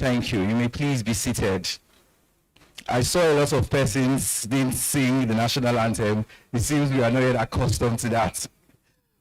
Thank you. You may please be seated. I saw a lot of persons didn't sing the national anthem. It seems we are not yet accustomed to that.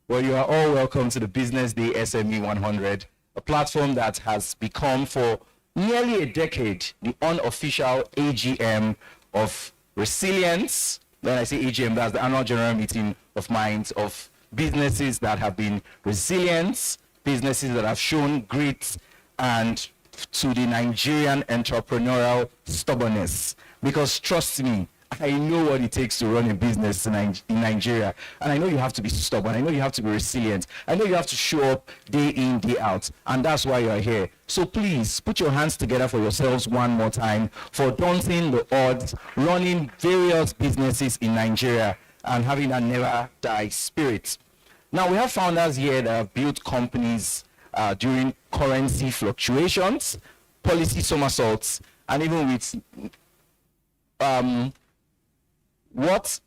Well, you are all welcome to the Business Day SME 100, a platform that has become for nearly a decade the unofficial AGM of resilience. When I say AGM, that's the annual general meeting of minds of businesses that have been resilient, businesses that have shown grit and to the Nigerian entrepreneurial stubbornness. Because trust me, I know what it takes to run a business in Nigeria. And I know you have to be stubborn. I know you have to be resilient. I know you have to show up day in, day out. And that's why you're here. So please, put your hands together for yourselves one more time for daunting the odds, running various businesses in Nigeria, and having a never die spirit. Now, we have founders here that have built companies during currency fluctuations, policy somersaults, and even with what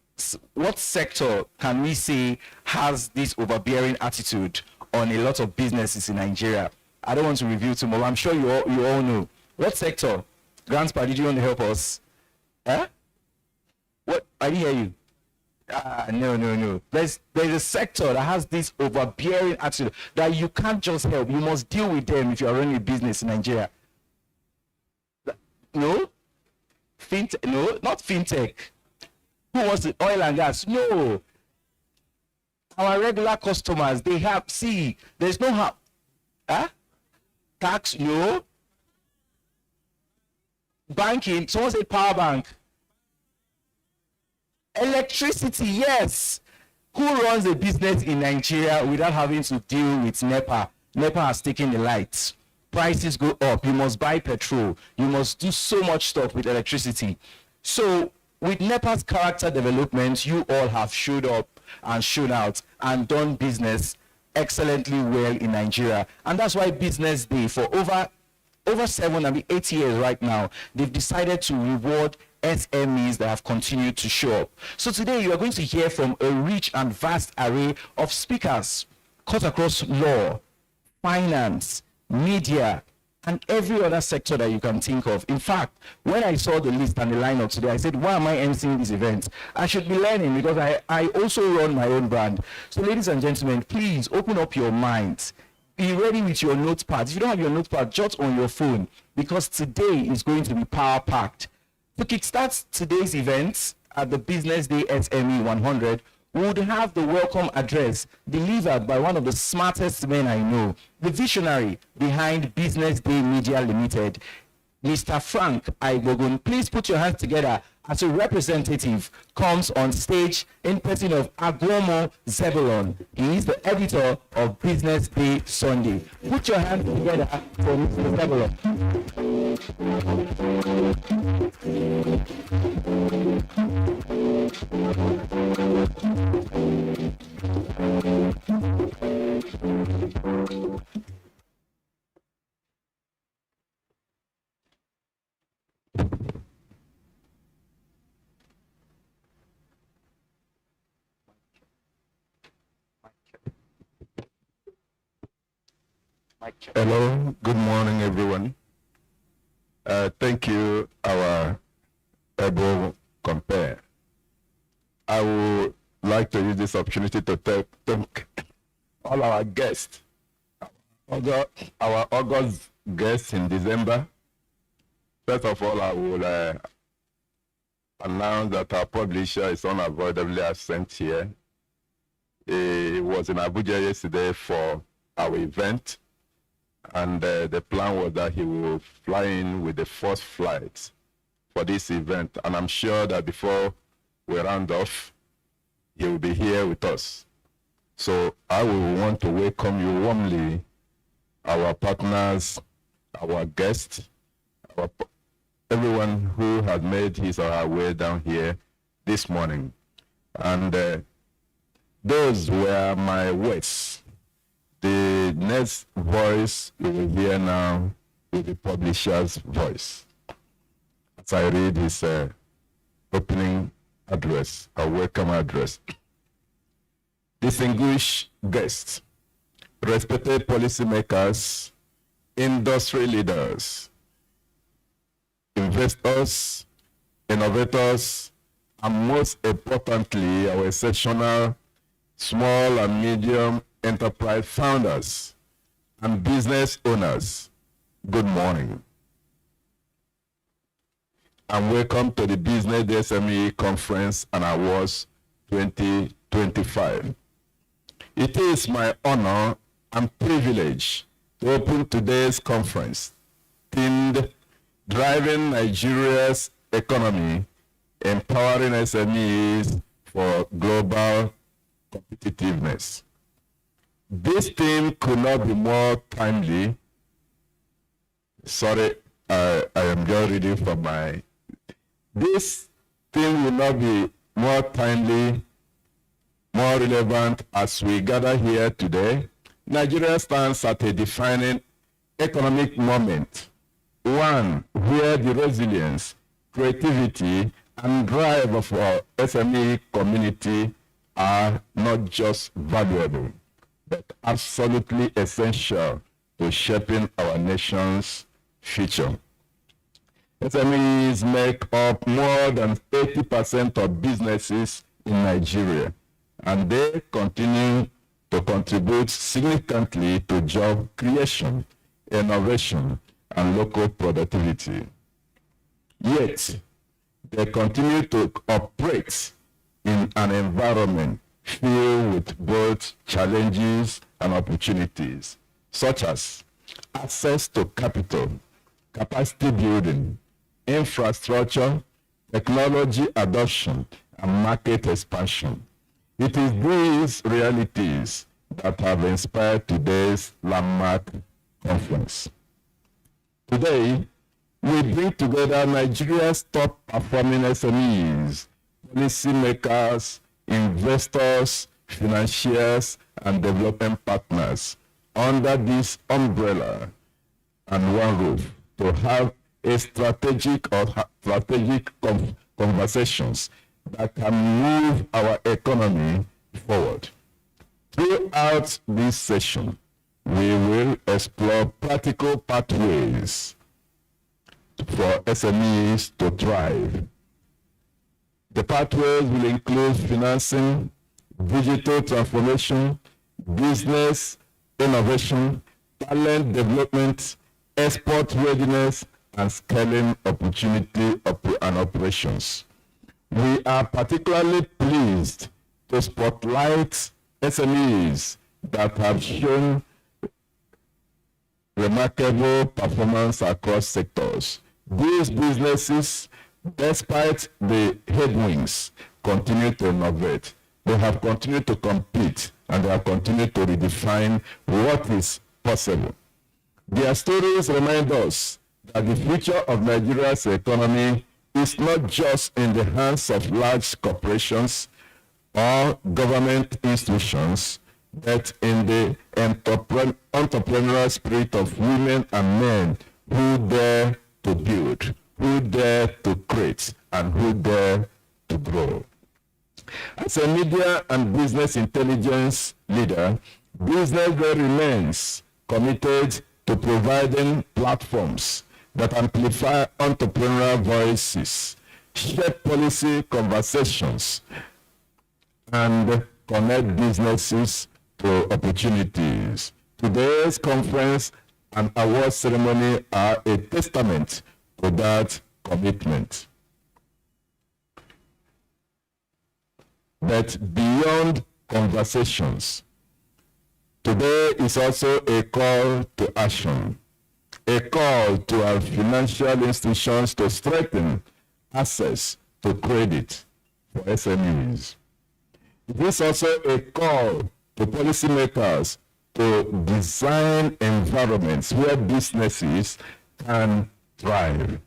sector can we say has this overbearing attitude on a lot of businesses in Nigeria? I don't want to reveal too much. I'm sure you all know. What sector? Grandpa, did you want to help us? Huh? What? I didn't hear you. No. There's a sector that has this overbearing attitude that you can't just help. You must deal with them if you are running a business in Nigeria. No? Fintech? No, not fintech. Who wants the oil and gas? No. Our regular customers, they have, see, there's no tax, no. Banking, someone said power bank. Electricity, yes. Who runs a business in Nigeria without having to deal with NEPA? NEPA has taken the lights. Prices go up. You must buy petrol. You must do so much stuff with electricity. So with NEPA's character development, you all have showed up and shown out and done business excellently well in Nigeria. And that's why Business Day, for over 7 and 8 years right now, they've decided to reward SMEs that have continued to show up. So today you are going to hear from a rich and vast array of speakers cut across law, finance, media, and every other sector that you can think of. In fact, when I saw the list and the lineup today, I said, why am I emceeing this event? I should be learning because I also run my own brand. So ladies and gentlemen, please open up your minds. Be ready with your notepad. If you don't have your notepad, jot on your phone because today is going to be power-packed. To kickstart today's events at the Business Day SME 100, we would have the welcome address delivered by one of the smartest men I know, the visionary behind Business Day Media Limited, Mr. Frank Aibogun. Please put your hands together as a representative comes on stage in person of Agwomo Zebulon. He is the editor of Business Day Sunday. Put your hands together for Mr. Zebulon. Hello, good morning, everyone. Thank you, our able compare. I would like to use this opportunity to thank all our guests, our August guests in December. First of all, I will announce that our publisher is unavoidably absent here. He was in Abuja yesterday for our event. And the plan was that he will fly in with the first flight for this event. And I'm sure that before we round off, he will be here with us. So I will want to welcome you warmly, our partners, our guests, everyone who has made his or her way down here this morning. And those were my words. The next voice you will hear now is the publisher's voice. As I read his opening address, a welcome address. Distinguished guests, respected policymakers, industry leaders, investors, innovators, and most importantly, our exceptional small and medium enterprise founders and business owners, good morning. And welcome to the BusinessDay SME Conference and Awards 2025. It is my honor and privilege to open today's conference, themed Driving Nigeria's Economy, Empowering SMEs for Global Competitiveness. This theme could not be more timely. Sorry, I am just reading from my... This theme will not be more timely, more relevant as we gather here today. Nigeria stands at a defining economic moment, one where the resilience, creativity, and drive of our SME community are not just valuable, but absolutely essential to shaping our nation's future. SMEs make up more than 80% of businesses in Nigeria, and they continue to contribute significantly to job creation, innovation, and local productivity. Yet, they continue to operate in an environment filled with both challenges and opportunities, such as access to capital, capacity building, infrastructure, technology adoption, and market expansion. It is these realities that have inspired today's landmark conference. Today, we bring together Nigeria's top performing SMEs, policymakers, investors, financiers, and development partners under this umbrella and one roof to have a strategic conversations that can move our economy forward. Throughout this session, we will explore practical pathways for SMEs to thrive. The pathways will include financing, digital transformation, business innovation, talent development, export readiness, and scaling opportunity and operations. We are particularly pleased to spotlight SMEs that have shown remarkable performance across sectors. These businesses, despite the headwinds, continue to innovate. They have continued to compete, and they have continued to redefine what is possible. Their stories remind us that the future of Nigeria's economy is not just in the hands of large corporations or government institutions, but in the entrepreneurial spirit of women and men who dare to build, who dare to create, and who dare to grow. As a media and business intelligence leader, BusinessDay remains committed to providing platforms that amplify entrepreneurial voices, shape policy conversations, and connect businesses to opportunities. Today's conference and award ceremony are a testament to that commitment. But beyond conversations, today is also a call to action, a call to our financial institutions to strengthen access to credit for SMEs. It is also a call to policymakers to design environments where businesses can thrive.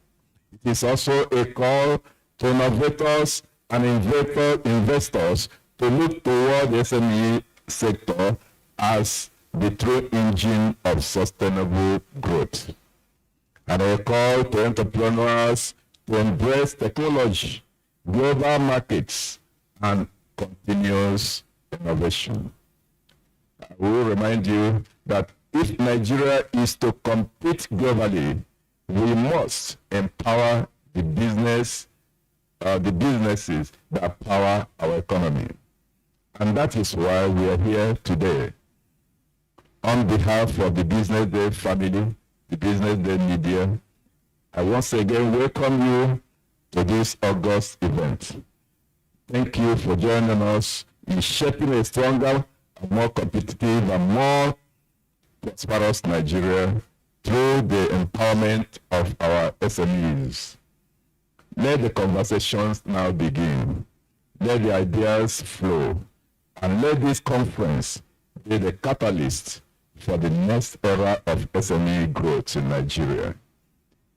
It is also a call to innovators and investors to look toward the SME sector as the true engine of sustainable growth. And a call to entrepreneurs to embrace technology, global markets, and continuous innovation. I will remind you that if Nigeria is to compete globally, We must empower the businesses that power our economy. And that is why we are here today. On behalf of the Business Day family, the Business Day media, I once again welcome you to this August event. Thank you for joining us in shaping a stronger, more competitive, and more prosperous Nigeria through the empowerment of our SMEs. Let the conversations now begin. Let the ideas flow. And let this conference be the catalyst for the next era of SME growth in Nigeria.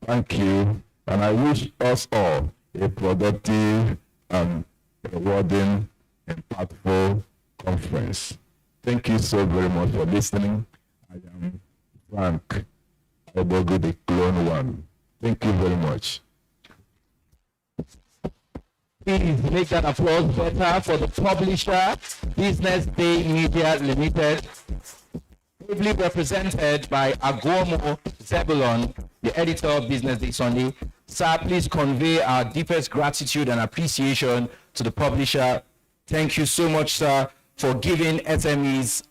Thank you, and I wish us all a productive and rewarding, impactful conference. Thank you so very much for listening. I am Frank Obogu, the Clone One. Thank you very much. Please make that applause better for the publisher, BusinessDay Media Limited, ably represented by Aguomo Zebulon, the editor of BusinessDay Sunday. Sir, please convey our deepest gratitude and appreciation to the publisher. Thank you so much, sir, for giving SMEs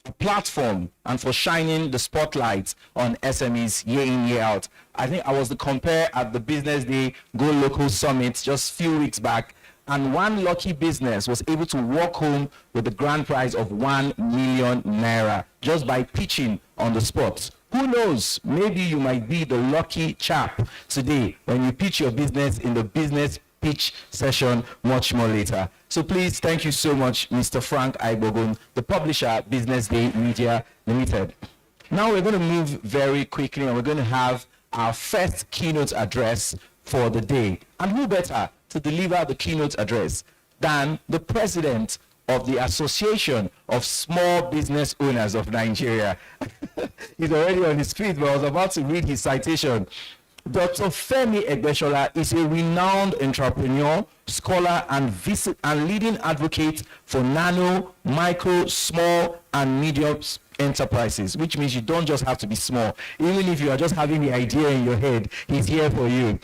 a platform and for shining the spotlight on SMEs year in, year out. I think I was the compare at the Business Day Go Local Summit just a few weeks back, and one lucky business was able to walk home with the grand prize of 1 million naira just by pitching on the spot. Who knows, maybe you might be the lucky chap today when you pitch your business in the business pitch session much more later. So please, thank you so much, Mr. Frank Aibogun, the publisher, BusinessDay Media Limited. Now we're going to move very quickly and we're going to have our first keynote address for the day. And who better to deliver the keynote address than the president of the Association of Small Business Owners of Nigeria. He's already on his feet, but I was about to read his citation. Dr. Femi Egbeshola is a renowned entrepreneur, scholar, and leading advocate for nano, micro, small, and medium enterprises, which means you don't just have to be small. Even if you are just having the idea in your head, he's here for you.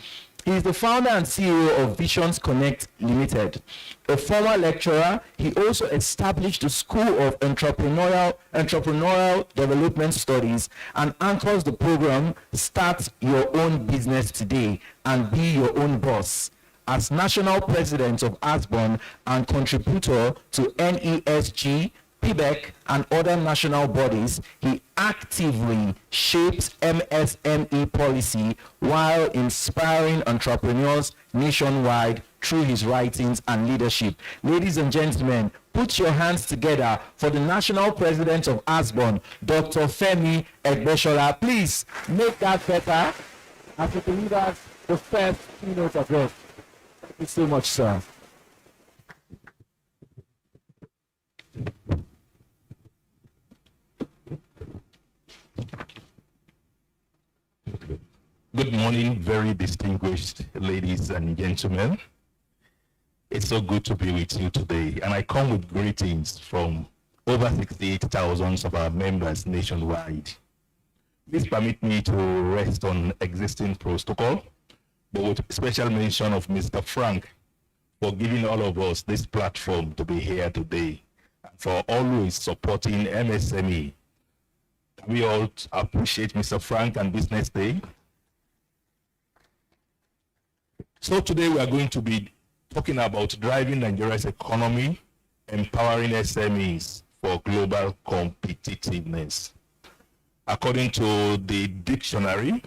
He is the founder and CEO of Visions Connect Limited. A former lecturer, he also established the School of Entrepreneurial Development Studies and anchors the program Start Your Own Business Today and Be Your Own Boss. As national president of ASBON and contributor to NESG, PBEC, and other national bodies, he actively shapes MSME policy while inspiring entrepreneurs nationwide through his writings and leadership. Ladies and gentlemen, put your hands together for the national president of ASBON, Dr. Femi Egbeshola. Please make that better as he delivers the first keynote address. Thank you so much, sir. Good morning, very distinguished ladies and gentlemen. It's so good to be with you today, and I come with greetings from over 68,000 of our members nationwide. Please permit me to rest on existing protocol, but with special mention of Mr. Frank for giving all of us this platform to be here today, and for always supporting MSME. We all appreciate Mr. Frank and BusinessDay. So today we are going to be talking about driving Nigeria's economy, empowering SMEs for global competitiveness. According to the dictionary,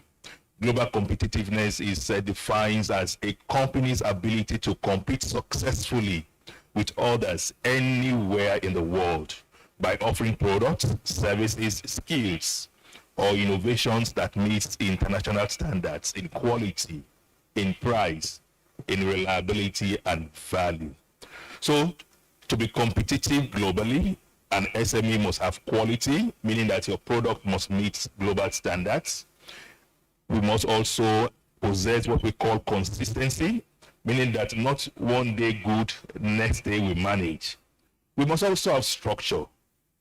global competitiveness is defined as a company's ability to compete successfully with others anywhere in the world by offering products, services, skills, or innovations that meet international standards in quality, in price, in reliability, and value. So to be competitive globally, an SME must have quality, meaning that your product must meet global standards. We must also possess what we call consistency, meaning that not one day good, next day we manage. We must also have structure.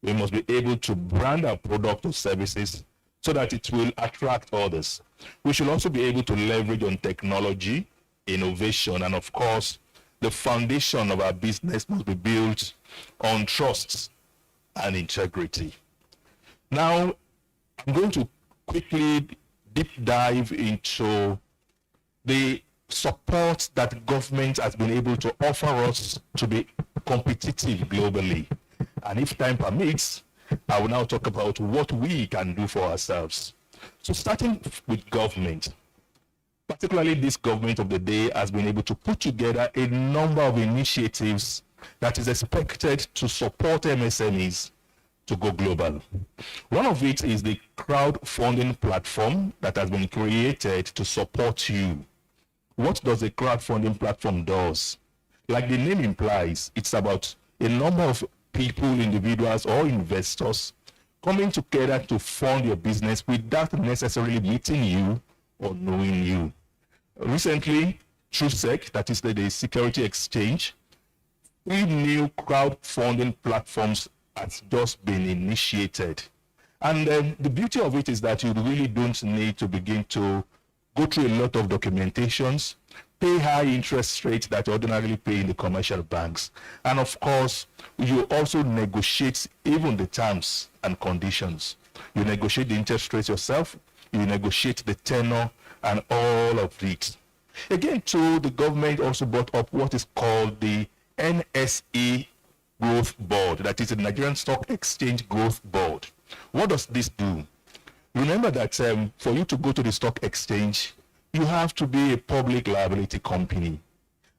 We must be able to brand our product or services so that it will attract others. We should also be able to leverage on technology, innovation, and of course, the foundation of our business must be built on trust and integrity. Now, I'm going to quickly deep dive into the support that government has been able to offer us to be competitive globally. And if time permits, I will now talk about what we can do for ourselves. So starting with government, particularly this government of the day has been able to put together a number of initiatives that is expected to support MSMEs to go global. One of it is the crowdfunding platform that has been created to support you. What does a crowdfunding platform do? Like the name implies, it's about a number of people, individuals, or investors coming together to fund your business without necessarily meeting you or knowing you. Recently, TrueSec, that is the security exchange, 3 new crowdfunding platforms has just been initiated. And the beauty of it is that you really don't need to begin to go through a lot of documentations, pay high interest rates that you ordinarily pay in the commercial banks. And of course, you also negotiate even the terms and conditions. You negotiate the interest rates yourself, you negotiate the tenor and all of it. Again, too, the government also brought up what is called the NSE Growth Board, that is the Nigerian Stock Exchange Growth Board. What does this do? Remember that for you to go to the stock exchange, you have to be a public liability company.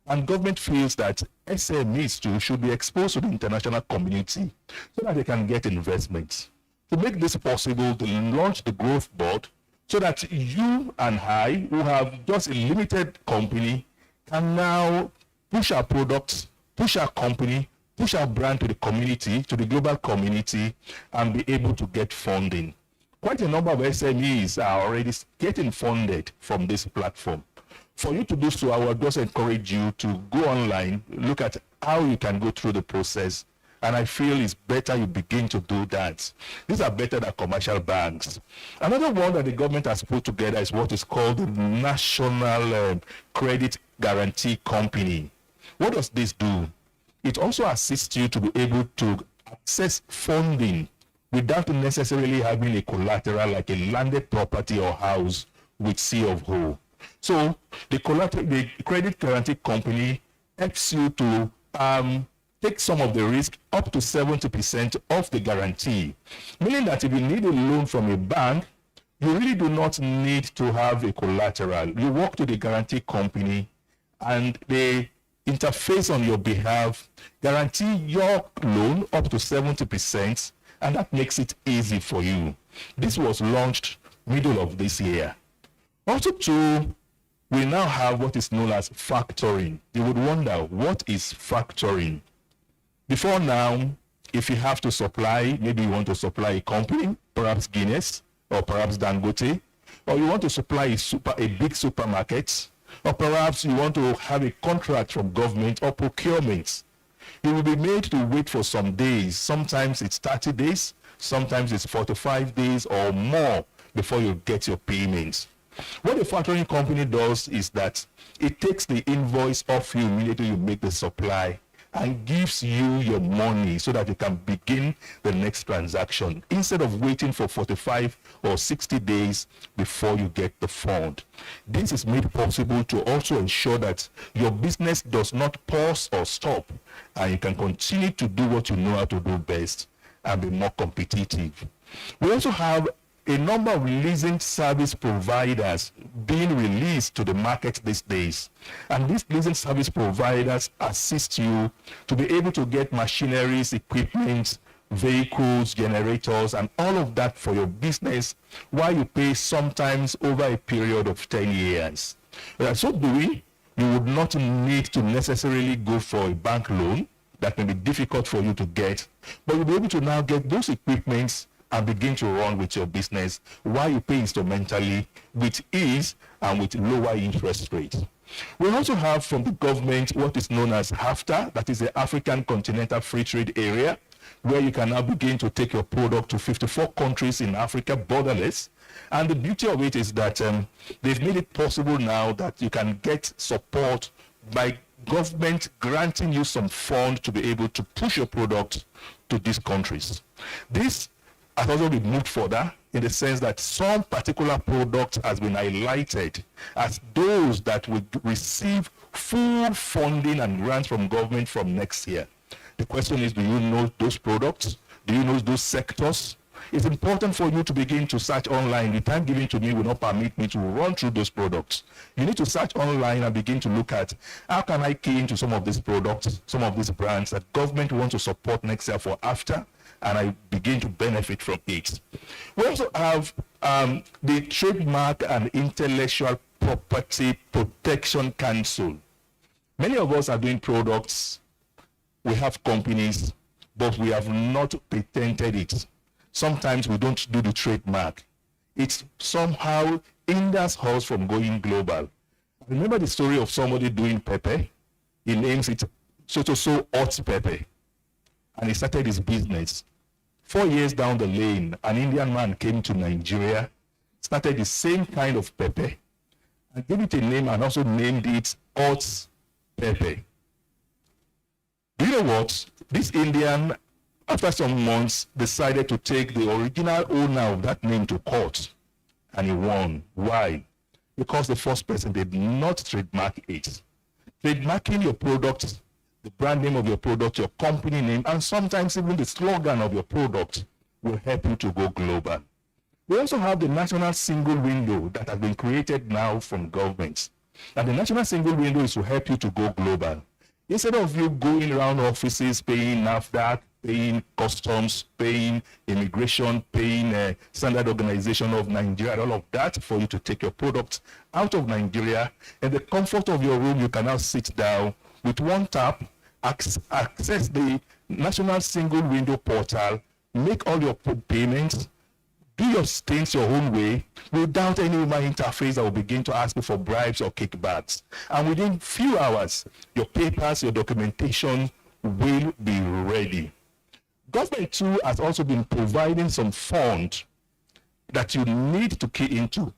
And government feels that SMEs too should be exposed to the international community so that they can get investments. To make this possible, they launch the Growth Board so that you and I, who have just a limited company, can now push our products, push our company, push our brand to the community, to the global community, and be able to get funding. Quite a number of SMEs are already getting funded from this platform. For you to do so, I would just encourage you to go online, look at how you can go through the process, and I feel it's better you begin to do that. These are better than commercial banks. Another one that the government has put together is what is called the National Credit Guarantee Company. What does this do? It also assists you to be able to access funding without necessarily having a collateral like a landed property or house with C of O. So the credit guarantee company helps you to take some of the risk up to 70% of the guarantee, meaning that if you need a loan from a bank, you really do not need to have a collateral. You walk to the guarantee company and they interface on your behalf, guarantee your loan up to 70%, and that makes it easy for you. This was launched middle of this year. Also too, we now have what is known as factoring. You would wonder, what is factoring? Before now, if you have to supply, maybe you want to supply a company, perhaps Guinness, or perhaps Dangote, or you want to supply a big supermarket, or perhaps you want to have a contract from government or procurement, you will be made to wait for some days. Sometimes it's 30 days, sometimes it's 45 days or more before you get your payments. What the factoring company does is that it takes the invoice off you immediately you make the supply and gives you your money so that you can begin the next transaction instead of waiting for 45 or 60 days before you get the fund. This is made possible to also ensure that your business does not pause or stop, and you can continue to do what you know how to do best and be more competitive. We also have a number of leasing service providers being released to the market these days. And these leasing service providers assist you to be able to get machineries, equipment, vehicles, generators, and all of that for your business while you pay sometimes over a period of 10 years. So doing, you would not need to necessarily go for a bank loan that may be difficult for you to get, but you'll be able to now get those equipments and begin to run with your business while you pay instrumentally with ease and with lower interest rates. We also have from the government what is known as AFTA, that is the African Continental Free Trade Area, where you can now begin to take your product to 54 countries in Africa, borderless. And the beauty of it is that they've made it possible now that you can get support by government granting you some fund to be able to push your product to these countries. This has also been moved further in the sense that some particular product has been highlighted as those that will receive full funding and grants from government from next year. The question is, do you know those products? Do you know those sectors? It's important for you to begin to search online. The time given to me will not permit me to run through those products. You need to search online and begin to look at how can I key into some of these products, some of these brands that government wants to support next year for after, and I begin to benefit from it. We also have the Trademark and Intellectual Property Protection Council. Many of us are doing products, we have companies, but we have not patented it. Sometimes we don't do the trademark. It somehow hinders us from going global. Remember the story of somebody doing pepper? He names it so hot pepper. And he started his business. 4 years down the lane, an Indian man came to Nigeria, started the same kind of pepper, and gave it a name and also named it hot pepper. Do you know what? This Indian, after some months, decided to take the original owner of that name to court, and he won. Why? Because the first person did not trademark it. Trademarking your product, the brand name of your product, your company name, and sometimes even the slogan of your product will help you to go global. We also have the national single window that has been created now from governments. And the national single window is to help you to go global. Instead of you going around offices paying NAFDAC, paying customs, paying immigration, paying Standard Organization of Nigeria, and all of that for you to take your product out of Nigeria, in the comfort of your room, you can now sit down with one tap, access the National Single Window Portal, make all your payments, do your things your own way without any human interface that will begin to ask you for bribes or kickbacks. And within few hours, your papers, your documentation will be ready. Government too has also been providing some funds that you need to key into.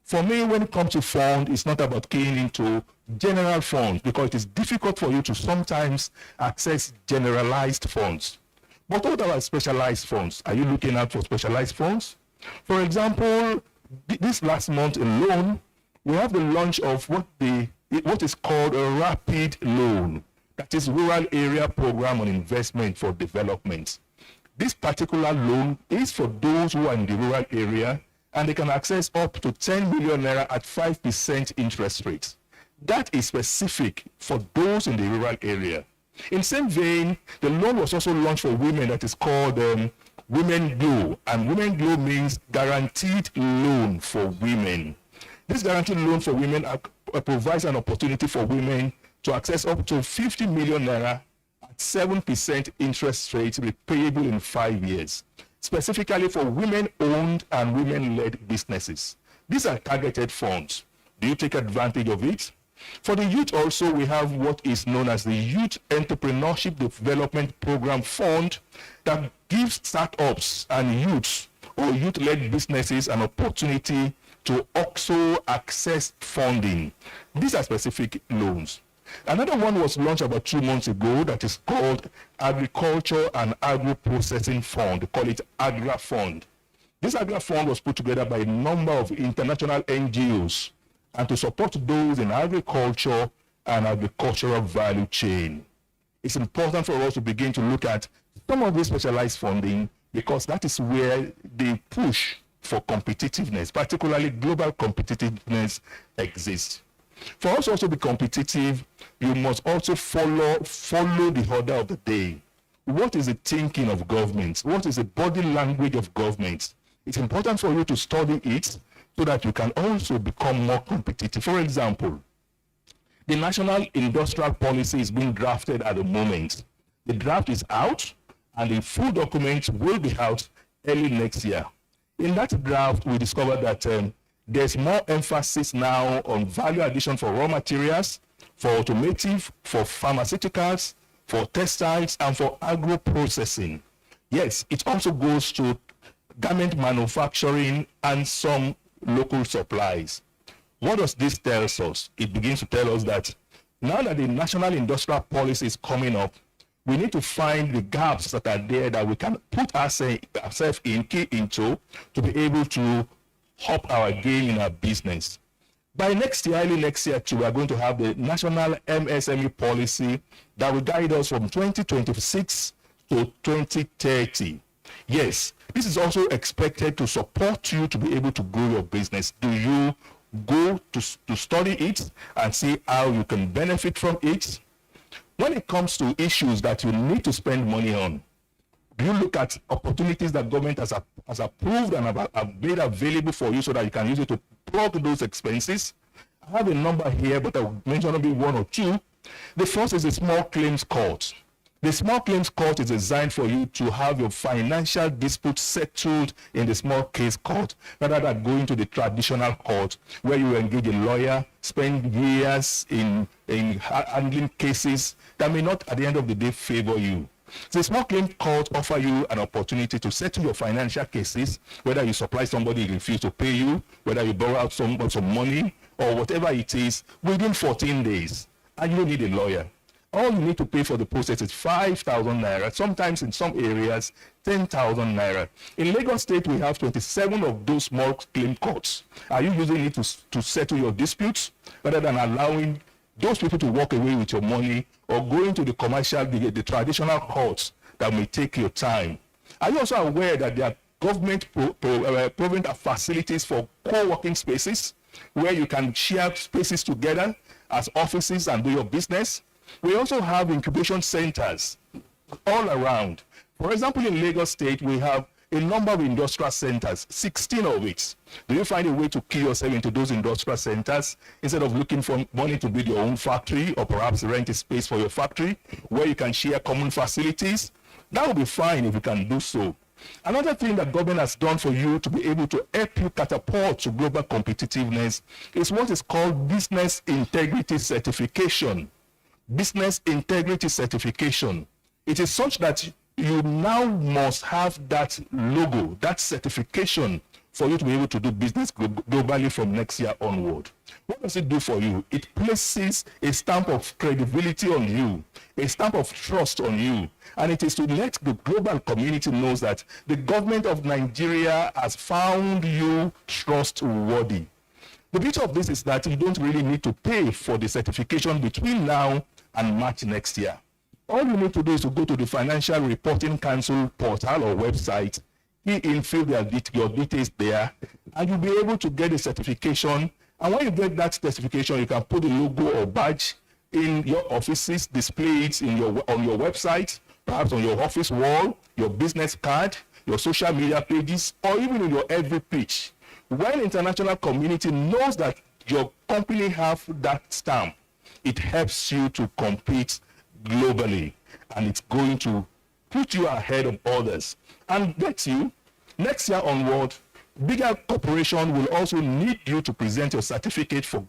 For me, when it comes to fund, it's not about keying into general funds because it is difficult for you to sometimes access generalized funds. But what about specialized funds? Are you looking out for specialized funds? For example, this last month alone, we have the launch of what is called a rapid loan. That is Rural Area Program on Investment for Development. This particular loan is for those who are in the rural area, and they can access up to 10 million naira at 5% interest rate. That is specific for those in the rural area. In the same vein, the loan was also launched for women that is called Women Glow, and Women Glow means guaranteed loan for women. This guaranteed loan for women provides an opportunity for women to access up to 50 million naira at 7% interest rate repayable in 5 years, specifically for women-owned and women-led businesses. These are targeted funds. Do you take advantage of it? For the youth also, we have what is known as the Youth Entrepreneurship Development Program Fund that gives startups and youths or youth-led businesses an opportunity to also access funding. These are specific loans. Another one was launched about 2 months ago that is called Agriculture and Agro-Processing Fund. They call it Agra Fund. This Agra Fund was put together by a number of international NGOs and to support those in agriculture and agricultural value chain. It's important for us to begin to look at some of this specialized funding because that is where the push for competitiveness, particularly global competitiveness, exists. For us also to be competitive, you must also follow the order of the day. What is the thinking of governments? What is the body language of governments? It's important for you to study it so that you can also become more competitive. For example, the National Industrial Policy is being drafted at the moment. The draft is out, and the full document will be out early next year. In that draft, we discovered that there's more emphasis now on value addition for raw materials, for automotive, for pharmaceuticals, for textiles, and for agro-processing. Yes, it also goes to garment manufacturing and some local supplies. What does this tell us? It begins to tell us that now that the national industrial policy is coming up, we need to find the gaps that are there that we can put ourselves into to be able to up our game in our business. By next year, early next year too, we are going to have the national MSME policy that will guide us from 2026 to 2030. Yes, this is also expected to support you to be able to grow your business. Do you go to study it and see how you can benefit from it? When it comes to issues that you need to spend money on, do you look at opportunities that government has approved and have made available for you so that you can use it to plug those expenses? I have a number here, but I'll mention only one or two. The first is a small claims court. The small claims court is designed for you to have your financial dispute settled in the small case court rather than going to the traditional court where you engage a lawyer, spend years in handling cases that may not at the end of the day favor you. So the small claim court offer you an opportunity to settle your financial cases, whether you supply somebody who refused to pay you, whether you borrow out some money, or whatever it is, within 14 days. And you don't need a lawyer. All you need to pay for the process is 5,000 naira, sometimes in some areas, 10,000 naira. In Lagos State, we have 27 of those small claim courts. Are you using it to settle your disputes rather than allowing those people to walk away with your money or going to the commercial, the traditional courts that may take your time? Are you also aware that there are government providing facilities for co-working spaces where you can share spaces together as offices and do your business? We also have incubation centers all around. For example, in Lagos State, we have a number of industrial centers, 16 of it. Do you find a way to key yourself into those industrial centers instead of looking for money to build your own factory or perhaps rent a space for your factory where you can share common facilities? That would be fine if you can do so. Another thing that government has done for you to be able to help you catapult to global competitiveness is what is called business integrity certification. Business integrity certification. It is such that you now must have that logo, that certification for you to be able to do business globally from next year onward. What does it do for you? It places a stamp of credibility on you, a stamp of trust on you, and it is to let the global community know that the government of Nigeria has found you trustworthy. The beauty of this is that you don't really need to pay for the certification between now and March next year. All you need to do is to go to the Financial Reporting Council portal or website, key in, fill your details there, and you'll be able to get a certification. And when you get that certification, you can put the logo or badge in your offices, display it on your website, perhaps on your office wall, your business card, your social media pages, or even in your every pitch. When international community knows that your company have that stamp, it helps you to compete globally, and it's going to put you ahead of others and get you next year onward. Bigger corporation will also need you to present your certificate for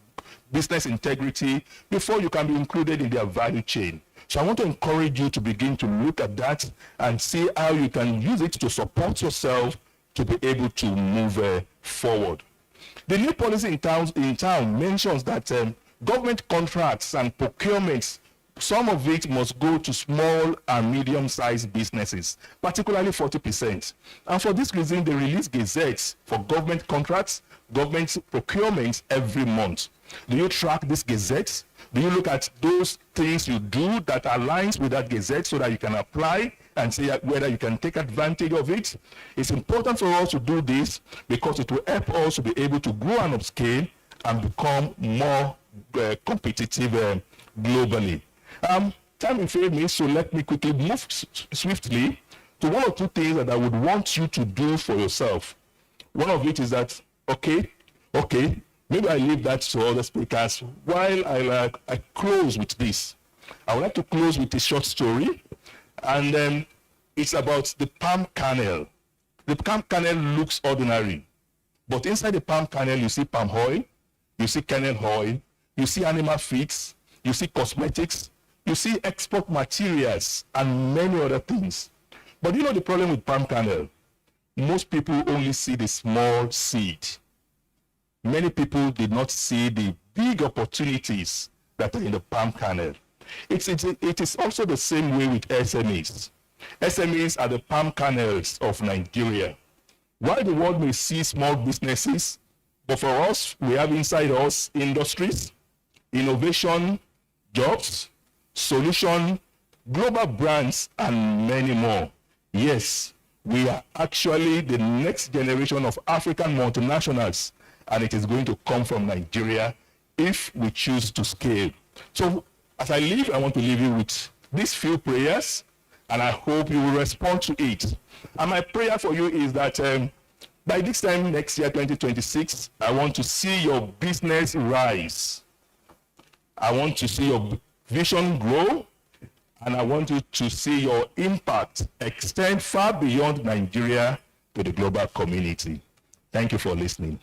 business integrity before you can be included in their value chain. So I want to encourage you to begin to look at that and see how you can use it to support yourself to be able to move forward. The new policy in town mentions that government contracts and procurements, some of it must go to small and medium-sized businesses, particularly 40%. And for this reason, they release gazettes for government contracts, government procurements every month. Do you track these gazettes? Do you look at those things you do that aligns with that gazette so that you can apply and see whether you can take advantage of it? It's important for us to do this because it will help us to be able to grow and upscale and become more competitive globally. Time will fail me, so let me quickly move swiftly to one or two things that I would want you to do for yourself. One of it is that, okay, maybe I leave that to other speakers while I close with this. I would like to close with a short story, and it's about the palm kernel. The palm kernel looks ordinary, but inside the palm kernel you see palm oil, you see kernel oil, you see animal feeds, you see cosmetics, you see export materials, and many other things. But you know the problem with palm kernel? Most people only see the small seed. Many people did not see the big opportunities that are in the palm kernel. It is also the same way with SMEs. SMEs are the palm kernels of Nigeria. While the world may see small businesses, but for us, we have inside us industries, innovation, jobs, solution, global brands, and many more. Yes, we are actually the next generation of African multinationals, and it is going to come from Nigeria if we choose to scale. So as I leave, I want to leave you with these few prayers, and I hope you will respond to it. And my prayer for you is that by this time next year, 2026, I want to see your business rise. I want to see your vision grow, and I want you to see your impact extend far beyond Nigeria to the global community. Thank you for listening.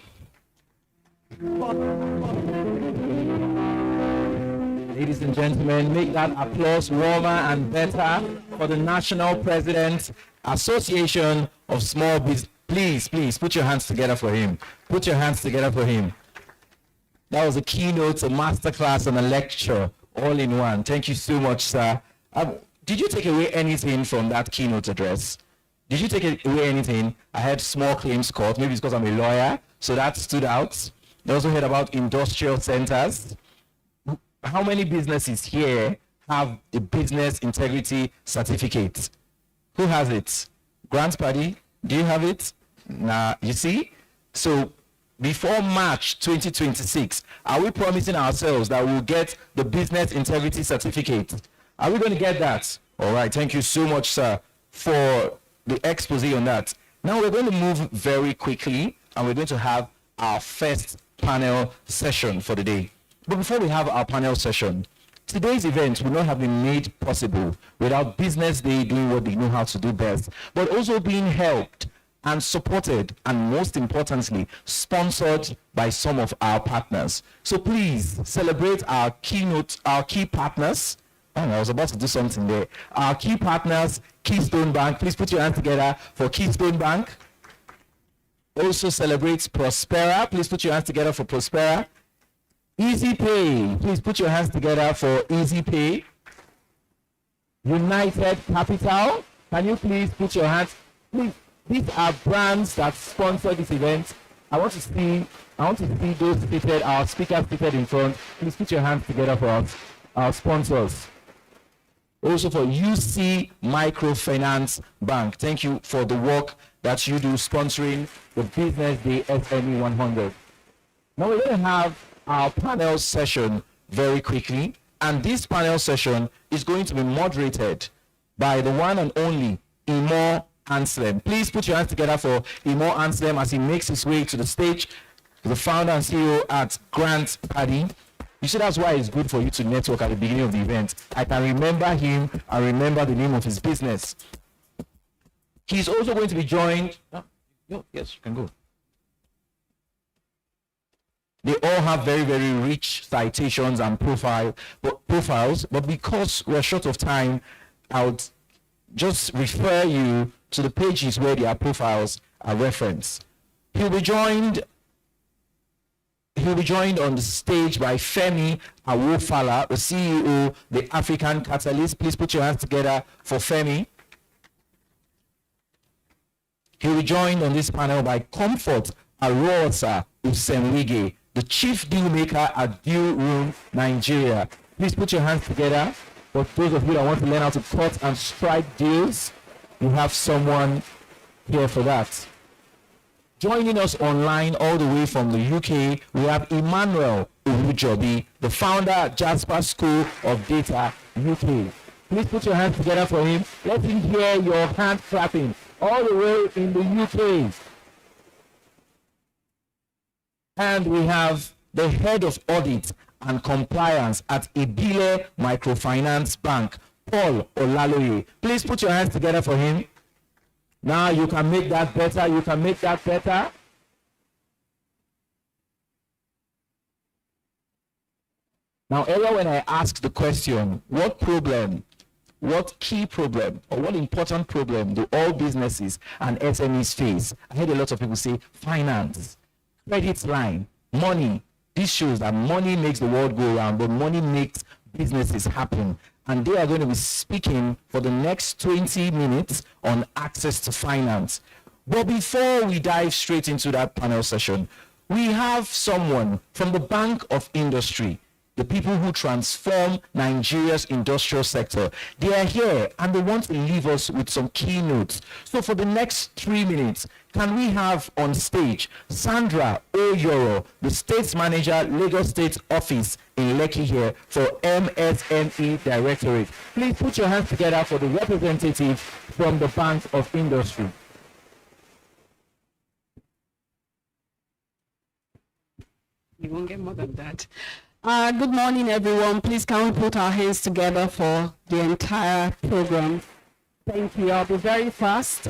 Ladies and gentlemen, make that applause warmer and better for the National President, Association of Small Business. Please, put your hands together for him. Put your hands together for him. That was a keynote, a masterclass, and a lecture, all in one. Thank you so much, sir. Did you take away anything from that keynote address? Did you take away anything? I heard small claims court. Maybe it's because I'm a lawyer, so that stood out. I also heard about industrial centers. How many businesses here have a business integrity certificate? Who has it? Grant Paddy, do you have it? Nah, you see? So before March 2026, are we promising ourselves that we'll get the business integrity certificate? Are we going to get that? All right, thank you so much, sir, for the expose on that. Now we're going to move very quickly, and we're going to have our first panel session for the day. But before we have our panel session, today's event would not have been made possible without BusinessDay doing what they know how to do best, but also being helped and supported, and most importantly, sponsored by some of our partners. So please celebrate our key partners. Oh, I was about to do something there. Our key partners, Keystone Bank. Please put your hands together for Keystone Bank. Also celebrates Prospera. Please put your hands together for Prospera. Easy Pay. Please put your hands together for Easy Pay. United Capital. Can you please put your hands? Please, these are brands that sponsor this event. I want to see those seated, our speakers seated in front. Please put your hands together for our sponsors. Also for UC Microfinance Bank. Thank you for the work that you do sponsoring the BusinessDay SME 100. Now we're going to have our panel session very quickly, and this panel session is going to be moderated by the one and only Imo Anselm. Please put your hands together for Imo Anselm as he makes his way to the stage, the founder and CEO at Grant Paddy. You see, that's why it's good for you to network at the beginning of the event. I can remember him and remember the name of his business. He's also going to be joined. Yes, you can go. They all have very, very rich citations and profiles, but because we're short of time, I would just refer you to the pages where their profiles are referenced. He'll be joined on the stage by Femi Awofala, the CEO, the African Catalyst. Please put your hands together for Femi. He'll be joined on this panel by Comfort Arosa Usemwige, the chief deal maker at Deal Room Nigeria. Please put your hands together. For those of you that want to learn how to cut and strike deals, you have someone here for that. Joining us online all the way from the UK, we have Emmanuel Olujobi, the founder at Jasper School of Data UK. Please put your hands together for him. Let him hear your hand clapping all the way in the UK. And we have the head of audit and compliance at Ibile Microfinance Bank, Paul Olaloye. Please put your hands together for him. Now you can make that better. You can make that better. Now, earlier when I asked the question, what problem what key problem or what important problem do all businesses and SMEs face? I heard a lot of people say finance, credit line, money. This shows that money makes the world go around, but money makes businesses happen. And they are going to be speaking for the next 20 minutes on access to finance. But before we dive straight into that panel session, we have someone from the Bank of Industry, the people who transform Nigeria's industrial sector. They are here and they want to leave us with some keynotes. So for the next 3 minutes, can we have on stage Sandra Oyoro, the State Manager, Lagos State Office in Lekki here for MSME Directorate. Please put your hands together for the representative from the Bank of Industry. You won't get more than that. Good morning, everyone. Please can we put our hands together for the entire program? Thank you. I'll be very fast.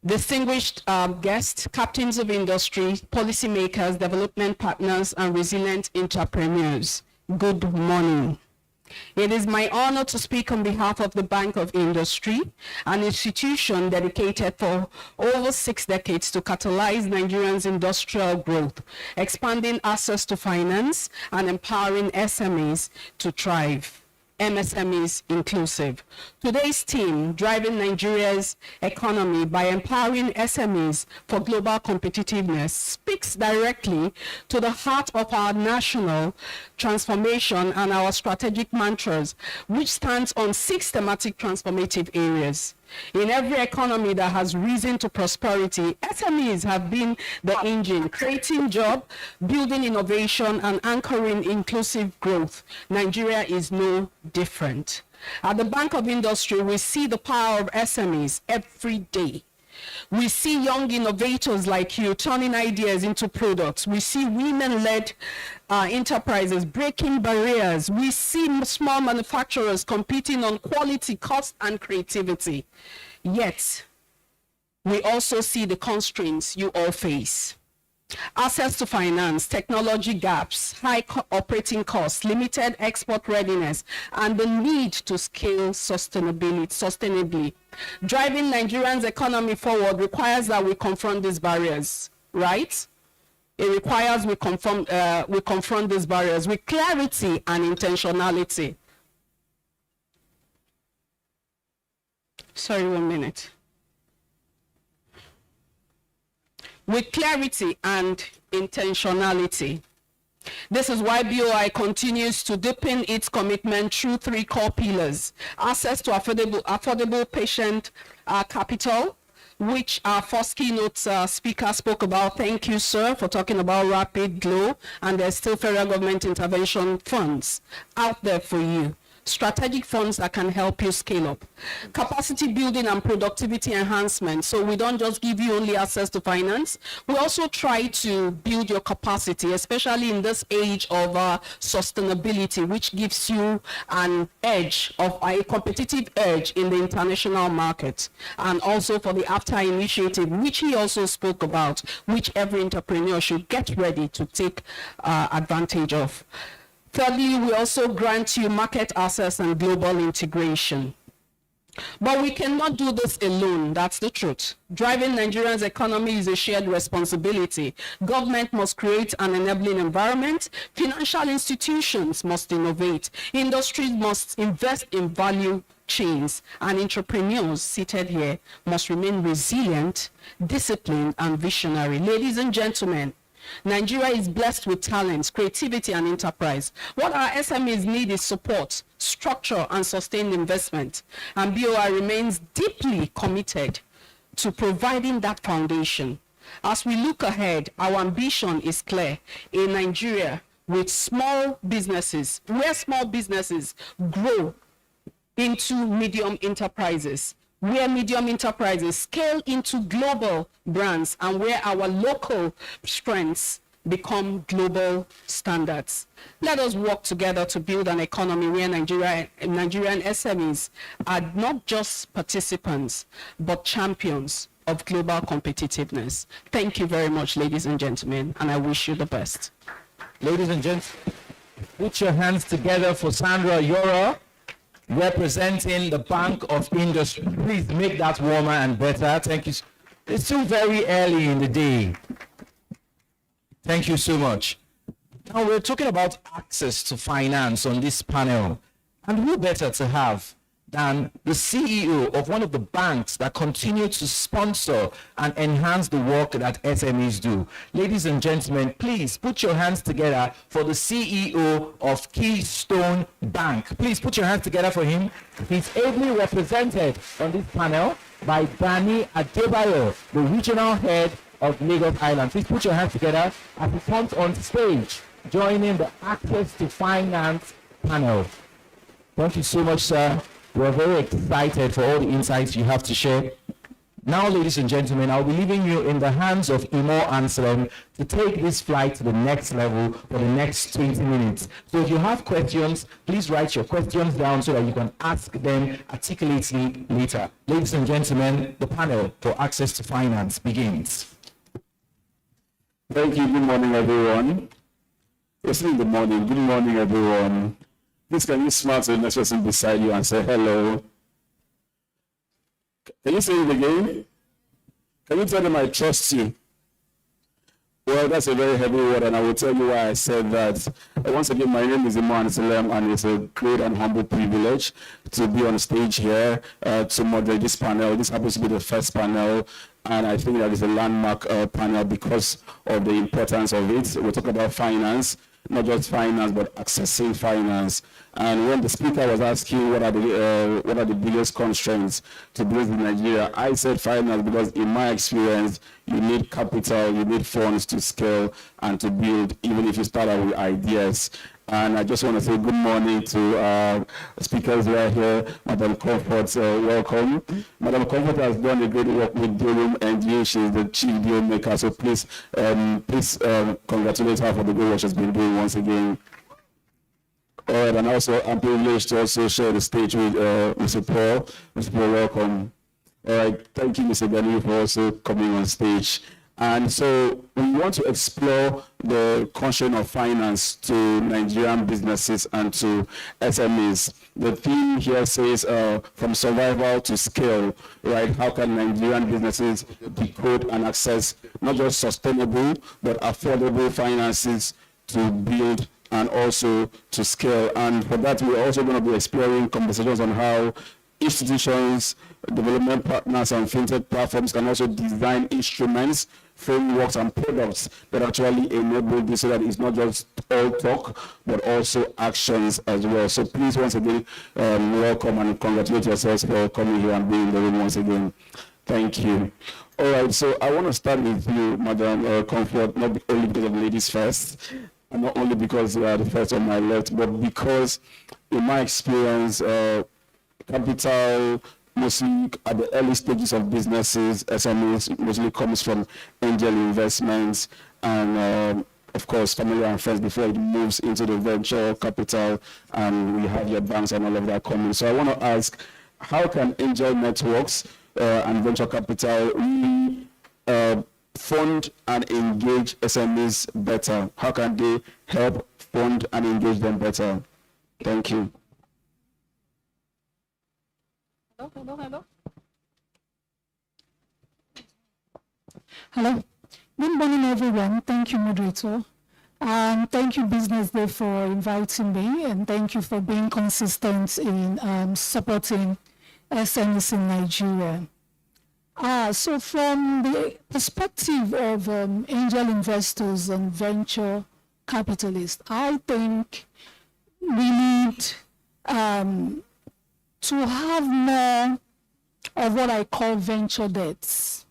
Distinguished guests, captains of industry, policymakers, development partners, and resilient entrepreneurs, good morning. It is my honor to speak on behalf of the Bank of Industry, an institution dedicated for over 6 decades to catalyze Nigerians' industrial growth, expanding access to finance and empowering SMEs to thrive. MSMEs inclusive. Today's theme, driving Nigeria's economy by empowering SMEs for global competitiveness, speaks directly to the heart of our national transformation and our strategic mantras, which stands on 6 thematic transformative areas. In every economy that has risen to prosperity, SMEs have been the engine, creating jobs, building innovation, and anchoring inclusive growth. Nigeria is no different. At the Bank of Industry, we see the power of SMEs every day. We see young innovators like you turning ideas into products. We see women-led enterprises breaking barriers. We see small manufacturers competing on quality, cost, and creativity. Yet, we also see the constraints you all face. Access to finance, technology gaps, high operating costs, limited export readiness, and the need to scale sustainably. Driving Nigerians' economy forward requires that we confront these barriers, right? It requires we confront these barriers with clarity and intentionality. Sorry, 1 minute. With clarity and intentionality. This is why BOI continues to deepen its commitment through 3 core pillars: access to affordable patient capital, which our first keynote speaker spoke about. Thank you, sir, for talking about rapid glow, and there's still federal government intervention funds out there for you. Strategic funds that can help you scale up. Capacity building and productivity enhancement. So we don't just give you only access to finance. We also try to build your capacity, especially in this age of sustainability, which gives you an edge, of a competitive edge in the international market. And also for the AFTA initiative, which he also spoke about, which every entrepreneur should get ready to take advantage of. Thirdly, we also grant you market access and global integration. But we cannot do this alone, that's the truth. Driving Nigeria's economy is a shared responsibility. Government must create an enabling environment. Financial institutions must innovate. Industries must invest in value chains. And entrepreneurs seated here must remain resilient, disciplined, and visionary. Ladies and gentlemen, Nigeria is blessed with talents, creativity, and enterprise. What our SMEs need is support, structure, and sustained investment. And BOI remains deeply committed to providing that foundation. As we look ahead, our ambition is clear: a Nigeria with small businesses, where small businesses grow into medium enterprises, where medium enterprises scale into global brands, and where our local strengths become global standards. Let us work together to build an economy where Nigerian SMEs are not just participants, but champions of global competitiveness. Thank you very much, ladies and gentlemen, and I wish you the best. Ladies and gents, put your hands together for Sandra Oyoro, representing the Bank of Industry. Please make that warmer and better. Thank you. It's still very early in the day. Thank you so much. Now we're talking about access to finance on this panel. And who better to have than the CEO of one of the banks that continue to sponsor and enhance the work that SMEs do. Ladies and gentlemen, please put your hands together for the CEO of Keystone Bank. Please put your hands together for him. He's ably represented on this panel by Danny Adebayo, the regional head of Lagos Island. Please put your hands together as he comes on stage, joining the Access to Finance panel. Thank you so much, sir. We're very excited for all the insights you have to share. Now, ladies and gentlemen, I'll be leaving you in the hands of Imo Anselm to take this flight to the next level for the next 20 minutes. So if you have questions, please write your questions down so that you can ask them articulately later. Ladies and gentlemen, the panel for Access to Finance begins. Thank you. Good morning, everyone. It's in the morning. Good morning, everyone. Please, can you smile to the next person beside you and say hello? Can you say it again? Can you tell them I trust you? Well, that's a very heavy word, and I will tell you why I said that. Once again, my name is Iman Salem, and it's a great and humble privilege to be on stage here to moderate this panel. This happens to be the first panel, and I think that is a landmark panel because of the importance of it. We'll talk about finance. Not just finance, but accessing finance. And when the speaker was asking what are the biggest constraints to business in Nigeria, I said finance because in my experience, you need capital, you need funds to scale and to build, even if you start out with ideas. And I just want to say good morning to speakers who are here. Madam Comfort, welcome. Madam Comfort has done a great work with Durham NGA. She's the chief deal maker. So please congratulate her for the good work she's been doing once again. All right, and also I'm privileged to also share the stage with Mr. Paul. Mr. Paul, welcome. All right, thank you, Mr. Gani, for also coming on stage. And so we want to explore the constraint of finance to Nigerian businesses and to SMEs. The theme here says from survival to scale, right? How can Nigerian businesses decode and access not just sustainable, but affordable finances to build and also to scale? And for that, we're also going to be exploring conversations on how institutions, development partners, and fintech platforms can also design instruments, frameworks, and products that actually enable this so that it's not just all talk, but also actions as well. So please, once again, welcome and congratulate yourselves for coming here and being in the room once again. Thank you. All right, so I want to start with you, Madam Comfort, not only because of ladies first, and not only because you are the first on my left, but because in my experience, capital, mostly at the early stages of businesses, SMEs, mostly comes from angel investments and, of course, family and friends before it moves into the venture capital, and we have your banks and all of that coming. So I want to ask, how can angel networks and venture capital really fund and engage SMEs better? How can they help fund and engage them better? Thank you. Hello. Hello. Good morning, everyone. Thank you, moderator. Thank you, BusinessDay, for inviting me, and thank you for being consistent in supporting SMEs in Nigeria. So from the perspective of angel investors and venture capitalists, I think we need to have more of what I call venture debts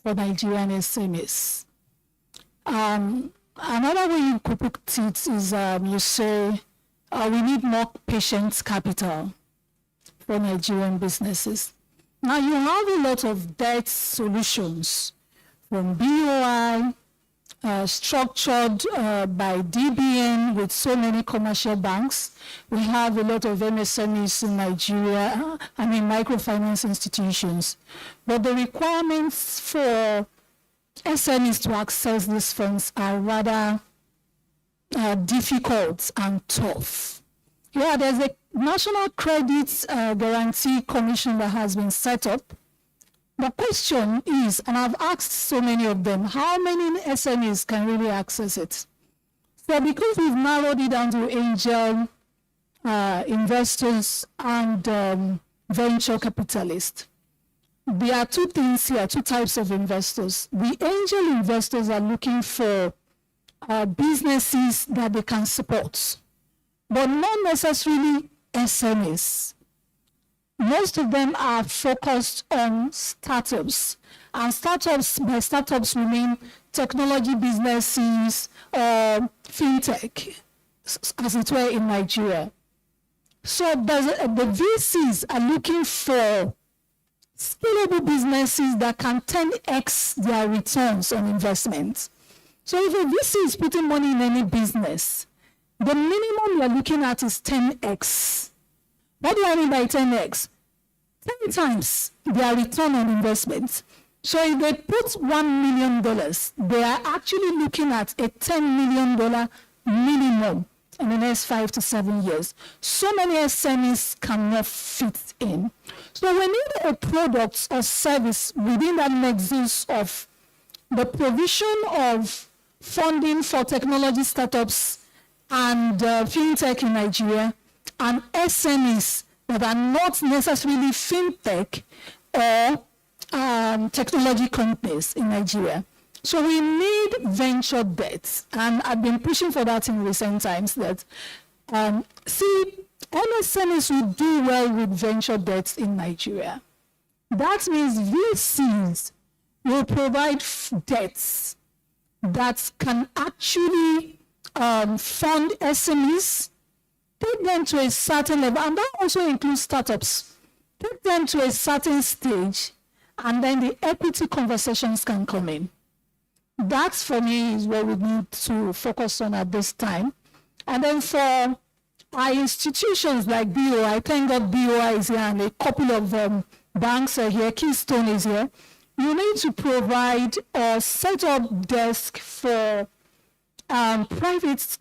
for Nigerian SMEs. Another way you could put it is you say we need more patient capital for Nigerian businesses. Now you have a lot of debt solutions from BOI, structured by DBN with so many commercial banks. We have a lot of MSMEs in Nigeria, microfinance institutions. But the requirements for SMEs to access these funds are rather difficult and tough. Yeah, there's a National Credit Guarantee Commission that has been set up. The question is, and I've asked so many of them, how many SMEs can really access it? So because we've narrowed it down to angel investors and venture capitalists, there are two things here, two types of investors. The angel investors are looking for businesses that they can support, but not necessarily SMEs. Most of them are focused on startups. And startups, by startups, we mean technology businesses or fintech, as it were, in Nigeria. So the VCs are looking for scalable businesses that can 10x their returns on investment. So if a VC is putting money in any business, the minimum you're looking at is 10x. What do I mean by 10x? 10 times their return on investment. So if they put $1 million, they are actually looking at a $10 million minimum in the next 5 to 7 years. So many SMEs cannot fit in. So we need a product or service within that nexus of the provision of funding for technology startups and fintech in Nigeria, and SMEs that are not necessarily fintech or technology companies in Nigeria. So we need venture debt, and I've been pushing for that in recent times. That MSMEs will do well with venture debt in Nigeria. That means VCs will provide debts that can actually fund SMEs, take them to a certain level, and that also includes startups. Take them to a certain stage, and then the equity conversations can come in. That, for me, is what we need to focus on at this time. And then for our institutions like BOI, thank God BOI is here, and a couple of banks are here, Keystone is here. You need to provide a set-up desk for private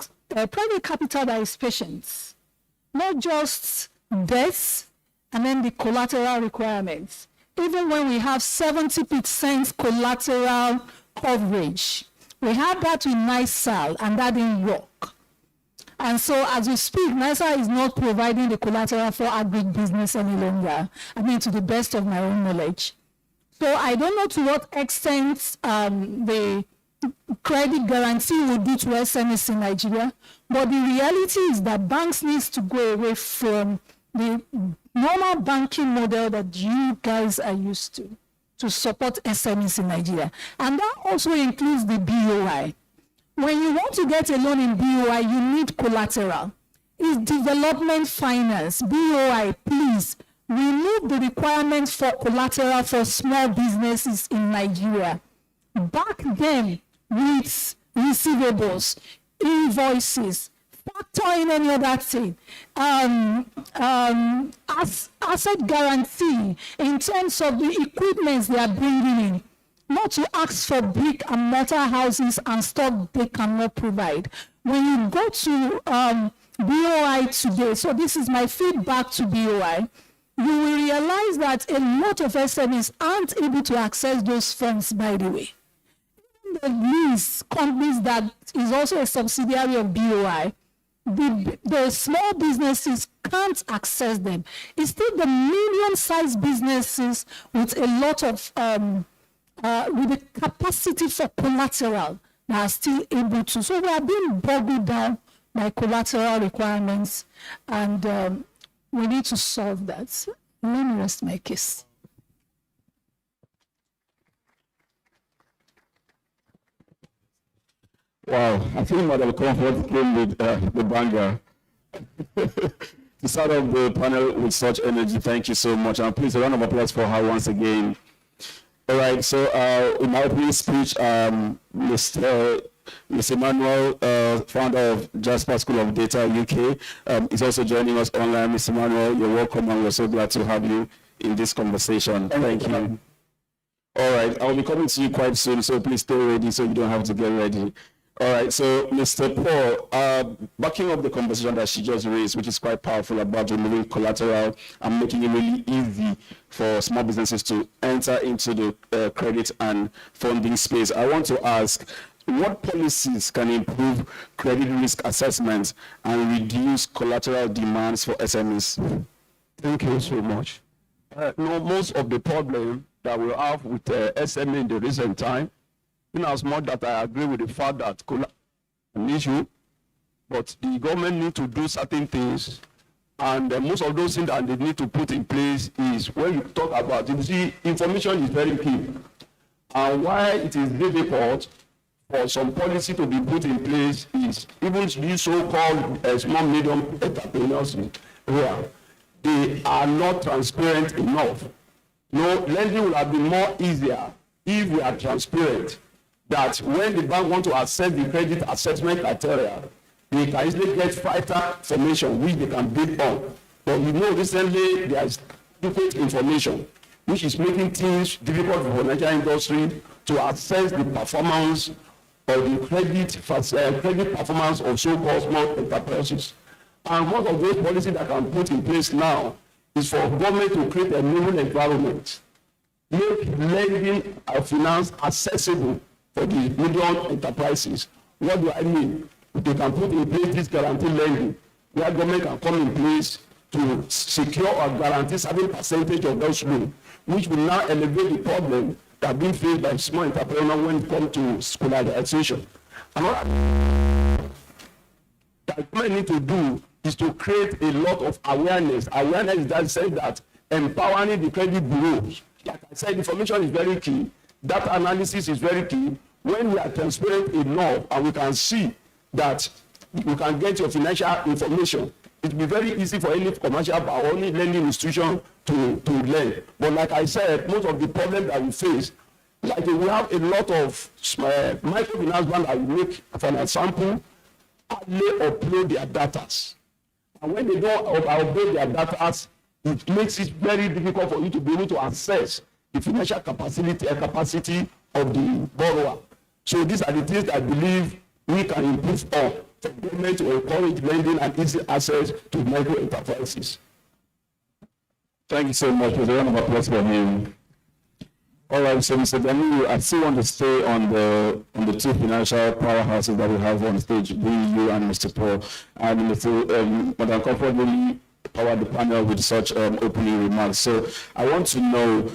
capital that is patient, not just debts and then the collateral requirements. Even when we have 70% collateral coverage, we had that with NISAL, and that didn't work. And so as we speak, NISAL is not providing the collateral for agribusiness any longer, I mean, to the best of my own knowledge. So I don't know to what extent the credit guarantee will do to SMEs in Nigeria, but the reality is that banks need to go away from the normal banking model that you guys are used to support SMEs in Nigeria. And that also includes the BOI. When you want to get a loan in BOI, you need collateral. It's development finance. BOI, please remove the requirements for collateral for small businesses in Nigeria. Back them with receivables, invoices, factor in any other thing. Asset guarantee in terms of the equipment they are bringing in. Not to ask for brick and mortar houses and stuff they cannot provide. When you go to BOI today, so this is my feedback to BOI, you will realize that a lot of SMEs aren't able to access those funds, by the way. The lease companies that is also a subsidiary of BOI, the small businesses can't access them. It's still the medium-sized businesses with a lot of with the capacity for collateral that are still able to. So we are being boggled down by collateral requirements, and we need to solve that. Let me rest my case. Wow, I think Madam Comfort came with the banger. To start off the panel with such energy, thank you so much. And please, a round of applause for her once again. All right, so in my opening speech, Mr. Emmanuel, founder of Jasper School of Data UK, is also joining us online. Mr. Emmanuel, you're welcome, and we're so glad to have you in this conversation. Thank you. All right, I'll be coming to you quite soon, so please stay ready so you don't have to get ready. All right, so Mr. Paul, backing up the conversation that she just raised, which is quite powerful about removing collateral and making it really easy for small businesses to enter into the credit and funding space, I want to ask, what policies can improve credit risk assessment and reduce collateral demands for SMEs? Thank you so much. Most of the problem that we have with SME in the recent time, in as much that I agree with the fact that an issue, but the government need to do certain things, and most of those things that they need to put in place is when you talk about, you see, information is very key, and why it is difficult for some policy to be put in place is even these so-called small medium entrepreneurs where they are not transparent enough. No, lending will have been more easier if we are transparent. That when the bank want to assess the credit assessment criteria, they can easily get vital information which they can build on. But you know, recently there is different information which is making things difficult for the financial industry to assess the performance of the credit performance of so-called small enterprises. And one of those policies that can put in place now is for government to create a new environment, make lending and finance accessible for the medium enterprises. What do I mean? They can put in place this guarantee lending, where government can come in place to secure or guarantee certain percentage of those loans, which will now elevate the problem that being faced by small entrepreneurs when it comes to scholarization. And what that government need to do is to create a lot of awareness. Awareness is that said that empowering the credit bureaus. Like I said, information is very key. Data analysis is very key. When we are transparent enough and we can see that you can get your financial information, it will be very easy for any commercial or any lending institution to lend. But like I said, most of the problems that we face, like we have a lot of microfinance banks that we make, for an example, they upload their data. And when they don't upload their data, it makes it very difficult for you to be able to assess the financial capacity of the borrower. So these are the things that I believe we can improve on for government to encourage lending and easy access to micro enterprises. Thank you so much. With a round of applause for him. All right, so Mr. Daniel, I still want to stay on the two financial powerhouses that we have on stage, being you and Mr. Paul. And Madam Comfort really powered the panel with such opening remarks. So I want to know,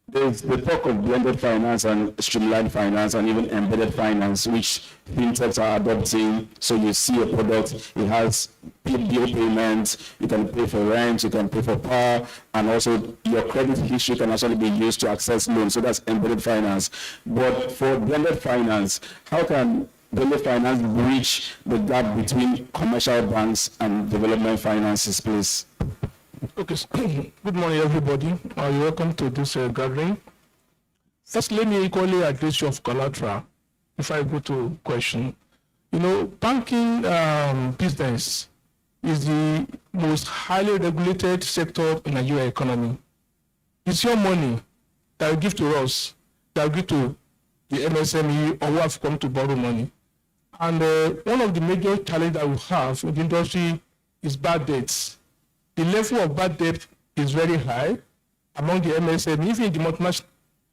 there's the talk of blended finance and streamlined finance and even embedded finance, which fintechs are adopting. So you see a product, it has bill payments, you can pay for rent, you can pay for power, and also your credit history can actually be used to access loans. So that's embedded finance. But for blended finance, how can blended finance bridge the gap between commercial banks and development finances, please? Okay, good morning, everybody. You're welcome to this gathering. First, let me equally address you of collateral. If I go to question, you know, banking business is the most highly regulated sector in the Nigerian economy. It's your money that you give to us, that you give to the MSME or who have come to borrow money. And one of the major challenges that we have in the industry is bad debts. The level of bad debt is very high among the MSME, even the multinational.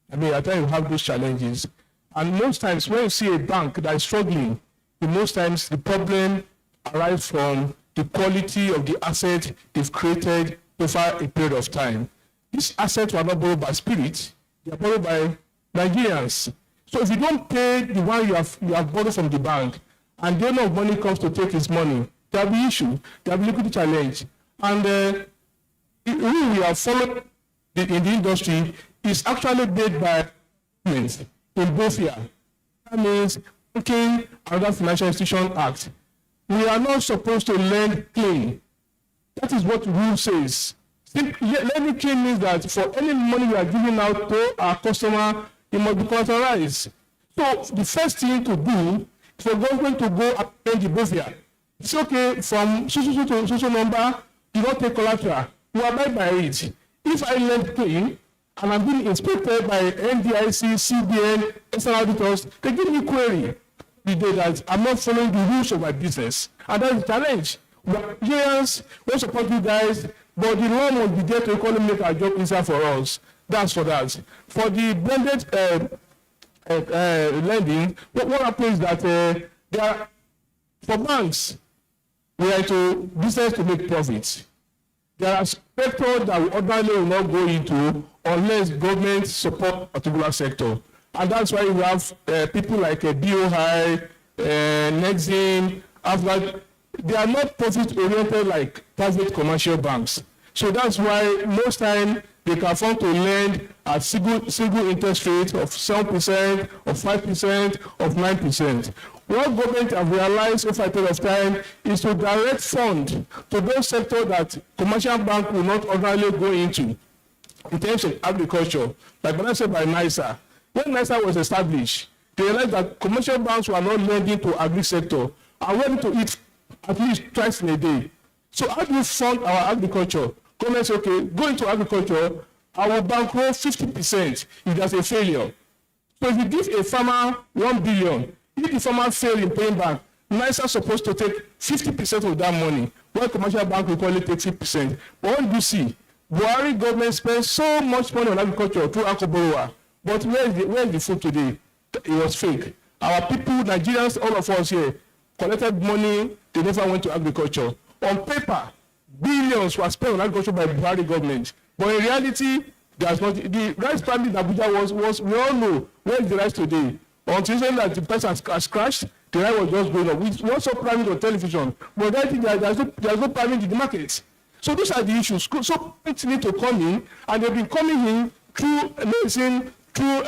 I mean, at times you have those challenges. And most times when you see a bank that is struggling, most times the problem arises from the quality of the asset they've created over a period of time. These assets were not borrowed by Spirit, they are borrowed by Nigerians. So if you don't pay the one you have borrowed from the bank, and the owner of money comes to take his money, there will be issue, there will be liquidity challenge. And the rule we have followed in the industry is actually made by governments in both here. That means Banking and Other Financial Institution Act. We are not supposed to lend clean. That is what the rule says. Lending clean means that for any money we are giving out to our customer, it must be collateralized. So the first thing to do is for government to go and lend the both here. It's okay from social to social number. You don't take collateral, you abide by it. If I lend clean and I'm being inspected by NDIC, CBN, external auditors, they give me query. the day that I'm not following the rules of my business. And that's the challenge. Nigerians will support you guys, but the law must be there to equally make our job easier for us. That's for that. For the blended lending, what happens is that there are, for banks, we are into business to make profits. There are sectors that we ordinarily will not go into unless government support a particular sector. And that's why we have people like BOI, Nexim, Afghan. They are not profit-oriented like private commercial banks. So that's why most time they can afford to lend at single interest rate of 7%, of 5%, of 9%. What government have realized over a period of time is to direct fund to those sectors that commercial bank will not ordinarily go into in terms of agriculture, like when I said by NISA. When NISA was established, they realized that commercial banks were not lending to agri sector and ready to eat at least twice in a day. So how do we fund our agriculture? Government say, okay, go into agriculture, I will bankroll 50% if there's a failure. So if you give a farmer 1 billion, if the farmer fails in paying back, NISA is supposed to take 50% of that money, while commercial bank will only take 50%. But what do you see? Buhari government spends so much money on agriculture through Anchor Borrower. But where is the food today? It was fake. Our people, Nigerians, all of us here, collected money, they never went to agriculture. On paper, billions were spent on agriculture by the Buhari government. But in reality, there's not. The rice price in Abuja was, we all know, where is the rice today? Until that the price has crashed, the rice was just going up. We also private on television, but there's no private in the market. So these are the issues. So people need to come in, and they've been coming in through medicine, through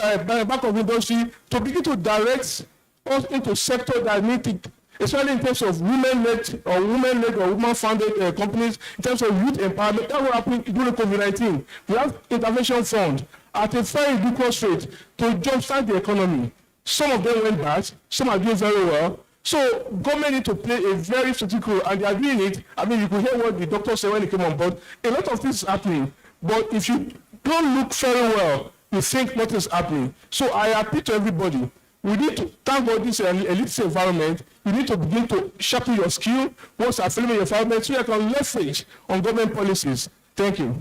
back of industry, to begin to direct us into sectors that need it, especially in terms of women-led or woman-founded companies, in terms of youth empowerment. That will happen during COVID-19. We have intervention fund at a very ridiculous rate to jumpstart the economy. Some of them went bad, some are doing very well. So government need to play a very strategic role, and they are doing it. I mean, you could hear what the doctor said when he came on board. A lot of things is happening, but if you don't look very well, you think nothing is happening. So I appeal to everybody. We need to thank God this elite environment. You need to begin to sharpen your skill once you're filming your environment so you can leverage on government policies. Thank you.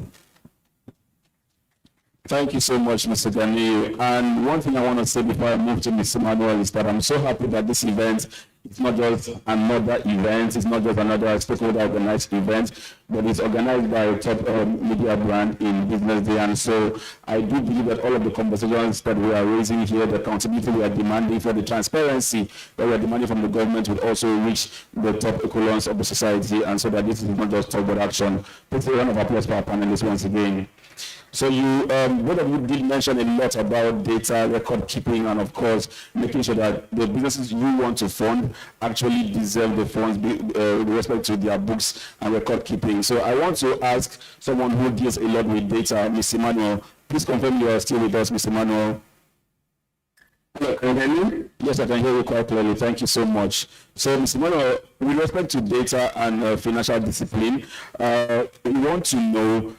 Thank you so much, Mr. Ganiyu. And one thing I want to say before I move to Mr. Manuel is that I'm so happy that this event is not just another event, it's not just another stakeholder organized event, but it's organized by a top media brand in BusinessDay. And so I do believe that all of the conversations that we are raising here, the accountability we are demanding for, the transparency that we are demanding from the government will also reach the top echelons of the society, and so that this is not just talk but action. Please a round of applause for our panelists once again. So you, both of you did mention a lot about data, record keeping, and of course, making sure that the businesses you want to fund actually deserve the funds with respect to their books and record keeping. So I want to ask someone who deals a lot with data, Mr. Manuel. Please confirm you are still with us, Mr. Manuel. Hello, can you hear me? Yes, I can hear you quite clearly. Thank you so much. So, Mr. Manuel, with respect to data and financial discipline, we want to know,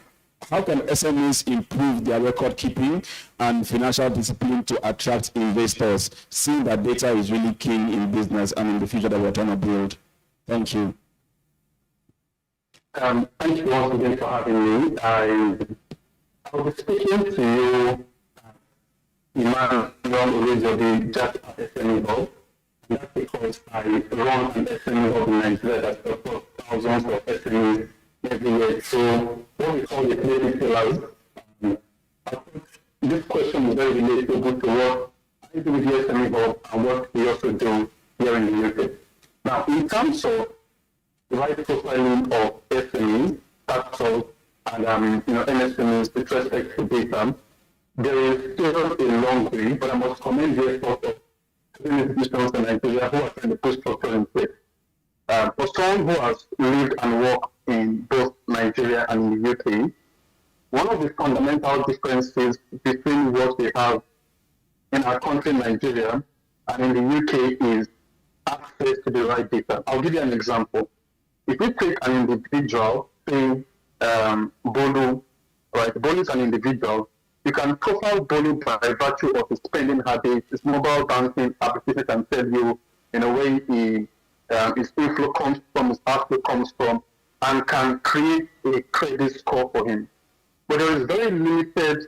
how can SMEs improve their record keeping and financial discipline to attract investors, seeing that data is really key in business and in the future that we're trying to build? Thank you. Thank you once again for having me. I will be speaking to you, Emmanuel Olejode, just at SME Hub. That's because I run an SME Hub in Nigeria that supports thousands of SMEs every year. So what we call the creative pillars. I think this question is very relatable to what I do with the SME Hub and what we also do here in the UK. Now, in terms of the right profiling of SMEs, startups, and MSMEs with respect to data, there is still a long way, but I must commend the effort of institutions in Nigeria who are trying to put structure in place. For someone who has lived and worked in both Nigeria and the UK, one of the fundamental differences between what we have in our country, Nigeria, and in the UK is access to the right data. I'll give you an example. If we take an individual, say Bolu, right? Bolu is an individual. You can profile Bolu by virtue of his spending habits, his mobile banking application can tell you in a way his inflow comes from, his outflow comes from, and can create a credit score for him. But there is very limited,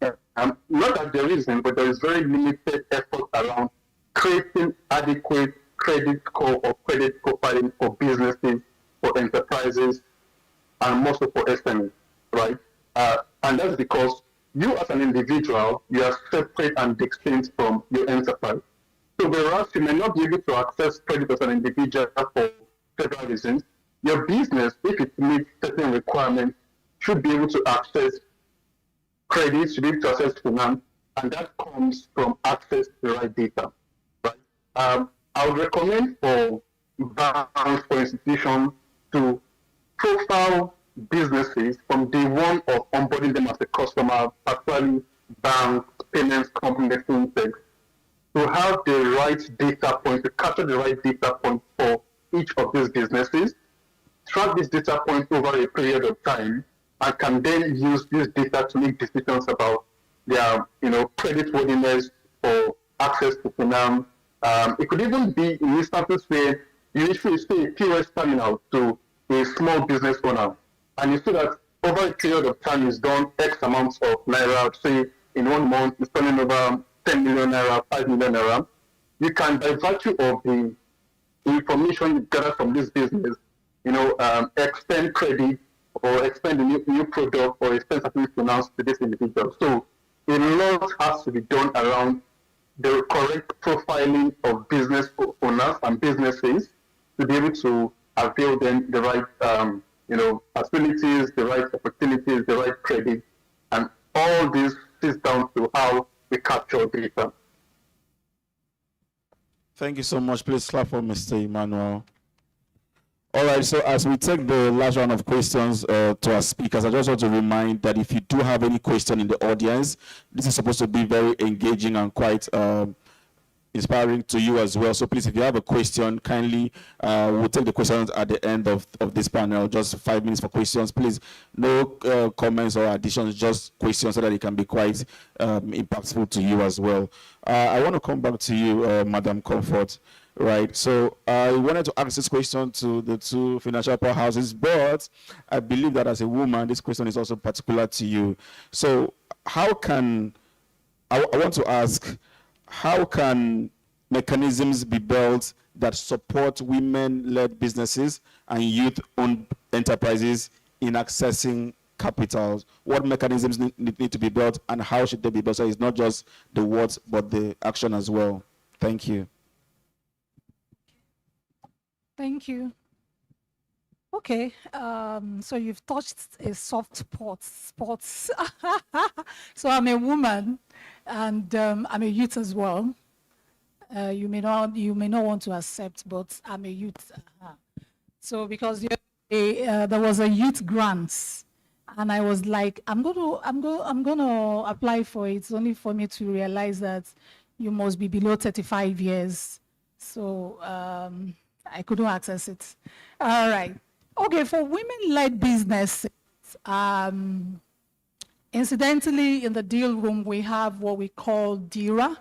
not that there isn't, but there is very limited effort around creating adequate credit score or credit profiling for businesses, for enterprises, and more so for SMEs, right? And that's because you as an individual, you are separate and distinct from your enterprise. So whereas you may not be able to access credit as an individual for several reasons, your business, if it meets certain requirements, should be able to access credit, should be able to access finance, and that comes from access to the right data. Right? I would recommend for banks, for institutions to profile businesses from day one of onboarding them as a customer, particularly banks, payments companies, fintechs, to have the right data points, to capture the right data points for each of these businesses, track these data points over a period of time, and can then use this data to make decisions about their, credit worthiness or access to finance. It could even be in instances where you issue, say, a POS terminal to a small business owner, and you see that over a period of time is done X amounts of naira, say in 1 month it's turning over 10 million naira, 5 million naira. You can, by virtue of the information you gather from this business, extend credit or extend a new product or extend certain finance to this individual. So a lot has to be done around the correct profiling of business owners and businesses to be able to avail them the right facilities, the right opportunities, the right credit, and all this sits down to how we capture data. Thank you so much. Please clap for Mr. Emmanuel. All right, so as we take the last round of questions to our speakers, I just want to remind that if you do have any question in the audience, this is supposed to be very engaging and quite inspiring to you as well. So please, if you have a question, kindly, we'll take the questions at the end of this panel, just 5 minutes for questions. Please, no comments or additions, just questions so that it can be quite impactful to you as well. I want to come back to you, Madam Comfort. Right, so I wanted to ask this question to the two financial powerhouses, but I believe that as a woman, this question is also particular to you. So I want to ask, how can mechanisms be built that support women-led businesses and youth-owned enterprises in accessing capital? What mechanisms need to be built, and how should they be built? So it's not just the words, but the action as well. Thank you. Thank you. Okay, so you've touched a soft spots. So I'm a woman, and I'm a youth as well. You may not want to accept, but I'm a youth. So because there was a youth grants, and I was like, I'm gonna apply for it. It's only for me to realize that you must be below 35 years. So I couldn't access it. All right. Okay, for women-led businesses, incidentally, in the deal room, we have what we call DIRA,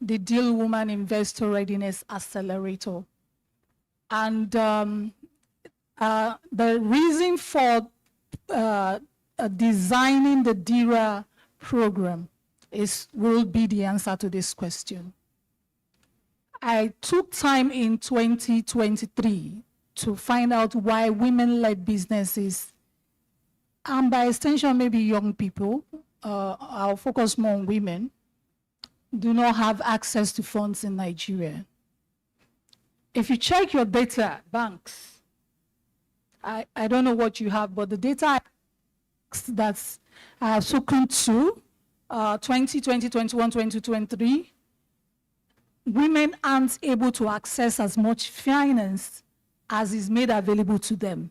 the Deal Woman Investor Readiness Accelerator. And the reason for designing the DIRA program will be the answer to this question. I took time in 2023 to find out why women-led businesses, and by extension maybe young people, I'll focus more on women, do not have access to funds in Nigeria. If you check your data, banks, I don't know what you have, but the data that I have spoken to, 2020, 21, 2023, women aren't able to access as much finance as is made available to them.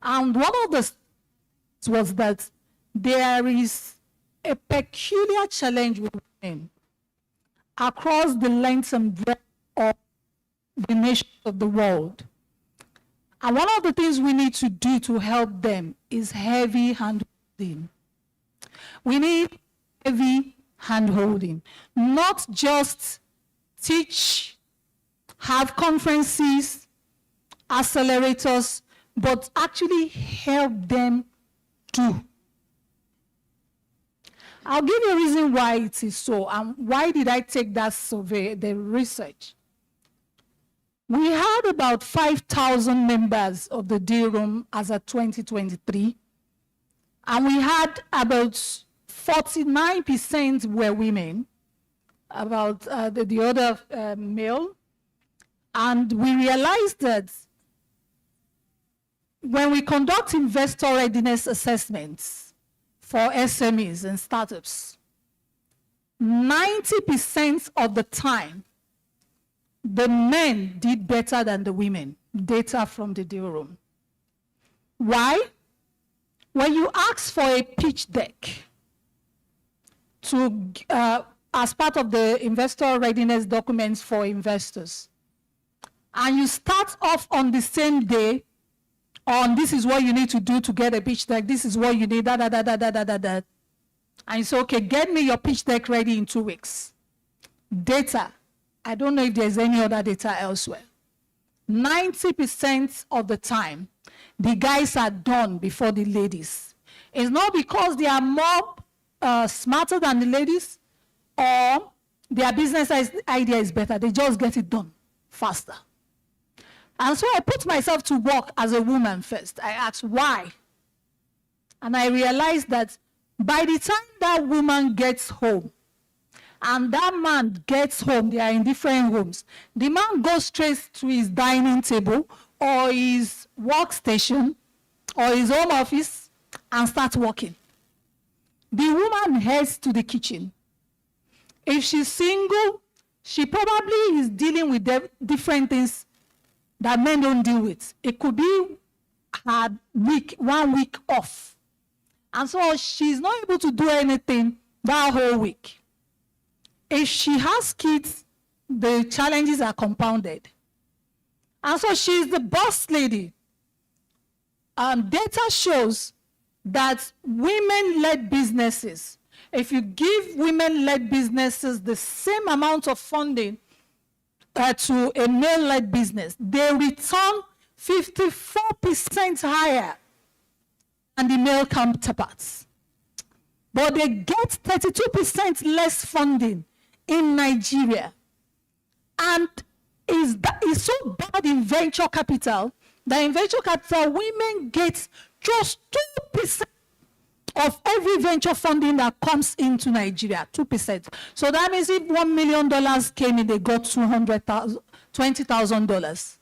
And one of the was that there is a peculiar challenge with women across the length and breadth of the nations of the world. And one of the things we need to do to help them is heavy hand-holding. We need heavy hand-holding, not just teach, have conferences, accelerators, but actually help them do. I'll give you a reason why it is so, and why did I take that survey, the research. We had about 5,000 members of the deal room as of 2023, and we had about 49% were women, about the other male, and we realized that when we conduct investor readiness assessments for SMEs and startups, 90% of the time, the men did better than the women. Data from the deal room. Why? When you ask for a pitch deck to, as part of the investor readiness documents for investors, and you start off on the same day on this is what you need to do to get a pitch deck, this is what you need, and you say, okay, get me your pitch deck ready in 2 weeks. Data, I don't know if there's any other data elsewhere. 90% of the time, the guys are done before the ladies. It's not because they are more smarter than the ladies or their business idea is better. They just get it done faster. And so I put myself to work as a woman first. I asked why. And I realized that by the time that woman gets home and that man gets home, they are in different rooms, the man goes straight to his dining table or his workstation or his home office and starts working. The woman heads to the kitchen. If she's single, she probably is dealing with different things that men don't deal with. It could be her 1 week off. And so she's not able to do anything that whole week. If she has kids, the challenges are compounded. And so she's the boss lady. Data shows that women-led businesses, if you give women-led businesses the same amount of funding to a male-led business, they return 54% higher than the male counterparts. But they get 32% less funding in Nigeria. And it's so bad in venture capital that in venture capital, women get just 2% of every venture funding that comes into Nigeria, 2%. So that means if $1 million came in, they got $20,000.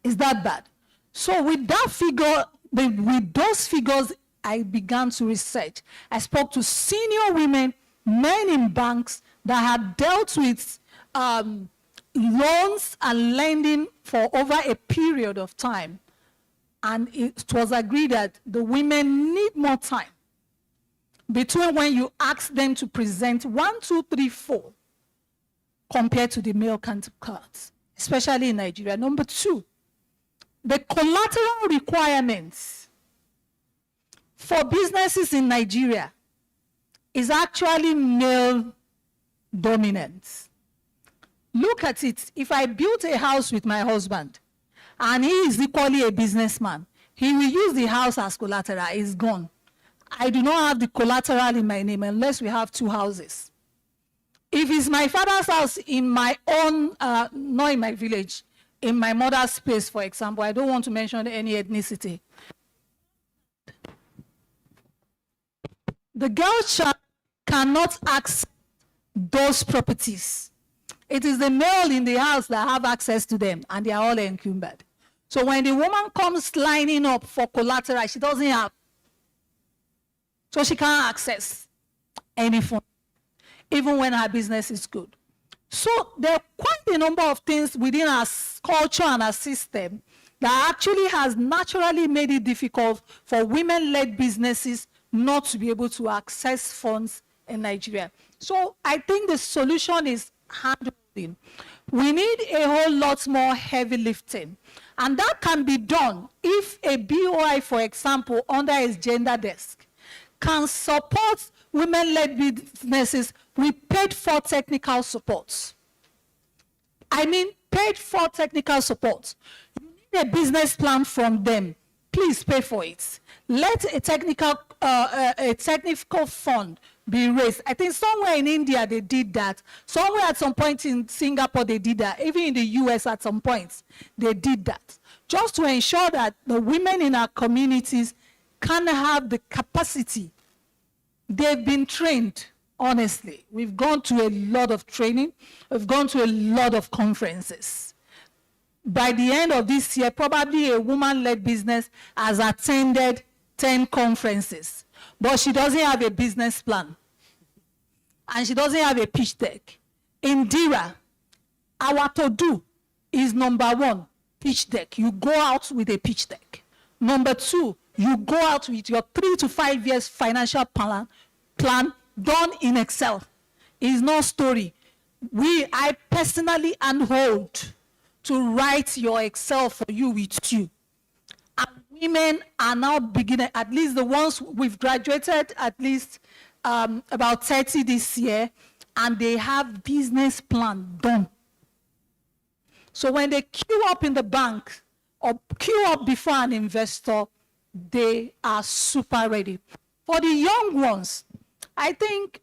Is that bad? So with that figure, with those figures, I began to research. I spoke to senior women, men in banks that had dealt with loans and lending for over a period of time. And it was agreed that the women need more time between when you ask them to present 1, 2, 3, 4 compared to the male counterparts, especially in Nigeria. Number 2, the collateral requirements for businesses in Nigeria is actually male dominant. Look at it. If I built a house with my husband, and he is equally a businessman, he will use the house as collateral. It's gone. I do not have the collateral in my name unless we have 2 houses. If it's my father's house in my own, not in my village, in my mother's space, for example, I don't want to mention any ethnicity. The girl child cannot access those properties. It is the male in the house that have access to them, and they are all encumbered. So when the woman comes lining up for collateral, she doesn't have. So she can't access any fund, even when her business is good. So there are quite a number of things within our culture and our system that actually has naturally made it difficult for women-led businesses not to be able to access funds in Nigeria. So I think the solution is handholding. We need a whole lot more heavy lifting. And that can be done if a BOI, for example, under its gender desk, can support women-led businesses, we paid for technical support. I mean, paid for technical support. You need a business plan from them. Please pay for it. Let a technical fund be raised. I think somewhere in India they did that. Somewhere at some point in Singapore they did that. Even in the US at some point they did that. Just to ensure that the women in our communities can have the capacity. They've been trained, honestly. We've gone to a lot of training. We've gone to a lot of conferences. By the end of this year, probably a woman-led business has attended 10 conferences, but she doesn't have a business plan. And she doesn't have a pitch deck. In DIRA, our to-do is number 1, pitch deck. You go out with a pitch deck. Number 2, you go out with your 3 to 5 years financial plan done in Excel. It's no story. I personally handhold to write your Excel for you with you. And women are now beginning, at least the ones we've graduated, at least about 30 this year, and they have business plan done. So when they queue up in the bank or queue up before an investor, they are super ready. For the young ones, I think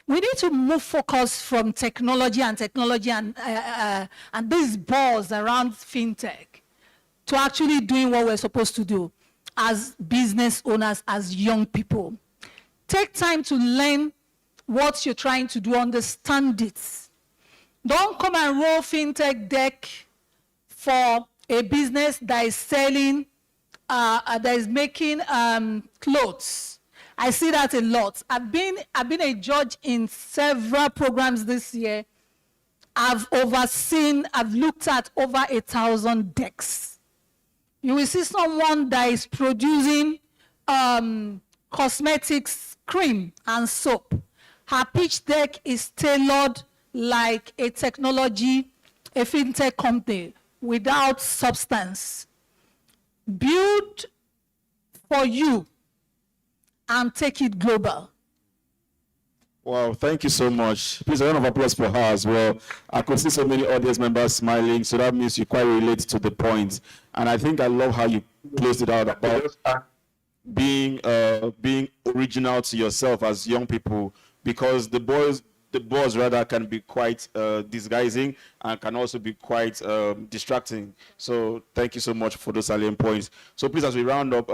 we need to move focus from technology and these buzz around fintech to actually doing what we're supposed to do as business owners, as young people. Take time to learn what you're trying to do, understand it. Don't come and roll fintech deck for a business that is selling, that is making clothes. I see that a lot. I've been a judge in several programs this year. I've looked at over 1,000 decks. You will see someone that is producing cosmetics, cream, and soap. Her pitch deck is tailored like a technology, a fintech company without substance. Build for you and take it global. Wow, thank you so much. Please, a round of applause for her as well. I could see so many audience members smiling, so that means you quite relate to the point. And I think I love how you closed it out about being original to yourself as young people, because the boys rather can be quite disguising and can also be quite distracting. So thank you so much for those salient points. So please, as we round up,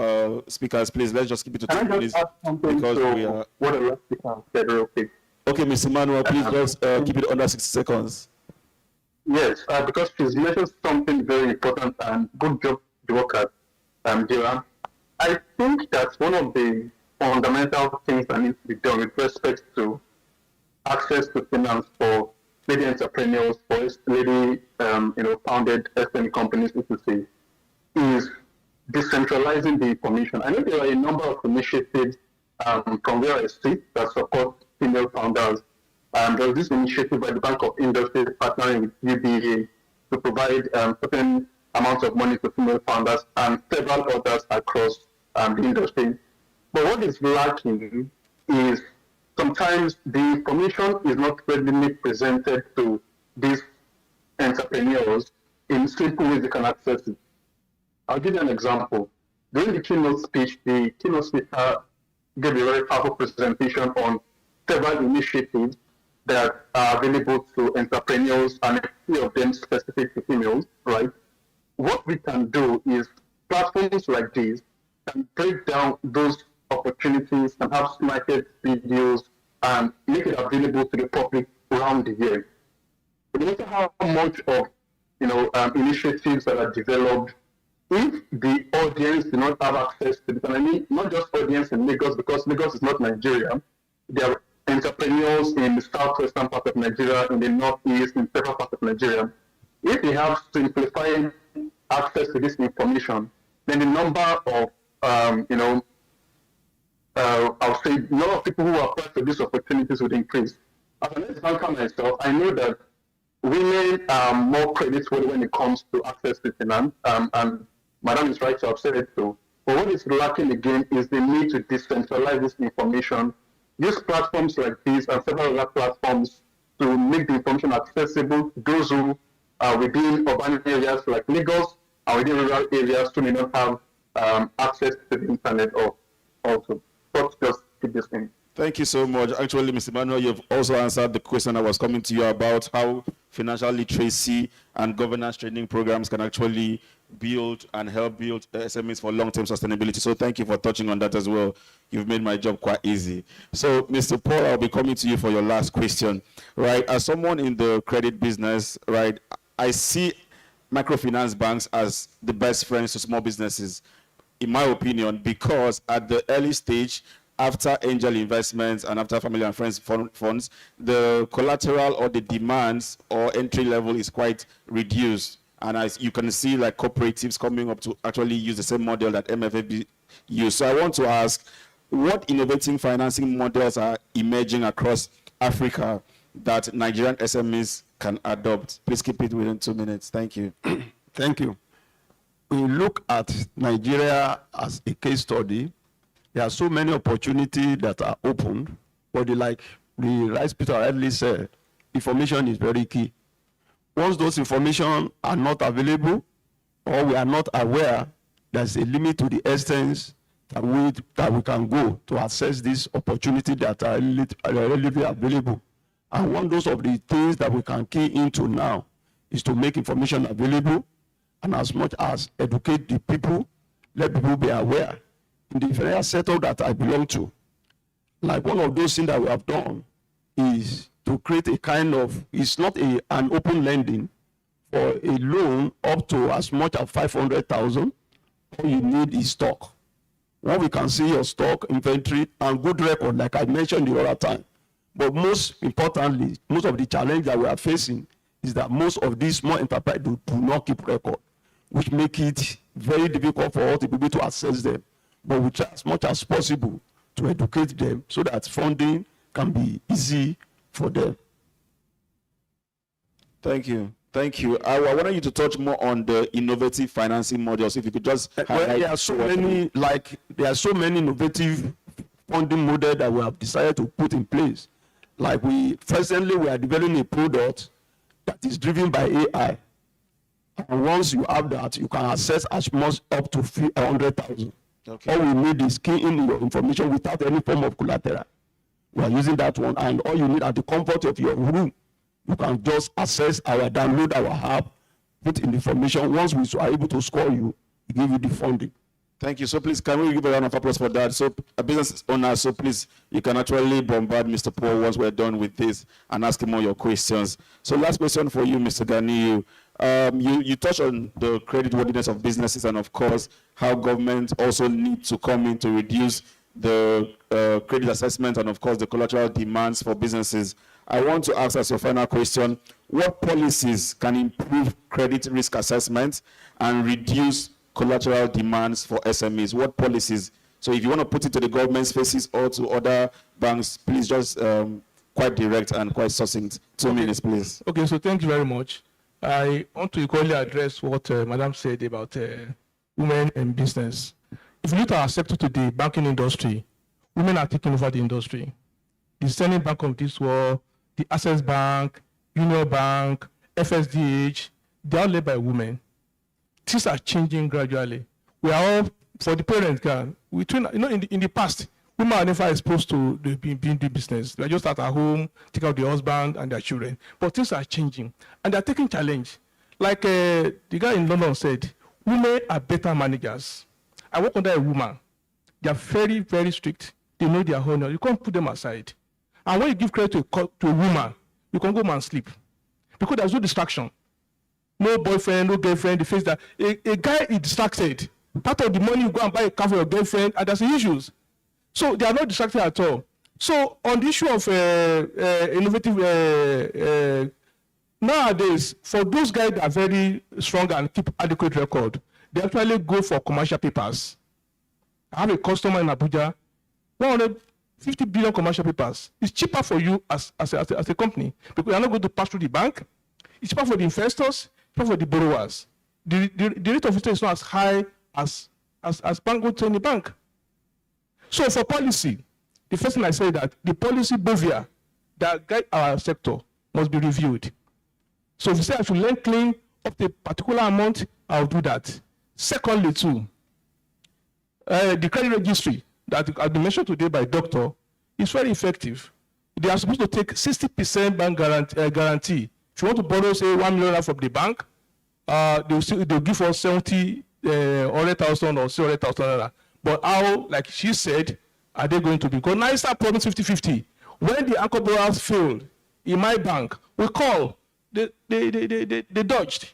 speakers, please, let's just keep it to 2 minutes because we are... What the last speaker said real quick. Okay, Mr. Manuel, please just keep it under 60 seconds. Yes, because she's mentioned something very important, and good job to work at Dira. I think that's one of the fundamental things that needs to be done with respect to access to finance for lady entrepreneurs, for lady founded SME companies, etc., is decentralizing the information. I know there are a number of initiatives from where I sit that support female founders. There's this initiative by the Bank of Industry partnering with UBA to provide certain amounts of money to female founders and several others across the industry. But what is lacking is sometimes the information is not readily presented to these entrepreneurs in simple ways they can access it. I'll give you an example. During the keynote speech, the keynote speaker gave a very powerful presentation on several initiatives that are available to entrepreneurs, and a few of them specific to females, right? What we can do is platforms like this can break down those opportunities and have market videos and make it available to the public around the year. No matter how much of initiatives that are developed, if the audience do not have access to it, and I mean not just audience in Lagos, because Lagos is not Nigeria, there are entrepreneurs in the southwestern part of Nigeria, in the northeast, in several parts of Nigeria. If they have simplifying access to this information, then the number of I'll say a lot of people who apply for these opportunities would increase. As an ex-banker myself, I know that women are more creditworthy when it comes to access to finance, and Madam is right to have said it too. But what is lacking again is the need to decentralize this information use platforms like this and several other platforms to make the information accessible to those who are within urban areas like Lagos and within rural areas who may not have access to the internet or also. But just keep this in. Thank you so much. Actually, Mr. Manuel, you've also answered the question I was coming to you about how financial literacy and governance training programs can actually build and help build SMEs for long-term sustainability. So thank you for touching on that as well. You've made my job quite easy. So, Mr. Paul, I'll be coming to you for your last question. Right, as someone in the credit business, right, I see microfinance banks as the best friends to small businesses, in my opinion, because at the early stage, after angel investments and after family and friends funds, the collateral or the demands or entry level is quite reduced. And as you can see, like cooperatives coming up to actually use the same model that MFAB use. So I want to ask, what innovating financing models are emerging across Africa that Nigerian SMEs can adopt? Please keep it within 2 minutes. Thank you. Thank you. We look at Nigeria as a case study. There are so many opportunities that are opened, but like the Rice Peter rightly said, information is very key. Once those information are not available or we are not aware, there's a limit to the extent that we can go to access these opportunities that are readily available. And one of the things that we can key into now is to make information available and as much as educate the people, let people be aware. In the financial sector that I belong to, like one of those things that we have done is to create a kind of, it's not an open lending for a loan up to as much as 500,000. All you need is stock. When we can see your stock, inventory, and good record, like I mentioned the other time. But most importantly, most of the challenge that we are facing is that most of these small enterprises do not keep record, which make it very difficult for us to be able to access them. But we try as much as possible to educate them so that funding can be easy for them. Thank you. Thank you. I wanted you to touch more on the innovative financing models. If you could just there are so many innovative funding models that we have decided to put in place. Like presently we are developing a product that is driven by AI. And once you have that, you can access as much up to 100,000. Okay. All we need is key in your information without any form of collateral. We are using that one, and all you need at the comfort of your room, you can just download our app, put in information. Once we are able to score you, we give you the funding. Thank you. So please, can we give a round of applause for that? So a business owner, so please, you can actually bombard Mr. Paul once we're done with this and ask him all your questions. So last question for you, Mr. Ganiyu. You touched on the creditworthiness of businesses and, of course, how government also need to come in to reduce the credit assessment and, of course, the collateral demands for businesses. I want to ask as your final question, what policies can improve credit risk assessment and reduce collateral demands for SMEs? What policies? So if you want to put it to the government's faces or to other banks, please just quite direct and quite succinct. 2 minutes, please. Okay, so thank you very much. I want to equally address what Madam said about women in business. If you look at our sector today, banking industry, women are taking over the industry. The Standing Bank of this world, the Access Bank, Union Bank, FSDH, they are led by women. Things are changing gradually. We are all, for the parents, in the past, women are never exposed to being the business. They are just at home, take out the husband and their children. But things are changing, and they are taking challenge. Like the guy in London said, women are better managers. I work under a woman. They are very, very strict. They know their honor. You can't put them aside. And when you give credit to a woman, you can go home and sleep. Because there's no distraction. No boyfriend, no girlfriend. The face that a guy is distracted. Part of the money you go and buy a car for your girlfriend, and there's issues. So they are not distracted at all. So on the issue of innovative, nowadays, for those guys that are very strong and keep adequate record, they actually go for commercial papers. I have a customer in Abuja, 150 billion commercial papers. It's cheaper for you as a company because you're not going to pass through the bank. It's cheaper for the investors, cheaper for the borrowers. The rate of interest is not as high as bank would in the bank. So for policy, the first thing I say that the policy bovia that guide our sector must be reviewed. So if you say I should lend clean up to a particular amount, I'll do that. Secondly, too, the credit registry that has been mentioned today by doctor is very effective. They are supposed to take 60% bank guarantee. If you want to borrow, say, 1 million from the bank, they'll give us 70, 100,000 or 0,000. But how, like she said, are they going to be? Because now it's a problem 50-50. When the anchor borrowers failed in my bank, we call. They dodged.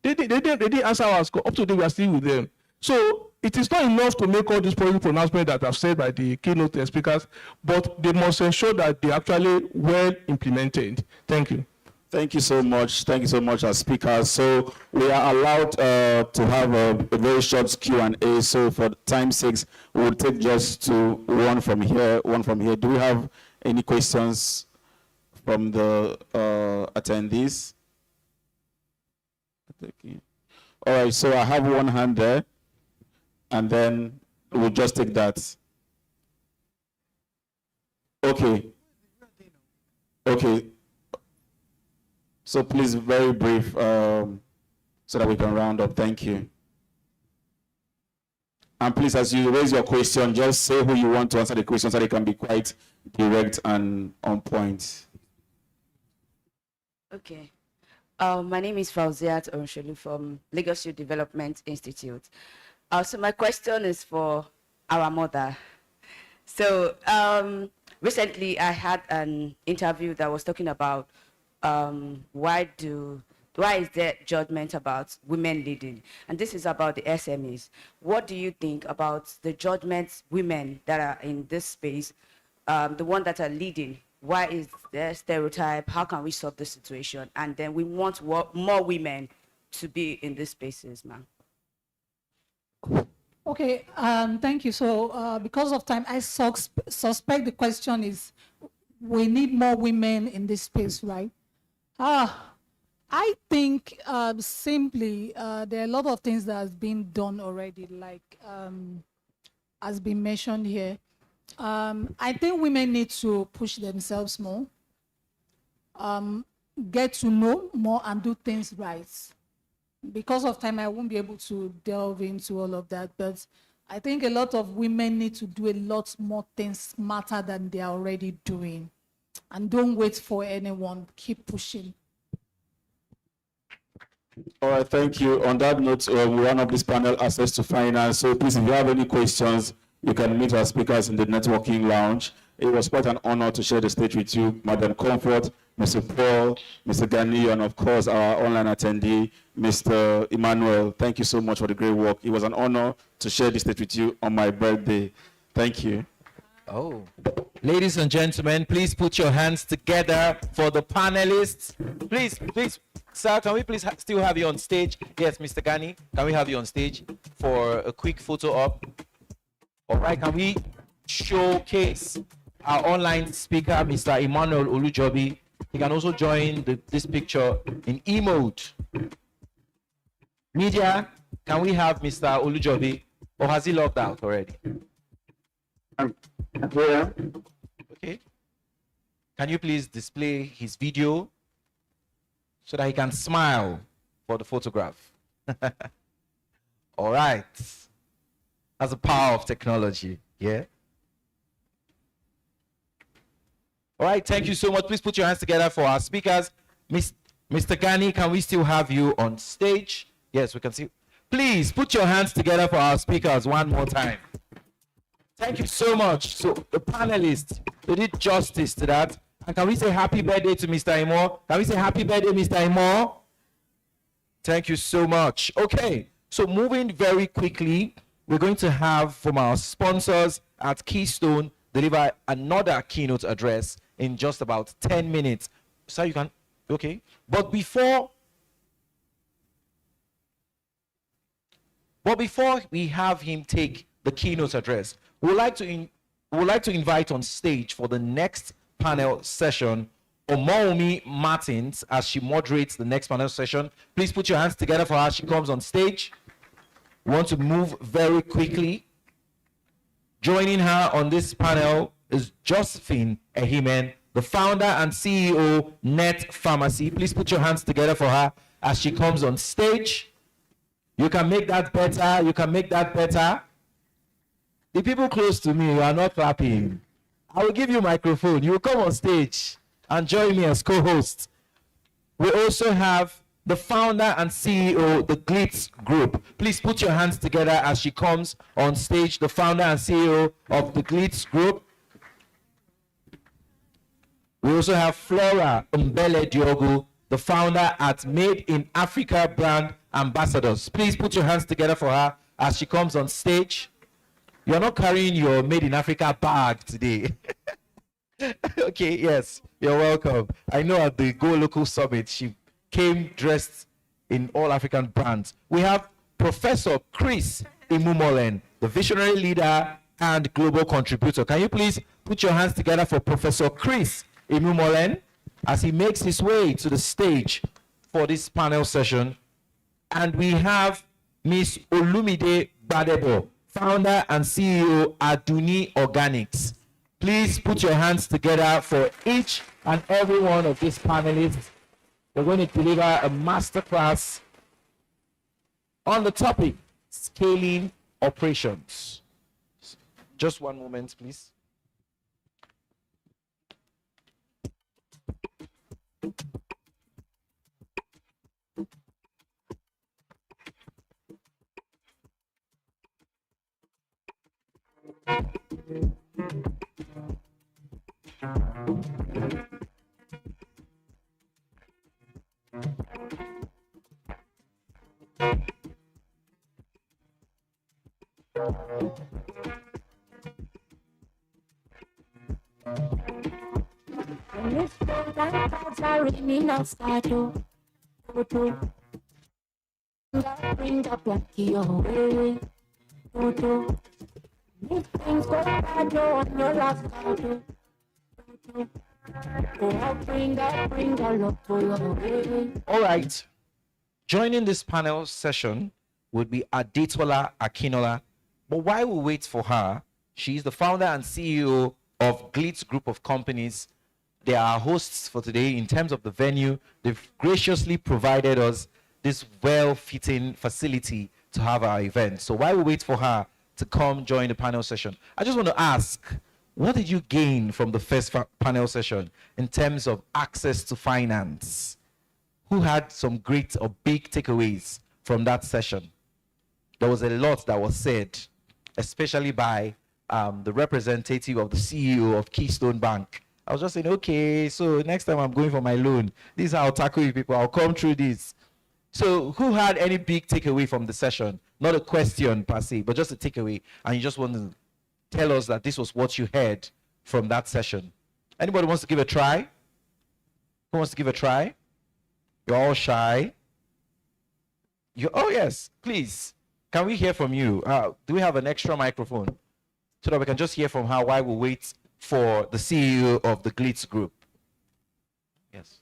They didn't answer us. Up to today, we are still with them. So it is not enough to make all these policy pronouncements that are said by the keynote speakers, but they must ensure that they are actually well implemented. Thank you. Thank you so much. Thank you so much, as speakers. So we are allowed to have a very short Q&A. So for time's sake, we'll take just one from here, one from here. Do we have any questions from the attendees? All right, so I have one hand there, and then we'll just take that. Okay. Okay. So please, very brief, so that we can round up. Thank you. And please, as you raise your question, just say who you want to answer the question so they can be quite direct and on point. Okay. My name is Fauziat Onshelu from Lagos Youth Development Institute. So my question is for our mother. So recently I had an interview that was talking about why is there judgment about women leading? And this is about the SMEs. What do you think about the judgments women that are in this space, the one that are leading? Why is there stereotype? How can we solve the situation? And then we want more women to be in these spaces, ma'am. Okay, thank you. So because of time, I suspect the question is, we need more women in this space, right? I think simply there are a lot of things that has been done already, like has been mentioned here. I think women need to push themselves more, get to know more and do things right. Because of time, I won't be able to delve into all of that, but I think a lot of women need to do a lot more things smarter than they are already doing. And don't wait for anyone, keep pushing. All right, thank you. On that note, we run up this panel, Access to Finance. So please, if you have any questions, you can meet our speakers in the networking lounge. It was quite an honor to share the stage with you, Madam Comfort, Mr. Paul, Mr. Gani, and of course, our online attendee, Mr. Emmanuel. Thank you so much for the great work. It was an honor to share the stage with you on my birthday. Thank you. Oh, ladies and gentlemen, please put your hands together for the panelists. Please, sir, can we please still have you on stage? Yes, Mr. Gani, can we have you on stage for a quick photo op? All right, can we showcase our online speaker, Mr. Emmanuel Olujobi? He can also join this picture in E-mode. Media, can we have Mr. Olujobi, or has he logged out already? Yeah. Okay. Can you please display his video so that he can smile for the photograph? All right. That's the power of technology, yeah? All right, thank you so much. Please put your hands together for our speakers. Mr. Gani, can we still have you on stage? Yes, we can see. Please put your hands together for our speakers one more time. Thank you so much. So the panelists, they did justice to that. And can we say happy birthday to Mr. Imo? Can we say happy birthday, Mr. Imo? Thank you so much. Okay, so moving very quickly, we're going to have from our sponsors at Keystone deliver another keynote address in just about 10 minutes. So you can, okay. But before we have him take the keynote address, we would like to invite on stage for the next panel session Omoumi Martins as she moderates the next panel session. Please put your hands together for her as she comes on stage. We want to move very quickly. Joining her on this panel is Josephine Ehimen, the founder and CEO, Net Pharmacy. Please put your hands together for her as she comes on stage. You can make that better. You can make that better. The people close to me, you are not clapping. I will give you a microphone. You will come on stage and join me as co-host. We also have the founder and CEO, the Glitz Group. Please put your hands together as she comes on stage, the founder and CEO of the Glitz Group. We also have Flora Mbele Diogu, the founder at Made in Africa Brand Ambassadors. Please put your hands together for her as she comes on stage. You're not carrying your Made in Africa bag today. Okay, yes, you're welcome. I know at the Go Local Summit, she came dressed in all African brands. We have Professor Chris Imumolen, the visionary leader and global contributor. Can you please put your hands together for Professor Chris Imumolen as he makes his way to the stage for this panel session? And we have Miss Olumide Badebo, founder and CEO Aduni Organics. Please put your hands together for each and every one of these panelists. We're going to deliver a masterclass on the topic, scaling operations. Just one moment, please. Bring up your way. If things go bad, you're on your last card. Bring the love for your way. All right. Joining this panel session would be Adetola Akinola. But while we wait for her, she's the founder and CEO of Glitz Group of Companies. They are our hosts for today. In terms of the venue, they've graciously provided us this well-fitting facility to have our event. So while we wait for her to come join the panel session, I just want to ask, what did you gain from the first panel session in terms of access to finance? Who had some great or big takeaways from that session? There was a lot that was said, especially by the representative of the CEO of Keystone Bank. I was just saying, okay, so next time I'm going for my loan, this is how I'll tackle you people. I'll come through this. So who had any big takeaway from the session? Not a question per se, but just a takeaway. And you just want to tell us that this was what you heard from that session. Anybody wants to give a try? Who wants to give a try? You're all shy. Oh, yes, please. Can we hear from you? Do we have an extra microphone so that we can just hear from her while we wait for the CEO of the Glitz Group? Yes.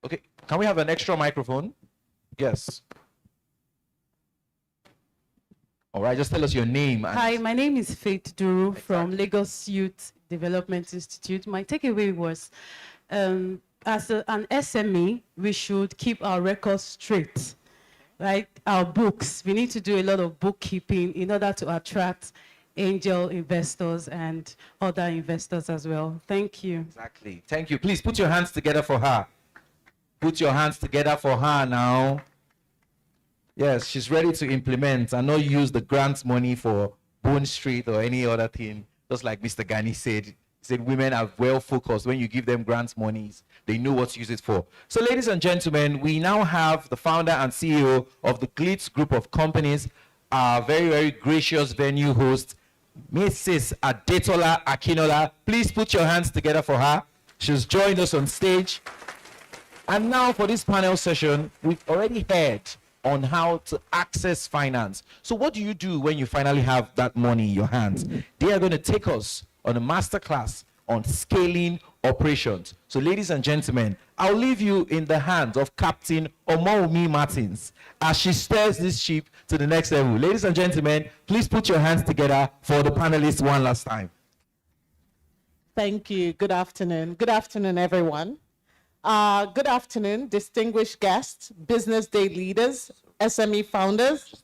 Okay, can we have an extra microphone? Yes. All right, just tell us your name. Hi, my name is Faith Duru from Lagos Youth Development Institute. My takeaway was, as an SME, we should keep our records straight, right? Our books, we need to do a lot of bookkeeping in order to attract angel investors and other investors as well. Thank you. Exactly. Thank you. Please put your hands together for her. Put your hands together for her now. Yes, she's ready to implement and not use the grant money for Bone Street or any other thing. Just like Mr. Gani said, he said women are well focused. When you give them grant monies, they know what to use it for. So ladies and gentlemen, we now have the founder and CEO of the Glitz Group of Companies, our very, very gracious venue host, Mrs. Adetola Akinola. Please put your hands together for her. She's joined us on stage. And now for this panel session, we've already heard on how to access finance. So what do you do when you finally have that money in your hands? They are going to take us on a masterclass on scaling operations. So ladies and gentlemen, I'll leave you in the hands of Captain Omoumi Martins as she steers this ship to the next level. Ladies and gentlemen, please put your hands together for the panelists one last time. Thank you. Good afternoon. Good afternoon, everyone. Good afternoon, distinguished guests, Business Day leaders, SME founders,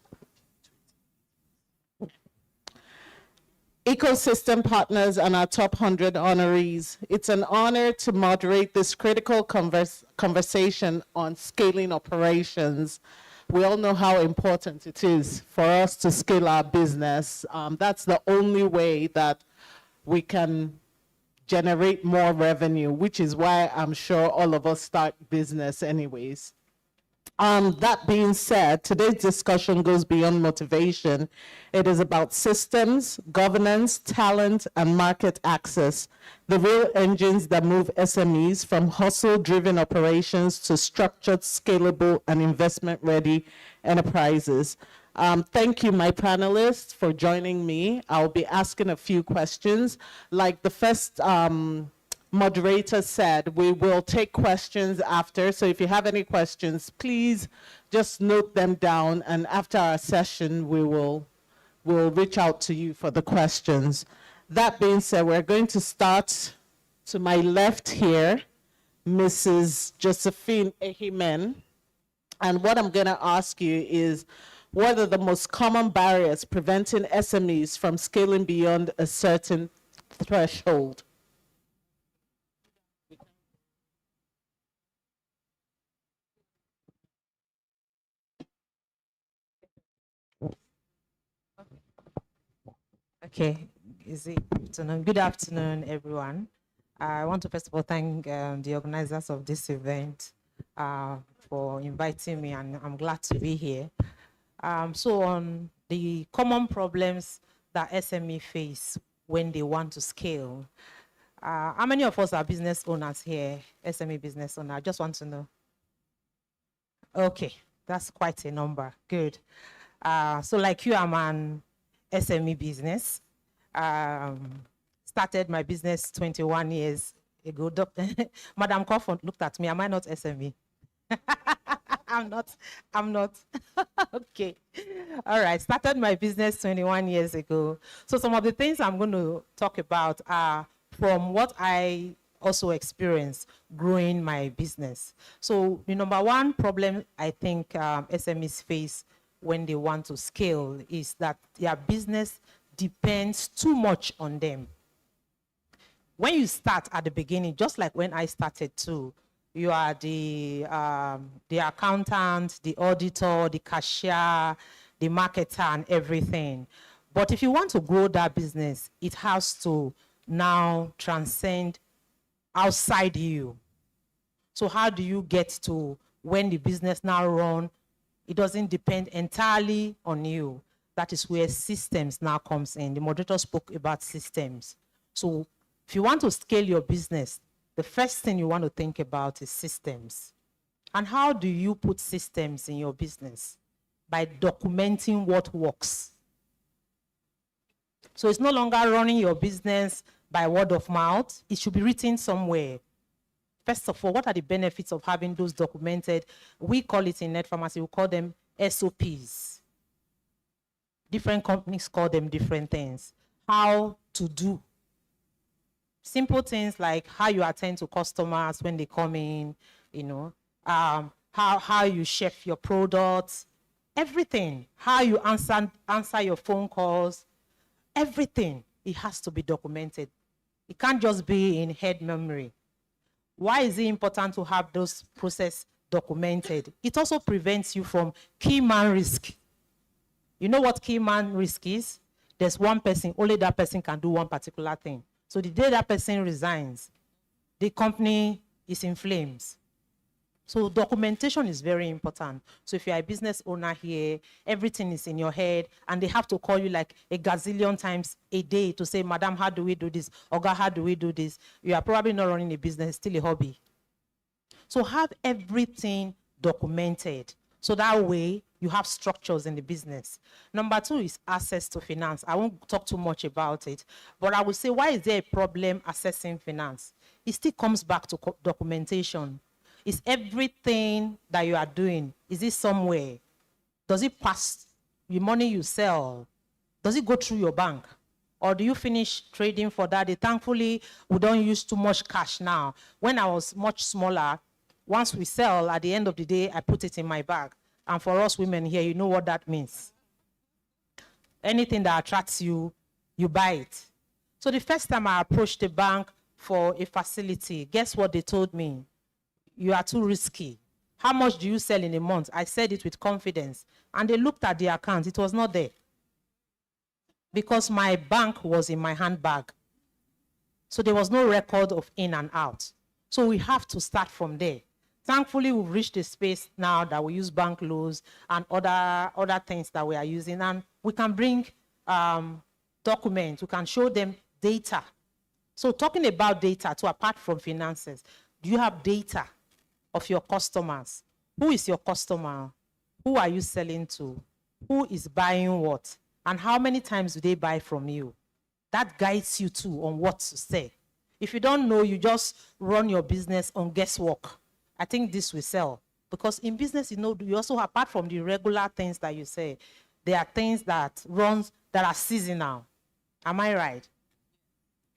ecosystem partners, and our top 100 honorees. It's an honor to moderate this critical conversation on scaling operations. We all know how important it is for us to scale our business. That's the only way that we can generate more revenue, which is why I'm sure all of us start business anyways. That being said, today's discussion goes beyond motivation. It is about systems, governance, talent, and market access, the real engines that move SMEs from hustle-driven operations to structured, scalable, and investment-ready enterprises. Thank you, my panelists, for joining me. I'll be asking a few questions. Like the first moderator said, we will take questions after. So if you have any questions, please just note them down. And after our session, we'll reach out to you for the questions. That being said, we're going to start to my left here, Mrs. Josephine Ehimen. And what I'm going to ask you is, what are the most common barriers preventing SMEs from scaling beyond a certain threshold? Okay, good afternoon, everyone. I want to first of all thank the organizers of this event for inviting me, and I'm glad to be here. So on the common problems that SME face when they want to scale, how many of us are business owners here, SME business owner? I just want to know. Okay, that's quite a number, good. So like you, I'm an SME business. Started my business 21 years ago. Madam Coffin looked at me, am I not SME? I'm not. Okay. All right. Started my business 21 years ago. So some of the things I'm going to talk about are from what I also experienced growing my business. So the number one problem I think SMEs face when they want to scale is that their business depends too much on them. When you start at the beginning, just like when I started too, you are the accountant, the auditor, the cashier, the marketer, and everything. But if you want to grow that business, it has to now transcend outside you. So how do you get to when the business now runs? It doesn't depend entirely on you. That is where systems now comes in. The moderator spoke about systems. So if you want to scale your business, the first thing you want to think about is systems. And how do you put systems in your business? By documenting what works. So it's no longer running your business by word of mouth. It should be written somewhere. First of all, what are the benefits of having those documented? We call it in net pharmacy, we call them SOPs. Different companies call them different things. How to do. Simple things like how you attend to customers when they come in, you know, how you chef your products, everything. How you answer your phone calls, everything. It has to be documented. It can't just be in head memory. Why is it important to have those processes documented? It also prevents you from key man risk. You know what key man risk is? There's one person, only that person can do one particular thing. So the day that person resigns, the company is in flames. So documentation is very important. So if you're a business owner here, everything is in your head, and they have to call you like a gazillion times a day to say, Madam, how do we do this? Oga, how do we do this? You are probably not running a business, it's still a hobby. So have everything documented. So that way, you have structures in the business. Number two is access to finance. I won't talk too much about it, but I will say, why is there a problem accessing finance? It still comes back to documentation. Is everything that you are doing, is it somewhere? Does it pass the money you sell? Does it go through your bank? Or do you finish trading for that? Thankfully, we don't use too much cash now. When I was much smaller, once we sell, at the end of the day, I put it in my bag. And for us women here, you know what that means. Anything that attracts you, you buy it. So the first time I approached the bank for a facility, guess what they told me? You are too risky. How much do you sell in a month? I said it with confidence. And they looked at the account. It was not there. Because my bank was in my handbag. So there was no record of in and out. So we have to start from there. Thankfully, we've reached a space now that we use bank loans and other things that we are using. And we can bring documents. We can show them data. So talking about data, too, apart from finances, do you have data of your customers? Who is your customer? Who are you selling to? Who is buying what? And how many times do they buy from you? That guides you too on what to say. If you don't know, you just run your business on guesswork. I think this will sell. Because in business, you know, you also, apart from the regular things that you say, there are things that are seasonal. Am I right?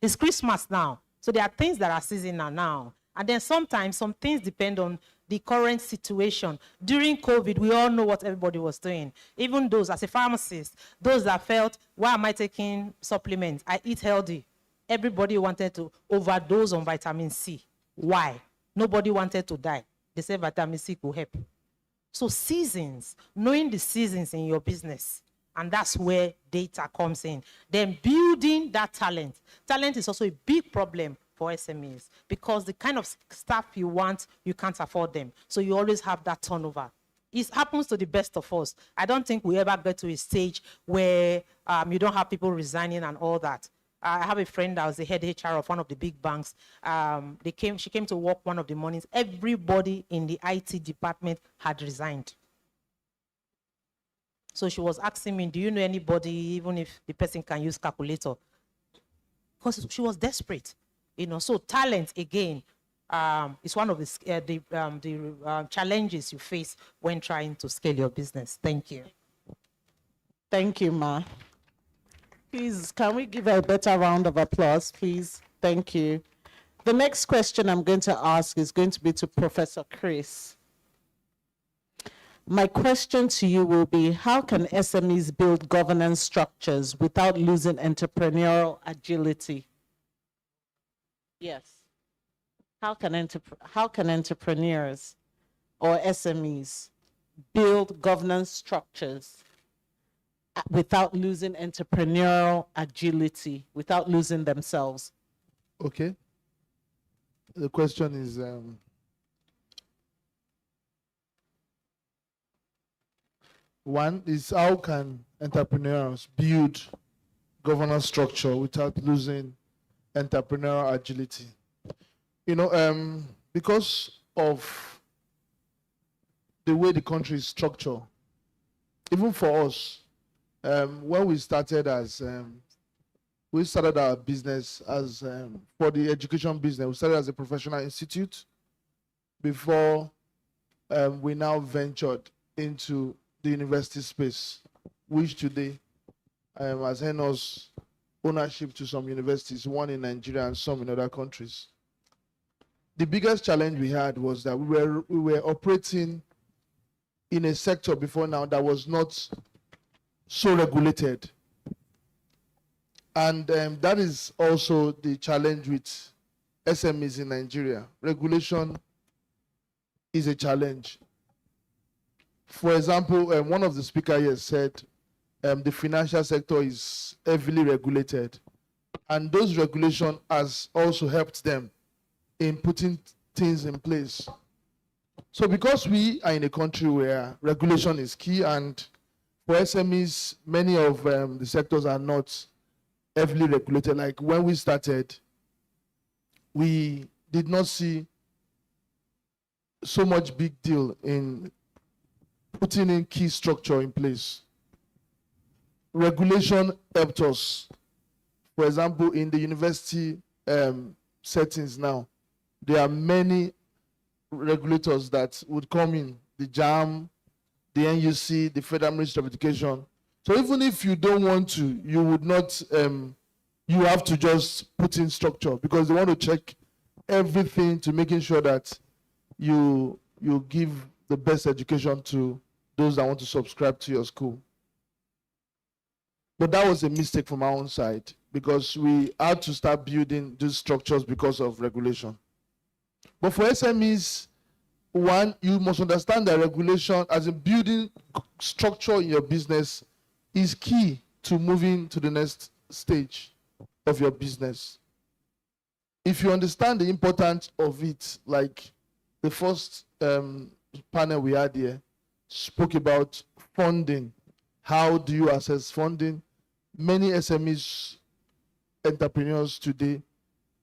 It's Christmas now. So there are things that are seasonal now. And then sometimes some things depend on the current situation. During COVID, we all know what everybody was doing. Even those, as a pharmacist, those that felt, why am I taking supplements? I eat healthy. Everybody wanted to overdose on vitamin C. Why? Nobody wanted to die. They said vitamin C could help. So seasons, knowing the seasons in your business, and that's where data comes in. Then building that talent. Talent is also a big problem for SMEs because the kind of staff you want, you can't afford them. So you always have that turnover. It happens to the best of us. I don't think we ever get to a stage where you don't have people resigning and all that. I have a friend that was the head HR of one of the big banks. She came to work one of the mornings. Everybody in the IT department had resigned. So she was asking me, do you know anybody, even if the person can use calculator? Because she was desperate. You know, so talent, again, is one of the challenges you face when trying to scale your business. Thank you. Thank you, Ma. Please, can we give her a better round of applause, please? Thank you. The next question I'm going to ask is going to be to Professor Chris. My question to you will be, how can SMEs build governance structures without losing entrepreneurial agility? Yes. How can entrepreneurs or SMEs build governance structures without losing entrepreneurial agility, without losing themselves? Okay. The question is, one is, how can entrepreneurs build governance structure without losing entrepreneurial agility? You know, because of the way the country is structured, even for us, when we started our business as for the education business, we started as a professional institute before we now ventured into the university space, which today has earned us ownership to some universities, one in Nigeria and some in other countries. The biggest challenge we had was that we were operating in a sector before now that was not so regulated. And that is also the challenge with SMEs in Nigeria. Regulation is a challenge. For example, one of the speakers here said the financial sector is heavily regulated. And those regulations has also helped them in putting things in place. So because we are in a country where regulation is key, and for SMEs, many of the sectors are not heavily regulated. Like when we started, we did not see so much big deal in putting in key structure in place. Regulation helped us. For example, in the university settings now, there are many regulators that would come in, the JAM, the NUC, the Federal Ministry of Education. So even if you don't want to, you would not, you have to just put in structure because they want to check everything to making sure that you give the best education to those that want to subscribe to your school. But that was a mistake from our own side because we had to start building these structures because of regulation. But for SMEs, one, you must understand that regulation as in building structure in your business is key to moving to the next stage of your business. If you understand the importance of it, like the first panel we had here spoke about funding. How do you access funding? Many SMEs entrepreneurs today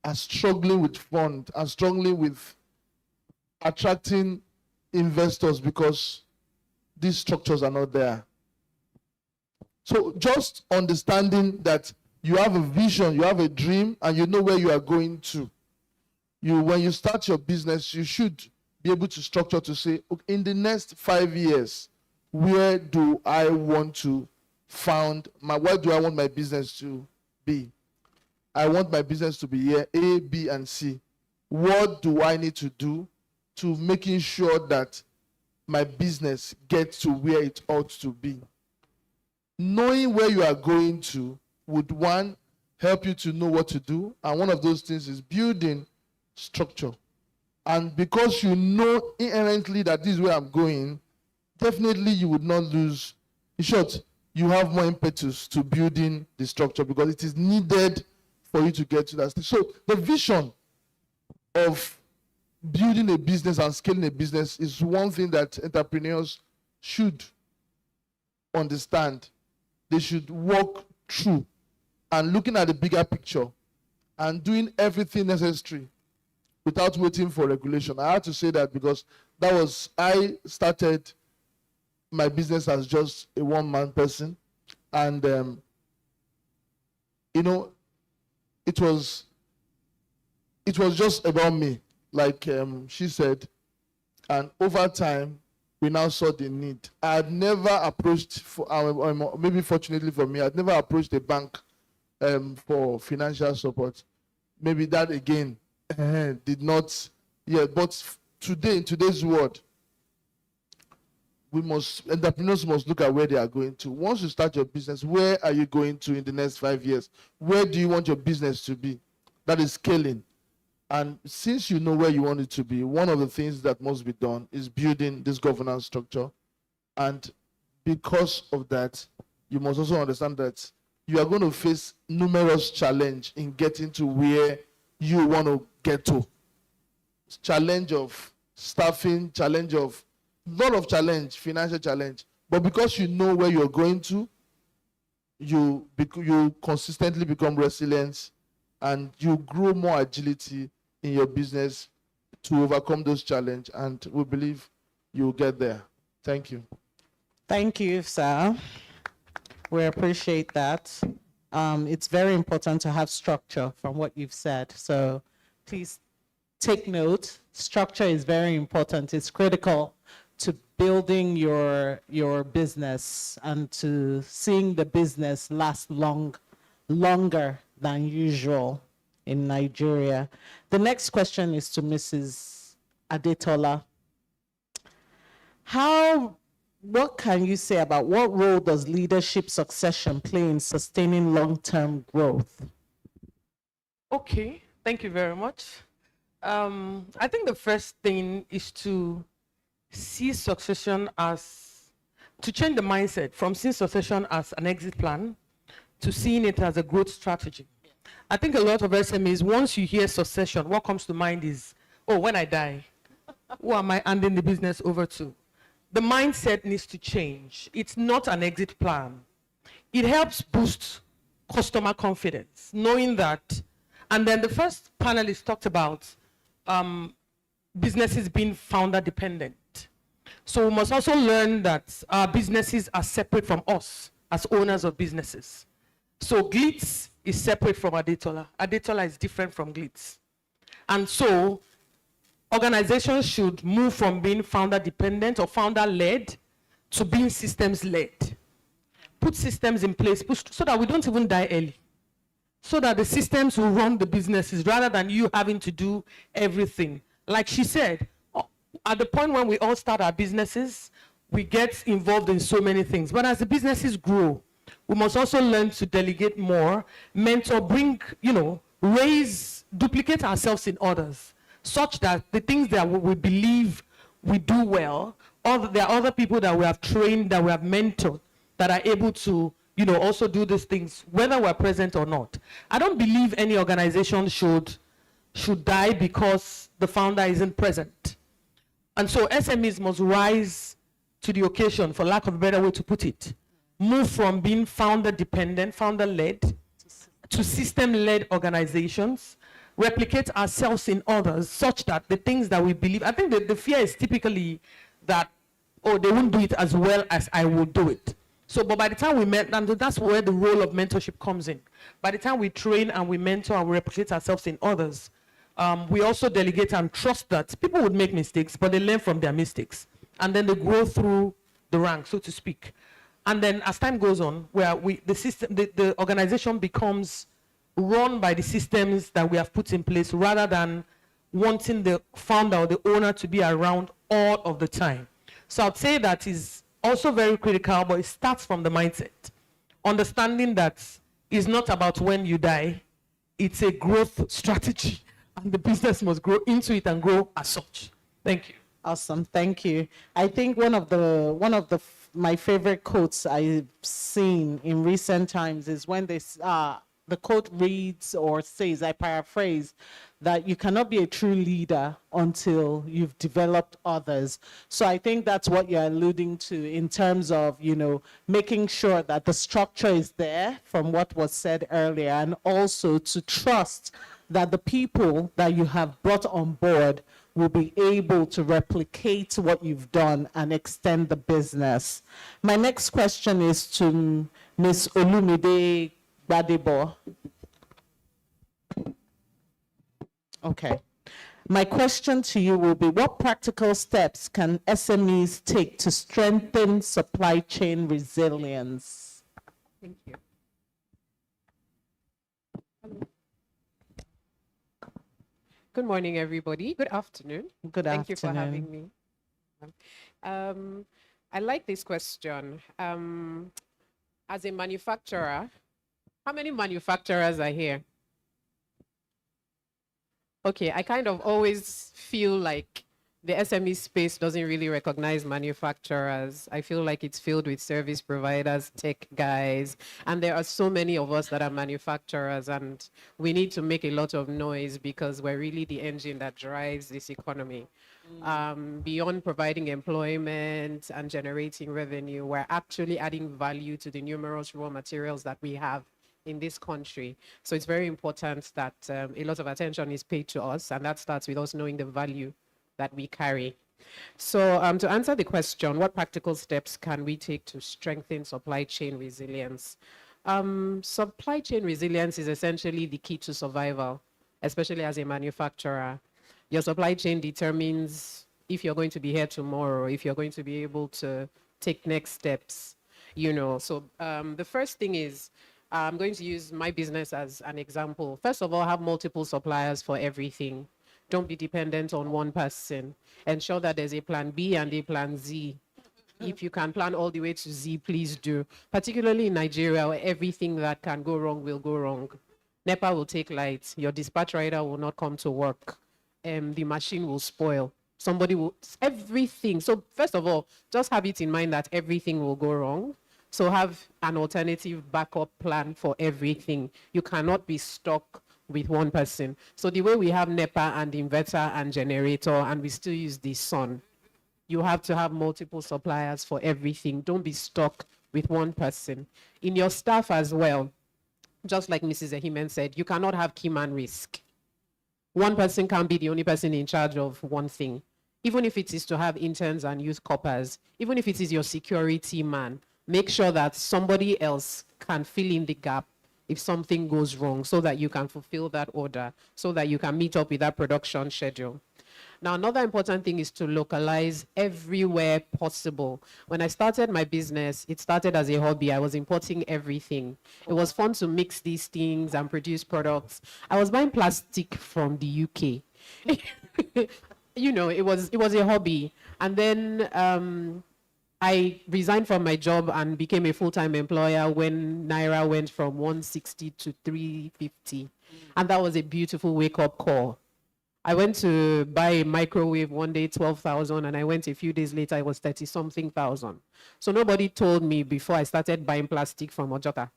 are struggling with fund, are struggling with attracting investors because these structures are not there. So just understanding that you have a vision, you have a dream, and you know where you are going to. When you start your business, you should be able to structure to say, okay, in the next 5 years, where do I want to where do I want my business to be? I want my business to be here, A, B, and C. What do I need to do to making sure that my business gets to where it ought to be? Knowing where you are going to would, one, help you to know what to do. And one of those things is building structure. And because you know inherently that this is where I'm going, definitely you would not lose. In short, you have more impetus to building the structure because it is needed for you to get to that stage. So the vision of building a business and scaling a business is one thing that entrepreneurs should understand. They should walk through and looking at the bigger picture and doing everything necessary without waiting for regulation. I had to say that because I started my business as just a one-man person, and it was just about me, like she said, and over time we now saw the need. I had never approached, maybe fortunately for me, I'd never approached a bank for financial support. Maybe that again did not, but today, in today's world, entrepreneurs must look at where they are going to. Once you start your business, where are you going to in the next 5 years? Where do you want your business to be? That is scaling. And since you know where you want it to be, one of the things that must be done is building this governance structure. And because of that, you must also understand that you are going to face numerous challenges in getting to where you want to get to. Challenge of staffing, challenge of lot of challenge, financial challenge. But because you know where you're going to, you consistently become resilient and you grow more agility in your business to overcome those challenges. And we believe you'll get there. Thank you. Thank you, sir. We appreciate that. It's very important to have structure from what you've said. So please take note. Structure is very important. It's critical to building your business and to seeing the business last longer than usual in Nigeria. The next question is to Mrs. Adetola. What can you say about what role does leadership succession play in sustaining long-term growth? Okay, thank you very much. I think the first thing is to see succession to change the mindset from seeing succession as an exit plan to seeing it as a growth strategy. I think a lot of SMEs, once you hear succession, what comes to mind is, oh, when I die, who am I handing the business over to? The mindset needs to change. It's not an exit plan. It helps boost customer confidence, knowing that. And then the first panelist talked about businesses being founder dependent. So we must also learn that our businesses are separate from us as owners of businesses. So Glitz is separate from Adetola. Adetola is different from Glitz. And so organizations should move from being founder dependent or founder led to being systems led. Put systems in place so that we don't even die early. So that the systems will run the businesses rather than you having to do everything. Like she said, at the point when we all start our businesses, we get involved in so many things. But as the businesses grow, we must also learn to delegate more, mentor, bring, duplicate ourselves in others, such that the things that we believe we do well, or there are other people that we have trained, that we have mentored, that are able to, also do these things, whether we're present or not. I don't believe any organization should die because the founder isn't present. And so SMEs must rise to the occasion, for lack of a better way to put it. Move from being founder-dependent, founder-led, to system-led organizations, replicate ourselves in others such that the things that we believe, I think that the fear is typically that, oh, they won't do it as well as I will do it. So, but by the time we met, and that's where the role of mentorship comes in. By the time we train and we mentor and we replicate ourselves in others, we also delegate and trust that people would make mistakes, but they learn from their mistakes. And then they grow through the ranks, so to speak. And then as time goes on, where the organization becomes run by the systems that we have put in place rather than wanting the founder or the owner to be around all of the time. So I'd say that is also very critical, but it starts from the mindset. Understanding that it's not about when you die, it's a growth strategy, and the business must grow into it and grow as such. Thank you. Awesome, thank you. I think one of my favorite quotes I've seen in recent times is when the quote reads or says, I paraphrase, that you cannot be a true leader until you've developed others. So I think that's what you're alluding to in terms of, making sure that the structure is there from what was said earlier, and also to trust that the people that you have brought on board will be able to replicate what you've done and extend the business. My next question is to Ms. Olumide Gbadebo. Okay. My question to you will be, what practical steps can SMEs take to strengthen supply chain resilience? Thank you. Good morning, everybody. Good afternoon. Good afternoon. Thank you for having me. I like this question. As a manufacturer, how many manufacturers are here? Okay, I kind of always feel like the SME space doesn't really recognize manufacturers. I feel like it's filled with service providers, tech guys, and there are so many of us that are manufacturers, and we need to make a lot of noise because we're really the engine that drives this economy. Beyond providing employment and generating revenue, we're actually adding value to the numerous raw materials that we have in this country. So it's very important that a lot of attention is paid to us, and that starts with us knowing the value that we carry. So to answer the question, what practical steps can we take to strengthen supply chain resilience? Supply chain resilience is essentially the key to survival, especially as a manufacturer. Your supply chain determines if you're going to be here tomorrow, if you're going to be able to take next steps, So the first thing is, I'm going to use my business as an example. First of all, have multiple suppliers for everything. Don't be dependent on one person. Ensure that there's a plan B and a plan Z. If you can plan all the way to Z, please do. Particularly in Nigeria, where everything that can go wrong will go wrong. NEPA will take light. Your dispatch rider will not come to work. The machine will spoil. Somebody will, everything. So first of all, just have it in mind that everything will go wrong. So have an alternative backup plan for everything. You cannot be stuck with one person. So the way we have NEPA and inverter and generator, and we still use the sun, you have to have multiple suppliers for everything. Don't be stuck with one person. In your staff as well, just like Mrs. Ehimen said, you cannot have key man risk. One person can't be the only person in charge of one thing. even if it is to have interns and youth corpers, even if it is your security man, make sure that somebody else can fill in the gap if something goes wrong so that you can fulfill that order, so that you can meet up with that production schedule. Now, another important thing is to localize everywhere possible. When I started my business, it started as a hobby. I was importing everything. It was fun to mix these things and produce products. I was buying plastic from the UK. You know, it was a hobby. And then I resigned from my job and became a full-time employer when Naira went from 160 to 350. And that was a beautiful wake-up call. I went to buy a microwave one day, 12,000, and I went a few days later, it was 30-something thousand. So nobody told me before I started buying plastic from Ojota.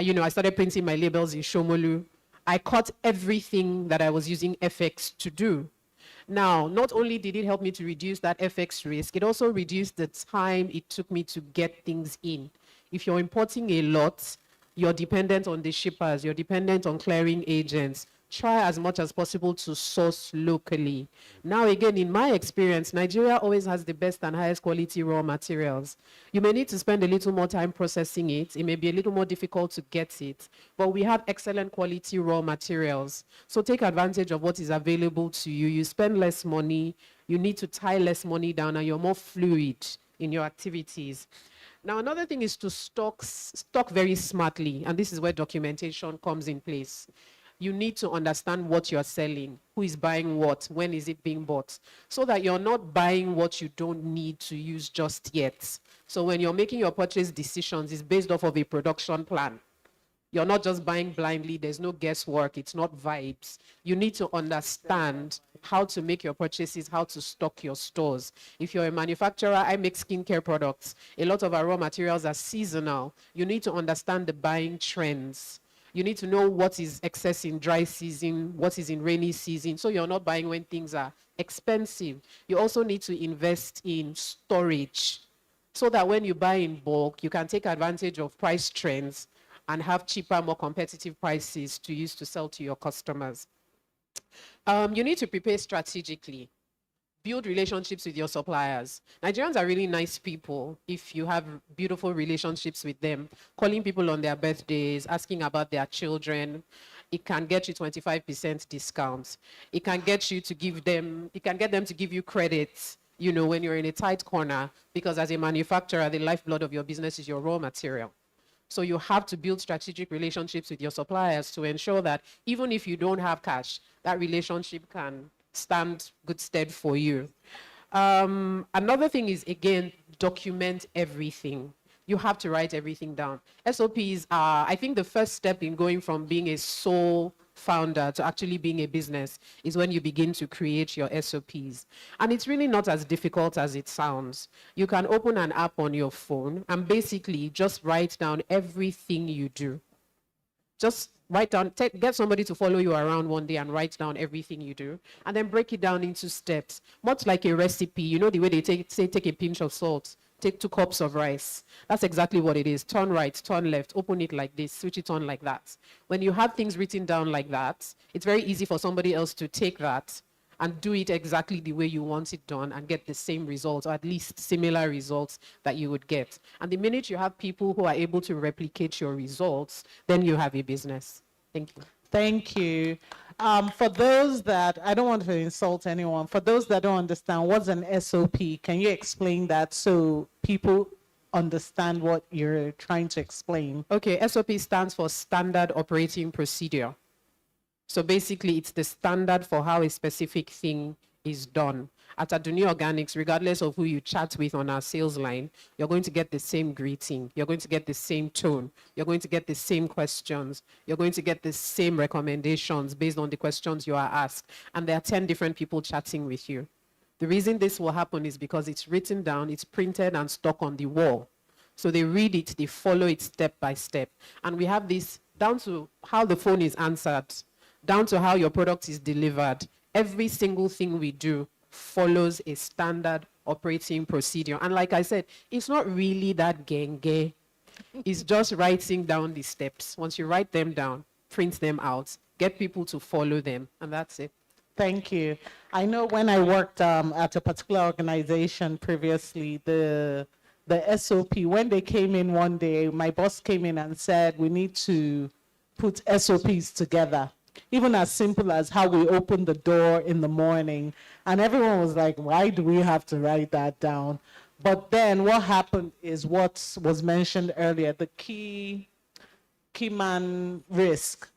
You know, I started printing my labels in Shomolu. I cut everything that I was using FX to do. Now, not only did it help me to reduce that FX risk, it also reduced the time it took me to get things in. If you're importing a lot, you're dependent on the shippers, you're dependent on clearing agents. Try as much as possible to source locally. Now, again, in my experience, Nigeria always has the best and highest quality raw materials. You may need to spend a little more time processing it. It may be a little more difficult to get it, but we have excellent quality raw materials. So take advantage of what is available to you. You spend less money, you need to tie less money down, and you're more fluid in your activities. Now, another thing is to stock very smartly, and this is where documentation comes in place. You need to understand what you're selling, who is buying what, when is it being bought, so that you're not buying what you don't need to use just yet. So when you're making your purchase decisions, it's based off of a production plan. You're not just buying blindly, there's no guesswork, it's not vibes. You need to understand how to make your purchases, how to stock your stores. If you're a manufacturer, I make skincare products. A lot of our raw materials are seasonal. You need to understand the buying trends. You need to know what is excess in dry season, what is in rainy season, so you're not buying when things are expensive. You also need to invest in storage so that when you buy in bulk, you can take advantage of price trends and have cheaper, more competitive prices to use to sell to your customers. You need to prepare strategically. Build relationships with your suppliers. Nigerians are really nice people if you have beautiful relationships with them. Calling people on their birthdays, asking about their children. It can get you 25% discounts. It can get you to give them, it can get them to give you credit, you know, when you're in a tight corner, because as a manufacturer, the lifeblood of your business is your raw material. So you have to build strategic relationships with your suppliers to ensure that even if you don't have cash, that relationship can stand good stead for you. Another thing is, again, document everything. You have to write everything down. SOPs are, I think, the first step in going from being a sole founder to actually being a business is when you begin to create your SOPs. And it's really not as difficult as it sounds. You can open an app on your phone and basically just write down everything you do. Just write down, get somebody to follow you around one day and write down everything you do, and then break it down into steps, much like a recipe. You know the way they say take a pinch of salt, take 2 cups of rice. That's exactly what it is. Turn right, turn left, open it like this, switch it on like that. When you have things written down like that, it's very easy for somebody else to take that and do it exactly the way you want it done and get the same results, or at least similar results that you would get. And the minute you have people who are able to replicate your results, then you have a business. Thank you. Thank you. For those that, I don't want to insult anyone, for those that don't understand, what's an SOP? Can you explain that so people understand what you're trying to explain? Okay, SOP stands for Standard Operating Procedure. So basically, it's the standard for how a specific thing is done. At Aduni Organics, regardless of who you chat with on our sales line, you're going to get the same greeting. You're going to get the same tone. You're going to get the same questions. You're going to get the same recommendations based on the questions you are asked. And there are 10 different people chatting with you. The reason this will happen is because it's written down, it's printed and stuck on the wall. So they read it, they follow it step by step. And we have this down to how the phone is answered, down to how your product is delivered. Every single thing we do follows a standard operating procedure. And like I said, it's not really that genge. It's just writing down the steps. Once you write them down, print them out, get people to follow them, and that's it. Thank you. I know when I worked at a particular organization previously, the SOP, when they came in one day, my boss came in and said, we need to put SOPs together, even as simple as how we open the door in the morning. And everyone was like, why do we have to write that down? But then what happened is what was mentioned earlier, the key man risk.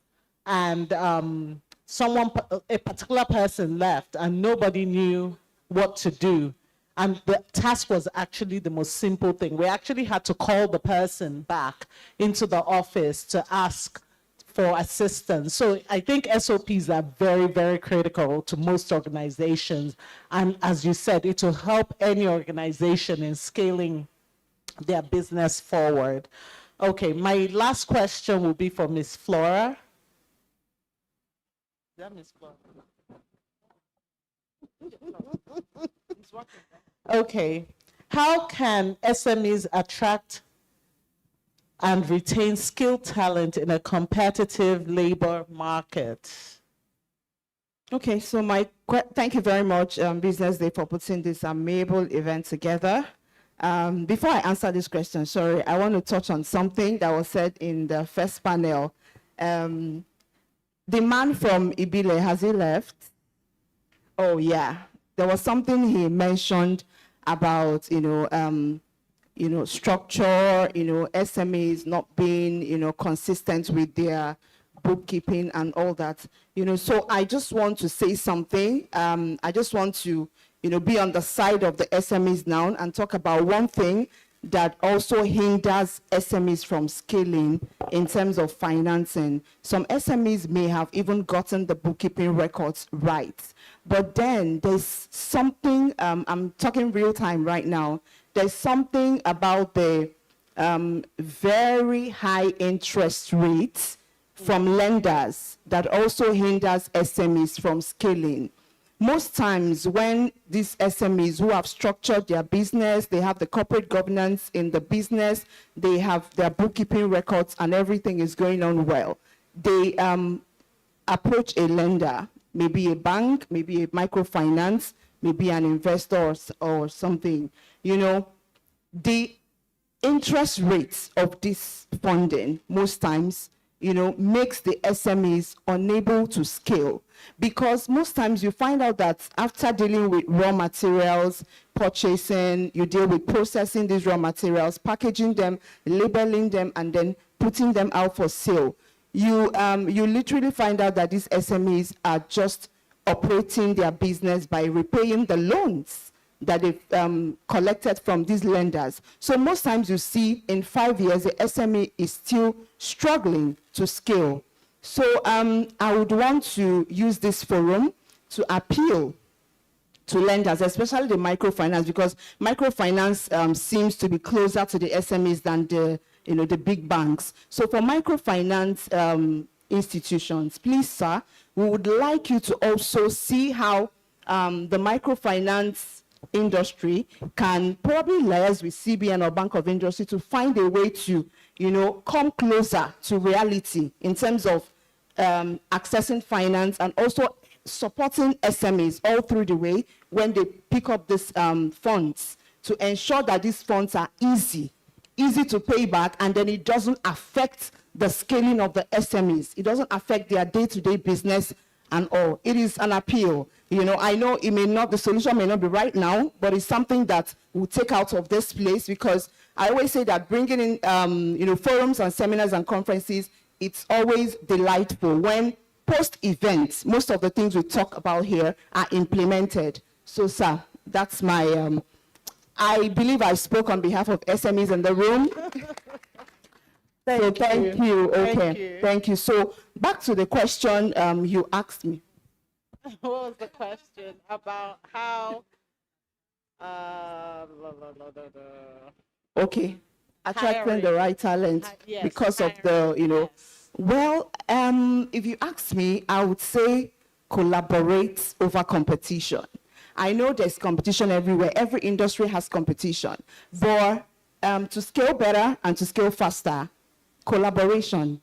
And a particular person left and nobody knew what to do. And the task was actually the most simple thing. We actually had to call the person back into the office to ask for assistance. So I think SOPs are very, very critical to most organizations. And as you said, it will help any organization in scaling their business forward. Okay, my last question will be for Ms. Flora. Is that Ms. Flora? Okay, how can SMEs attract and retain skilled talent in a competitive labor market? Okay, so thank you very much, Business Day, for putting this amiable event together. Before I answer this question, sorry, I want to touch on something that was said in the first panel. The man from Ibile, has he left? Oh yeah, there was something he mentioned about, structure, SMEs not being, consistent with their bookkeeping and all that. So I just want to say something. I just want to, be on the side of the SMEs now and talk about one thing that also hinders SMEs from scaling in terms of financing. Some SMEs may have even gotten the bookkeeping records right, but then there's something, I'm talking real time right now, there's something about the very high interest rates from lenders that also hinders SMEs from scaling. Most times when these SMEs who have structured their business, they have the corporate governance in the business, they have their bookkeeping records and everything is going on well, they approach a lender, maybe a bank, maybe a microfinance, maybe an investor or something. The interest rates of this funding most times makes the SMEs unable to scale, because most times you find out that after dealing with raw materials, purchasing, you deal with processing these raw materials, packaging them, labeling them, and then putting them out for sale. You literally find out that these SMEs are just operating their business by repaying the loans that they've collected from these lenders. So most times you see in 5 years, the SME is still struggling to scale. So I would want to use this forum to appeal to lenders, especially the microfinance, because microfinance seems to be closer to the SMEs than the big banks. So for microfinance institutions, please, sir, we would like you to also see how the microfinance industry can probably liaise with CBN or Bank of Industry to find a way to, come closer to reality in terms of accessing finance and also supporting SMEs all through the way when they pick up these funds, to ensure that these funds are easy to pay back, and then it doesn't affect the scaling of the SMEs. It doesn't affect their day-to-day business and all. It is an appeal. I know the solution may not be right now, but it's something that we'll take out of this place, because I always say that bringing in, forums and seminars and conferences, it's always delightful when post-event, most of the things we talk about here are implemented. So, sir, that's my, I believe I spoke on behalf of SMEs in the room. Thank you. Okay, thank you. So back to the question you asked me. What was the question about how? Okay, attracting the right talent Yes, because of the, yes. Well, if you ask me, I would say collaborate over competition. I know there's competition everywhere. Every industry has competition, but to scale better and to scale faster, collaboration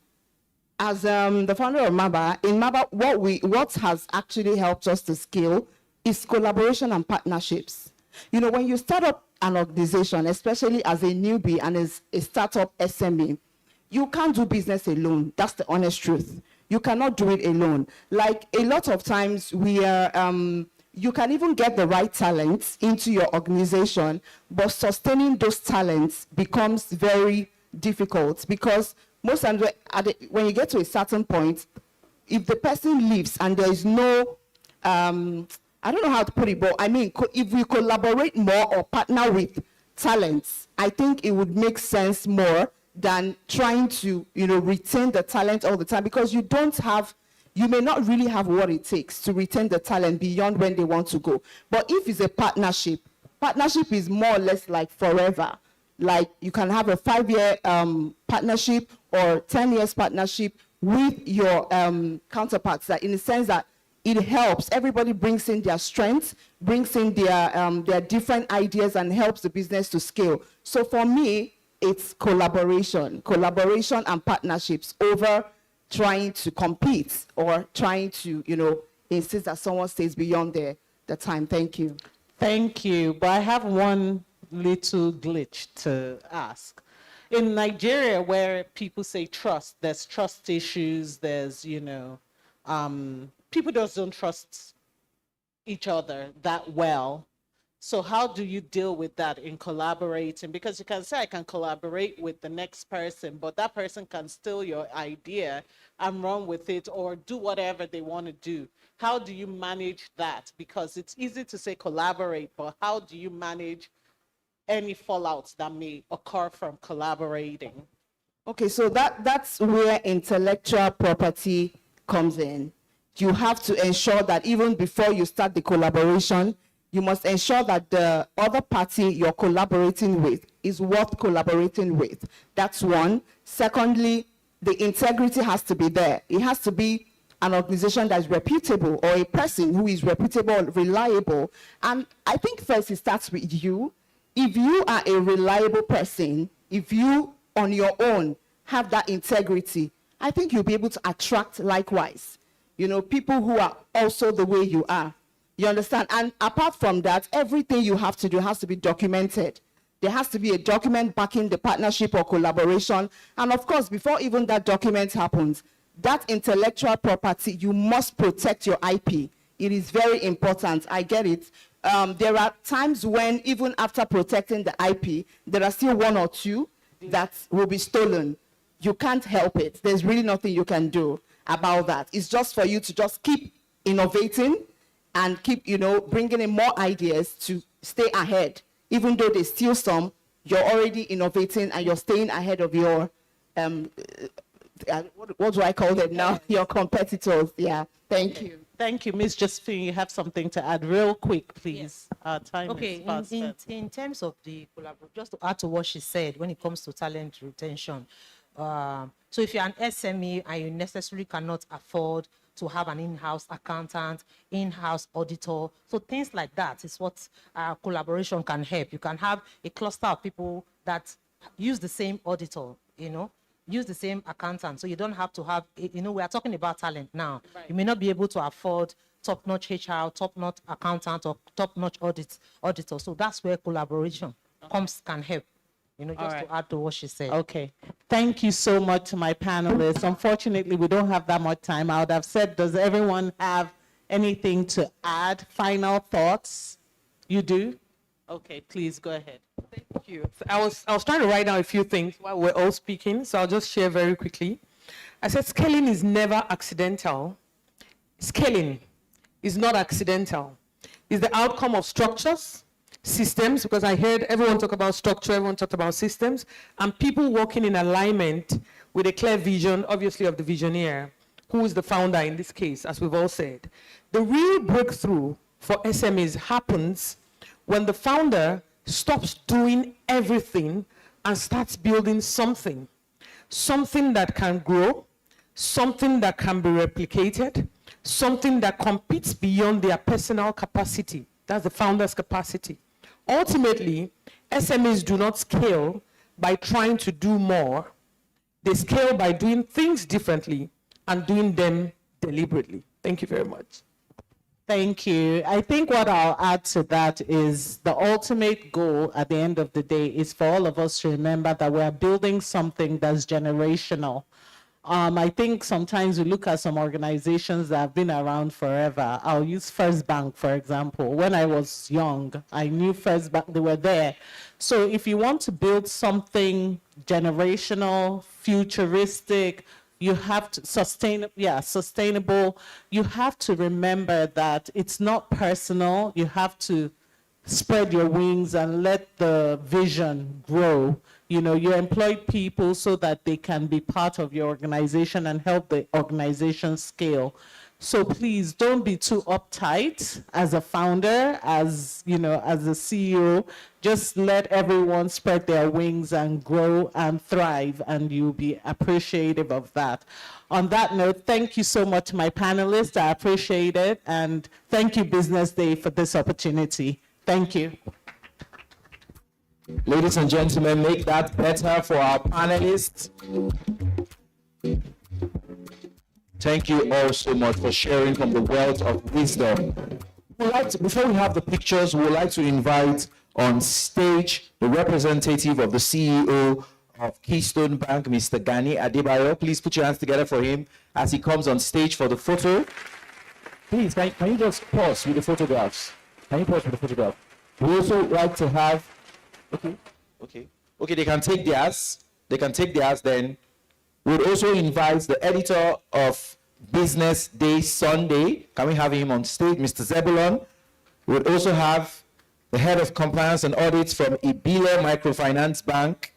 as the founder of MABA, in MABA, what has actually helped us to scale is collaboration and partnerships. You know, when you start up an organization, especially as a newbie and as a startup SME, you can't do business alone. That's the honest truth. You cannot do it alone. Like a lot of times we are, you can even get the right talents into your organization, but sustaining those talents becomes very difficult because most times when you get to a certain point, if the person leaves and there is no, I don't know how to put it, but I mean, if we collaborate more or partner with talents, I think it would make sense more than trying to, you know, retain the talent all the time, because you may not really have what it takes to retain the talent beyond when they want to go. But if it's a partnership is more or less like forever. Like you can have a 5-year partnership or 10 years partnership with your counterparts, that in the sense that it helps, everybody brings in their strengths, brings in their different ideas and helps the business to scale. So for me, it's collaboration and partnerships over trying to compete or trying to, you know, insist that someone stays beyond the time. Thank you. Thank you. But I have one little glitch to ask. In Nigeria, where people say trust, there's trust issues, there's, you know, people just don't trust each other that well. So how do you deal with that in collaborating? Because you can say, I can collaborate with the next person, but that person can steal your idea and run with it or do whatever they want to do. How do you manage that? Because it's easy to say collaborate, but how do you manage any fallouts that may occur from collaborating? Okay, so that's where intellectual property comes in. You have to ensure that even before you start the collaboration, you must ensure that the other party you're collaborating with is worth collaborating with. That's one. Secondly, the integrity has to be there. It has to be an organization that's reputable, or a person who is reputable, reliable. And I think first it starts with you. If you are a reliable person, if you on your own have that integrity, I think you'll be able to attract likewise, you know, people who are also the way you are. You understand? And apart from that, everything you have to do has to be documented. There has to be a document backing the partnership or collaboration. And of course, before even that document happens, that intellectual property, you must protect your IP. It is very important. I get it. There are times when even after protecting the IP, there are still 1 or 2 that will be stolen. You can't help it. There's really nothing you can do about that. It's just for you to just keep innovating and keep, you know, bringing in more ideas to stay ahead. Even though they steal some, you're already innovating and you're staying ahead of your, what do I call them now? Your competitors. Yeah, thank you. Thank you. Ms. Josephine, you have something to add real quick, please. Our time is fast. In terms of the collaboration, just to add to what she said, when it comes to talent retention, so if you're an SME and you necessarily cannot afford to have an in-house accountant, in-house auditor, so things like that is what collaboration can help. You can have a cluster of people that use the same auditor, you know, use the same accountant, so you don't have to have, you know, we are talking about talent now. Right. You may not be able to afford top-notch HR, top-notch accountant, or top-notch auditor. So that's where collaboration can help. You know, just to add to what she said. Okay. Thank you so much to my panelists. Unfortunately, we don't have that much time. I would have said, does everyone have anything to add? Final thoughts? You do? Okay, please go ahead. Thank you. So I was trying to write down a few things while we're all speaking, so I'll just share very quickly. I said scaling is never accidental. Scaling is not accidental. It's the outcome of structures, systems, because I heard everyone talk about structure, everyone talked about systems, and people working in alignment with a clear vision, obviously of the visioneer, who is the founder in this case, as we've all said. The real breakthrough for SMEs happens when the founder stops doing everything and starts building something that can grow, something that can be replicated, something that competes beyond their personal capacity. That's the founder's capacity. Ultimately, SMEs do not scale by trying to do more. they scale by doing things differently and doing them deliberately. Thank you very much. Thank you. I think what I'll add to that is the ultimate goal at the end of the day is for all of us to remember that we're building something that's generational. I think sometimes we look at some organizations that have been around forever. I'll use First Bank, for example. When I was young, I knew First Bank, they were there. So if you want to build something generational, futuristic, you have to sustainable. You have to remember that it's not personal. You have to spread your wings and let the vision grow. You know, you employ people so that they can be part of your organization and help the organization scale. So please don't be too uptight as a founder, as you know, as a CEO. Just let everyone spread their wings and grow and thrive, and you'll be appreciative of that. On that note, thank you so much, my panelists. I appreciate it, and thank you, Business Day, for this opportunity. Thank you. Ladies and gentlemen, make that better for our panelists. Thank you all so much for sharing from the wealth of wisdom. Before we have the pictures, we would like to invite on stage the representative of the CEO of Keystone Bank, Mr. Gani Adebayo. Please put your hands together for him as he comes on stage for the photo. Please, can you just pause with the photographs? Can you pause with the photograph? We also like to have, okay, they can take theirs. Then we'll also invite the editor of BusinessDay Sunday. Can we have him on stage, Mr. Zebulon? We'll also have the head of compliance and audits from Ibile Microfinance Bank.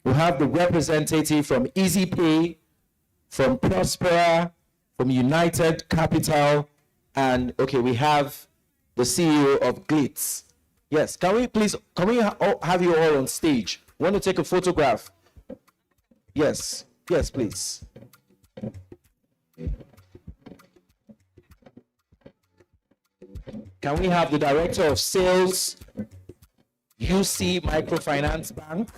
We'll have the representative from EasyPay, from Prospera, from United Capital, and we have the CEO of Glitz. Yes, can we have you all on stage? Want to take a photograph? Yes, please. Can we have the director of sales, UC Microfinance Bank?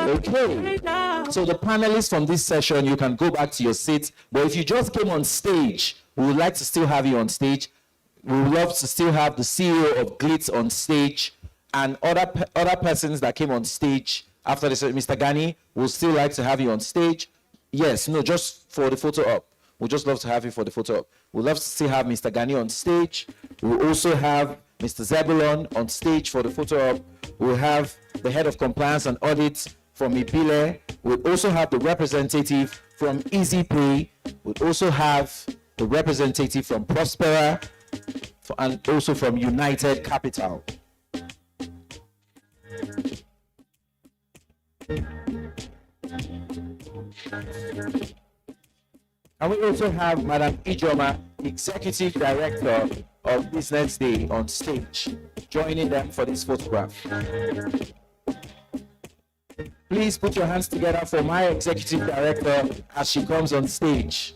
Okay, so the panelists from this session, you can go back to your seats, but if you just came on stage, we would like to still have you on stage. We would love to still have the CEO of Glitz on stage and other persons that came on stage after this. Mr. Gani, we'll still like to have you on stage. Yes, no, just for the photo op. We'd just love to have you for the photo op. We'd love to still have Mr. Gani on stage. We'll also have Mr. Zebulon on stage for the photo op. We'll have the head of compliance and audit from Ibile. We'll also have the representative from EasyPay. We'll also have the representative from Prospera and also from United Capital. And we also have Madam Ijoma, Executive Director of BusinessDay, on stage, joining them for this photograph. Please put your hands together for my Executive Director as she comes on stage.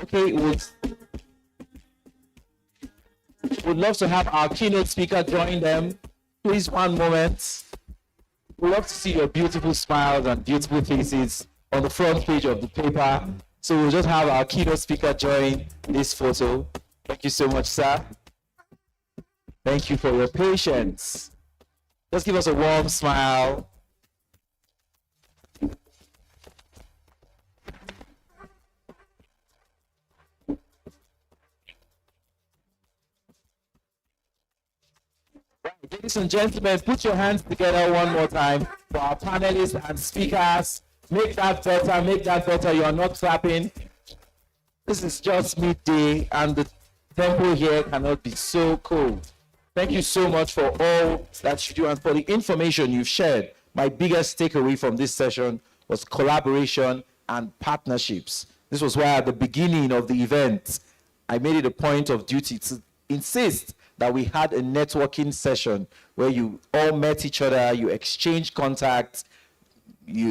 Okay, we'd love to have our keynote speaker join them. Please, one moment. We love to see your beautiful smiles and beautiful faces on the front page of the paper. So we'll just have our keynote speaker join this photo. Thank you so much, sir. Thank you for your patience. Just give us a warm smile. Ladies and gentlemen, put your hands together one more time for our panelists and speakers. Make that better, make that better. You are not clapping. This is just midday and the tempo here cannot be so cold. Thank you so much for all that you do and for the information you've shared. My biggest takeaway from this session was collaboration and partnerships. This was why at the beginning of the event, I made it a point of duty to insist that we had a networking session where you all met each other, you exchanged contacts.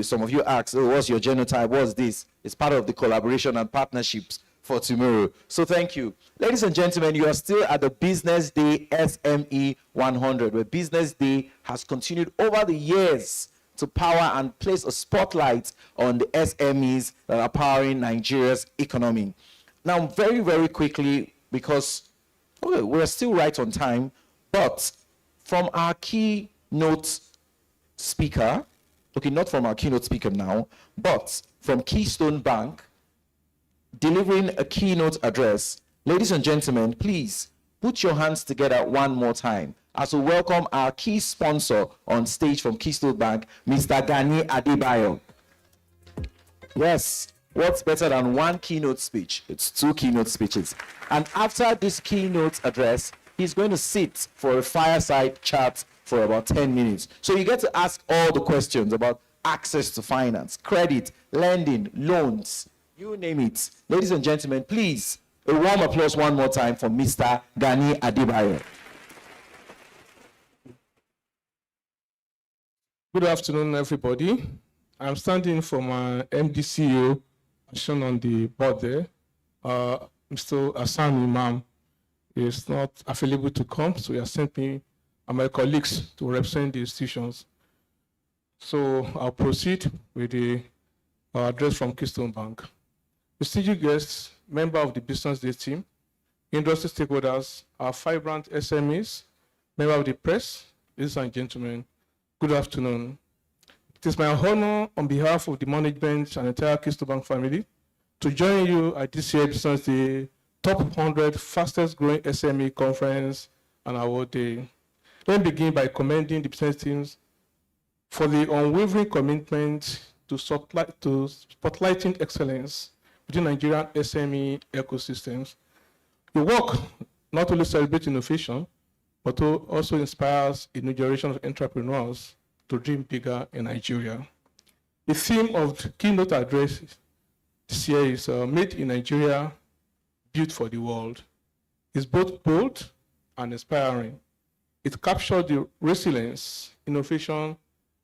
Some of you asked, oh, what's your genotype? What's this? It's part of the collaboration and partnerships for tomorrow. So thank you. Ladies and gentlemen, you are still at the Business Day SME 100, where Business Day has continued over the years to power and place a spotlight on the SMEs that are powering Nigeria's economy. Now, very, very quickly, because we're still right on time, but from our keynote speaker, okay, not from our keynote speaker now, but from Keystone Bank, delivering a keynote address. Ladies and gentlemen, please put your hands together one more time as we welcome our key sponsor on stage from Keystone Bank, Mr. Gani Adebayo. Yes, what's better than one keynote speech? It's two keynote speeches. And after this keynote address, he's going to sit for a fireside chat for about 10 minutes. So you get to ask all the questions about access to finance, credit, lending, loans, you name it. Ladies and gentlemen, please, a warm applause one more time for Mr. Gani Adebayo. Good afternoon, everybody. I'm standing for my MD-CEO, shown on the board there. Mr. Hassan Imam is not available to come, so he has sent me and my colleagues to represent the institutions. So I'll proceed with the address from Keystone Bank. Distinguished guests, member of the Business Day team, industry stakeholders, our vibrant SMEs, member of the press, ladies and gentlemen, good afternoon. It is my honor on behalf of the management and entire Keystone Bank family to join you at this year's Business Day Top 100 Fastest Growing SME Conference and Award Day. Let me begin by commending the business teams for the unwavering commitment to spotlighting excellence within Nigerian SME ecosystems. Your work not only celebrates innovation, but also inspires a new generation of entrepreneurs to dream bigger in Nigeria. The theme of the keynote address this year is Made in Nigeria, Built for the World. It's both bold and inspiring. It captures the resilience, innovation,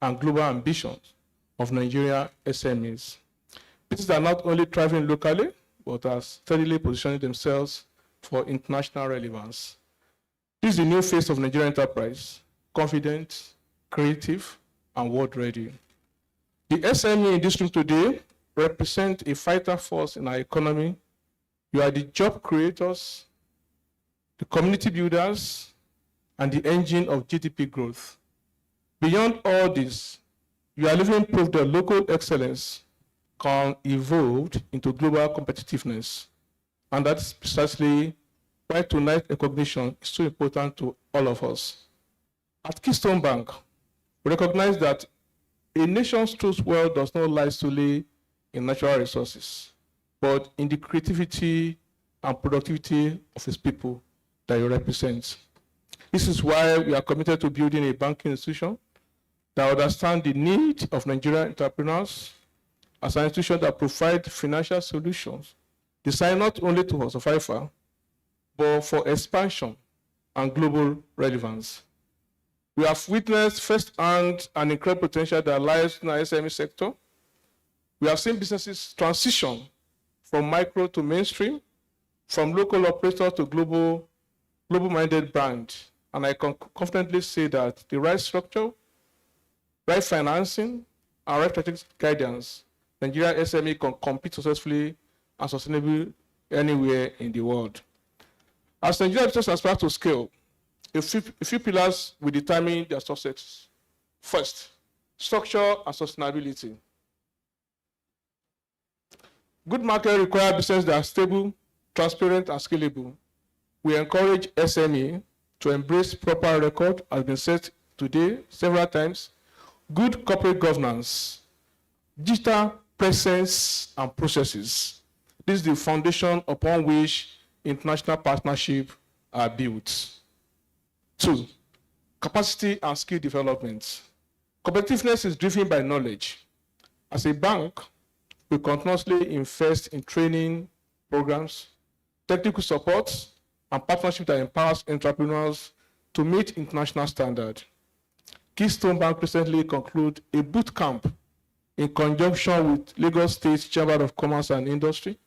and global ambitions of Nigeria SMEs. Businesses are not only thriving locally, but are steadily positioning themselves for international relevance. This is the new face of Nigerian enterprise, confident, creative, and world-ready. The SME industry today represents a vital force in our economy. You are the job creators, the community builders, and the engine of GDP growth. Beyond all this, you are living proof that local excellence can evolve into global competitiveness. And that's precisely why tonight's recognition is so important to all of us. At Keystone Bank, we recognize that a nation's true wealth does not lie solely in natural resources, but in the creativity and productivity of its people that you represent. This is why we are committed to building a banking institution that understands the need of Nigerian entrepreneurs as an institution that provides financial solutions designed not only to survival, but for expansion and global relevance. We have witnessed firsthand an incredible potential that lies in our SME sector. We have seen businesses transition from micro to mainstream, from local operators to global-minded brand. And I can confidently say that the right structure, right financing, and right strategic guidance, Nigeria SME can compete successfully and sustainably anywhere in the world. As Nigeria business aspires to scale, a few pillars will determine their success. First, structure and sustainability. Good market requires businesses that are stable, transparent, and scalable. We encourage SME to embrace proper record, as been said today several times, good corporate governance, digital presence and processes. This is the foundation upon which international partnerships are built. 2, capacity and skill development. Competitiveness is driven by knowledge. As a bank, we continuously invest in training programs, technical support, and partnership that empowers entrepreneurs to meet international standards. Keystone Bank recently concluded a boot camp in conjunction with Lagos State Chamber of Commerce and Industry,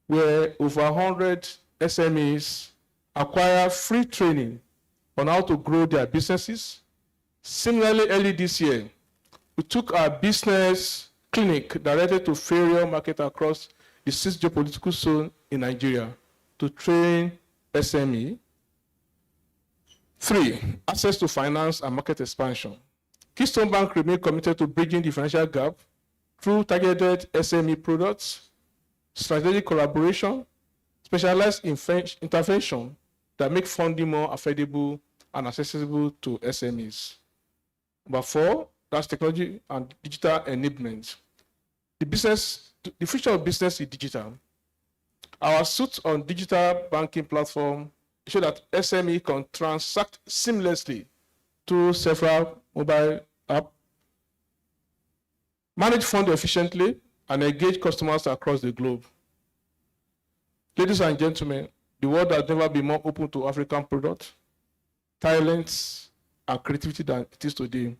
where over 100 SMEs acquire free training on how to grow their businesses. Similarly, early this year, we took our business clinic directed to various markets across the 6 geopolitical zones in Nigeria to train SME. 3, access to finance and market expansion. Keystone Bank remains committed to bridging the financial gap through targeted SME products, strategic collaboration, specialized intervention that make funding more affordable and accessible to SMEs. Number 4, that's technology and digital enablement. The future of business is digital. Our suite on digital banking platform show that SME can transact seamlessly through several mobile apps, manage funds efficiently, and engage customers across the globe. Ladies and gentlemen, the world has never been more open to African products, talents, and creativity than it is today.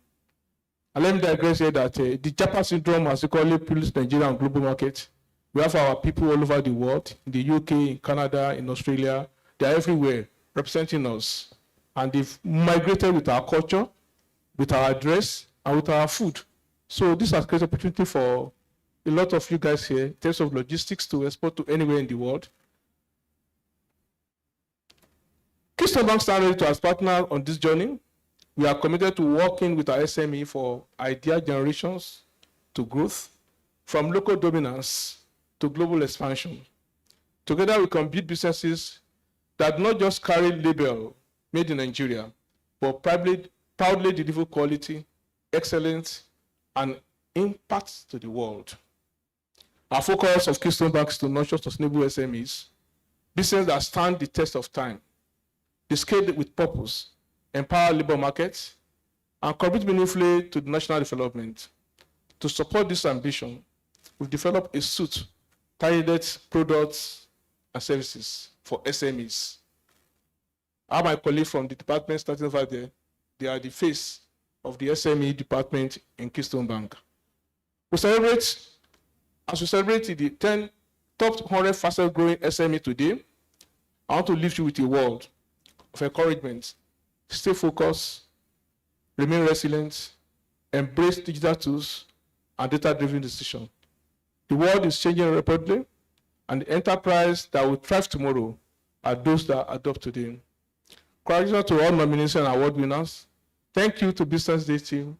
And let me digress here that the Japa syndrome has equally pulsed Nigeria and global market. We have our people all over the world, in the UK, in Canada, in Australia. They are everywhere representing us. And they've migrated with our culture, with our address, and with our food. So this has created opportunity for a lot of you guys here in terms of logistics to export to anywhere in the world. Keystone Bank stands ready to as partner on this journey. We are committed to working with our SME for idea generations to growth, from local dominance to global expansion. Together we can build businesses that not just carry label made in Nigeria, but proudly deliver quality, excellence, and impact to the world. Our focus of Keystone Bank is to nurture sustainable SMEs, businesses that stand the test of time, they scale with purpose, empower labor markets, and contribute meaningfully to the national development. To support this ambition, we've developed a suite targeted products and services for SMEs. I have my colleagues from the department starting over there. They are the face of the SME department in Keystone Bank. As we celebrate the 10 top 100 fastest growing SME today, I want to leave you with a word of encouragement. Stay focused, remain resilient, embrace digital tools and data-driven decisions. The world is changing rapidly, and the enterprise that will thrive tomorrow are those that adopt today. Congratulations to all nomination and award winners. Thank you to BusinessDay team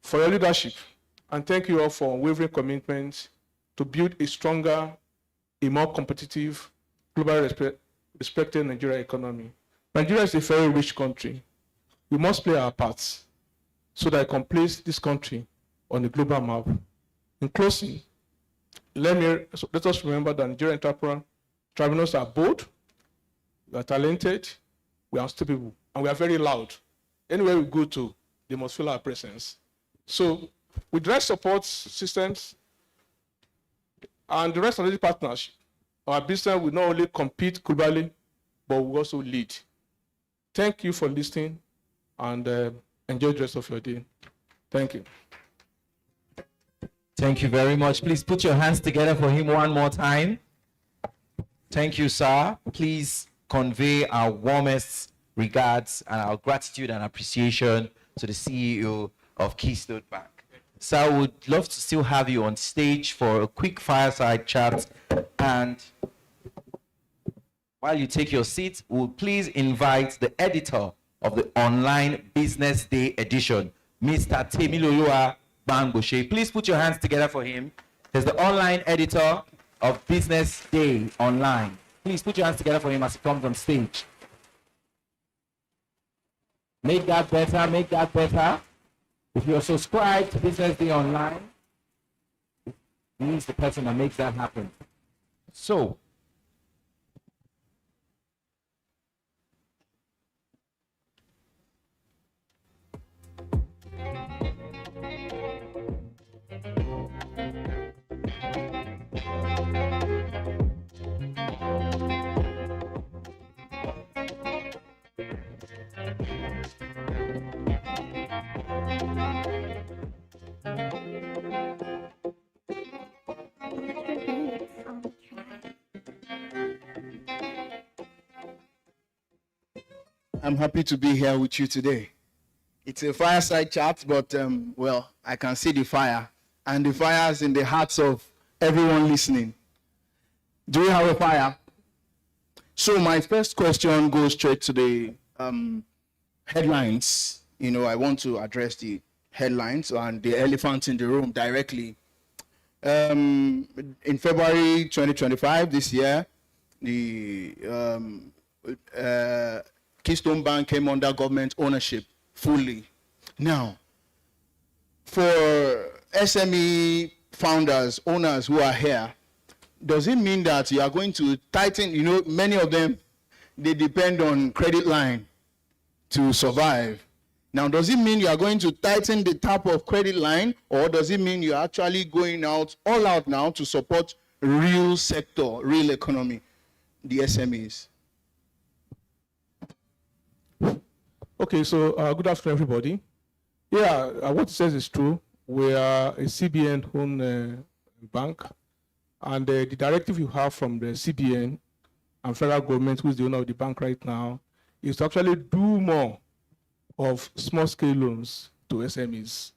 for your leadership, and thank you all for unwavering commitment to build a stronger, a more competitive, globally respected Nigeria economy. Nigeria is a very rich country. We must play our parts so that I can place this country on the global map. In closing, let us remember that Nigerian entrepreneurs are bold, we are talented, we are unstoppable, and we are very loud. Anywhere we go to, they must feel our presence. So, with the right support systems and the rest of the partnership, our business will not only compete globally, but will also lead. Thank you for listening, and enjoy the rest of your day. Thank you. Thank you very much. Please put your hands together for him one more time. Thank you, sir. Please convey our warmest regards and our gratitude and appreciation to the CEO of Keystone Bank. So I would love to still have you on stage for a quick fireside chat. And while you take your seat, we'll please invite the editor of the online Business Day edition, Mr. Temiloluwa Bangboshe. Please put your hands together for him. He's the online editor of Business Day Online. Please put your hands together for him as he comes on stage. Make that better, make that better. If you're subscribed to Business Day Online, he's the person that makes that happen. So, I'm happy to be here with you today. It's a fireside chat, but well, I can see the fire, and the fire is in the hearts of everyone listening. Do we have a fire? So my first question goes straight to the headlines. You know, I want to address the headlines and the elephant in the room directly. In February 2025, this year, the Keystone Bank came under government ownership fully. Now, for SME founders, owners who are here, does it mean that you are going to tighten, you know, many of them, they depend on credit line to survive. Now, does it mean you are going to tighten the tap of credit line, or does it mean you're actually going out, all out now to support real sector, real economy, the SMEs? Okay, so good afternoon, everybody. Yeah, what it says is true. We are a CBN-owned bank, and the directive you have from the CBN and federal government, who is the owner of the bank right now, is to actually do more of small-scale loans to SMEs.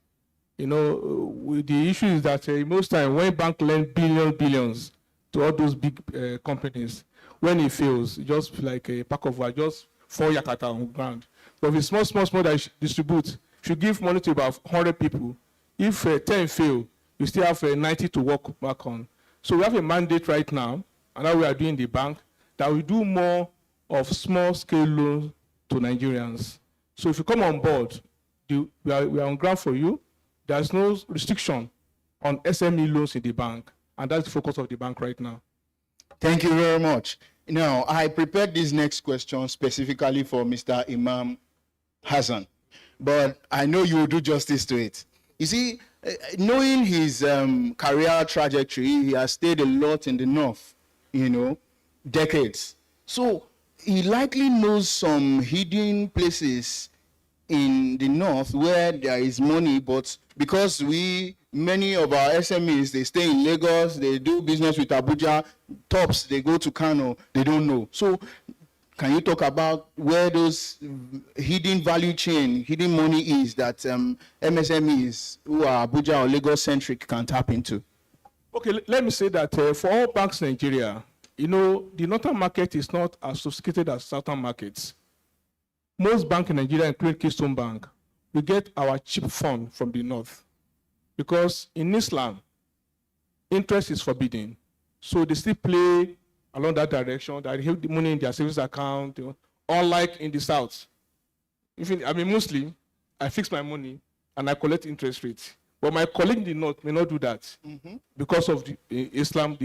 You know, the issue is that most time when bank lend billions to all those big companies, when it fails, just like a pack of work, just 4 yakata on ground. But if it's small that you distribute, if you give money to about 100 people, if 10 fail, you still have 90 to work back on. So we have a mandate right now, and now we are doing the bank, that we do more of small-scale loans to Nigerians. So if you come on board, we are on ground for you. There's no restriction on SME loans in the bank, and that's the focus of the bank right now. Thank you very much. Now, I prepared this next question specifically for Mr. Imam Hassan, but I know you will do justice to it. You see, knowing his career trajectory, he has stayed a lot in the north, you know, decades. So he likely knows some hidden places in the north where there is money, but because many of our SMEs, they stay in Lagos, they do business with Abuja, tops, they go to Kano, they don't know. So can you talk about where those hidden value chain, hidden money is that MSMEs who are Abuja or Lagos centric can tap into? Okay, let me say that for all banks in Nigeria, you know, the northern market is not as sophisticated as southern markets. Most banks in Nigeria, including Keystone Bank, we get our cheap fund from the north. Because in Islam, interest is forbidden. So they still play along that direction, that they have the money in their savings account, you know, unlike in the south. I'm a Muslim, I fix my money and I collect interest rates. But my colleague in the north may not do that because of the Islam.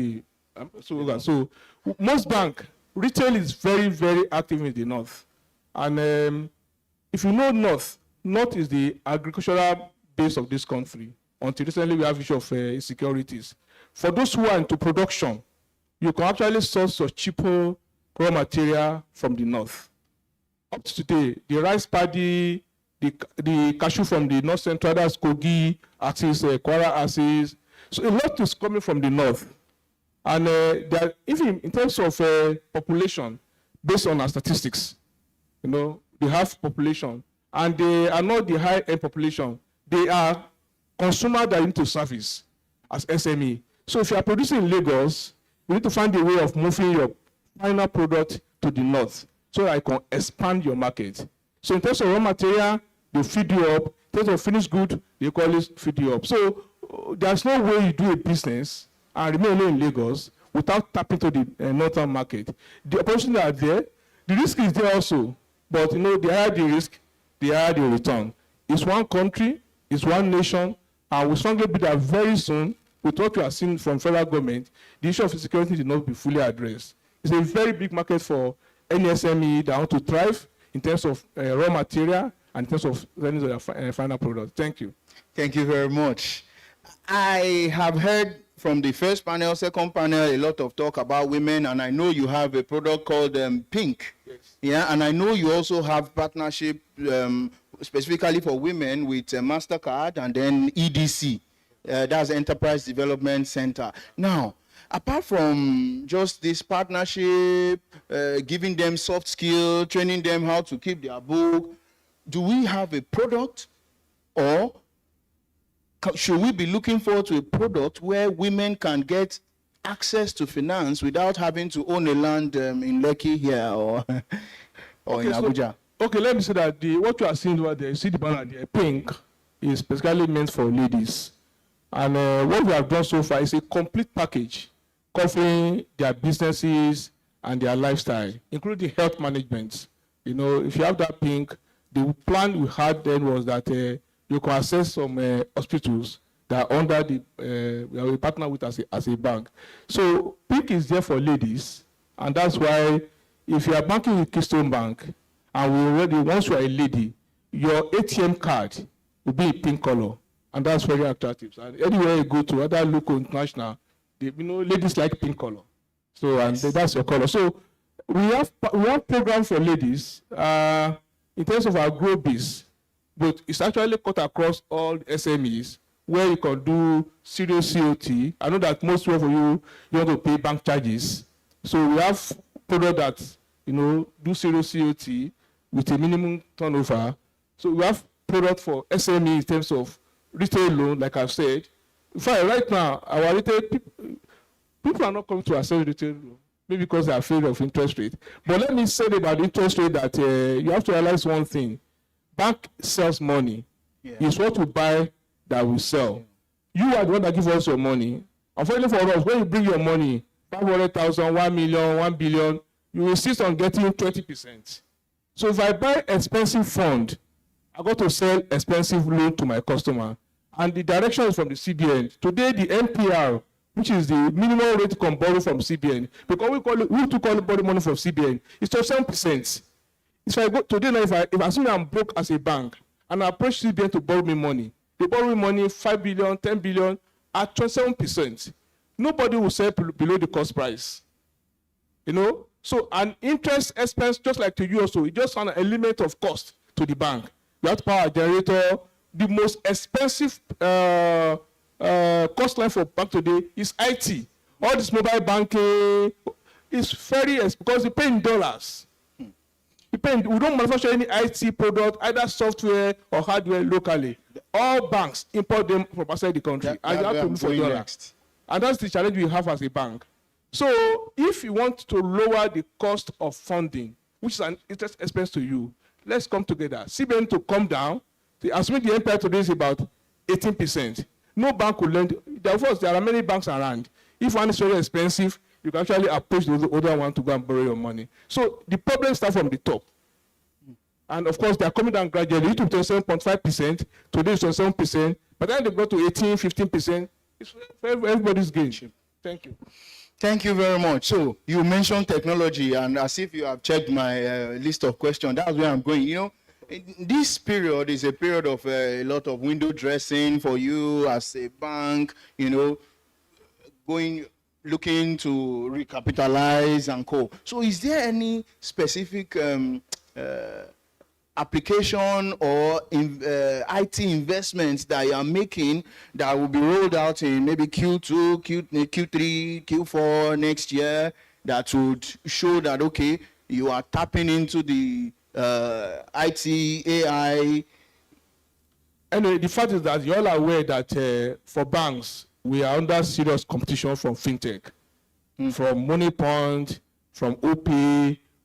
So most bank, retail is very, very active in the north. And if you know north is the agricultural base of this country. Until recently, we have issue of insecurities. For those who are into production, you can actually source your cheaper raw material from the north. Up to today, the rice paddy, the cashew from the north central, that's Kogi, Axis, Kwara Axis. So a lot is coming from the north. And even in terms of population, based on our statistics, you know, they have population, and they are not the high-end population. they are consumers that you need to service as SME. So if you are producing in Lagos, you need to find a way of moving your final product to the north so that you can expand your market. So in terms of raw material, they feed you up. In terms of finished good, they call it feed you up. So there's no way you do a business and remain only in Lagos without tapping to the northern market. The opportunities are there. The risk is there also. But you know, the higher the risk, the higher the return. It's one country, it's one nation, and we strongly believe that very soon, with what we are seeing from federal government, the issue of security will not be fully addressed. It's a very big market for any SME that want to thrive in terms of raw material and in terms of selling their final product. Thank you. Thank you very much. I have heard from the first panel, second panel, a lot of talk about women, and I know you have a product called Pink. Yes. Yeah, and I know you also have partnership specifically for women with MasterCard and then EDC. That's Enterprise Development Center. Now, apart from just this partnership, giving them soft skills, training them how to keep their book, do we have a product, or should we be looking forward to a product where women can get access to finance without having to own a land in Lekki here or in Abuja? Okay, let me say that what you are seeing over there, you see the banner there, Pink, is specifically meant for ladies. And what we have done so far is a complete package covering their businesses and their lifestyle, including health management. You know, if you have that Pink, the plan we had then was that you can access some hospitals that are under the, we partner with as a bank. So Pink is there for ladies, and that's why if you are banking with Keystone Bank, and we already, once you are a lady, your ATM card will be in pink color, and that's very attractive. And anywhere you go to, other local, international, you know, ladies like pink color. So, and that's your color. So we have programs for ladies in terms of our Grow Biz, but it's actually cut across all SMEs where you can do serious COT. I know that most of you want to pay bank charges. So we have products that, you know, do serious COT with a minimum turnover. So we have product for SME in terms of retail loan, like I've said. In fact, right now, our retail people are not coming to access retail loan, maybe because they are afraid of interest rate. But let me say about interest rate that you have to realize one thing. Bank sells money. Yeah. It's what we buy that we sell. You are the one that gives us your money. Unfortunately for us, when you bring your money, 500,000, 1 million, 1 billion, you insist on getting 20%. So if I buy expensive fund, I got to sell expensive loan to my customer. And the direction is from the CBN. Today, the MPR, which is the minimum rate you can borrow from CBN, because we to call it borrow money from CBN, it's 7%. If I go today now, if assume I'm broke as a bank and I approach CBN to borrow me money, they borrow me money 5 billion, 10 billion at 27%. Nobody will sell below the cost price. You know? So an interest expense, just like to you also, it's just an element of cost to the bank. You have to power a generator. The most expensive cost line for bank today is IT. All this mobile banking is very expensive because they pay in dollars. We don't manufacture any IT product, either software or hardware locally. All banks import them from outside the country, and you have to look for dollars. And that's the challenge we have as a bank. So if you want to lower the cost of funding, which is an interest expense to you, let's come together. CBN to come down. Assuming the MPR today is about 18%. No bank will lend. Therefore, there are many banks around. If one is very expensive, you can actually approach the other one to go and borrow your money. So the problem starts from the top. And of course, they are coming down gradually to 27.5%. Today is 27%. But then they go to 18, 15%. It's for everybody's gain. Thank you. Thank you very much. So you mentioned technology, and as if you have checked my list of questions, that's where I'm going. You know, this period is a period of a lot of window dressing for you as a bank, you know, looking to recapitalize and co. So is there any specific application or IT investments that you are making that will be rolled out in maybe Q2, Q3, Q4 next year that would show that, okay, you are tapping into the IT, AI Anyway, the fact is that you all are aware that for banks, we are under serious competition from fintech, from MoneyPoint, from OP,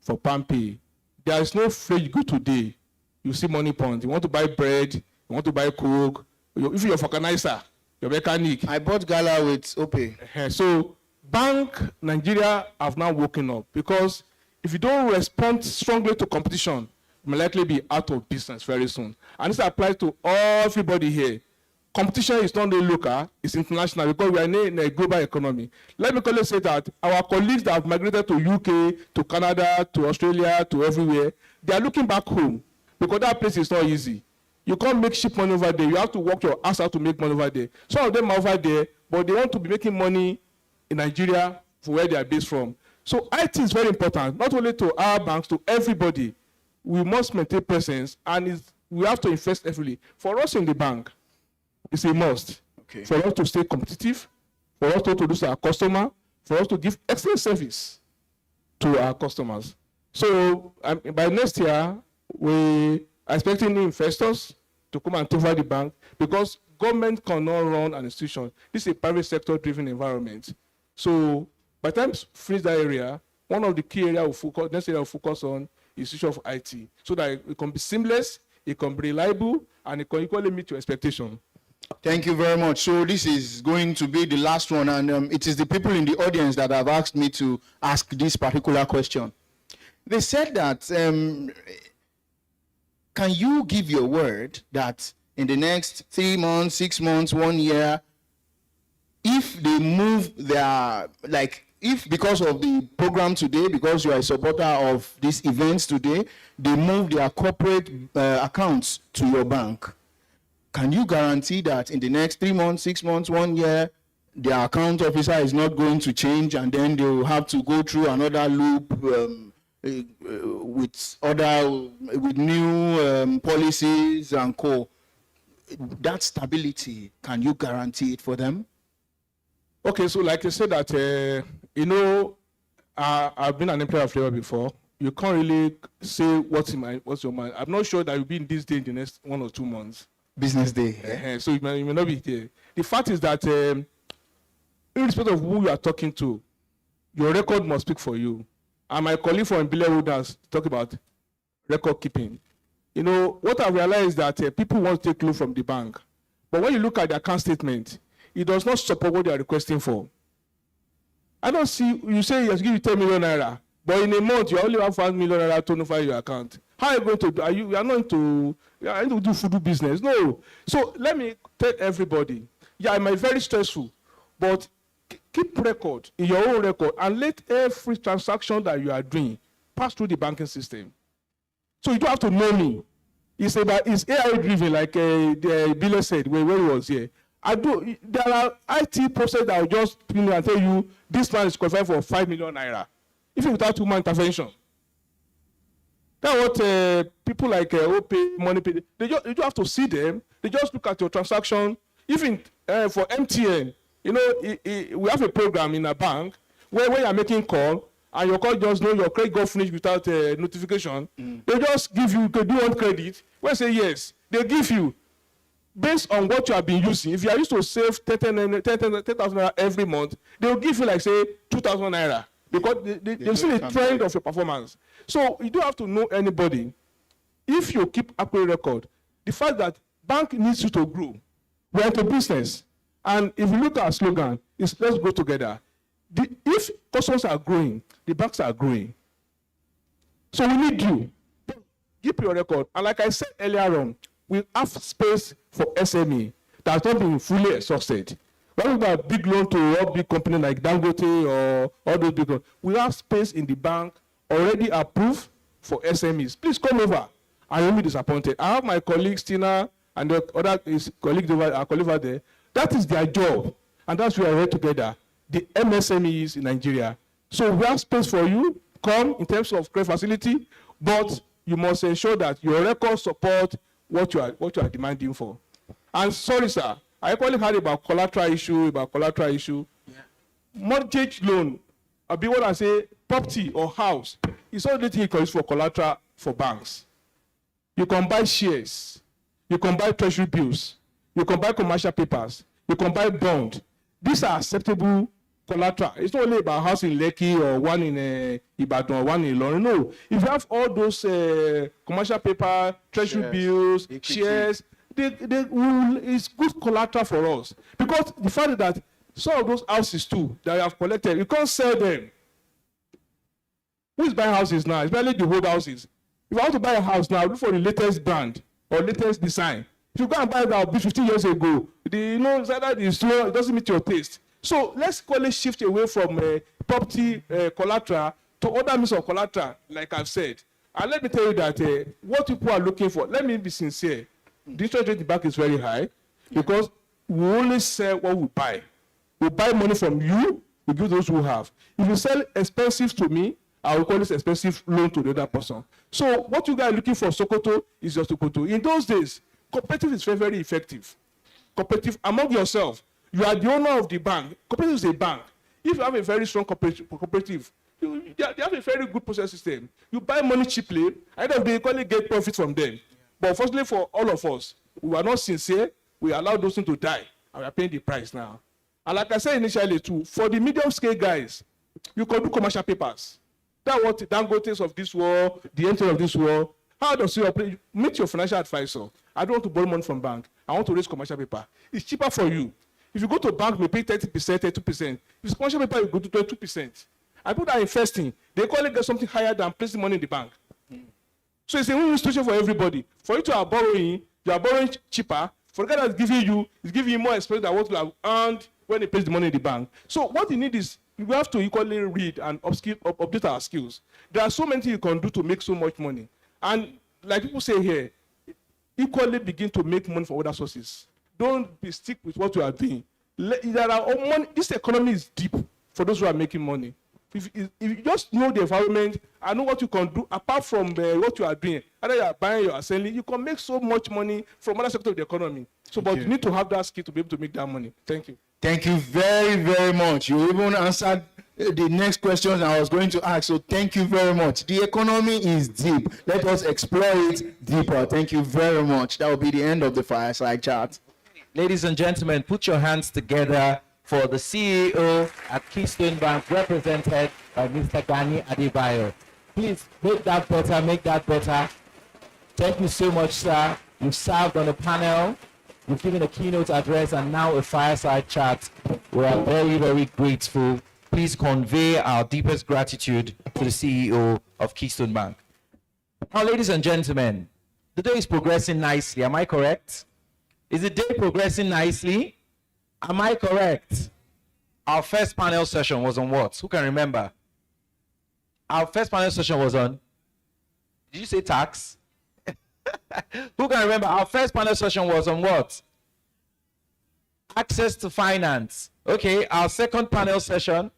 for PAMPay. There is no free you go today. You see MoneyPoint. You want to buy bread, you want to buy Coke. If you're a vulcanizer, your mechanic. I bought Gala with OP. So Bank Nigeria have now woken up, because if you don't respond strongly to competition, you may likely be out of business very soon. And this applies to everybody here. Competition is not only local, it's international, because we are in a global economy. Let me clearly say that our colleagues that have migrated to UK, to Canada, to Australia, to everywhere, they are looking back home, because that place is not easy. You can't make cheap money over there. You have to work your ass out to make money over there. Some of them are over there, but they want to be making money in Nigeria for where they are based from. So IT is very important, not only to our banks, to everybody. We must maintain presence, and we have to invest heavily. For us in the bank, it's a must. Okay. For us to stay competitive, for us to introduce our customer, for us to give excellent service to our customers. So by next year, we are expecting new investors to come and take over the bank, because government cannot run an institution. This is a private sector driven environment. So by the time we finish that area, one of the key areas next area we'll focus on is the issue of IT, so that it can be seamless, it can be reliable, and it can equally meet your expectation. Thank you very much. So this is going to be the last one, and it is the people in the audience that have asked me to ask this particular question. They said that, can you give your word that in the next 3 months, 6 months, 1 year, if they move their, if because of the program today, because you are a supporter of these events today, they move their corporate accounts to your bank, can you guarantee that in the next 3 months, 6 months, 1 year, the account officer is not going to change, and then they will have to go through another loop with new policies and co? That stability, can you guarantee it for them? Okay, so like I said that, I've been an employer of labor before. You can't really say what's your mind. I'm not sure that you'll be in this day in the next 1 or 2 months. Business day. So you may not be there. The fact is that, irrespective of who you are talking to, your record must speak for you. And my colleague from Mbile Wooders talk about record keeping. What I realized is that people want to take loan from the bank. But when you look at the account statement, it does not support what they are requesting for. I don't see, you say yes, give you 10 million naira, but in a month you only have 5 million naira turnover in your account. How are you going to do? You are not into do food business. No. So let me tell everybody, it might be very stressful, but keep record in your own record, and let every transaction that you are doing pass through the banking system. So you don't have to know me. It's AI driven, like the Billy said when he was here. There are IT processes that will just pin and tell you this man is qualified for 5 million naira, even without human intervention. That's what people like OP, MoneyPay, you don't have to see them. They just look at your transaction. Even for MTN, we have a program in a bank where you are making call, and your call just know your credit got finished without notification. They just give you, do you want credit? When you say yes, they give you. Based on what you have been using, if you are used to save 10,000 naira every month, they will give you like say 2,000 naira, because they've seen the trend of your performance. So you don't have to know anybody. If you keep accurate record, the fact that bank needs you to grow, we're into business. And if you look at our slogan, it's let's grow together. If customers are growing, the banks are growing. So we need you. Keep your record. And like I said earlier on, we have space for SME that has not been fully exhausted. When we have a big loan to a big company like Dangote or all those big loans, we have space in the bank already approved for SMEs. Please come over. I won't be disappointed. I have my colleagues, Tina, and the other colleagues over there. That is their job. And that's why we are here together. The MSMEs in Nigeria. So we have space for you. Come in terms of credit facility, but you must ensure that your record support what you are demanding for. And sorry, sir, I equally heard about collateral issue. Yeah. Mortgage loan, I'll be what I say, property or house, it's all the thing you can use for collateral for banks. You can buy shares. you can buy treasury bills, you can buy commercial papers, you can buy bond. These are acceptable collateral. It's not only about house in Lekki or one in Ibadan or one in Ilorin. No, if you have all those commercial paper, treasury bills, shares, it's good collateral for us. Because the fact that some of those houses too that you have collected, you can't sell them. Who is buying houses now? It's barely the old houses. If I want to buy a house now, look for the latest brand or latest design. If you go and buy that 15 years ago, it's either it doesn't meet your taste. So let's call it shift away from property collateral to other means of collateral, like I've said. And let me tell you that what people are looking for, let me be sincere. The interest rate in the bank is very high because we only sell what we buy. We buy money from you, we give those who have. If you sell expensive to me, I will call this expensive loan to the other person. So what you guys are looking for Sokoto is your Sokoto. In those days, cooperative is very, very effective. Cooperative among yourself. You are the owner of the bank. Cooperative is a bank. If you have a very strong cooperative, they have a very good process system. You buy money cheaply, end of the day, you only get profit from them. But unfortunately for all of us, we are not sincere. We allow those things to die, and we are paying the price now. And like I said initially too, for the medium scale guys, you can do commercial papers. That's what the Dangotes of this world, the MTN of this world. How does you operate? Meet your financial advisor. I don't want to borrow money from bank. I want to raise commercial paper. It's cheaper for you. If you go to a bank, you pay 30%, 32%. If it's commercial paper, you go to 22%. I put that investing. They call it get something higher than placing money in the bank. So it's a win-win situation for everybody. For you to are borrowing, you are borrowing cheaper. For the guy that's giving you, is giving you more expense than what you have earned when he pays the money in the bank. So what you need is, we have to equally read and update our skills. There are so many things you can do to make so much money. And like people say here, equally begin to make money from other sources. Don't be stick with what you are doing. There are money, this economy is deep for those who are making money. If you just know the environment and know what you can do apart from what you are doing, either you are buying or selling, you can make so much money from other sectors of the economy. So, but you need to have that skill to be able to make that money. Thank you. Thank you very, very much. You even answered the next questions I was going to ask. So thank you very much. The economy is deep. Let us explore it deeper. Thank you very much. That will be the end of the fireside chat. Ladies and gentlemen, put your hands together for the CEO at Keystone Bank, represented by Mr. Gani Adebayo. Please make that better, make that better. Thank you so much, sir. You've served on the panel. You've given a keynote address and now a fireside chat. We are very, very grateful. Please convey our deepest gratitude to the CEO of Keystone Bank. Now, ladies and gentlemen, the day is progressing nicely. Am I correct? Is the day progressing nicely? Am I correct? Our first panel session was on what? Who can remember? Our first panel session was on, did you say tax? Who can remember? Our first panel session was on what? Access to finance. Okay, our second panel session,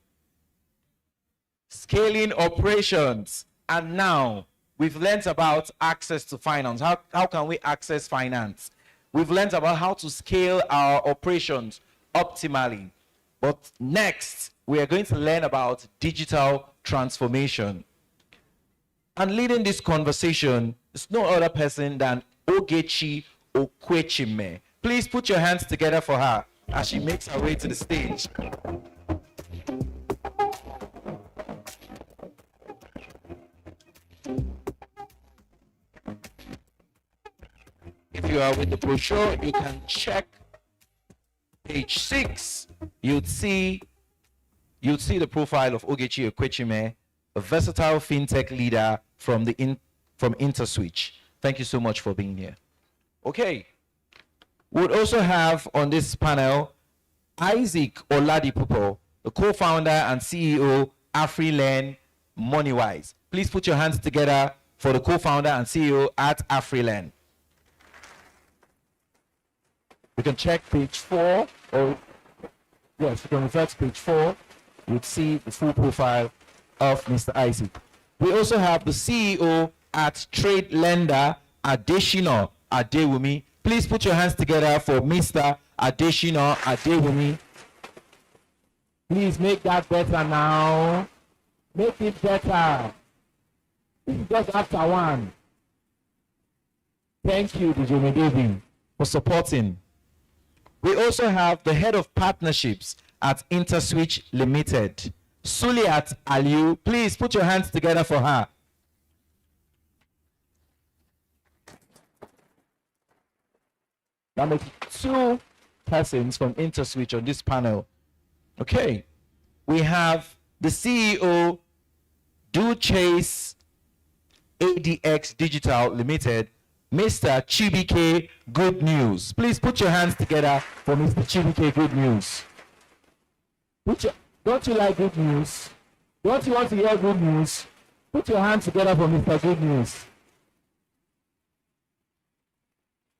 scaling operations. And now we've learned about access to finance. How can we access finance? We've learned about how to scale our operations optimally. But next, we are going to learn about digital transformation. And leading this conversation is no other person than Ogechi Okwechime. Please put your hands together for her as she makes her way to the stage. If you are with the brochure, you can check page 6. You'd see the profile of Ogechi Okwechime, a versatile fintech leader from InterSwitch. Thank you so much for being here. Okay. We'll also have on this panel Isaac Oladipupo, the co-founder and CEO, AfriLearn MoneyWise. Please put your hands together for the co-founder and CEO at AfriLearn. You can check page 4, or yes, you can refer to page 4. You'd see the full profile of Mr. Isaac. We also have the CEO at Trade Lender, Adeshina Adewumi. Please put your hands together for Mr. Adeshina Adewumi. Please make that better now. Make it better. This is just after one. Thank you, DJ David, for supporting. We also have the head of partnerships at Interswitch Limited, Suliat Aliu. Please put your hands together for her. That makes 2 persons from Interswitch on this panel. Okay. We have the CEO, Do Chase ADX Digital Limited, Mr. Chibike Good News. Please put your hands together for Mr. Chibike Good News. Don't you like good news? Don't you want to hear good news? Put your hands together for Mr. Good News.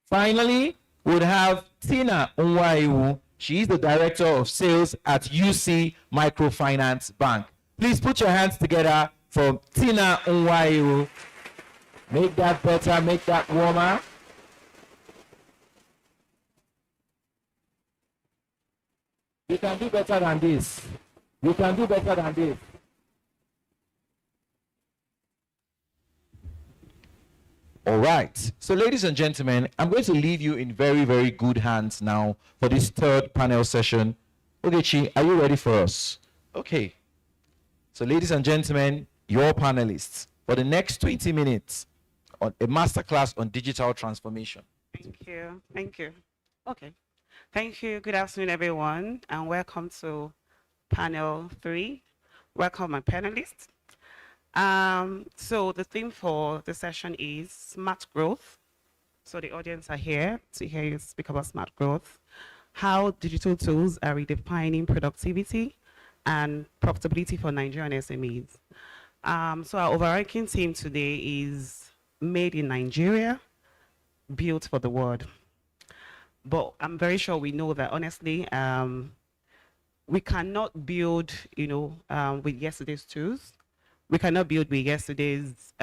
Finally, we'll have Tina Nwaiwu. She is the Director of Sales at UC Microfinance Bank. Please put your hands together for Tina Nwaiwu. Make that better, make that warmer. You can do better than this. You can do better than this. All right. So, ladies and gentlemen, I'm going to leave you in very, very good hands now for this 3rd panel session. Ogechi, are you ready for us? Okay. So, ladies and gentlemen, your panelists for the next 20 minutes on a masterclass on digital transformation. Thank you. Thank you. Okay. Thank you. Good afternoon, everyone, and welcome to panel 3. Welcome, my panelists. So the theme for the session is smart growth. So the audience are here to hear you speak about smart growth, how digital tools are redefining productivity and profitability for Nigerian SMEs. So our overarching theme today is made in Nigeria, built for the world. But I'm very sure we know that honestly, we cannot build, with yesterday's tools. We cannot build with yesterday's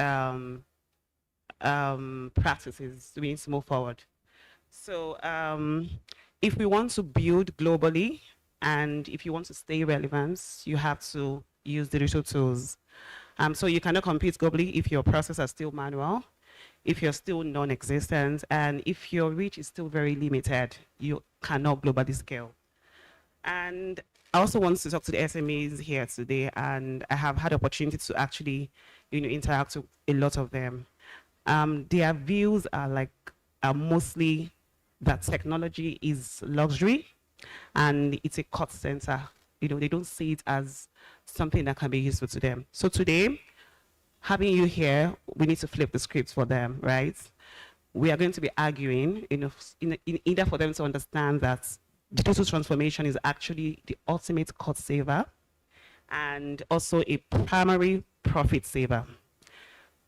practices. We need to move forward. So if we want to build globally and if you want to stay relevant, you have to use digital tools. So you cannot compete globally if your processes are still manual, if you're still non-existent, and if your reach is still very limited. You cannot globally scale. And I also want to talk to the SMEs here today, and I have had opportunity to actually, interact with a lot of them. Their views are mostly that technology is luxury, and it's a cost center. They don't see it as something that can be useful to them. So today, having you here, we need to flip the script for them, right? We are going to be arguing, in either for them to understand that digital transformation is actually the ultimate cost saver and also a primary profit saver.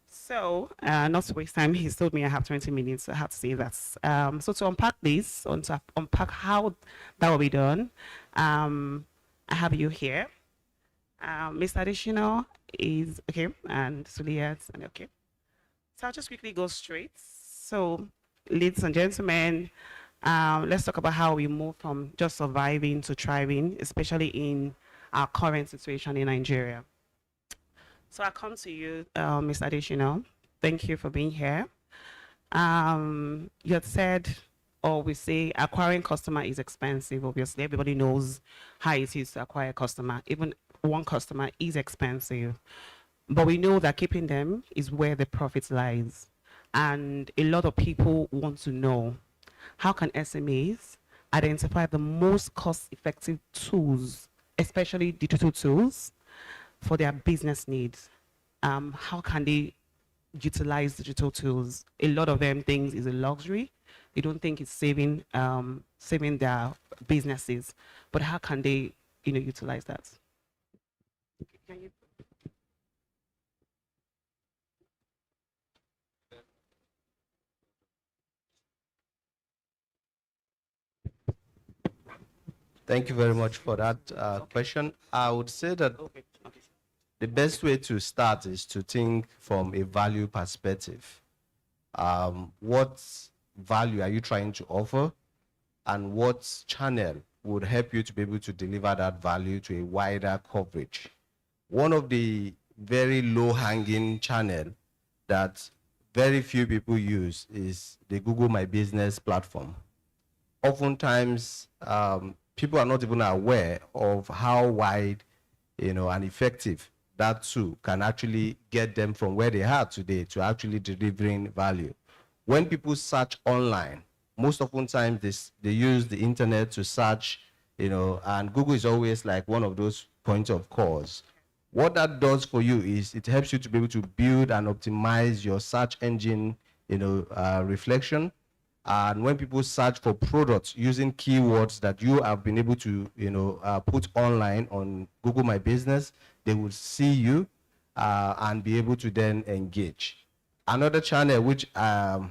So, not to waste time, he's told me I have 20 minutes, so I have to say that. So to unpack this, to unpack how that will be done, I have you here. Mr. Additional is okay, and Suliat, and okay. So I'll just quickly go straight. So, ladies and gentlemen, let's talk about how we move from just surviving to thriving, especially in our current situation in Nigeria. So I come to you, Mr. Additional. Thank you for being here. You had said, or we say, acquiring customer is expensive. Obviously, everybody knows how it is to acquire a customer. Even one customer is expensive. But we know that keeping them is where the profit lies. And a lot of people want to know, how can SMEs identify the most cost-effective tools, especially digital tools, for their business needs? How can they utilize digital tools? A lot of them think it's a luxury. They don't think it's saving their businesses. But how can they, utilize that? Can you? Thank you very much for that question. I would say that the best way to start is to think from a value perspective. What value are you trying to offer, and what channel would help you to be able to deliver that value to a wider coverage? One of the very low-hanging channel that very few people use is the Google My Business platform. Oftentimes, people are not even aware of how wide, and effective that tool can actually get them from where they are today to actually delivering value. When people search online, most often times they use the internet to search, and Google is always like one of those points of calls. What that does for you is it helps you to be able to build and optimize your search engine, reflection. And when people search for products using keywords that you have been able to, put online on Google My Business, they will see you and be able to then engage. Another channel which I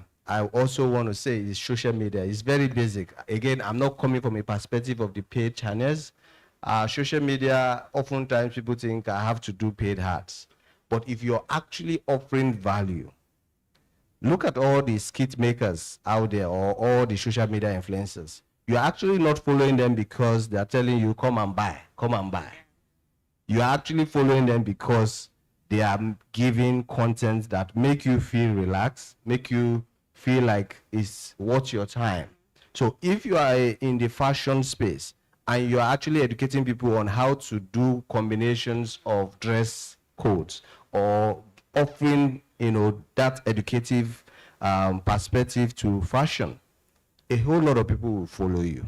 also want to say is social media. It's very basic. Again, I'm not coming from a perspective of the paid channels. Social media, oftentimes people think I have to do paid ads. But if you're actually offering value, look at all the skit makers out there or all the social media influencers. You're actually not following them because they're telling you, come and buy, come and buy. You're actually following them because they are giving content that make you feel relaxed, make you feel like it's worth your time. So if you are in the fashion space and you're actually educating people on how to do combinations of dress codes or offering, that educative perspective to fashion, a whole lot of people will follow you.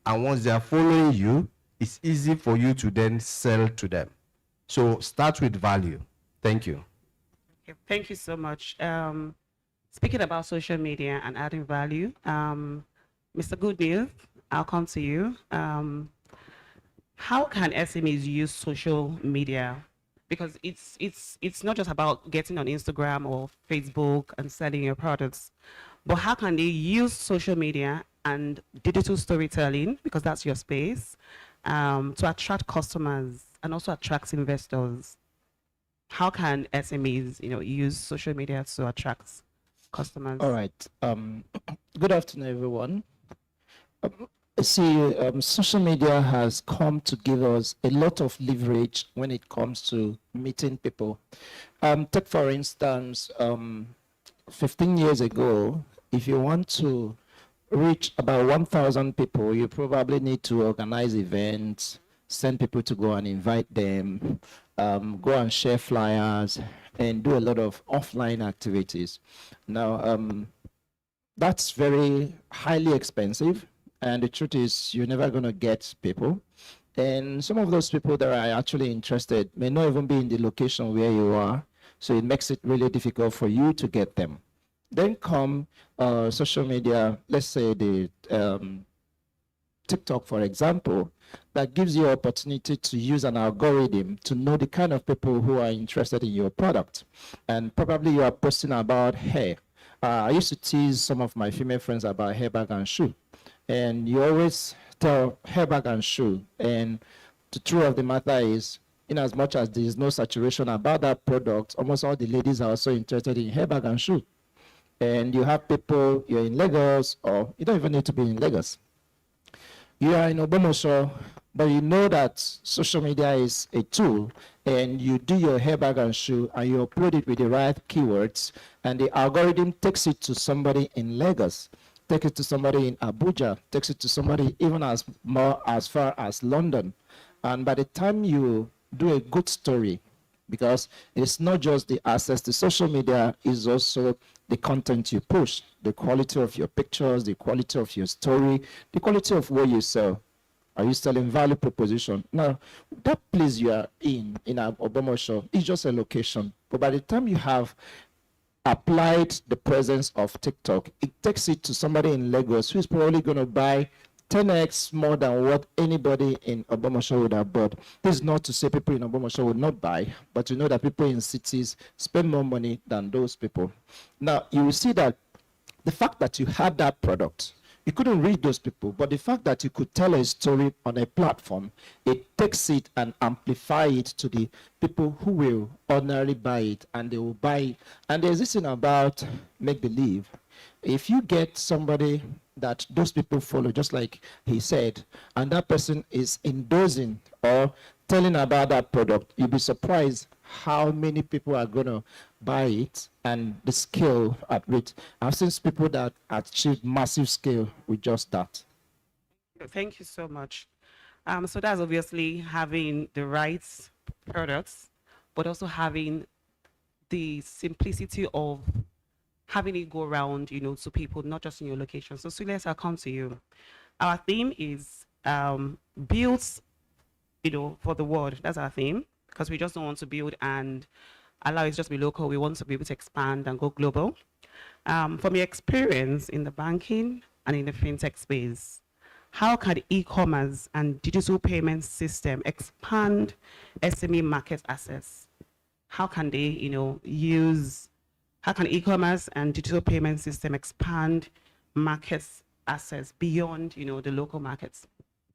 And once they are following you, it's easy for you to then sell to them. So start with value. Thank you. Okay, thank you so much. Speaking about social media and adding value, Mr. Good News, I'll come to you. How can SMEs use social media? Because it's not just about getting on Instagram or Facebook and selling your products, but how can they use social media and digital storytelling, because that's your space, to attract customers and also attract investors? How can SMEs, use social media to attract customers? All right. Good afternoon, everyone. Social media has come to give us a lot of leverage when it comes to meeting people. Take, for instance, 15 years ago, if you want to reach about 1,000 people, you probably need to organize events, send people to go and invite them, go and share flyers, and do a lot of offline activities. Now, that's very highly expensive. And the truth is, you're never going to get people. And some of those people that are actually interested may not even be in the location where you are. So it makes it really difficult for you to get them. Then come social media, let's say the TikTok, for example, that gives you opportunity to use an algorithm to know the kind of people who are interested in your product. And probably you are posting about hair. I used to tease some of my female friends about hair bag and shoe. And you always tell hair bag and shoe. And the truth of the matter is, in as much as there is no saturation about that product, almost all the ladies are also interested in hair bag and shoe. And you have people, you're in Lagos, or you don't even need to be in Lagos. You are in Obomoso, but you know that social media is a tool, and you do your hair bag and shoe, and you upload it with the right keywords, and the algorithm takes it to somebody in Lagos, takes it to somebody in Abuja, takes it to somebody even as far as London. And by the time you do a good story, because it's not just the access to social media, it's also the content you push, the quality of your pictures, the quality of your story, the quality of what you sell. Are you selling value proposition? Now, that place you are in Obomoso is just a location. But by the time you have applied the presence of TikTok, it takes it to somebody in Lagos who's probably going to buy 10x more than what anybody in Obomoso would have bought. This is not to say people in Obomoso would not buy, but you know that people in cities spend more money than those people. Now, you will see that the fact that you had that product, you couldn't reach those people, but the fact that you could tell a story on a platform, it takes it and amplify it to the people who will ordinarily buy it, and they will buy it. And there's this thing about make-believe. If you get somebody that those people follow, just like he said, and that person is endorsing or telling about that product, you'll be surprised how many people are going to buy it and the scale at which I've seen people that achieve massive scale with just that. Thank you so much. So that's obviously having the right products, but also having the simplicity of having it go around, to people, not just in your location. So Sules, I'll come to you. Our theme is built, for the world. That's our theme, because we just don't want to build and allow it to just be local. We want to be able to expand and go global. From your experience in the banking and in the fintech space, how can e-commerce and digital payment system expand SME market access? How can they, how can e-commerce and digital payment system expand market access beyond, the local markets?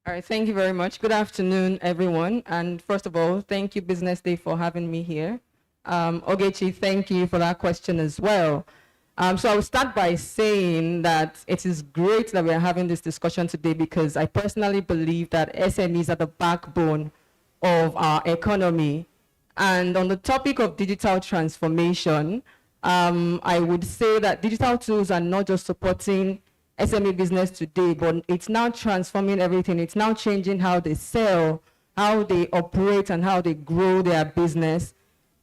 All right, thank you very much. Good afternoon, everyone. And first of all, thank you, Business Day, for having me here. Ogechi, thank you for that question as well. So I will start by saying that it is great that we're having this discussion today, because I personally believe that SMEs are the backbone of our economy. And on the topic of digital transformation, I would say that digital tools are not just supporting SME business today, but it's now transforming everything. It's now changing how they sell, how they operate, and how they grow their business.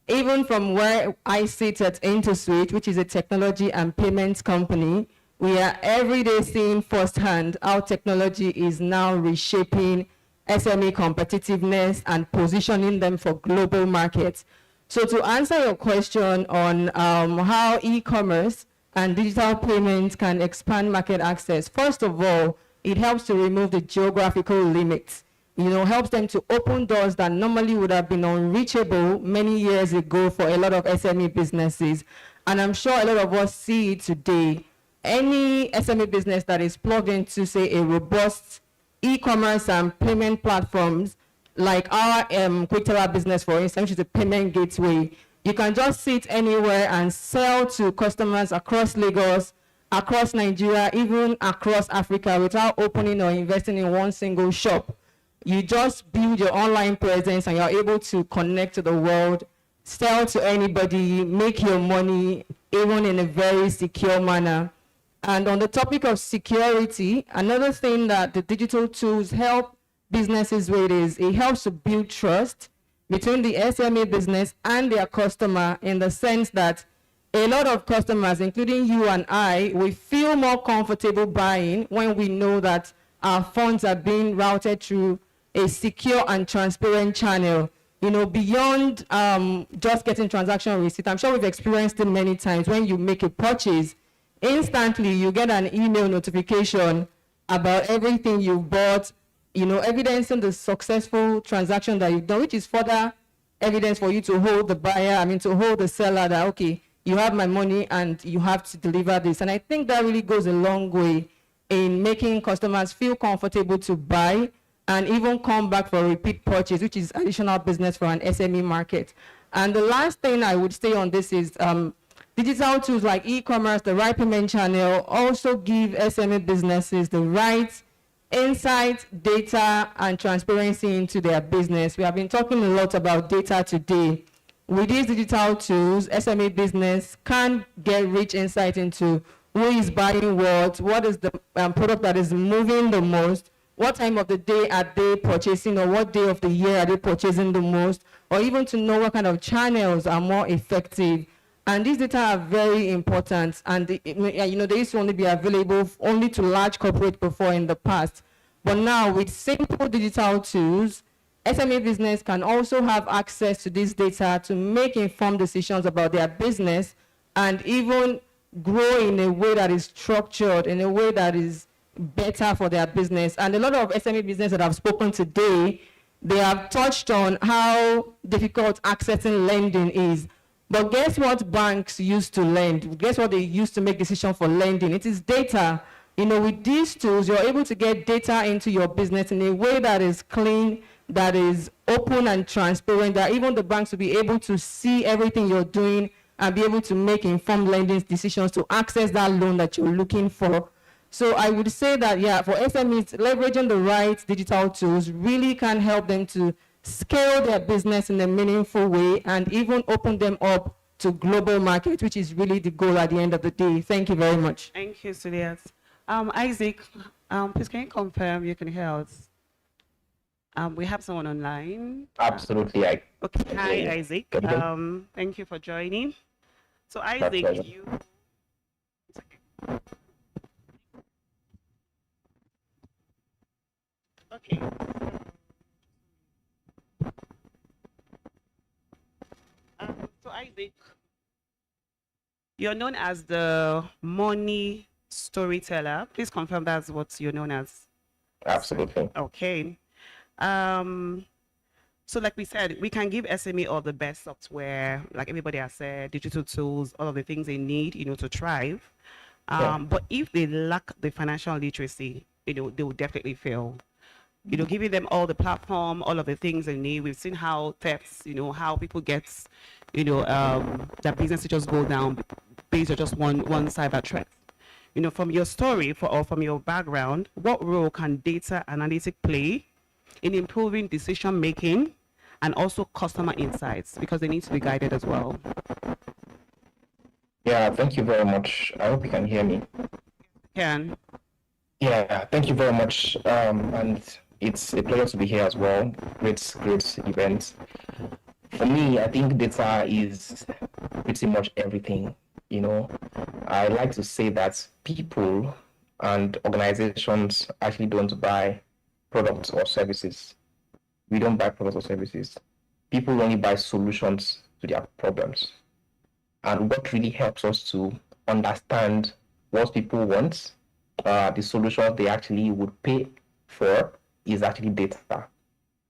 Even from where I sit at InterSwitch, which is a technology and payments company, we are every day seeing firsthand how technology is now reshaping SME competitiveness and positioning them for global markets. So to answer your question on how e-commerce and digital payments can expand market access, first of all, it helps to remove the geographical limits. Helps them to open doors that normally would have been unreachable many years ago for a lot of SME businesses. And I'm sure a lot of us see it today. Any SME business that is plugged into, say, a robust e-commerce and payment platforms, like our Quickteller business, for instance, which is a payment gateway, you can just sit anywhere and sell to customers across Lagos, across Nigeria, even across Africa, without opening or investing in one single shop. You just build your online presence and you're able to connect to the world, sell to anybody, make your money, even in a very secure manner. And on the topic of security, another thing that the digital tools help businesses with is it helps to build trust between the SME business and their customer, in the sense that a lot of customers, including you and I, we feel more comfortable buying when we know that our funds are being routed through a secure and transparent channel, beyond just getting transaction receipt. I'm sure we've experienced it many times. When you make a purchase, instantly you get an email notification about everything you've bought, evidencing the successful transaction that you've done, which is further evidence for you to hold the buyer, to hold the seller that, okay, you have my money and you have to deliver this. And I think that really goes a long way in making customers feel comfortable to buy and even come back for a repeat purchase, which is additional business for an SME market. And the last thing I would say on this is digital tools like e-commerce, the right payment channel, also give SME businesses the right insight, data, and transparency into their business. We have been talking a lot about data today. With these digital tools, SME business can get rich insight into who is buying what is the product that is moving the most, what time of the day are they purchasing, or what day of the year are they purchasing the most, or even to know what kind of channels are more effective. And these data are very important, and they used to only be available only to large corporates before in the past. But now, with simple digital tools, SME business can also have access to this data to make informed decisions about their business and even grow in a way that is structured, in a way that is better for their business. And a lot of SME business that I've spoken today, they have touched on how difficult accessing lending is. But guess what banks used to lend? Guess what they used to make decisions for lending? It is data. With these tools, you're able to get data into your business in a way that is clean, that is open and transparent, that even the banks will be able to see everything you're doing and be able to make informed lending decisions to access that loan that you're looking for. So I would say that, for SMEs, leveraging the right digital tools really can help them to scale their business in a meaningful way and even open them up to global market, which is really the goal at the end of the day. Thank you very much. Thank you, Suliat. Isaac, please can you confirm you can hear us? We have someone online. Absolutely. Okay. Hi, Isaac. Can you hear me? Thank you for joining. So, My Isaac, pleasure. Okay. So, Isaac, you're known as the money storyteller. Please confirm that's what you're known as. Absolutely. Okay. So like we said, we can give SME all the best software, like everybody has said, digital tools, all of the things they need, to thrive. But if they lack the financial literacy, they will definitely fail. Giving them all the platform, all of the things they need. We've seen how thefts, how people get, their business to just go down based on just one cyber threat. From your story or from your background, what role can data analytics play in improving decision making and also customer insights, because they need to be guided as well? Yeah, thank you very much. I hope you can hear me. Can. Yeah, thank you very much. And it's a pleasure to be here as well. Great event. For me, I think data is pretty much everything. I like to say that people and organizations actually don't buy products or services. We don't buy products or services. People only buy solutions to their problems. And what really helps us to understand what people want, the solutions they actually would pay for, is actually data.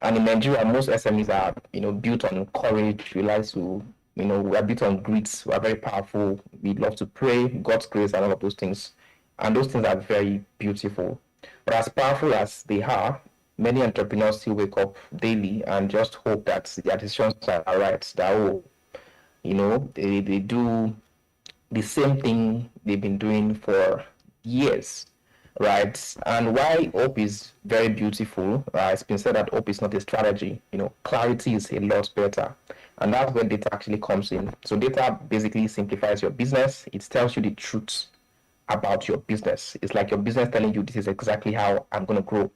And in Nigeria, most SMEs are, built on courage. We like to, we are built on grit. We are very powerful. We love to pray, God's grace, and all of those things. And those things are very beautiful. But as powerful as they are, many entrepreneurs still wake up daily and just hope that their decisions are right. That, they do the same thing they've been doing for years, right? And why hope is very beautiful, it's been said that hope is not a strategy. Clarity is a lot better. And that's where data actually comes in. So data basically simplifies your business. It tells you the truth about your business. It's like your business telling you, this is exactly how I'm going to grow.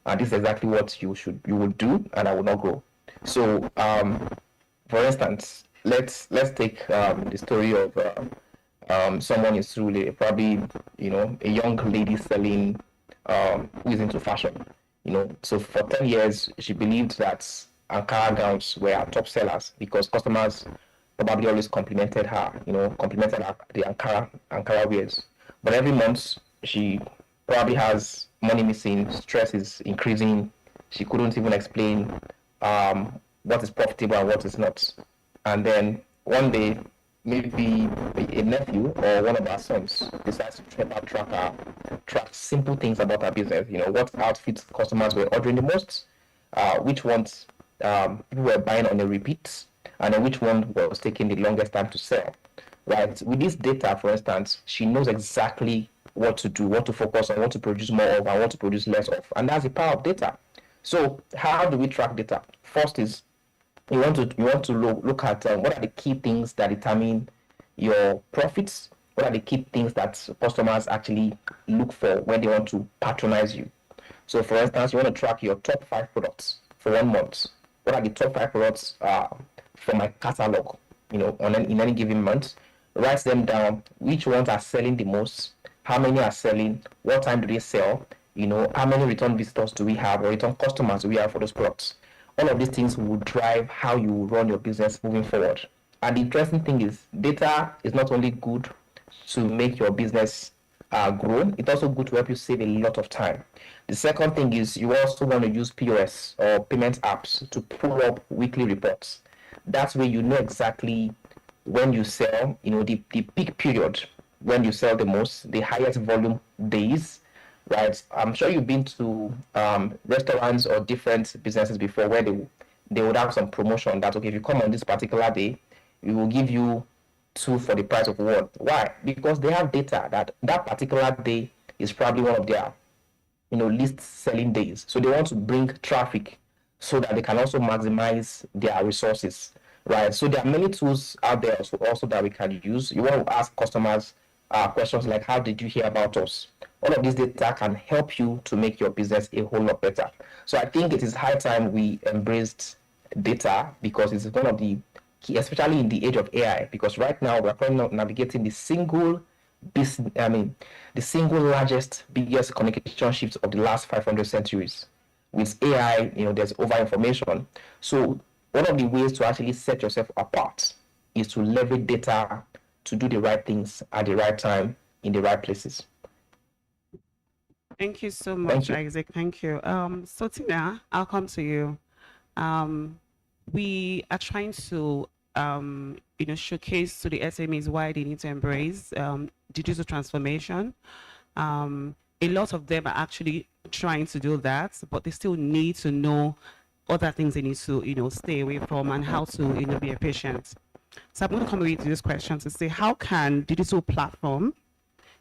And this is exactly what you will do, and I will not grow. So, for instance, let's take the story of someone is truly probably a young lady selling who is into fashion. So for 10 years she believed that Ankara gowns were her top sellers because customers probably always complimented her, the Ankara wears. But every month she probably has money missing, stress is increasing. She couldn't even explain what is profitable and what is not. And then one day, maybe a nephew or one of our sons decides to track simple things about our business. What outfits customers were ordering the most, which ones people were buying on a repeat, and then which one was taking the longest time to sell. Right? With this data, for instance, she knows exactly what to do, what to focus on, what to produce more of, and what to produce less of. And that's the power of data. So how do we track data? First is you want to look at what are the key things that determine your profits. What are the key things that customers actually look for when they want to patronize you? So for instance, you want to track your top 5 products for 1 month. What are the top 5 products from my catalog, in any given month? Write them down. Which ones are selling the most? How many are selling? What time do they sell? How many return visitors do we have or return customers do we have for those products? All of these things will drive how you run your business moving forward. And the interesting thing is data is not only good to make your business grow, it's also good to help you save a lot of time. The second thing is you also want to use POS or payment apps to pull up weekly reports. That's where you know exactly when you sell, the peak period when you sell the most, the highest volume days, right? I'm sure you've been to restaurants or different businesses before where they would have some promotion that, okay, if you come on this particular day, we will give you 2 for the price of 1. Why? Because they have data that particular day is probably one of their least selling days. So they want to bring traffic so that they can also maximize their resources, right? So there are many tools out there also that we can use. You want to ask customers questions like, how did you hear about us? All of this data can help you to make your business a whole lot better. So I think it is high time we embraced data, because it's one of the key, especially in the age of AI, because right now we're currently navigating the single the single largest, biggest communication shift of the last 500 centuries. With AI, there's over information. So one of the ways to actually set yourself apart is to leverage data to do the right things at the right time in the right places. Thank you so much, Isaac. Thank you. So Tina, I'll come to you. We are trying to showcase to the SMEs why they need to embrace digital transformation. A lot of them are actually trying to do that, but they still need to know other things they need to stay away from, and how to be efficient. So I'm going to come with this question to say, how can digital platform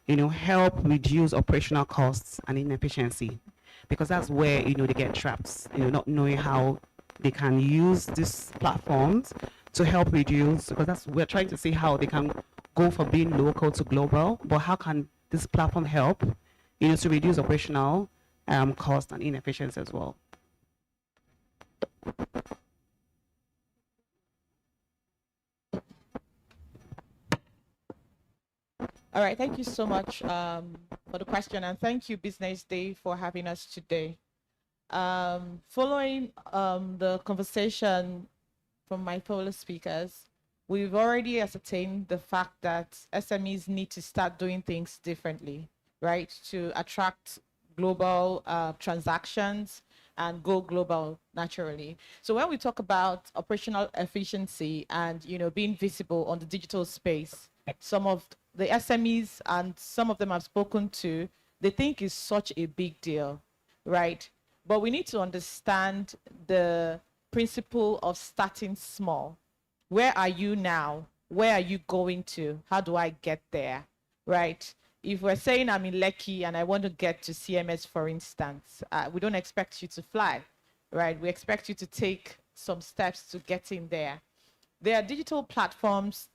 help reduce operational costs and inefficiency? Because that's where they get trapped, not knowing how they can use these platforms to help reduce, because we're trying to see how they can go from being local to global, but how can this platform help to reduce operational cost and inefficiency as well? All right, thank you so much for the question, and thank you, Business Day, for having us today. Following the conversation from my fellow speakers, we've already ascertained the fact that SMEs need to start doing things differently, right, to attract global transactions and go global naturally. So when we talk about operational efficiency and being visible on the digital space, some of the SMEs, and some of them I've spoken to, they think it's such a big deal, right? But we need to understand the principle of starting small. Where are you now? Where are you going to? How do I get there, right? If we're saying I'm in Lekki and I want to get to CMS, for instance, we don't expect you to fly, right? We expect you to take some steps to get in there. There are digital platforms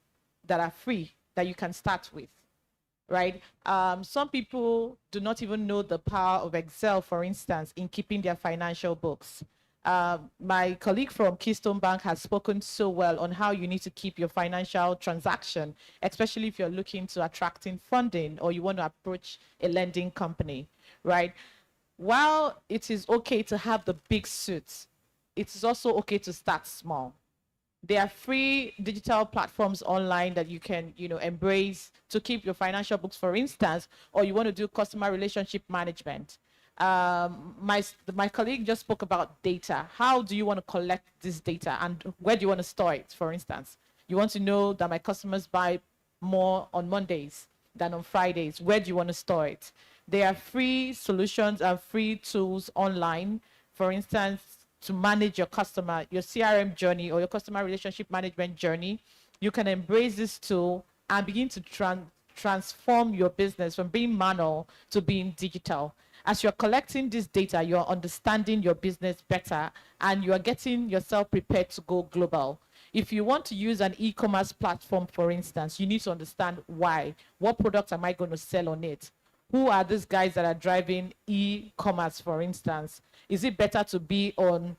that are free that you can start with, right? Some people do not even know the power of Excel, for instance, in keeping their financial books. My colleague from Keystone Bank has spoken so well on how you need to keep your financial transaction, especially if you're looking to attracting funding or you want to approach a lending company, right? While it is okay to have the big suits, it is also okay to start small. There are free digital platforms online that you can, embrace to keep your financial books, for instance, or you want to do customer relationship management. My colleague just spoke about data. How do you want to collect this data, and where do you want to store it, for instance? You want to know that my customers buy more on Mondays than on Fridays. Where do you want to store it? There are free solutions and free tools online, for instance, to manage your CRM journey or your customer relationship management journey. You can embrace this tool and begin to transform your business from being manual to being digital. As you're collecting this data, you're understanding your business better, and you're getting yourself prepared to go global. If you want to use an e-commerce platform, for instance, you need to understand why. What products am I going to sell on it? Who are these guys that are driving e-commerce, for instance? Is it better to be on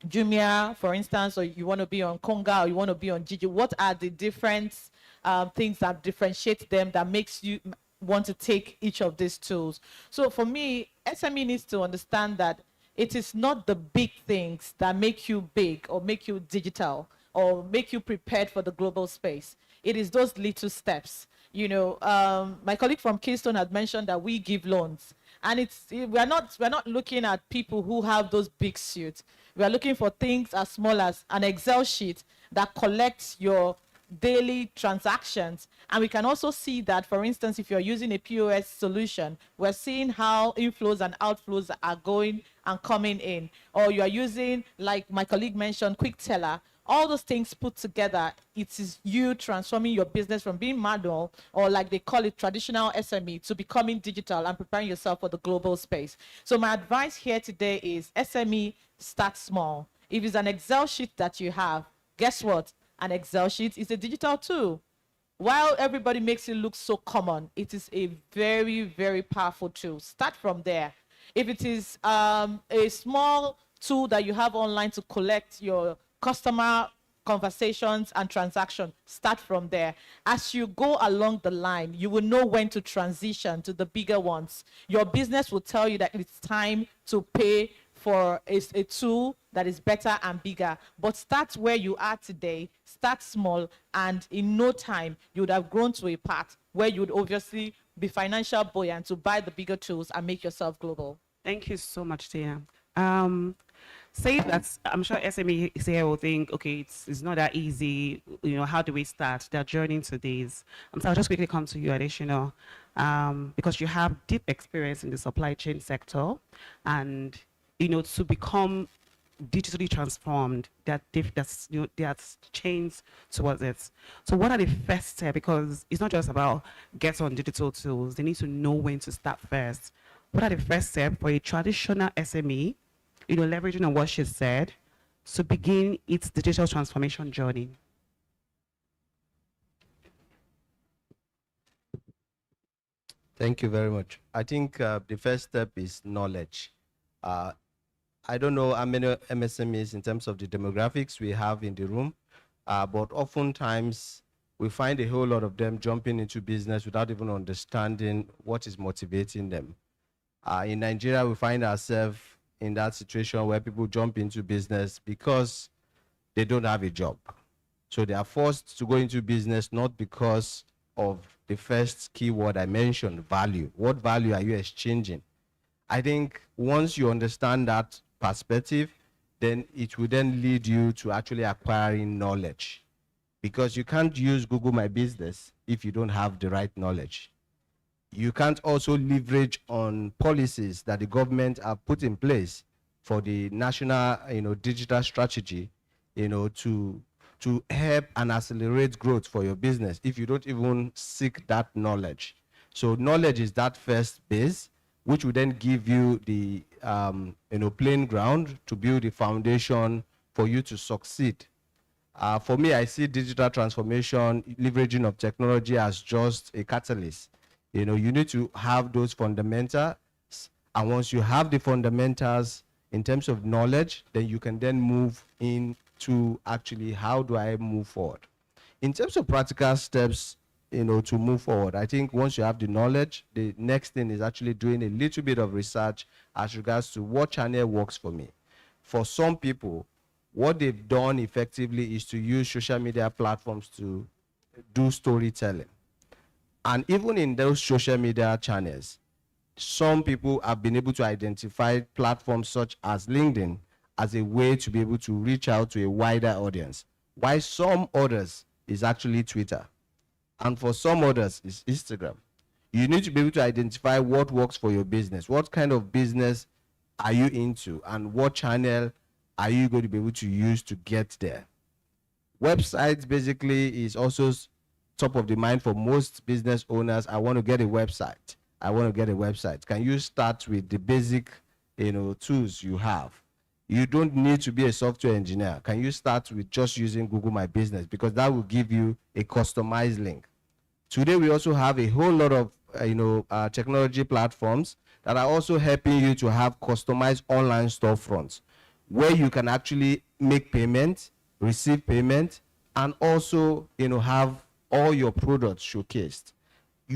Jumia, for instance, or you want to be on Konga, or you want to be on Gigi? What are the different things that differentiate them, that makes you want to take each of these tools? So for me, SME needs to understand that it is not the big things that make you big or make you digital or make you prepared for the global space. It is those little steps. My colleague from Keystone had mentioned that we give loans, and we're not looking at people who have those big suits. We are looking for things as small as an Excel sheet that collects your daily transactions. And we can also see that, for instance, if you're using a POS solution, we're seeing how inflows and outflows are going and coming in. Or you are using, like my colleague mentioned, Quick Teller All those things put together, it is you transforming your business from being manual, or like they call it traditional SME, to becoming digital and preparing yourself for the global space. So my advice here today is SME, start small. If it's an Excel sheet that you have, guess what? An Excel sheet is a digital tool. While everybody makes it look so common, it is a very, very powerful tool. Start from there. If it is a small tool that you have online to collect your customer conversations and transaction, start from there. As you go along the line, you will know when to transition to the bigger ones. Your business will tell you that it's time to pay for a tool that is better and bigger. But start where you are today, start small, and in no time, you would have grown to a part where you would obviously be financial buoyant to buy the bigger tools and make yourself global. Thank you so much, Tia. Say that I'm sure SMEs here will think, okay, it's not that easy. You know, how do we start? They're journeying to these. So I'll just quickly come to you, additional, because you have deep experience in the supply chain sector, and you know, to become digitally transformed, there's chains towards it. So what are the first steps? Because it's not just about get on digital tools. They need to know when to start first. What are the first steps for a traditional SME, you know, leveraging on what she said, to begin its digital transformation journey? Thank you very much. I think the first step is knowledge. I don't know how many MSMEs in terms of the demographics we have in the room, but oftentimes we find a whole lot of them jumping into business without even understanding what is motivating them. In Nigeria, we find ourselves in that situation where people jump into business because they don't have a job. So they are forced to go into business not because of the first keyword I mentioned, value. What value are you exchanging? I think once you understand that perspective, then it will then lead you to actually acquiring knowledge, because you can't use Google My Business if you don't have the right knowledge. You can't also leverage on policies that the government have put in place for the national, digital strategy, to help and accelerate growth for your business if you don't even seek that knowledge. So knowledge is that first base, which will then give you the playing ground to build the foundation for you to succeed. For me, I see digital transformation, leveraging of technology as just a catalyst. You need to have those fundamentals, and once you have the fundamentals in terms of knowledge, then you can then move into actually how do I move forward. In terms of practical steps, to move forward, I think once you have the knowledge, the next thing is actually doing a little bit of research as regards to what channel works for me. For some people, what they've done effectively is to use social media platforms to do storytelling. And even in those social media channels, some people have been able to identify platforms such as LinkedIn as a way to be able to reach out to a wider audience, while some others is actually Twitter. And for some others, it's Instagram. You need to be able to identify what works for your business. What kind of business are you into? And what channel are you going to be able to use to get there? Websites basically is also top of the mind for most business owners. I want to get a website. I want to get a website. Can you start with the basic, tools you have? You don't need to be a software engineer. Can you start with just using Google My Business? Because that will give you a customized link. Today, we also have a whole lot of technology platforms that are also helping you to have customized online storefronts where you can actually make payment, receive payment, and also have all your products showcased.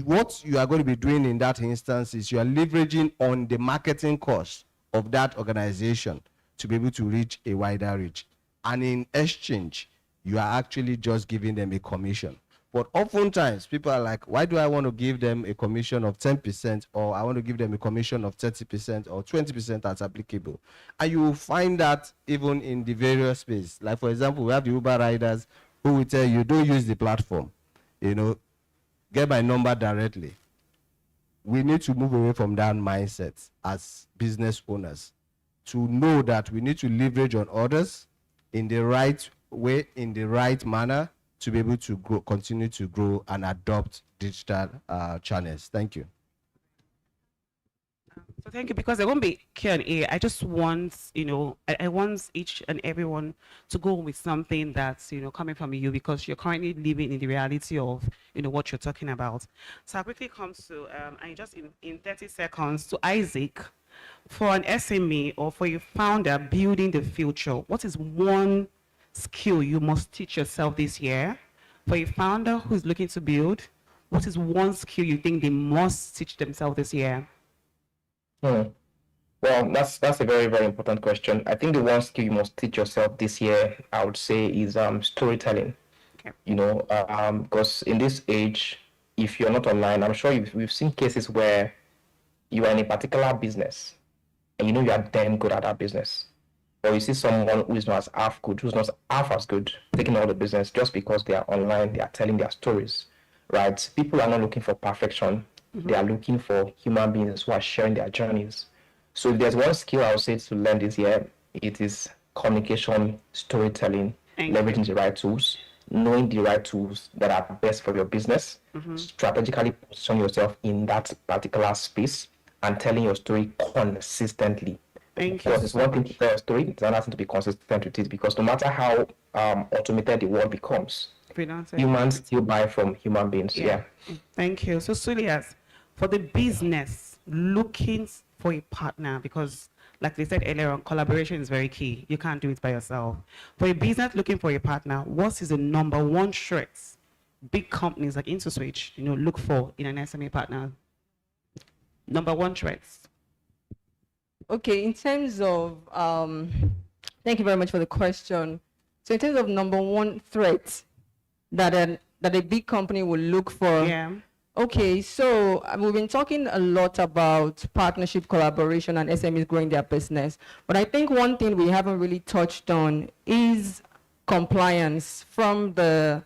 What you are going to be doing in that instance is you are leveraging on the marketing cost of that organization to be able to reach a wider reach. And in exchange, you are actually just giving them a commission. But oftentimes, people are like, why do I want to give them a commission of 10%, or I want to give them a commission of 30% or 20% that's applicable? And you will find that even in the various spaces. Like, for example, we have the Uber riders who will tell you, don't use the platform. Get my number directly. We need to move away from that mindset as business owners to know that we need to leverage on others in the right way, in the right manner, to be able to grow, continue to grow and adopt digital channels. Thank you. So thank you, because there won't be Q&A. I just want, I want each and everyone to go with something that's, coming from you, because you're currently living in the reality of, what you're talking about. So I'll quickly come to, and just in 30 seconds, to Isaac. For an SME or for a founder building the future, what is one skill you must teach yourself this year? For a founder who's looking to build, what is one skill you think they must teach themselves this year? Well, that's a very, very important question. I think the one skill you must teach yourself this year, I would say, is storytelling. Okay. Because in this age, if you're not online, I'm sure we've seen cases where you are in a particular business and you are damn good at that business. Or you see someone who is not as half good, who's not half as good, taking all the business just because they are online, they are telling their stories, right? People are not looking for perfection. They are looking for human beings who are sharing their journeys. So if there's one skill I would say to learn this year, it is communication, storytelling, leveraging the right tools, knowing the right tools that are best for your business, strategically position yourself in that particular space, and telling your story consistently. Because it's one thing to tell a story, it's another thing to be consistent with it, because no matter how automated the world becomes, humans still buy from human beings. Yeah. Thank you. So Sulias, for the business looking for a partner, because like they said earlier on, collaboration is very key. You can't do it by yourself. For a business looking for a partner, what is the number one threat big companies like IntoSwitch, look for in an SME partner? Number one threats. Okay, in terms of, thank you very much for the question. So in terms of number one threat that a big company will look for. Yeah. Okay, so we've been talking a lot about partnership, collaboration, and SMEs growing their business. But I think one thing we haven't really touched on is compliance from the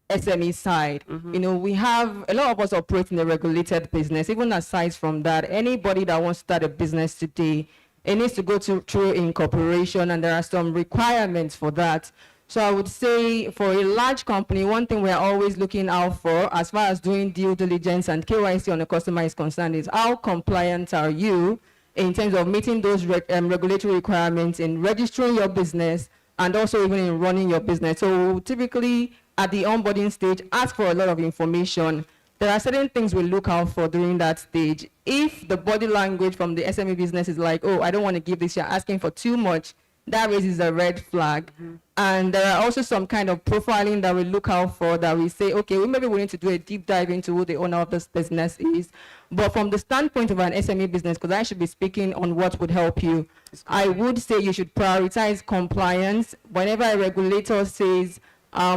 SME side. We have a lot of us operate in a regulated business. Even aside from that, anybody that wants to start a business today, it needs to go through incorporation, and there are some requirements for that. So I would say for a large company, one thing we're always looking out for as far as doing due diligence and KYC on a customer is concerned is how compliant are you in terms of meeting those regulatory requirements in registering your business and also even in running your business. So typically at the onboarding stage, ask for a lot of information. There are certain things we look out for during that stage. If the body language from the SME business is like, oh, I don't want to give this, you're asking for too much, that raises a red flag. And there are also some kind of profiling that we look out for, that we say, okay, we maybe we need to do a deep dive into who the owner of this business is. But from the standpoint of an SME business, because I should be speaking on what would help you, I would say you should prioritize compliance. Whenever a regulator says,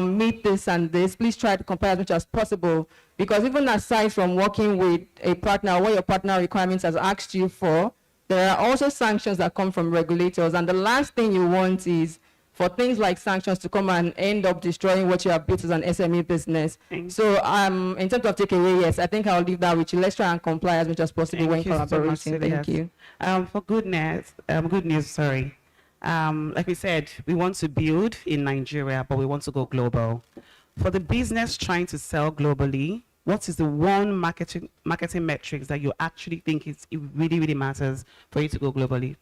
meet this and this, please try to comply as much as possible. Because even aside from working with a partner, what your partner requirements has asked you for, there are also sanctions that come from regulators. And the last thing you want is for things like sanctions to come and end up destroying what you have built as an SME business. So in terms of takeaway, yes, I think I'll leave that with you. Let's try and comply as much as possible when collaborating. Thank you. For good news, sorry. Like we said, we want to build in Nigeria, but we want to go global. For the business trying to sell globally, what is the one marketing metrics that you actually think it really, really matters for you to go globally?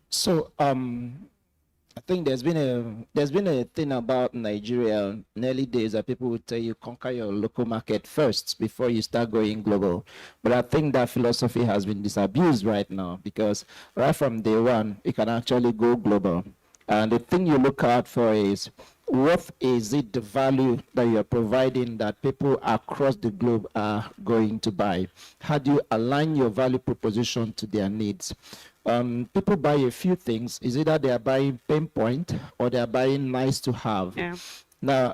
So I think there's been a thing about Nigeria in early days that people would tell you conquer your local market first before you start going global. But I think that philosophy has been disabused right now, because right from day one, you can actually go global. And the thing you look out for is, what is it the value that you're providing that people across the globe are going to buy? How do you align your value proposition to their needs? People buy a few things. Is it that they are buying pain point or they are buying nice to have? Yeah. Now,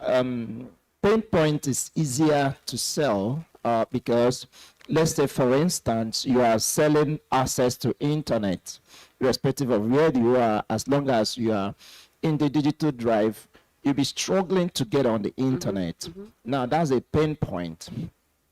pain point is easier to sell because, let's say, for instance, you are selling access to internet, irrespective of where you are. As long as you are in the digital drive, you'll be struggling to get on the internet. Now, that's a pain point.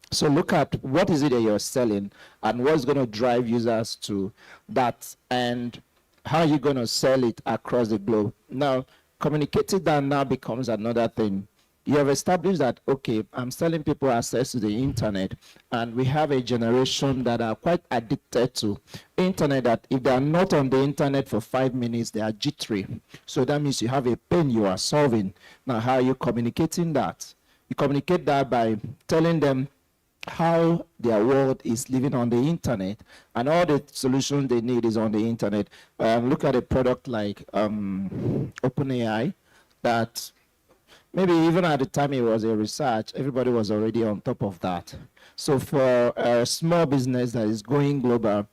So look at what is it that you're selling and what's going to drive users to that, and how are you going to sell it across the globe. Now, Communicating that now becomes another thing. You have established that, okay, I'm selling people access to the internet, and we have a generation that are quite addicted to internet, that if they are not on the internet for 5 minutes, they are jittery. So that means you have a pain you are solving. Now, how are you communicating that? You communicate that by telling them how their world is living on the internet, and all the solutions they need is on the internet. Look at a product like OpenAI, that maybe even at the time it was a research, everybody was already on top of that. So for a small business that is going global,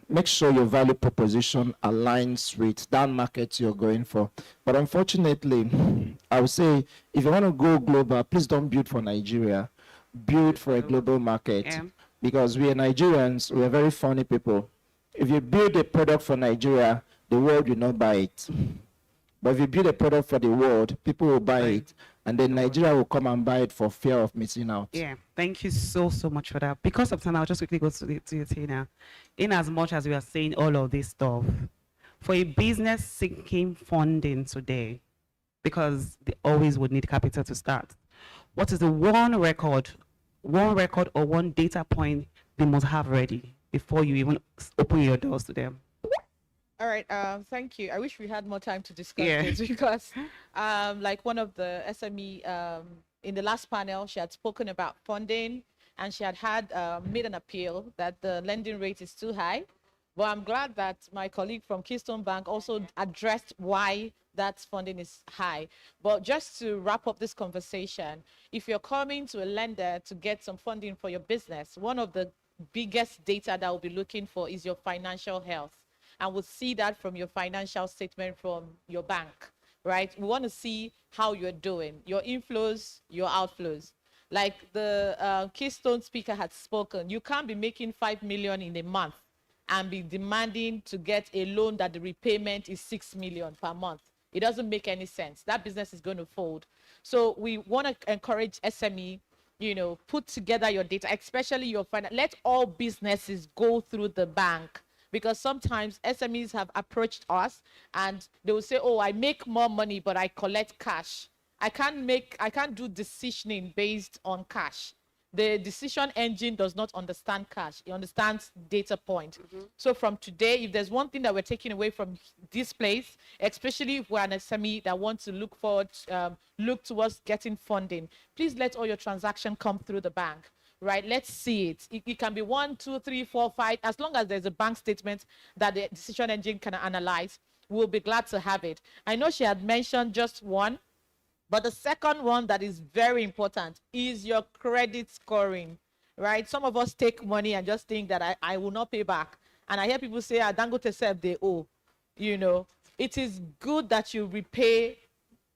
make sure your value proposition aligns with that market you're going for. But unfortunately, I would say if you want to go global, please don't build for Nigeria. Build for a global market. Yeah. Because we are Nigerians, we are very funny people. If you build a product for Nigeria, the world will not buy it. But if you build a product for the world, people will buy it, and then Nigeria will come and buy it for fear of missing out. Yeah, thank you so much for that. Because of time, I'll just quickly go to your Tina. In as much as we are saying all of this stuff, for a business seeking funding today, because they always would need capital to start, what is the one record or one data point they must have ready before you even open your doors to them? All right, thank you. I wish we had more time to discuss Yeah. this because like one of the SME in the last panel, she had spoken about funding and she had made an appeal that the lending rate is too high. But I'm glad that my colleague from Keystone Bank also addressed why that funding is high. But just to wrap up this conversation, if you're coming to a lender to get some funding for your business, one of the biggest data that we'll be looking for is your financial health. And we'll see that from your financial statement from your bank, right? We want to see how you're doing, your inflows, your outflows. Like the Keystone speaker had spoken, you can't be making 5 million in a month and be demanding to get a loan that the repayment is 6 million per month. It doesn't make any sense. That business is going to fold. So we want to encourage SME, put together your data, especially your finance. Let all businesses go through the bank, because sometimes SMEs have approached us and they will say, oh, I make more money, but I collect cash. I can't do decisioning based on cash. The decision engine does not understand cash. It understands data point. So from today, if there's one thing that we're taking away from this place, especially if we're an SME that wants to look towards getting funding, please let all your transactions come through the bank, right? Let's see it. It can be 1, 2, 3, 4, 5. As long as there's a bank statement that the decision engine can analyze, we'll be glad to have it. I know she had mentioned just one, but the second one that is very important is your credit scoring, right? Some of us take money and just think that I will not pay back. And I hear people say, Dangote self, they owe. It is good that you repay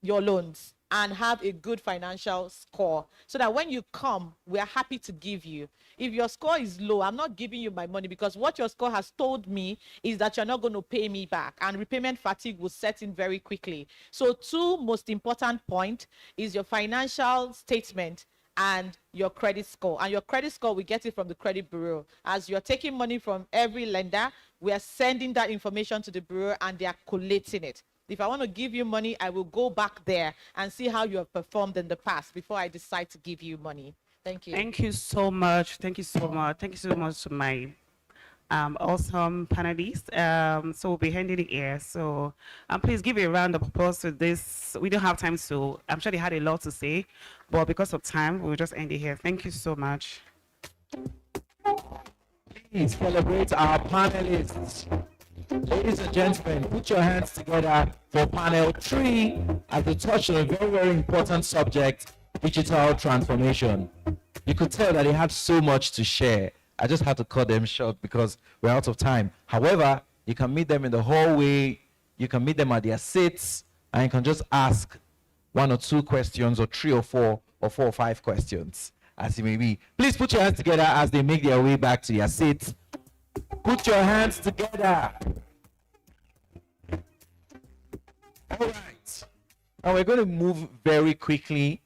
your loans and have a good financial score so that when you come, we are happy to give you. If your score is low, I'm not giving you my money, because what your score has told me is that you're not going to pay me back, and repayment fatigue will set in very quickly. So 2 most important points is your financial statement and your credit score. And your credit score, we get it from the credit bureau. As you're taking money from every lender, we are sending that information to the bureau and they are collating it. If I want to give you money, I will go back there and see how you have performed in the past before I decide to give you money. Thank you. Thank you so much. Thank you so much. Thank you so much to my awesome panelists. So we'll be handing it here. So please give a round of applause to this. We don't have time to, I'm sure they had a lot to say, but because of time, we'll just end it here. Thank you so much. Please celebrate our panelists. Ladies and gentlemen, put your hands together for panel 3 as we touch on a very, very important subject, digital transformation. You could tell that they have so much to share. I just had to cut them short because we're out of time. However, you can meet them in the hallway, you can meet them at their seats, and you can just ask 1 or 2 questions, or 3 or 4, or 4 or 5 questions, as it may be. Please put your hands together as they make their way back to their seats. Put your hands together. All right. Now we're going to move very quickly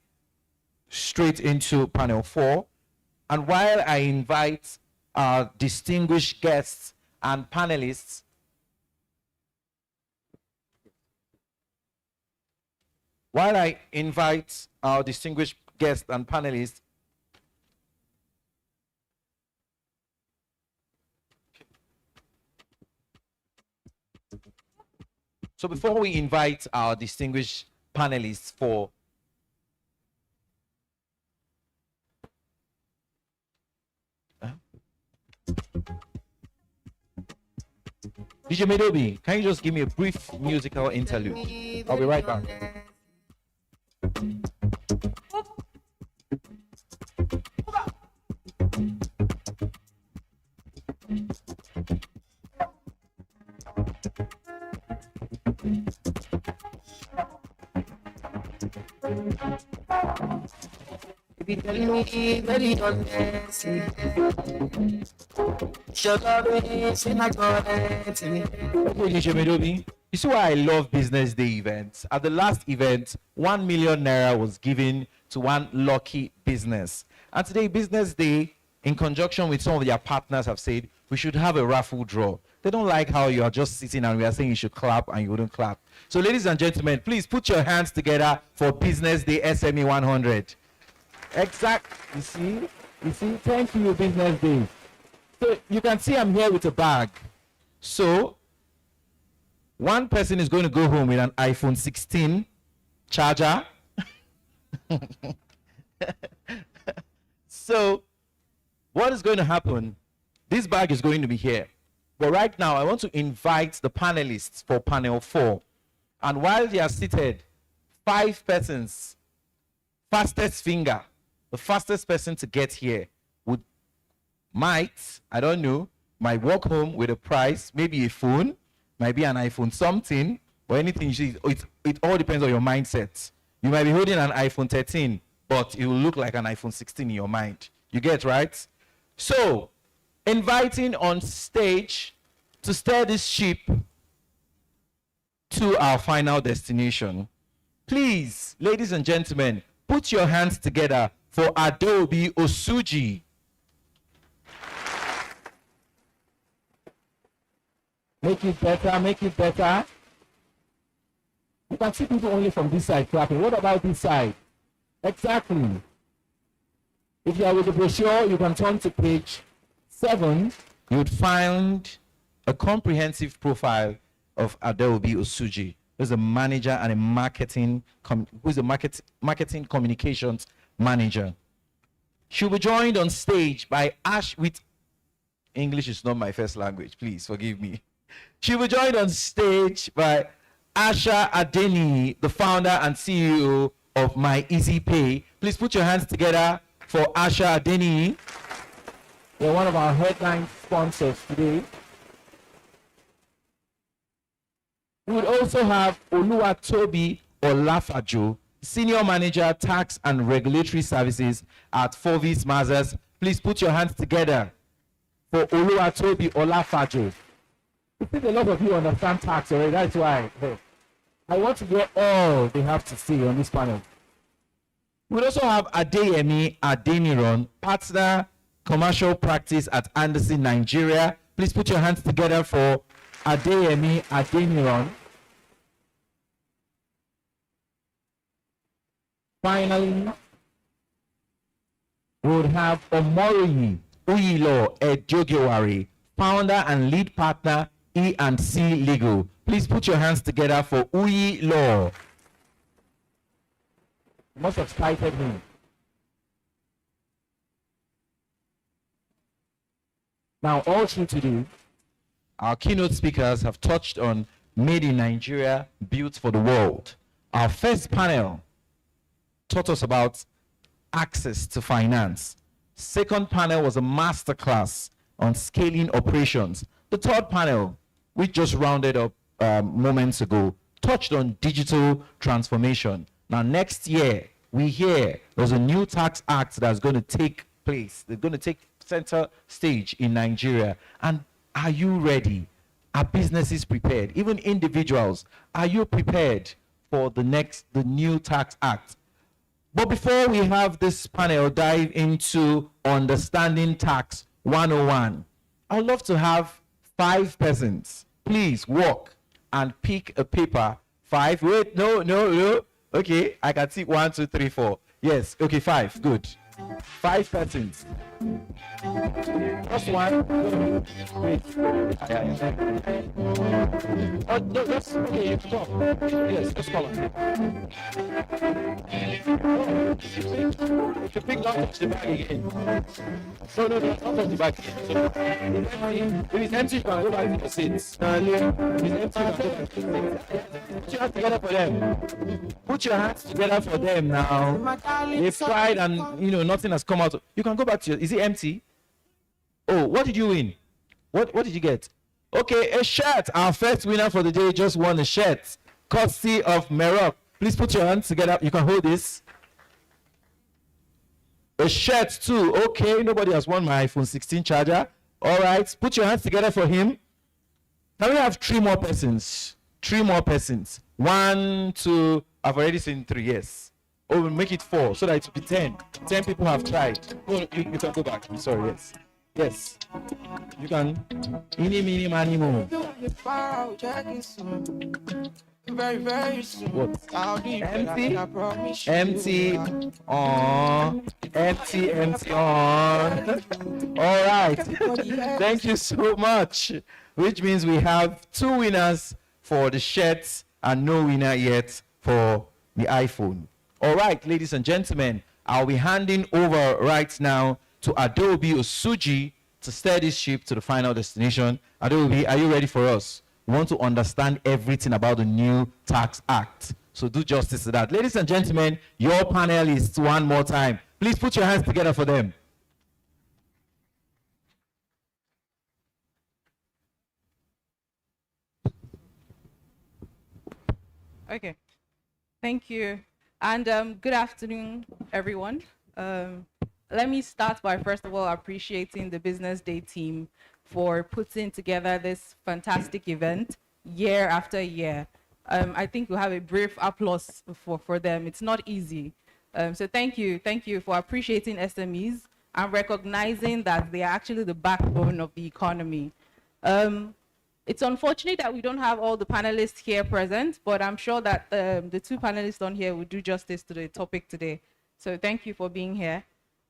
straight into panel 4. And while I invite our distinguished guests and panelists While I invite our distinguished guests and panelists, so before we invite our distinguished panelists for DJ Medobi, can you just give me a brief musical interlude? I'll be right back. You see why I love Business Day events? At the last event, 1 million naira was given to one lucky business. And today, Business Day, in conjunction with some of their partners, have said we should have a raffle draw. They don't like how you are just sitting and we are saying you should clap and you wouldn't clap. So, ladies and gentlemen, please put your hands together for Business Day SME 100. You see, thank you, Business Day. So you can see I'm here with a bag. So one person is going to go home with an iPhone 16 charger. So what is going to happen? This bag is going to be here. But right now, I want to invite the panelists for panel 4. And while they are seated, 5 persons, fastest finger, the fastest person to get here might walk home with a prize, maybe a phone, maybe an iPhone something, or anything you see. It all depends on your mindset. You might be holding an iPhone 13, but it will look like an iPhone 16 in your mind. You get, right? So, inviting on stage to steer this ship to our final destination. Please, ladies and gentlemen, put your hands together for Adobe Osuji. Make it better, make it better. You can see people only from this side clapping. What about this side? Exactly. If you are with the brochure, you can turn to page 7. You would find a comprehensive profile of Adobe Osuji, who's a manager and a marketing communications manager. She'll be joined on stage by English is not my first language, please forgive me. She'll be joined on stage by Asha Adeni, the founder and CEO of My Easy Pay. Please put your hands together for Asha Adeni. They're one of our headline sponsors today. We would also have Oluwatobi Olafajo, Senior Manager, Tax and Regulatory Services at Fovis Mazars. Please put your hands together for Oluwatobi Olafajo. I think a lot of you understand tax already, that's why. I want to get all they have to say on this panel. We also have Adeyemi Adeniran, Partner Commercial Practice at Anderson, Nigeria. Please put your hands together for Adeyemi Adeniran. Finally, we would have Omori Uyilo Ejogewari, founder and lead partner, E&C Legal. Please put your hands together for Uyi Law. Most excited him. Now, all through today, our keynote speakers have touched on Made in Nigeria, Built for the World. Our first panel taught us about access to finance. Second panel was a masterclass on scaling operations. The third panel, which just rounded up moments ago, touched on digital transformation. Now, next year, we hear there's a new tax act that's going to take place. They're going to take center stage in Nigeria. And are you ready? Are businesses prepared? Even individuals, are you prepared for the new tax act? But before we have this panel dive into understanding tax 101, I'd love to have 5 persons. Please walk and pick a paper. 5. Wait, no. Okay, I can see 1, 2, 3, 4. Yes, okay, 5. Good. 5 persons. Just one. Wait. Oh, no, just okay. You stop. Yes, just call on. If you pick, don't touch the bag again. No, don't touch the bag again. So, if it's empty, you can go back to your seats. If it's empty, you can go back to your seats. Put your hands together for them. Put your hands together for them now. They've tried and nothing has come out. You can go back to your. Is it empty? Oh, what did you win? What did you get? Okay, a shirt. Our first winner for the day just won a shirt, courtesy of Merok. Please put your hands together. You can hold this. A shirt too. Okay, nobody has won my iPhone 16 charger. All right, put your hands together for him. Can we have 3 more persons? 3 more persons. 1, 2. I've already seen 3. Yes. Oh, we'll make it 4 so that it will be 10. 10 people have tried. No, you can go back. I'm sorry. Yes. Yes. You can. Eeny, meeny, miny, mo. Very, very soon. What? Empty? Empty. On. Empty, empty on. All right. Thank you so much. Which means we have 2 winners for the shirts and no winner yet for the iPhone. All right, ladies and gentlemen, I'll be handing over right now to Adobe Osuji to steer this ship to the final destination. Adobe, are you ready for us? We want to understand everything about the new Tax Act. So do justice to that. Ladies and gentlemen, your panelists one more time. Please put your hands together for them. Okay. Thank you. And good afternoon, everyone. Let me start by, first of all, appreciating the Business Day team for putting together this fantastic event year after year. I think we'll have a brief applause for them. It's not easy. So thank you for appreciating SMEs and recognizing that they are actually the backbone of the economy. It's unfortunate that we don't have all the panelists here present, but I'm sure that the 2 panelists on here will do justice to the topic today. So thank you for being here.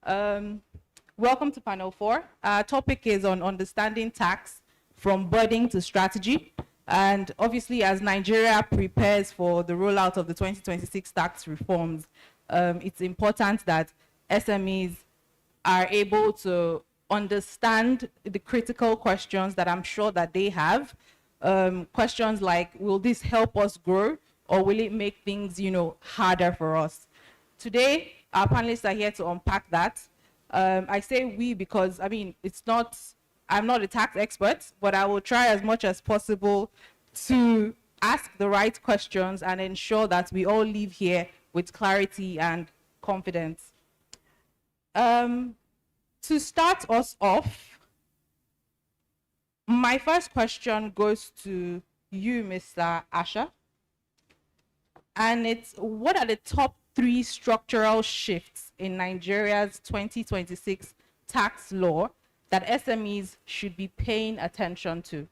Welcome to panel 4. Our topic is on understanding tax from burden to strategy. And obviously, as Nigeria prepares for the rollout of the 2026 tax reforms, it's important that SMEs are able to understand the critical questions that I'm sure that they have. Questions like, will this help us grow, or will it make things, harder for us? Today, our panelists are here to unpack that. I say we because, I'm not a tax expert, but I will try as much as possible to ask the right questions and ensure that we all leave here with clarity and confidence. To start us off, my first question goes to you, Mr. Asha. And it's, what are the top 3 structural shifts in Nigeria's 2026 tax law that SMEs should be paying attention to?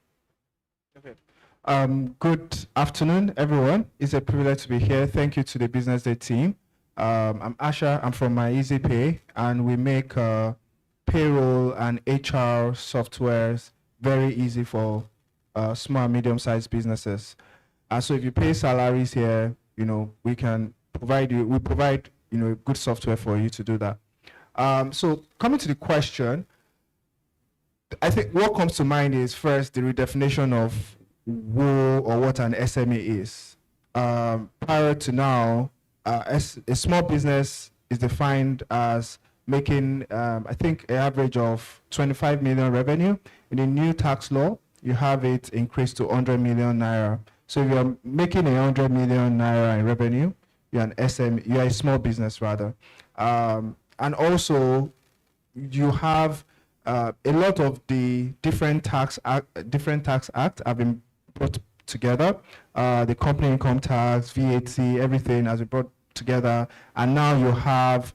Okay. Good afternoon, everyone. It's a privilege to be here. Thank you to the Business Day team. I'm Asha. I'm from MyEasyPay, and we make payroll and HR softwares very easy for small and medium-sized businesses. So if you pay salaries here, we can provide you. We provide good software for you to do that. So coming to the question, I think what comes to mind is first the redefinition of who or what an SME is. Prior to now, a small business is defined as making, I think, an average of 25 million revenue. In the new tax law, you have it increased to 100 million naira. So if you're making 100 million naira in revenue, you're an SME, you're a small business rather. And also, you have a lot of the different tax acts have been brought together. The company income tax, VAT, everything has been brought together, and now you have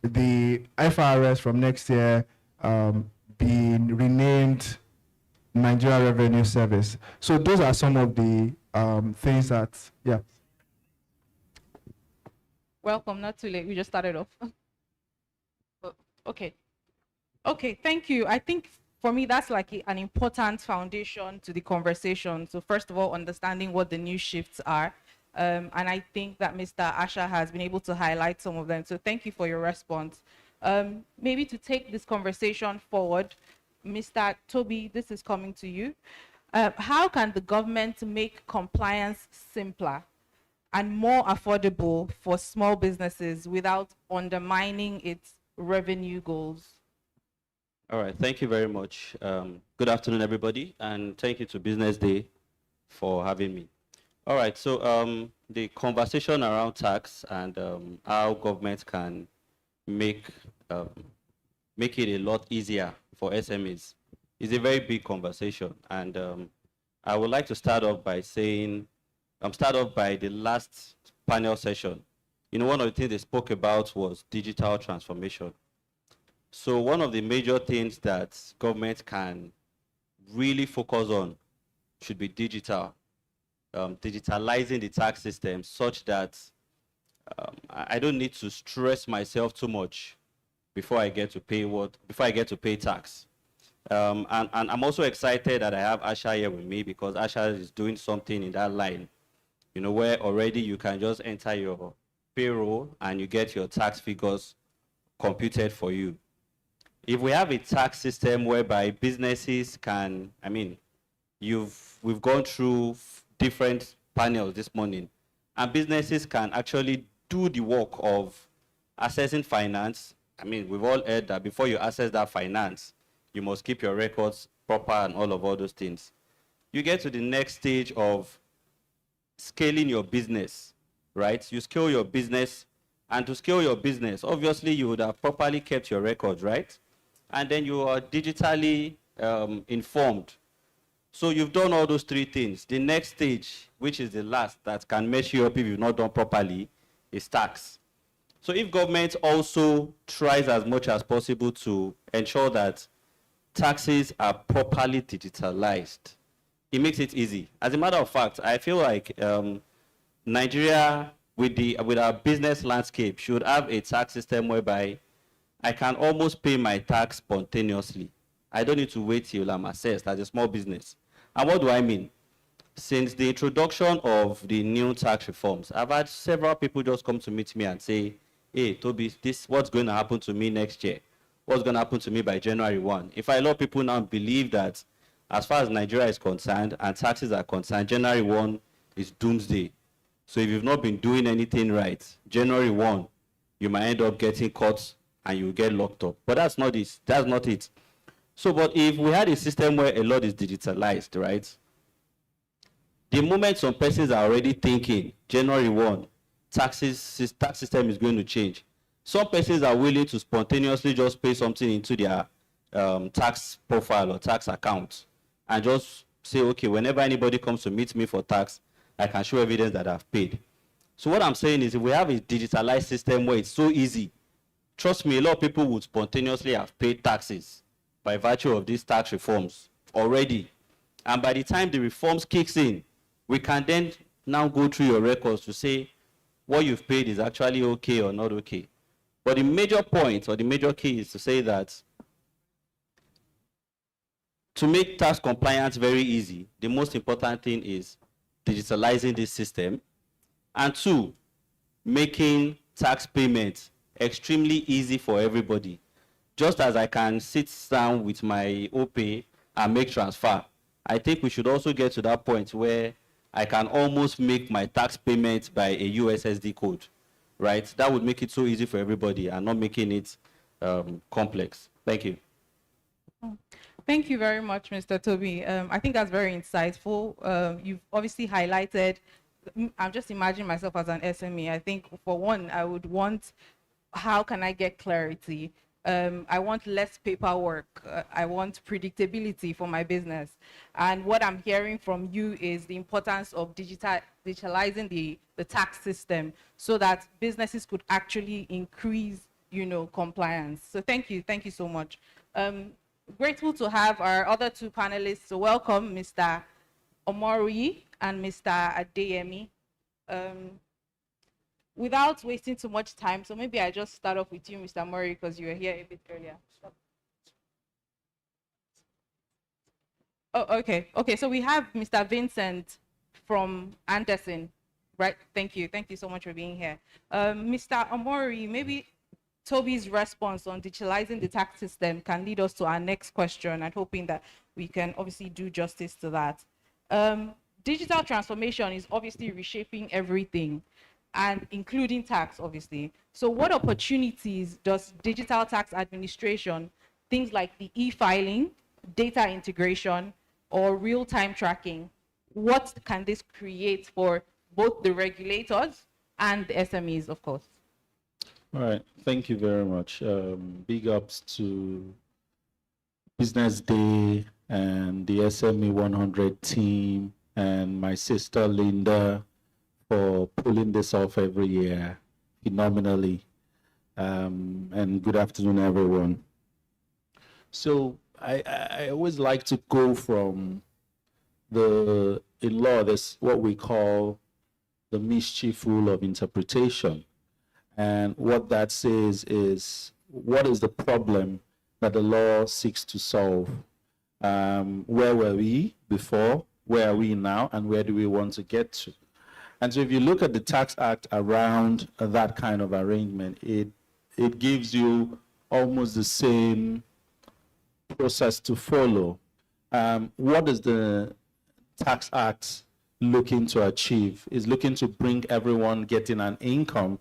the FRS from next year being renamed Nigeria Revenue Service. So those are some of the things that, yeah. Welcome, not too late. We just started off. Okay. Okay, thank you. I think for me, that's like an important foundation to the conversation. So first of all, understanding what the new shifts are. And I think that Mr. Asha has been able to highlight some of them. So thank you for your response. Maybe to take this conversation forward, Mr. Toby, this is coming to you. How can the government make compliance simpler and more affordable for small businesses without undermining its revenue goals? All right, thank you very much. Good afternoon, everybody, and thank you to Business Day for having me. All right, so the conversation around tax and how government can make make it a lot easier for SMEs is a very big conversation, and I would like to start off by saying, start off by the last panel session. You know, one of the things they spoke about was digital transformation. So one of the major things that government can really focus on should be digital, digitalizing the tax system such that I don't need to stress myself too much before I get to pay tax. And I'm also excited that I have Asha here with me because Asha is doing something in that line, you know, where already you can just enter your payroll and you get your tax figures computed for you. If we have a tax system whereby businesses can, I mean, we've gone through different panels this morning, and businesses can actually do the work of assessing finance. I mean, we've all heard that before you assess that finance, you must keep your records proper and all those things. You get to the next stage of scaling your business, right? You scale your business, and to scale your business, obviously you would have properly kept your records, right? And then you are digitally informed. So you've done all those three things. The next stage, which is the last that can mess you up if you've not done properly, is tax. So if government also tries as much as possible to ensure that taxes are properly digitalized, it makes it easy. As a matter of fact, I feel like Nigeria, with our business landscape, should have a tax system whereby I can almost pay my tax spontaneously. I don't need to wait till I'm assessed as a small business. And what do I mean? Since the introduction of the new tax reforms, I've had several people just come to meet me and say, hey, Toby, what's going to happen to me next year? What's going to happen to me by January 1? In fact, a lot of people now believe that as far as Nigeria is concerned and taxes are concerned, January 1 is doomsday. So if you've not been doing anything right, January 1, you might end up getting caught and you get locked up. But that's not it. That's not it. So, but if we had a system where a lot is digitalized, right? The moment some persons are already thinking, January 1, tax system is going to change. Some persons are willing to spontaneously just pay something into their tax profile or tax account and just say, okay, whenever anybody comes to meet me for tax, I can show evidence that I've paid. So what I'm saying is if we have a digitalized system where it's so easy, trust me, a lot of people would spontaneously have paid taxes by virtue of these tax reforms already. And by the time the reforms kicks in, we can then now go through your records to say what you've paid is actually okay or not okay. But the major point or the major key is to say that to make tax compliance very easy, the most important thing is digitalizing this system. And two, making tax payments extremely easy for everybody. Just as I can sit down with my OPay and make transfer, I think we should also get to that point where I can almost make my tax payment by a USSD code, right? That would make it so easy for everybody and not making it complex. Thank you. Thank you very much, Mr. Toby. I think that's very insightful. You've obviously highlighted, I'm just imagining myself as an SME. I think for one, I would want, how can I get clarity? I want less paperwork. I want predictability for my business. And what I'm hearing from you is the importance of digitalizing the tax system so that businesses could actually increase, compliance. So thank you so much. Grateful to have our other two panelists. So welcome, Mr. Omori and Mr. Adeyemi. without wasting too much time, so maybe I just start off with you, Mr. Murray, because you were here a bit earlier. Oh, okay. Okay, so we have Mr. Vincent from Anderson, right? Thank you. Thank you so much for being here. Mr. Amori, maybe Toby's response on digitalizing the tax system can lead us to our next question, and hoping that we can obviously do justice to that. Digital transformation is obviously reshaping everything, and including tax, obviously. So what opportunities does digital tax administration, things like the e-filing, data integration, or real-time tracking, what can this create for both the regulators and the SMEs, of course? All right, thank you very much. Big ups to Business Day and the SME 100 team and my sister Linda for pulling this off every year phenomenally. And good afternoon, everyone. So I always like to go from in law, there's what we call the mischief rule of interpretation. And what that says is, what is the problem that the law seeks to solve? Where were we before? Where are we now? And where do we want to get to? And so if you look at the Tax Act around that kind of arrangement, it gives you almost the same process to follow. What is the Tax Act looking to achieve? Is looking to bring everyone getting an income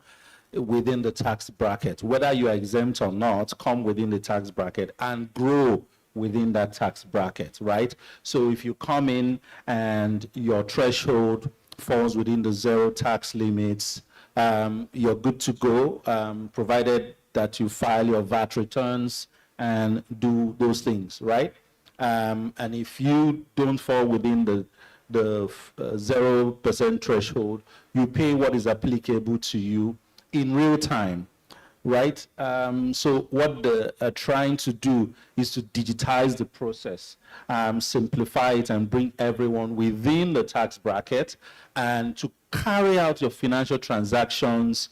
within the tax bracket, whether you are exempt or not, come within the tax bracket and grow within that tax bracket, right? So if you come in and your threshold falls within the zero tax limits, you're good to go, provided that you file your VAT returns and do those things, right? And if you don't fall within the 0% threshold, you pay what is applicable to you in real time, right? So what they're trying to do is to digitize the process, simplify it, and bring everyone within the tax bracket, and to carry out your financial transactions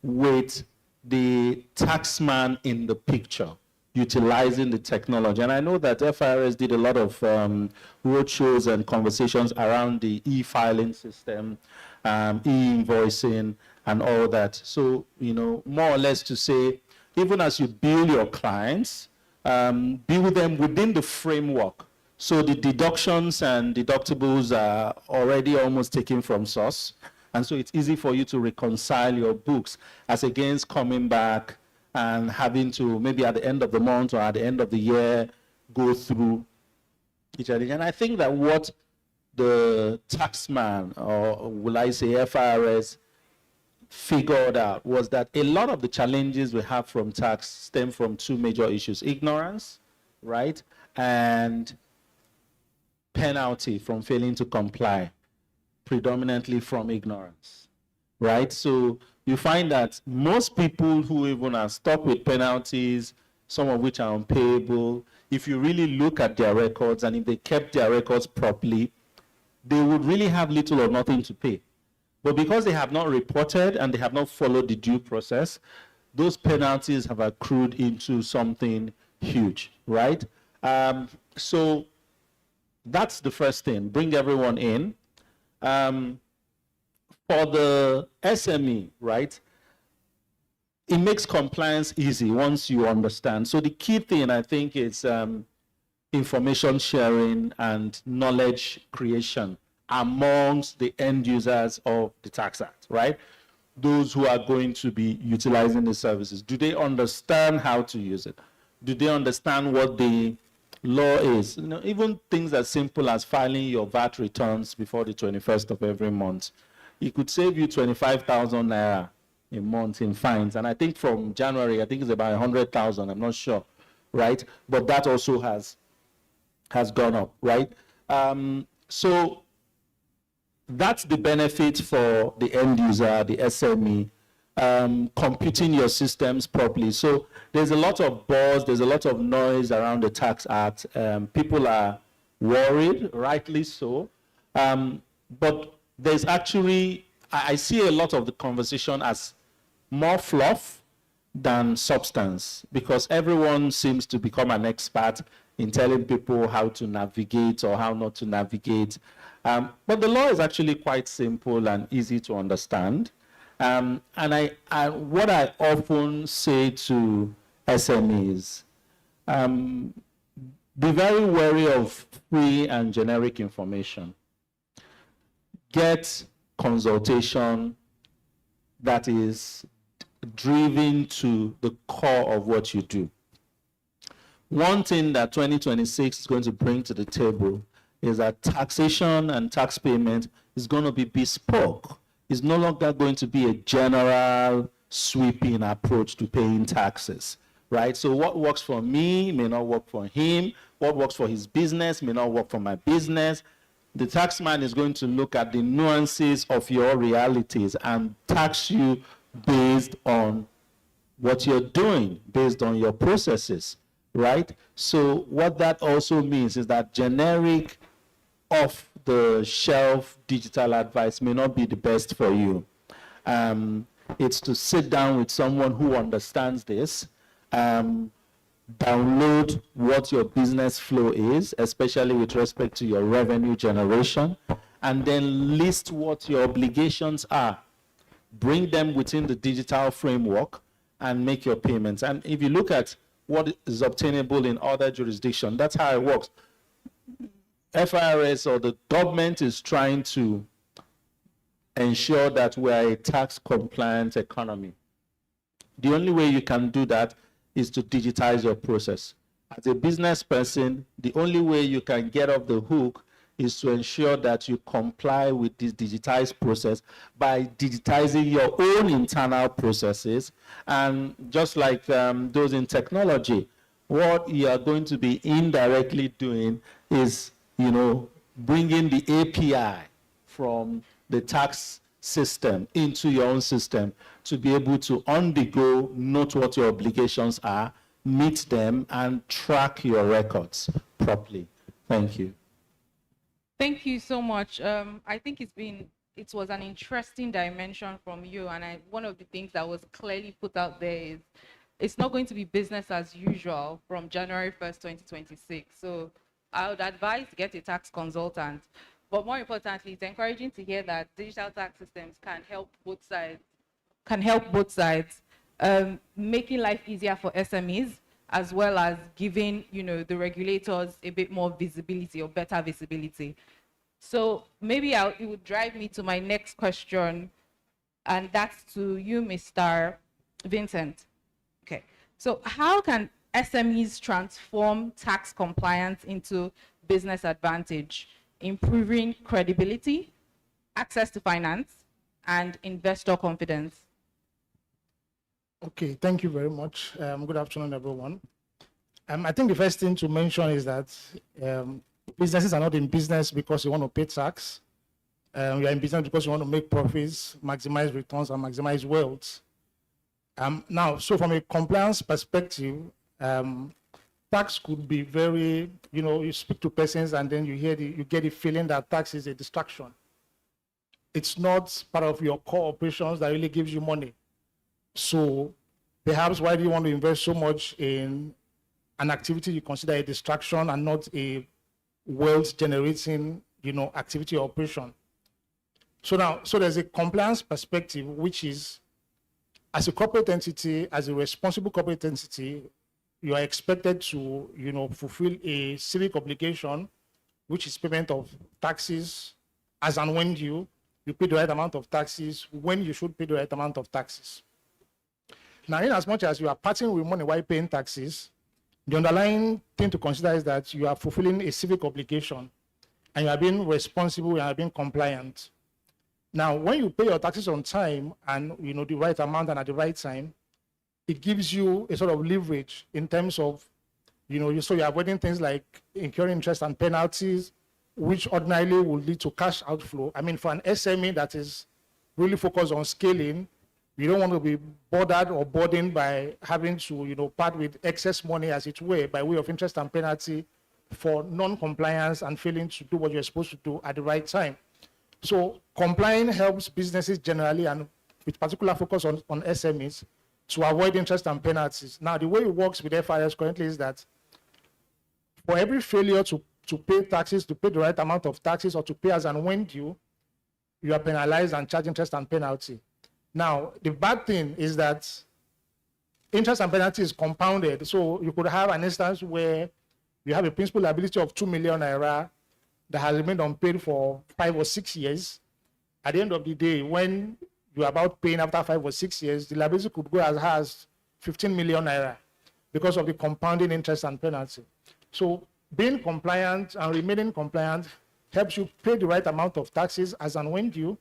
with the taxman in the picture, utilizing the technology. And I know that FIRS did a lot of roadshows and conversations around the e-filing system, e-invoicing, and all that. So, you know, more or less to say, even as you bill your clients, bill them within the framework. So the deductions and deductibles are already almost taken from source. And so it's easy for you to reconcile your books as against coming back and having to, maybe at the end of the month or at the end of the year, go through each other. And I think that what the taxman, or will I say FIRS, figured out was that a lot of the challenges we have from tax stem from two major issues: ignorance, right, and penalty from failing to comply, predominantly from ignorance, right? So you find that most people who even are stuck with penalties, some of which are unpayable, if you really look at their records, and if they kept their records properly, they would really have little or nothing to pay. But because they have not reported and they have not followed the due process, those penalties have accrued into something huge, right? So that's the first thing, bring everyone in. For the SME, right, it makes compliance easy once you understand. So the key thing, I think, is information sharing and knowledge creation amongst the end users of the Tax Act, right? Those who are going to be utilizing the services. Do they understand how to use it? Do they understand what the law is? You know, even things as simple as filing your VAT returns before the 21st of every month. It could save you 25,000 naira a month in fines. And I think from January, I think it's about 100,000, I'm not sure, right? But that also has gone up, right? So that's the benefit for the end user, the SME, computing your systems properly. So there's a lot of buzz, there's a lot of noise around the Tax Act. People are worried, rightly so. But there's actually I see a lot of the conversation as more fluff than substance, because everyone seems to become an expert in telling people how to navigate or how not to navigate. But the law is actually quite simple and easy to understand. And what I often say to SMEs, be very wary of free and generic information. Get consultation that is driven to the core of what you do. One thing that 2026 is going to bring to the table is that taxation and tax payment is going to be bespoke. It's no longer going to be a general sweeping approach to paying taxes, right? So what works for me may not work for him. What works for his business may not work for my business. The taxman is going to look at the nuances of your realities and tax you based on what you're doing, based on your processes, right? So what that also means is that generic, off-the-shelf digital advice may not be the best for you. It's to sit down with someone who understands this, download what your business flow is, especially with respect to your revenue generation, and then list what your obligations are. Bring them within the digital framework and make your payments. And if you look at what is obtainable in other jurisdictions, that's how it works. FIRS or the government is trying to ensure that we're a tax compliant economy. The only way you can do that is to digitize your process. As a business person, the only way you can get off the hook is to ensure that you comply with this digitized process by digitizing your own internal processes. And just like those in technology, what you are going to be indirectly doing is, bringing the API from the tax system into your own system to be able to on the go note what your obligations are, meet them, and track your records properly. Thank you. Thank you so much. I think it was an interesting dimension from you, and one of the things that was clearly put out there is it's not going to be business as usual from January 1st, 2026. So I would advise get a tax consultant. But more importantly, it's encouraging to hear that digital tax systems can help both sides, making life easier for SMEs, as well as giving the regulators a bit more visibility or better visibility. So maybe it would drive me to my next question, and that's to you, Mr. Vincent. Okay, so how can SMEs transform tax compliance into business advantage, improving credibility, access to finance, and investor confidence? Okay, thank you very much. Good afternoon, everyone. I think the first thing to mention is that businesses are not in business because you want to pay tax. You are in business because you want to make profits, maximize returns, and maximize wealth. Now, so from a compliance perspective, tax could be very, you speak to persons and then you get the feeling that tax is a distraction. It's not part of your core operations that really gives you money. So perhaps why do you want to invest so much in an activity you consider a distraction and not a wealth generating, activity or operation? So there's a compliance perspective, which is as a corporate entity, as a responsible corporate entity, you are expected to, fulfill a civic obligation, which is payment of taxes as and when you pay the right amount of taxes, when you should pay the right amount of taxes. Now, in as much as you are parting with money while paying taxes, the underlying thing to consider is that you are fulfilling a civic obligation and you are being responsible and you are being compliant. Now, when you pay your taxes on time and the right amount and at the right time, it gives you a sort of leverage in terms of, so you're avoiding things like incurring interest and penalties, which ordinarily will lead to cash outflow. I mean, for an SME that is really focused on scaling, you don't want to be bothered or burdened by having to, part with excess money, as it were, by way of interest and penalty for non-compliance and failing to do what you're supposed to do at the right time. So complying helps businesses generally, and with particular focus on SMEs, to avoid interest and penalties. Now, the way it works with FIS currently is that for every failure to pay taxes, to pay the right amount of taxes, or to pay as and when due, you are penalized and charged interest and penalty. Now, the bad thing is that interest and penalty is compounded. So you could have an instance where you have a principal liability of 2 million naira that has remained unpaid for 5 or 6 years. At the end of the day, when you're about paying after 5 or 6 years, the liability could go as high as 15 million naira because of the compounding interest and penalty. So being compliant and remaining compliant helps you pay the right amount of taxes as and when due.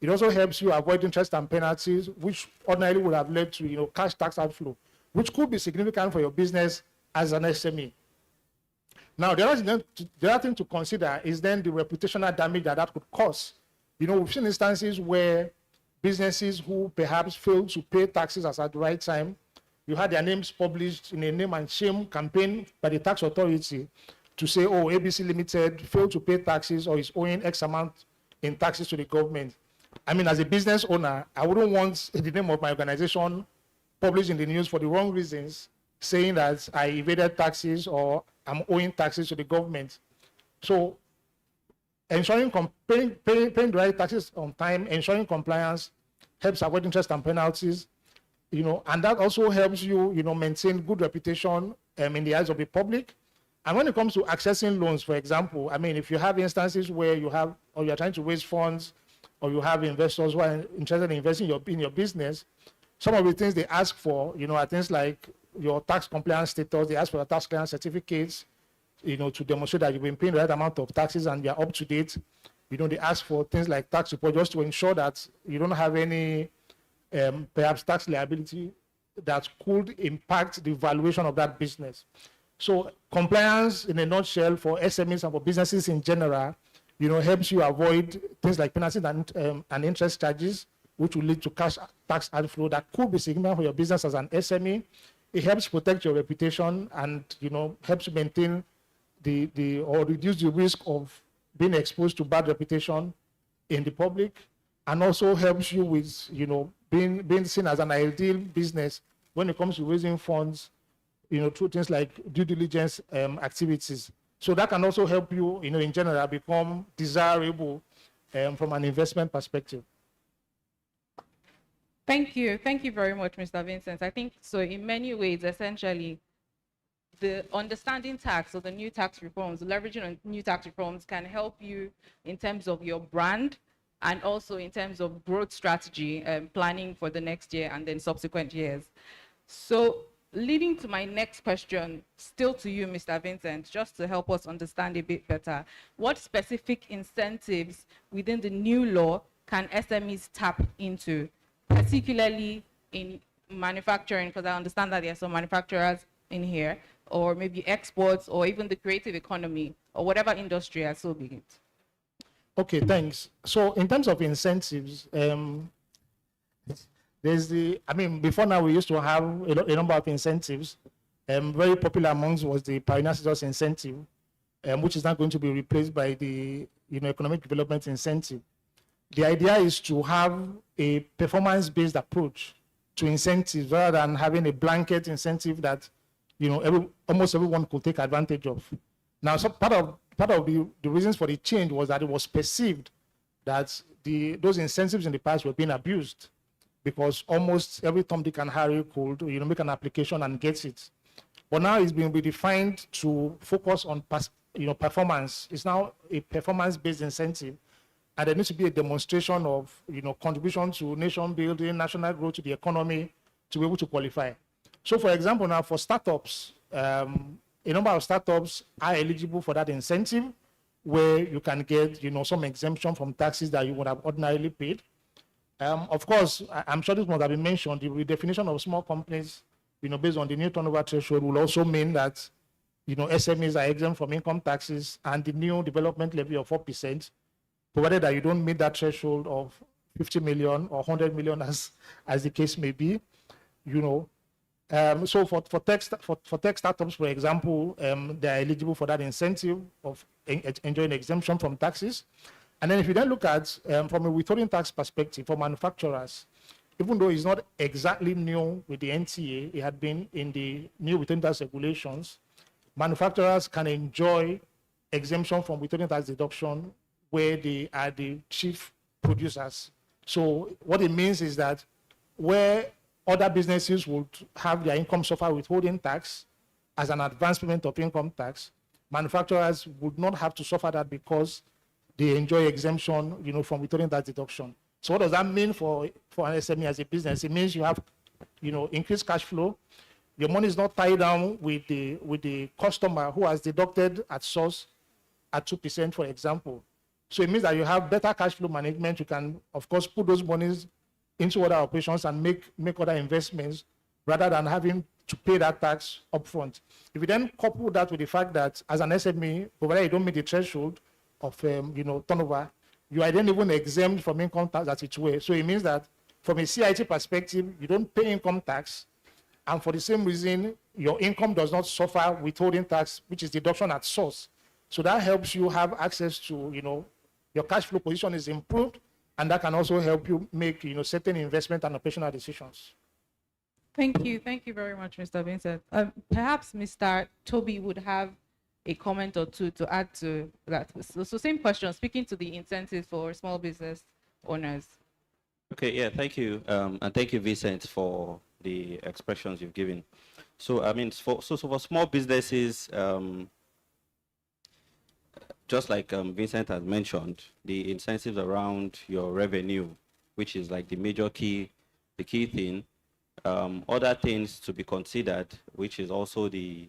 It also helps you avoid interest and penalties, which ordinarily would have led to cash tax outflow, which could be significant for your business as an SME. Now, the other thing to consider is then the reputational damage that could cause. We've seen instances where businesses who perhaps fail to pay taxes at the right time, you had their names published in a name and shame campaign by the tax authority to say, oh, ABC Limited failed to pay taxes or is owing X amount in taxes to the government. I mean, as a business owner, I wouldn't want the name of my organization published in the news for the wrong reasons, saying that I evaded taxes or I'm owing taxes to the government. So ensuring paying the right taxes on time, ensuring compliance helps avoid interest and penalties, and that also helps you, maintain good reputation in the eyes of the public. And when it comes to accessing loans, for example, I mean, if you have instances where you're trying to raise funds, or you have investors who are interested in investing in your business, some of the things they ask for, are things like your tax compliance status. They ask for your tax clearance certificates, to demonstrate that you've been paying the right amount of taxes and you're up to date. They ask for things like tax report just to ensure that you don't have any perhaps tax liability that could impact the valuation of that business. So compliance, in a nutshell, for SMEs and for businesses in general, helps you avoid things like penalties and interest charges, which will lead to cash tax outflow that could be significant for your business as an SME. It helps protect your reputation and helps maintain or reduce the risk of being exposed to bad reputation in the public, and also helps you with being seen as an ideal business when it comes to raising funds, through things like due diligence activities. So that can also help you, in general, become desirable from an investment perspective. Thank you. Thank you very much, Mr. Vincent. I think so in many ways, essentially, the understanding tax or the new tax reforms, leveraging on new tax reforms can help you in terms of your brand and also in terms of growth strategy, planning for the next year and then subsequent years. So leading to my next question, still to you, Mr. Vincent, just to help us understand a bit better, what specific incentives within the new law can SMEs tap into, particularly in manufacturing, because I understand that there are some manufacturers in here, or maybe exports, or even the creative economy, or whatever industry, so be it. Okay, thanks. So in terms of incentives, before now we used to have a number of incentives. Very popular amongst was the Pioneer Status Incentive, which is now going to be replaced by the Economic Development Incentive. The idea is to have a performance-based approach to incentives rather than having a blanket incentive that almost everyone could take advantage of. Now, so part of the reasons for the change was that it was perceived that those incentives in the past were being abused, because almost every Tom, Dick, and Harry could make an application and get it. But now it's been redefined to focus on performance. It's now a performance-based incentive, and there needs to be a demonstration of contribution to nation building, national growth, to the economy, to be able to qualify. So, for example, now for startups, a number of startups are eligible for that incentive, where you can get some exemption from taxes that you would have ordinarily paid. Of course, I'm sure this must have been mentioned, the redefinition of small companies, based on the new turnover threshold, will also mean that, SMEs are exempt from income taxes, and the new development levy of 4%, provided that you don't meet that threshold of 50 million or 100 million, as the case may be, So for tech startups, for example, they are eligible for that incentive of enjoying exemption from taxes. And then if you then look at from a withholding tax perspective for manufacturers, even though it's not exactly new with the NTA, it had been in the new withholding tax regulations, manufacturers can enjoy exemption from withholding tax deduction where they are the chief producers. So what it means is that where other businesses would have their income suffer withholding tax as an advance payment of income tax, manufacturers would not have to suffer that because they enjoy exemption, from withholding tax deduction. So what does that mean for an SME as a business? It means you have, increased cash flow. Your money is not tied down with the customer who has deducted at source at 2%, for example. So it means that you have better cash flow management. You can, of course, put those monies into other operations and make other investments rather than having to pay that tax upfront. If you then couple that with the fact that as an SME, provided you don't meet the threshold of turnover, you are then even exempt from income tax at its way. So it means that from a CIT perspective, you don't pay income tax, and for the same reason, your income does not suffer withholding tax, which is deduction at source. So that helps you have access to, your cash flow position is improved, and that can also help you make, certain investment and operational decisions. Thank you very much, Mr. Vincent. Perhaps Mr. Toby would have a comment or two to add to that. So same question, speaking to the incentives for small business owners. Okay, yeah, thank you. And thank you, Vincent, for the expressions you've given. So, I mean, for small businesses, just like Vincent has mentioned, the incentives around your revenue, which is like the key thing. Other things to be considered, which is also the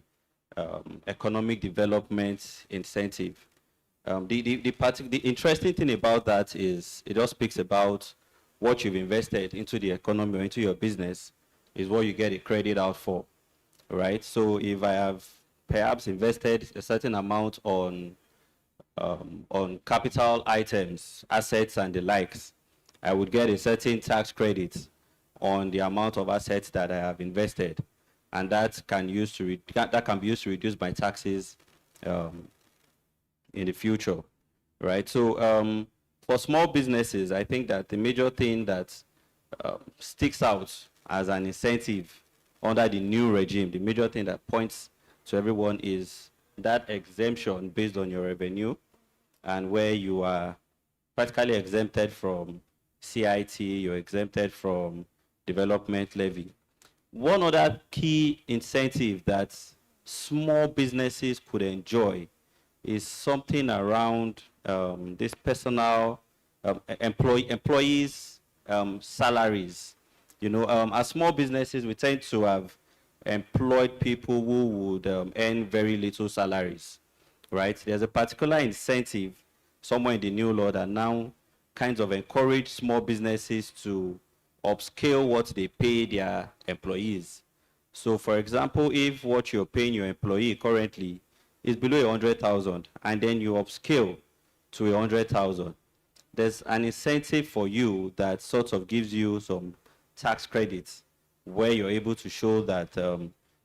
economic development incentive. The interesting thing about that is it just speaks about what you've invested into the economy or into your business is what you get a credit out for, right? So if I have perhaps invested a certain amount on capital items, assets, and the likes, I would get a certain tax credit on the amount of assets that I have invested, and that can be used to reduce my taxes in the future, right? So for small businesses, I think that the major thing that sticks out as an incentive under the new regime, the major thing that points to everyone is that exemption based on your revenue, and where you are practically exempted from CIT, you're exempted from development levy. One other key incentive that small businesses could enjoy is something around this personal employees' salaries. As small businesses, we tend to have employed people who would earn very little salaries, right? There's a particular incentive somewhere in the new law that now kinds of encourage small businesses to upscale what they pay their employees. So for example, if what you're paying your employee currently is below 100,000 and then you upscale to 100,000, there's an incentive for you that sort of gives you some tax credits where you're able to show that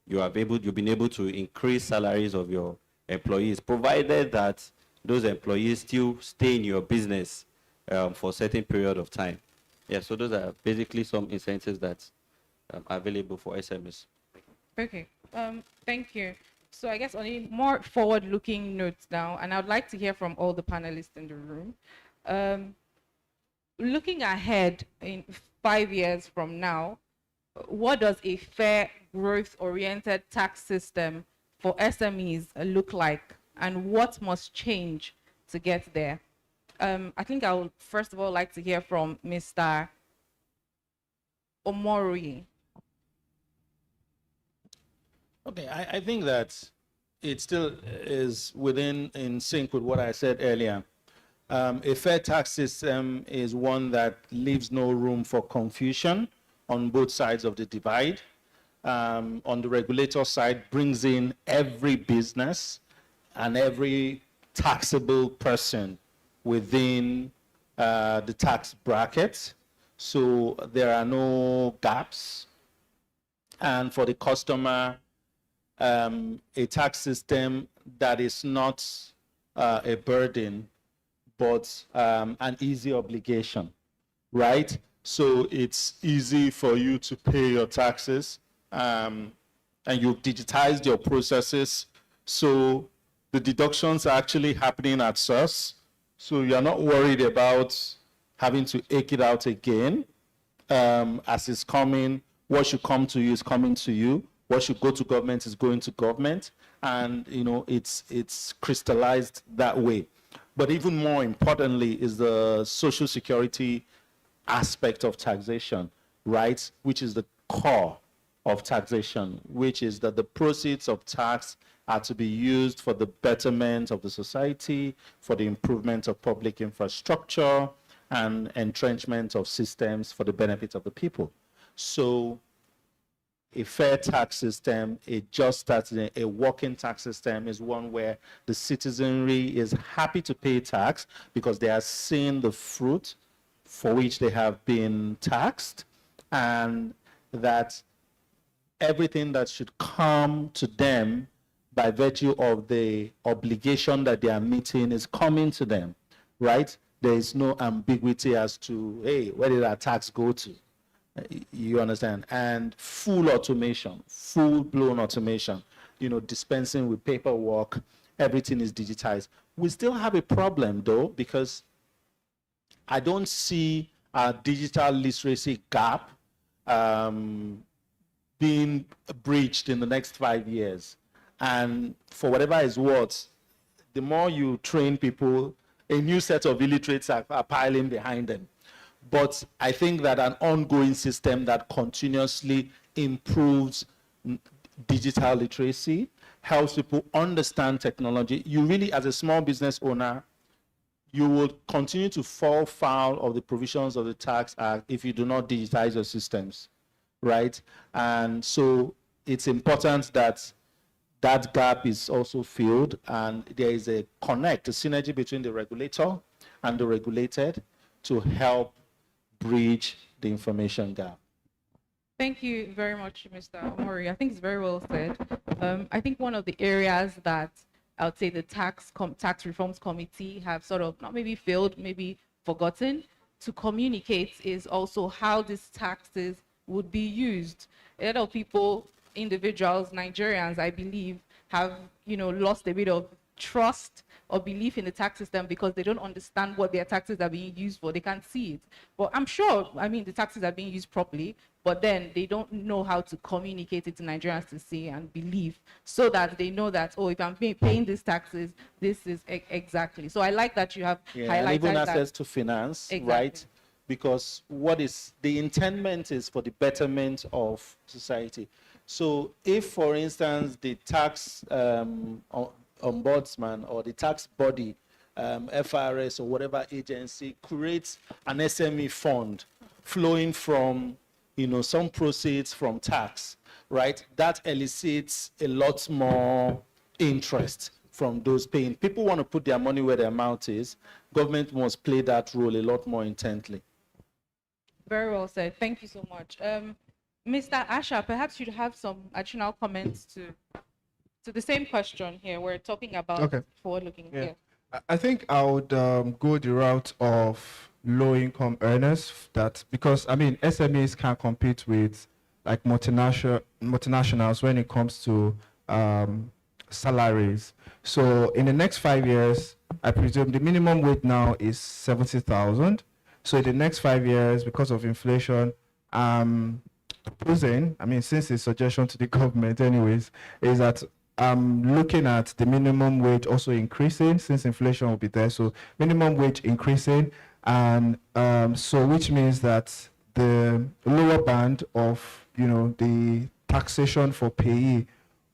you've been able to increase salaries of your employees, provided that those employees still stay in your business for a certain period of time. Yeah, so those are basically some incentives that are available for SMEs. Okay, thank you. So I guess on a more forward-looking note now, and I'd like to hear from all the panelists in the room. Looking ahead in 5 years from now, what does a fair, growth-oriented tax system for SMEs look like, and what must change to get there? I think I would first of all like to hear from Mr. Omori. Okay, I think that it still is in sync with what I said earlier. A fair tax system is one that leaves no room for confusion on both sides of the divide. On the regulator side, brings in every business and every taxable person within the tax bracket. So there are no gaps. And for the customer, a tax system that is not a burden, but an easy obligation, right? So it's easy for you to pay your taxes, and you've digitized your processes. So the deductions are actually happening at source. So you're not worried about having to eke it out again. As it's coming, what should come to you is coming to you. What should go to government is going to government. And, you know, it's crystallized that way. But even more importantly is the social security aspect of taxation, right? Which is the core of taxation, which is that the proceeds of tax are to be used for the betterment of the society, for the improvement of public infrastructure, and entrenchment of systems for the benefit of the people. So a fair tax system, a just tax, a working tax system is one where the citizenry is happy to pay tax because they are seeing the fruit for which they have been taxed, and that everything that should come to them by virtue of the obligation that they are meeting is coming to them, right? There is no ambiguity as to, hey, where did our tax go to? You understand? And full automation, full-blown automation, you know, dispensing with paperwork, everything is digitized. We still have a problem, though, because I don't see a digital literacy gap being breached in the next 5 years. And for whatever is worth, the more you train people, a new set of illiterates are piling behind them. But I think that an ongoing system that continuously improves digital literacy, helps people understand technology. You really, as a small business owner, you will continue to fall foul of the provisions of the Tax Act if you do not digitize your systems, right? And so it's important that that gap is also filled, and there is a connect, a synergy between the regulator and the regulated to help bridge the information gap. Thank you very much, Mr. Mori. I think it's very well said. I think one of the areas that I would say the tax reforms committee have sort of not maybe failed, maybe forgotten to communicate is also how these taxes would be used. A lot of people, individuals, Nigerians, I believe, have, you know, lost a bit of trust or belief in the tax system because they don't understand what their taxes are being used for. They can't see it. But I'm sure, I mean, the taxes are being used properly, but then they don't know how to communicate it to Nigerians to see and believe, so that they know that, oh, if I'm paying these taxes, this is exactly. So I like that you have highlighted and even that. access to finance, Exactly. right? Because what is the intendment is for the betterment of society. So if, for instance, the tax ombudsman or the tax body, FRS or whatever agency creates an SME fund flowing from, you know, some proceeds from tax, right? That elicits a lot more interest from those paying. People want to put their money where their mouth is. Government must play that role a lot more intently. Very well said. Thank you so much. Mr. Asha, perhaps you'd have some additional comments to the same question here. We're talking about forward-looking. Yeah. I think I would go the route of low-income earners, that because I mean SMEs can compete with like multinationals when it comes to salaries. So in the next 5 years, I presume the minimum wage now is 70,000. So in the next 5 years, because of inflation, proposing, I mean, since it's suggestion to the government anyways, is that I'm looking at the minimum wage also increasing since inflation will be there. So minimum wage increasing, and so which means that the lower band of, you know, the taxation for payee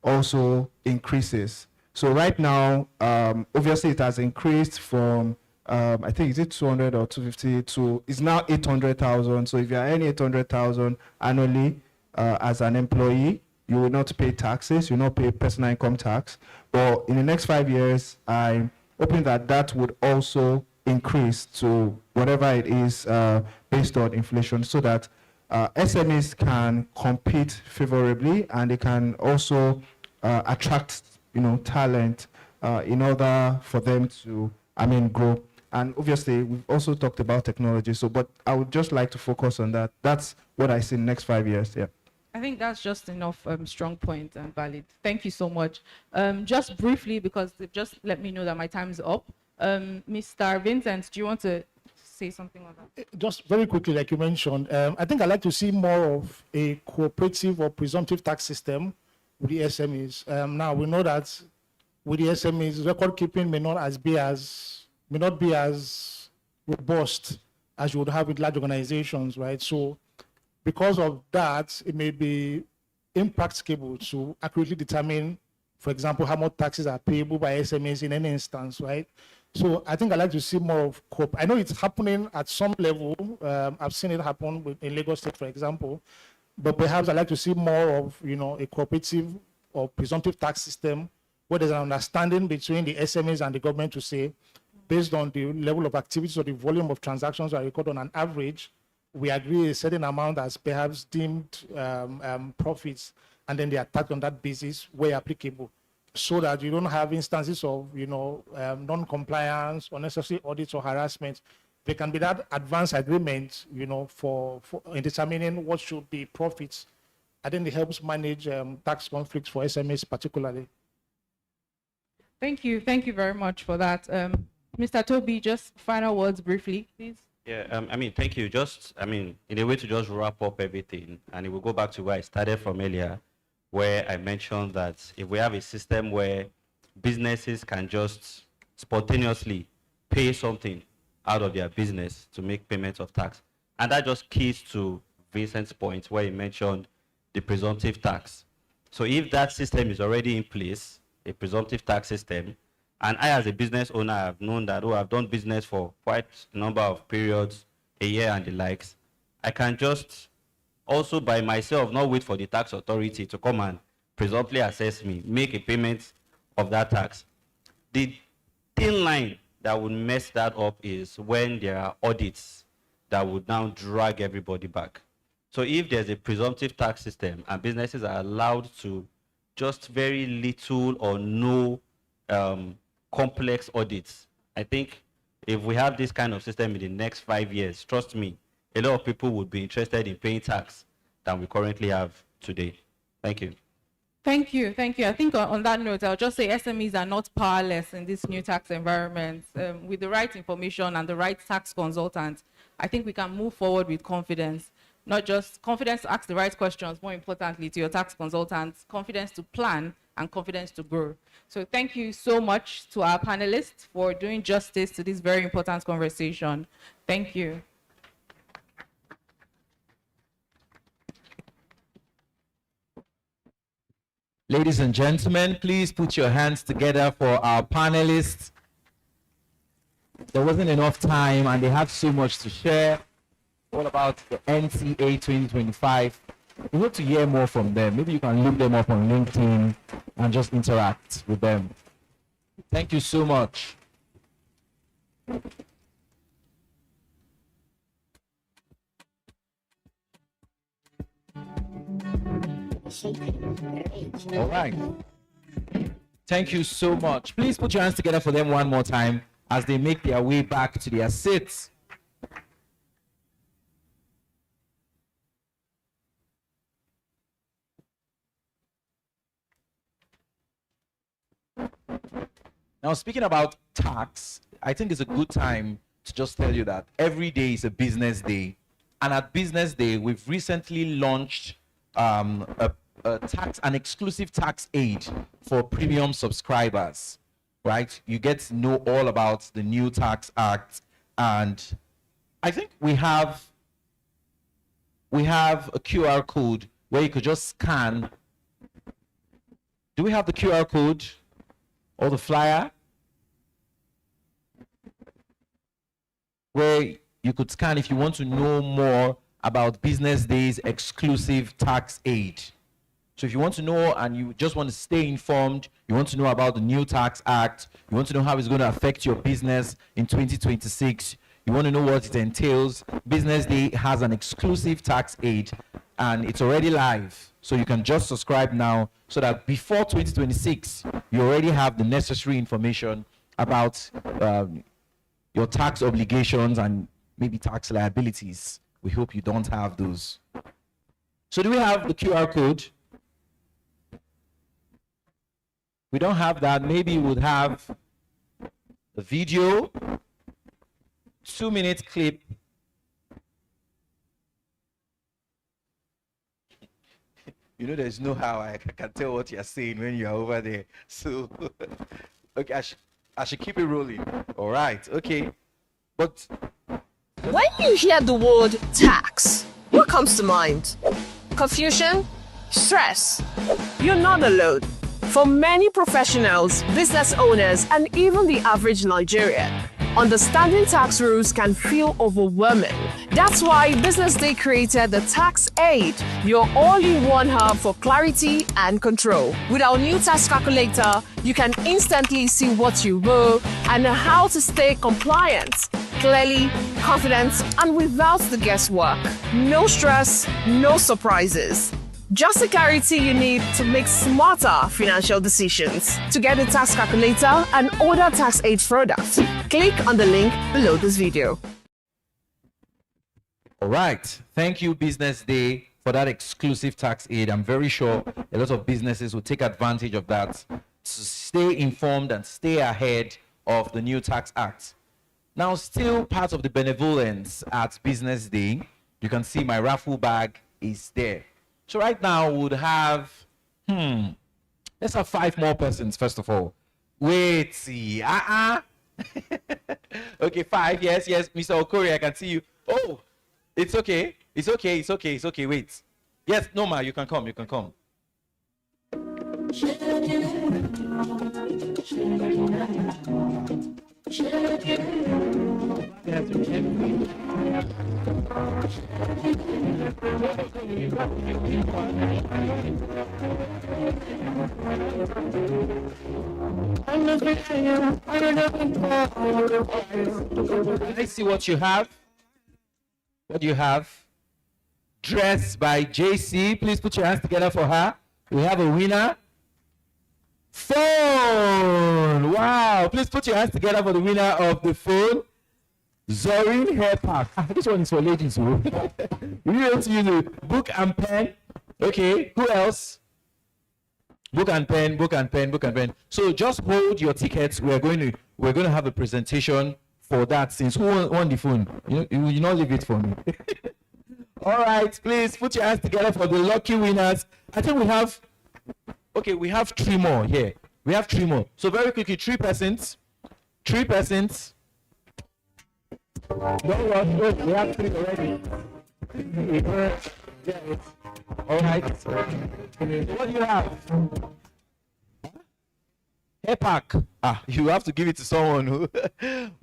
also increases. So right now, obviously it has increased from I think is it 200 or 250 to it's now 800,000. So if you are earning 800,000 annually as an employee, you will not pay taxes, you will not pay personal income tax. But in the next 5 years, I'm hoping that that would also increase to whatever it is based on inflation, so that SMEs can compete favorably, and they can also attract, you know, talent in order for them to, I mean, grow. And obviously, we've also talked about technology. So, but I would just like to focus on that. That's what I see in the next 5 years. Yeah. I think that's just enough strong point and valid. Thank you so much. Just briefly, because they've just let me know that my time is up. Mr. Vincent, do you want to say something on that? Just very quickly, like you mentioned, I think I'd like to see more of a cooperative or presumptive tax system with the SMEs. Now we know that with the SMEs, record keeping may not be as robust as you would have with large organizations, right? So because of that, it may be impracticable to accurately determine, for example, how much taxes are payable by SMEs in any instance, right? So I think I'd like to see more of I know it's happening at some level. I've seen it happen in Lagos State, for example, but perhaps I'd like to see more of, a cooperative or presumptive tax system where there's an understanding between the SMEs and the government to say, based on the level of activities or the volume of transactions are recorded on an average, we agree a certain amount as perhaps deemed profits, and then they are taxed on that basis where applicable, so that you don't have instances of non-compliance, unnecessary audits or harassment. There can be that advance agreement, for in determining what should be profits. I think it helps manage tax conflicts for SMEs particularly. Thank you very much for that. Mr. Toby, just final words briefly, please. Yeah, thank you. In a way to just wrap up everything, and it will go back to where I started from earlier, where I mentioned that if we have a system where businesses can just spontaneously pay something out of their business to make payments of tax, and that just keys to Vincent's point where he mentioned the presumptive tax. So if that system is already in place, a presumptive tax system, and I, as a business owner, have known that, I've done business for quite a number of periods, a year and the likes, I can just also by myself not wait for the tax authority to come and presumptively assess me, make a payment of that tax. The thin line that would mess that up is when there are audits that would now drag everybody back. So if there's a presumptive tax system and businesses are allowed to just very little or no complex audits, I think if we have this kind of system in the next 5 years, trust me, a lot of people would be interested in paying tax than we currently have today. Thank you. Thank you. I think on that note, I'll just say SMEs are not powerless in this new tax environment. With the right information and the right tax consultant, I think we can move forward with confidence. Not just confidence to ask the right questions, more importantly, to your tax consultants, confidence to plan, and confidence to grow. So thank you so much to our panelists for doing justice to this very important conversation. Thank you. Ladies and gentlemen, please put your hands together for our panelists. There wasn't enough time and they have so much to share. All about the NCA 2025. We hope to hear more from them. Maybe you can look them up on LinkedIn and just interact with them. Thank you so much. All right. Thank you so much. Please put your hands together for them one more time as they make their way back to their seats. Now, speaking about tax, I think it's a good time to just tell you that every day is a business day. And at Business Day, we've recently launched an exclusive tax aid for premium subscribers, right? You get to know all about the new tax act. And I think we have a QR code where you could just scan. Do we have the QR code or the flyer? Where you could scan if you want to know more about Business Day's exclusive tax aid. So if you want to know and you just want to stay informed, you want to know about the new tax act, you want to know how it's going to affect your business in 2026, you want to know what it entails, Business Day has an exclusive tax aid and it's already live. So you can just subscribe now so that before 2026, you already have the necessary information about your tax obligations and maybe tax liabilities. We hope you don't have those. So do we have the QR code? We don't have that. Maybe we would have a video, 2-minute clip. You know, there's no how I can tell what you're saying when you're over there. So, okay, I should keep it rolling. All right, okay. But when you hear the word tax, what comes to mind? Confusion? Stress? You're not alone. For many professionals, business owners, and even the average Nigerian, understanding tax rules can feel overwhelming. That's why Business Day created the Tax Aid, your all-in-one hub for clarity and control. With our new tax calculator, you can instantly see what you owe and how to stay compliant, clearly, confident, and without the guesswork. No stress, no surprises. Just the clarity you need to make smarter financial decisions. To get the tax calculator and order Tax Aid products, click on the link below this video. all right, thank you, Business Day, for that exclusive tax aid. I'm very sure a lot of businesses will take advantage of that to stay informed and stay ahead of the new tax act. Now, still part of the benevolence at Business Day, you can see my raffle bag is there. So right now we would have, let's have 5 more persons first of all. Wait, see, okay, 5, yes, Mr. Okori, I can see you. Oh, it's okay, wait. Yes, Noma, you can come. Let's see what you have. What do you have? Dress by JC. Please put your hands together for her. We have a winner. Phone. Wow. Please put your hands together for the winner of the phone. Zorin Hair Pack. This one is for ladies. You need to use a book and pen. Okay. Who else? Book and pen. So just hold your tickets. We're going to have a presentation for that. Since who won the phone? You not leave it for me. All right, please put your hands together for the lucky winners. I think we have 3 more here. We have 3 more. So very quickly, 3 persons. Don't rush. Oh, we have 3 already. All right. What do you have? Hair pack. You have to give it to someone who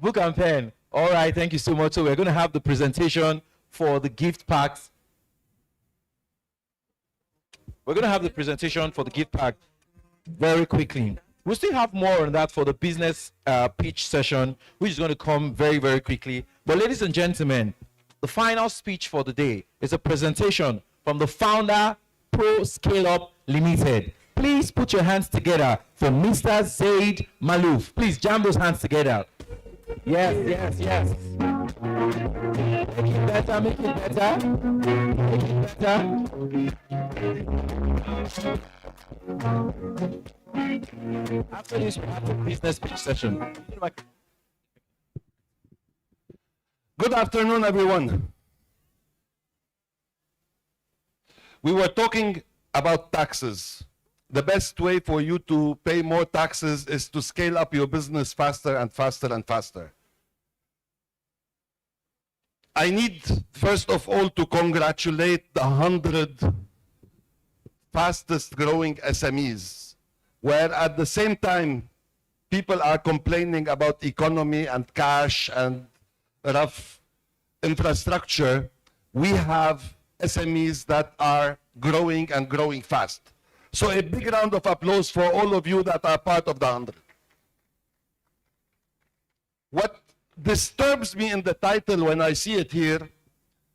book and pen. All right, thank you so much. So we're going to have the presentation for the gift packs. We're going to have the presentation for the gift pack very quickly. We'll still have more on that for the business pitch session, which is going to come very, very quickly. But ladies and gentlemen, the final speech for the day is a presentation from the founder, Pro Scale Up Limited. Please put your hands together for Mr. Zaid Malouf. Please jam those hands together. Yes. Make it better. After this, we have a business pitch session. Good afternoon, everyone. We were talking about taxes. The best way for you to pay more taxes is to scale up your business faster and faster. I need, first of all, to congratulate the 100 fastest growing SMEs, where at the same time, people are complaining about economy and cash and rough infrastructure. We have SMEs that are growing and growing fast. So a big round of applause for all of you that are part of the 100. What disturbs me in the title when I see it here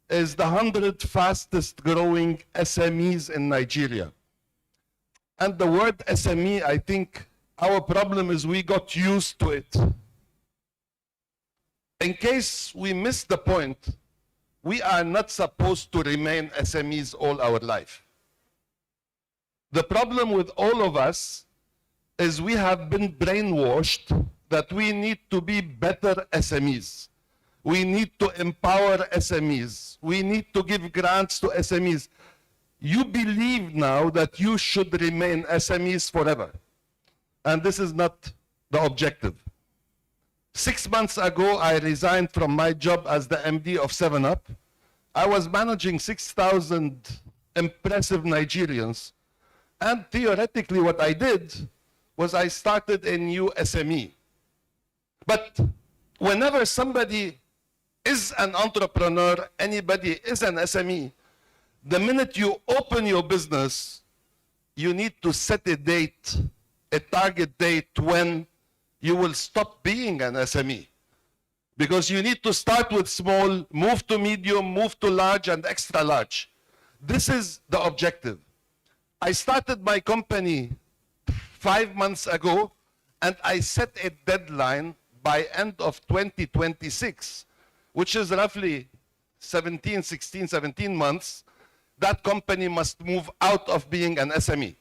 is the 100 fastest growing SMEs in Nigeria. And the word SME, I think our problem is we got used to it. In case we miss the point, we are not supposed to remain SMEs all our life. The problem with all of us is we have been brainwashed that we need to be better SMEs. We need to empower SMEs. We need to give grants to SMEs. You believe now that you should remain SMEs forever. And this is not the objective. 6 months ago, I resigned from my job as the MD of 7-Up. I was managing 6,000 impressive Nigerians. And theoretically, what I did was I started a new SME. But whenever somebody is an entrepreneur, anybody is an SME, the minute you open your business, you need to set a date, a target date when you will stop being an SME. Because you need to start with small, move to medium, move to large, and extra large. This is the objective. I started my company 5 months ago, and I set a deadline by end of 2026, which is roughly 17 months. That company must move out of being an SME.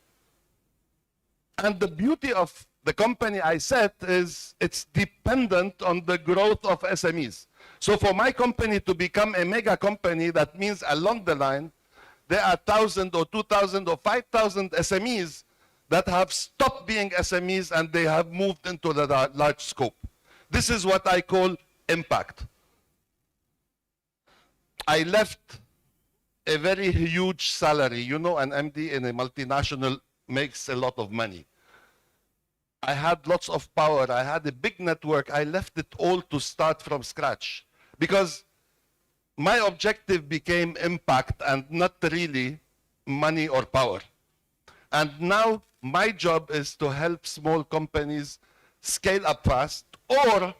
And the beauty of the company I set is it's dependent on the growth of SMEs. So for my company to become a mega company, that means along the line, there are 1,000 or 2,000 or 5,000 SMEs that have stopped being SMEs and they have moved into the large scope. This is what I call impact. I left a very huge salary. You know, an MD in a multinational makes a lot of money. I had lots of power. I had a big network. I left it all to start from scratch because my objective became impact and not really money or power. And now my job is to help small companies scale up fast, or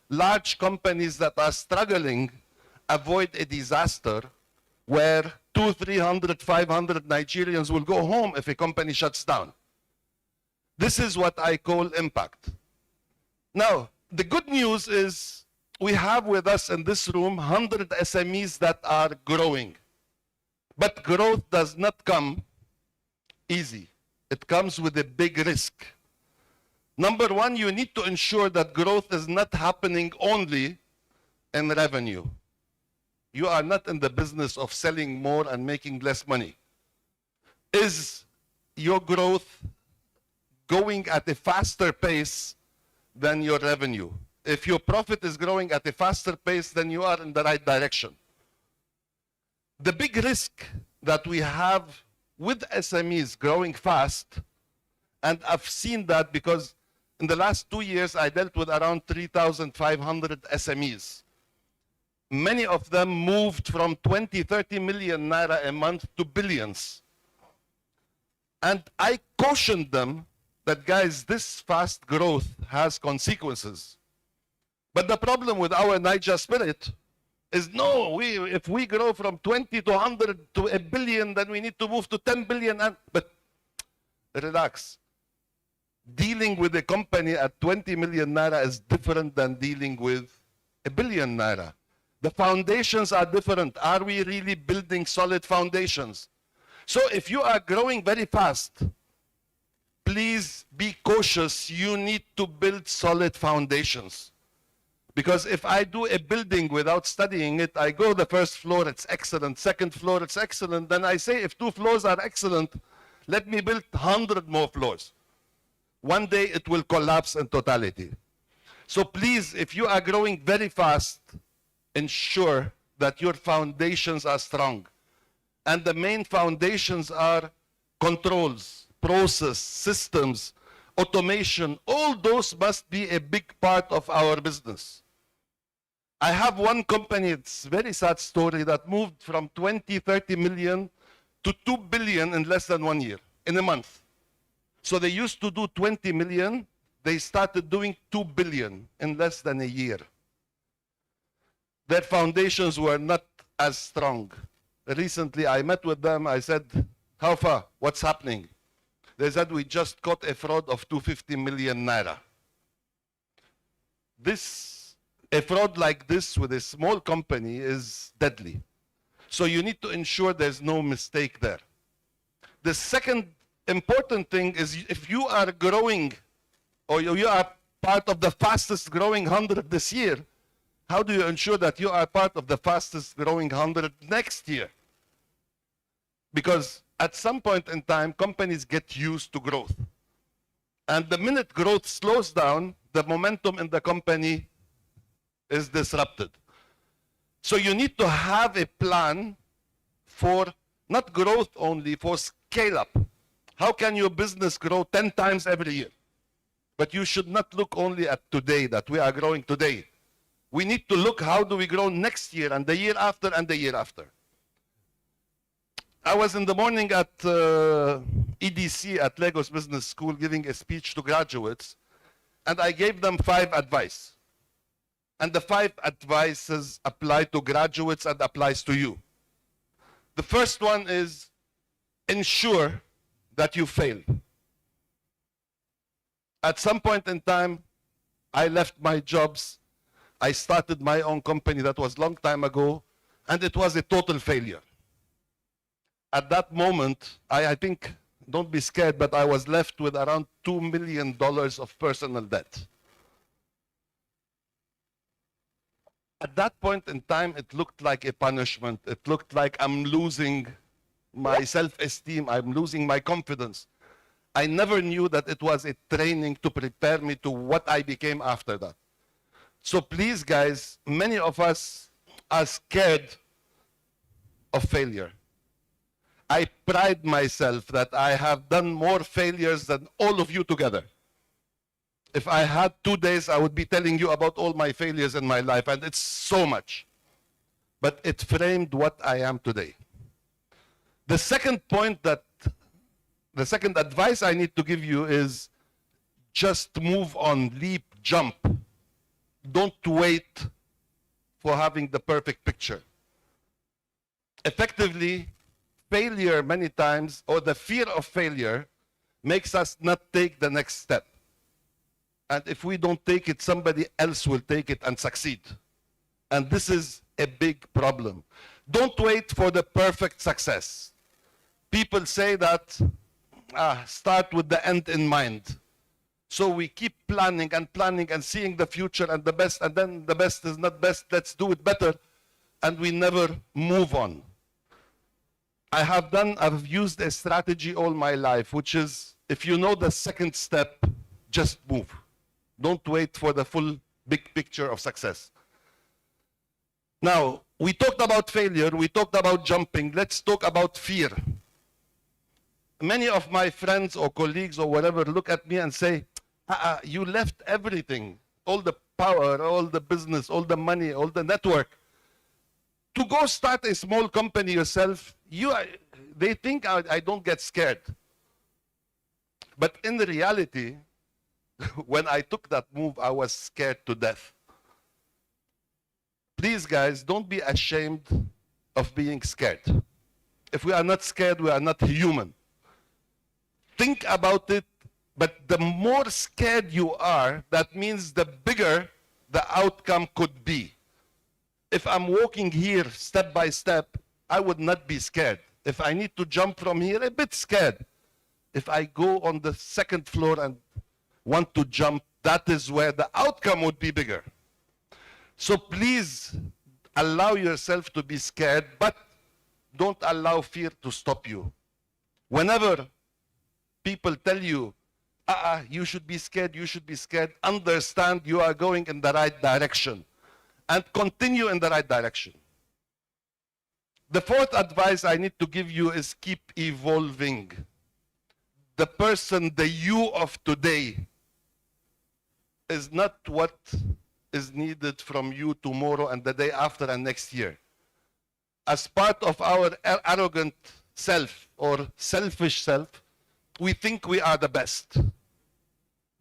large companies that are struggling avoid a disaster where 200, 300, 500 Nigerians will go home if a company shuts down. This is what I call impact. Now, the good news is we have with us in this room 100 SMEs that are growing. But growth does not come easy. It comes with a big risk. Number one, you need to ensure that growth is not happening only in revenue. You are not in the business of selling more and making less money. Is your growth going at a faster pace than your revenue? If your profit is growing at a faster pace, then you are in the right direction. The big risk that we have with SMEs growing fast, and I've seen that because in the last 2 years, I dealt with around 3,500 SMEs. Many of them moved from 20, 30 million naira a month to billions. And I cautioned them that, guys, this fast growth has consequences. But the problem with our Niger spirit is, no, if we grow from 20 to 100 to a billion, then we need to move to 10 billion. But relax. Dealing with a company at 20 million naira is different than dealing with a billion naira. The foundations are different. Are we really building solid foundations? So if you are growing very fast, please be cautious. You need to build solid foundations. Because if I do a building without studying it, I go the first floor, it's excellent. Second floor, it's excellent. Then I say, if 2 floors are excellent, let me build 100 more floors. One day it will collapse in totality. So please, if you are growing very fast, ensure that your foundations are strong. And the main foundations are controls, process, systems, automation. All those must be a big part of our business. I have one company, it's a very sad story, that moved from 20, 30 million to 2 billion in less than 1 year, in a month. So they used to do 20 million, they started doing 2 billion in less than a year. Their foundations were not as strong. Recently, I met with them. I said, how far? What's happening? They said, we just caught a fraud of 250 million naira. This A fraud like this with a small company is deadly. So you need to ensure there's no mistake there. The second important thing is if you are growing or you are part of the fastest growing 100 this year, how do you ensure that you are part of the fastest growing 100 next year? Because at some point in time, companies get used to growth. And the minute growth slows down, the momentum in the company is disrupted. So you need to have a plan for not growth only, for scale up. How can your business grow 10 times every year? But you should not look only at today, that we are growing today. We need to look how do we grow next year and the year after and the year after. I was in the morning at EDC at Lagos Business School giving a speech to graduates, and I gave them 5 advice. And the 5 advices apply to graduates and applies to you. The first one is ensure that you fail. At some point in time, I left my jobs. I started my own company that was a long time ago, and it was a total failure. At that moment, I think, don't be scared, but I was left with around $2 million of personal debt. At that point in time, it looked like a punishment. It looked like I'm losing my self-esteem. I'm losing my confidence. I never knew that it was a training to prepare me to what I became after that. So please, guys, many of us are scared of failure. I pride myself that I have done more failures than all of you together. If I had 2 days, I would be telling you about all my failures in my life, and it's so much. But it framed what I am today. The second advice I need to give you is just move on, leap, jump. Don't wait for having the perfect picture. Effectively, failure many times, or the fear of failure, makes us not take the next step. And if we don't take it, somebody else will take it and succeed. And this is a big problem. Don't wait for the perfect success. People say that start with the end in mind. So we keep planning and seeing the future and the best, and then the best is not best, let's do it better, and we never move on. I've used a strategy all my life, which is, if you know the second step, just move. Don't wait for the full big picture of success. Now, we talked about failure, we talked about jumping, let's talk about fear. Many of my friends or colleagues or whatever look at me and say, you left everything, all the power, all the business, all the money, all the network, to go start a small company yourself. They think I don't get scared. But in reality, when I took that move, I was scared to death. Please, guys, don't be ashamed of being scared. If we are not scared, we are not human. Think about it, but the more scared you are, that means the bigger the outcome could be. If I'm walking here step by step, I would not be scared. If I need to jump from here, a bit scared. If I go on the second floor and want to jump, that is where the outcome would be bigger. So please allow yourself to be scared, but don't allow fear to stop you. Whenever people tell you, you should be scared, understand you are going in the right direction and continue in the right direction. The fourth advice I need to give you is keep evolving. The person, the you of today, is not what is needed from you tomorrow and the day after and next year. As part of our arrogant self or selfish self, we think we are the best.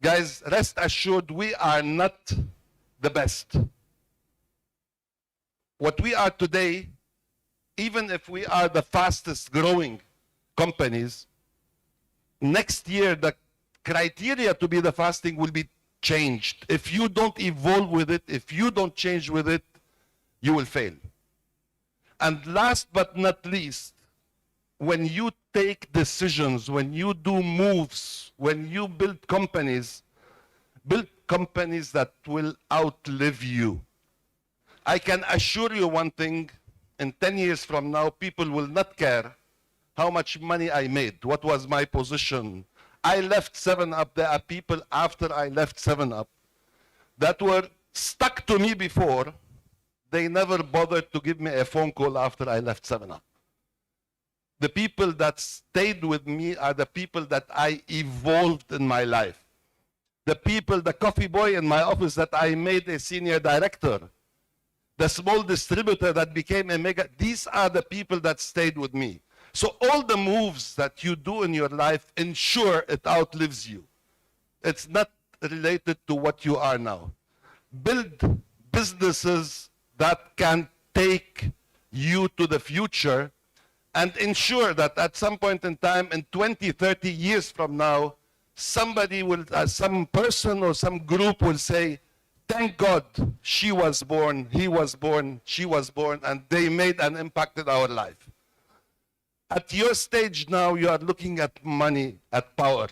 Guys, rest assured, we are not the best. What we are today, even if we are the fastest growing companies, next year the criteria to be the fastest will be changed. If you don't evolve with it, if you don't change with it, you will fail. And last but not least, when you take decisions, when you do moves, when you build companies that will outlive you. I can assure you one thing, in 10 years from now, people will not care how much money I made, what was my position. I left 7-Up. There are people after I left 7-Up that were stuck to me before. They never bothered to give me a phone call after I left 7-Up. The people that stayed with me are the people that I evolved in my life. The people, the coffee boy in my office that I made a senior director. The small distributor that became a mega. These are the people that stayed with me. So all the moves that you do in your life, ensure it outlives you. It's not related to what you are now. Build businesses that can take you to the future and ensure that at some point in time, in 20, 30 years from now, somebody will, some person or some group will say, thank God she was born, he was born, she was born, and they made an impact in our life. At your stage now, you are looking at money, at power.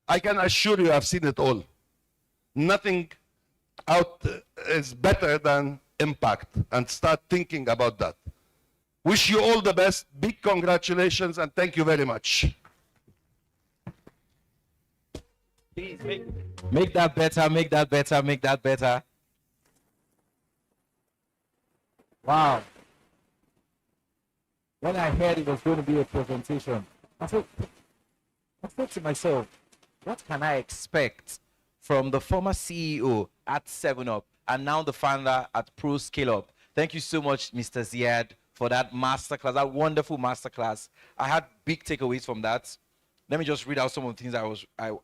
I can assure you I've seen it all. Nothing out is better than impact, and start thinking about that. Wish you all the best, big congratulations, and thank you very much. Please make that better, make that better, make that better. Wow. When I heard it was going to be a presentation, I thought to myself, what can I expect from the former CEO at 7-Up and now the founder at Pro Scale Up? Thank you so much, Mr. Ziad, for that masterclass, that wonderful masterclass. I had big takeaways from that. Let me just read out some of the things I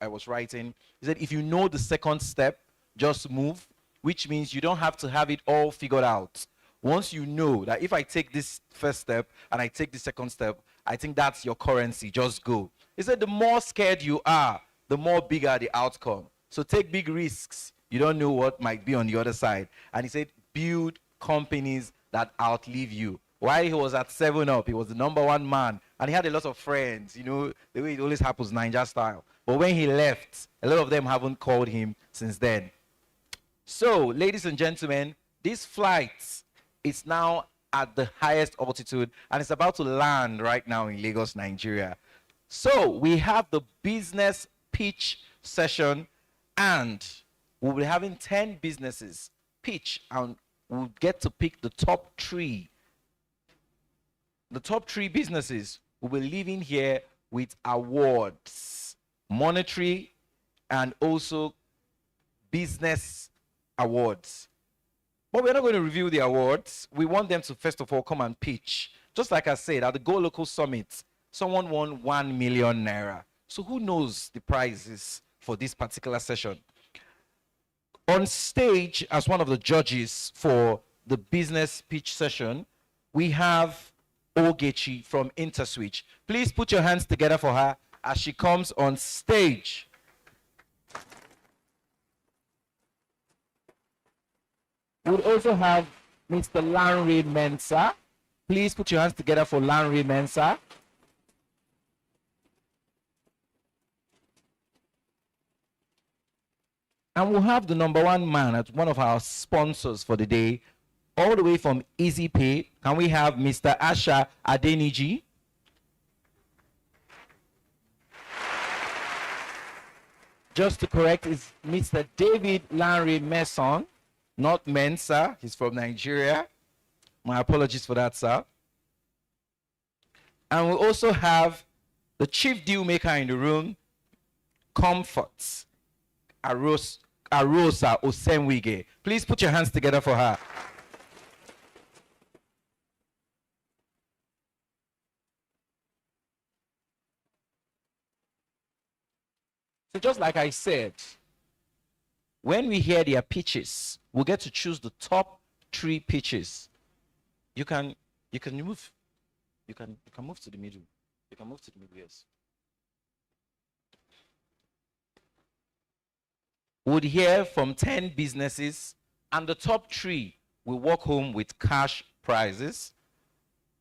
was writing. He said, if you know the second step, just move, which means you don't have to have it all figured out. Once you know that if I take this first step and I take the second step, I think that's your currency, just go. He said, the more scared you are, the more bigger the outcome. So take big risks. You don't know what might be on the other side. And he said, build companies that outlive you. While he was at 7-Up, he was the #1 man, and he had a lot of friends, you know, the way it always happens, Ninja style. But when he left, a lot of them haven't called him since then. So, ladies and gentlemen, this flight is now at the highest altitude, and it's about to land right now in Lagos, Nigeria. So, we have the business pitch session, and we'll be having 10 businesses pitch, and we'll get to pick the top 3. The top 3 businesses will be leaving here with awards, monetary and also business awards. But we're not going to review the awards. We want them to, first of all, come and pitch. Just like I said, at the Go Local Summit, someone won 1 million naira. So who knows the prizes for this particular session? On stage, as one of the judges for the business pitch session, we have Ogechi from InterSwitch. Please put your hands together for her as she comes on stage. We'll also have Mr. Lanre Mensah. Please put your hands together for Lanre Mensah. And we'll have the #1 man at one of our sponsors for the day, all the way from Easy Pay. Can we have Mr. Asha Adeniji? Just to correct, is Mr. David Lanre Mason, not Mensa. He's from Nigeria. My apologies for that, sir. And we also have the chief deal maker in the room, Comfort Arosa Osenwige. Please put your hands together for her. So just like I said, when we hear their pitches, we'll get to choose the top 3 pitches. You can move. You can move to the middle. You can move to the middle, yes. would hear from 10 businesses, and the top 3 will walk home with cash prizes.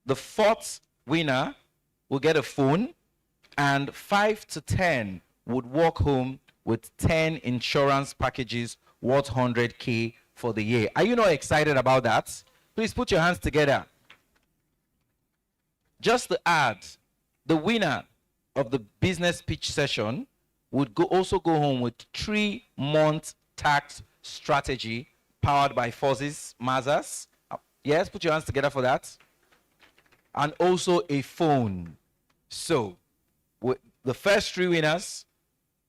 The 4th winner will get a phone, and 5 to 10 would walk home with 10 insurance packages worth 100K for the year. Are you not excited about that? Please put your hands together. Just to add, the winner of the business pitch session would also go home with 3-month tax strategy powered by Forces Mazars. Yes, put your hands together for that. And also a phone. So, the first 3 winners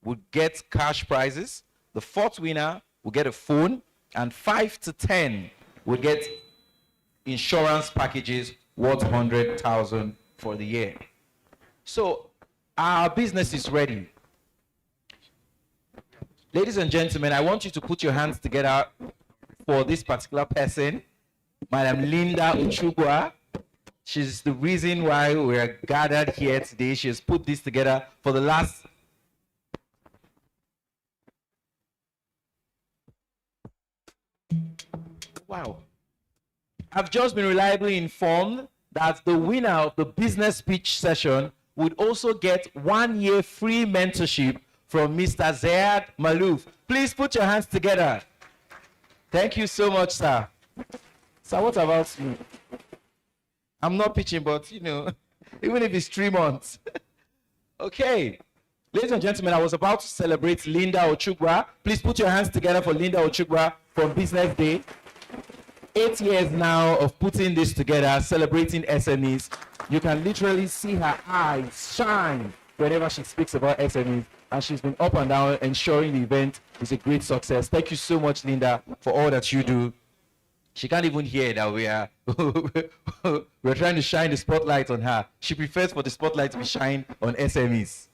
would get cash prizes. The 4th winner will get a phone, and 5 to 10 would get insurance packages worth 100,000 for the year. So, our business is ready. Ladies and gentlemen, I want you to put your hands together for this particular person, Madam Linda Uchugwa. She's the reason why we're gathered here today. She has put this together for the last... Wow. I've just been reliably informed that the winner of the business pitch session would also get 1 year free mentorship from Mr. Zayad Malouf. Please put your hands together. Thank you so much, sir. Sir, what about me? I'm not pitching, but even if it's 3 months. Okay. Ladies and gentlemen, I was about to celebrate Linda Ochugwa. Please put your hands together for Linda Ochugwa from Business Day. 8 years now of putting this together, celebrating SMEs. You can literally see her eyes shine whenever she speaks about SMEs. And she's been up and down ensuring the event is a great success. Thank you so much, Linda, for all that you do. She can't even hear that we're trying to shine the spotlight on her. She prefers for the spotlight to be shined on SMEs.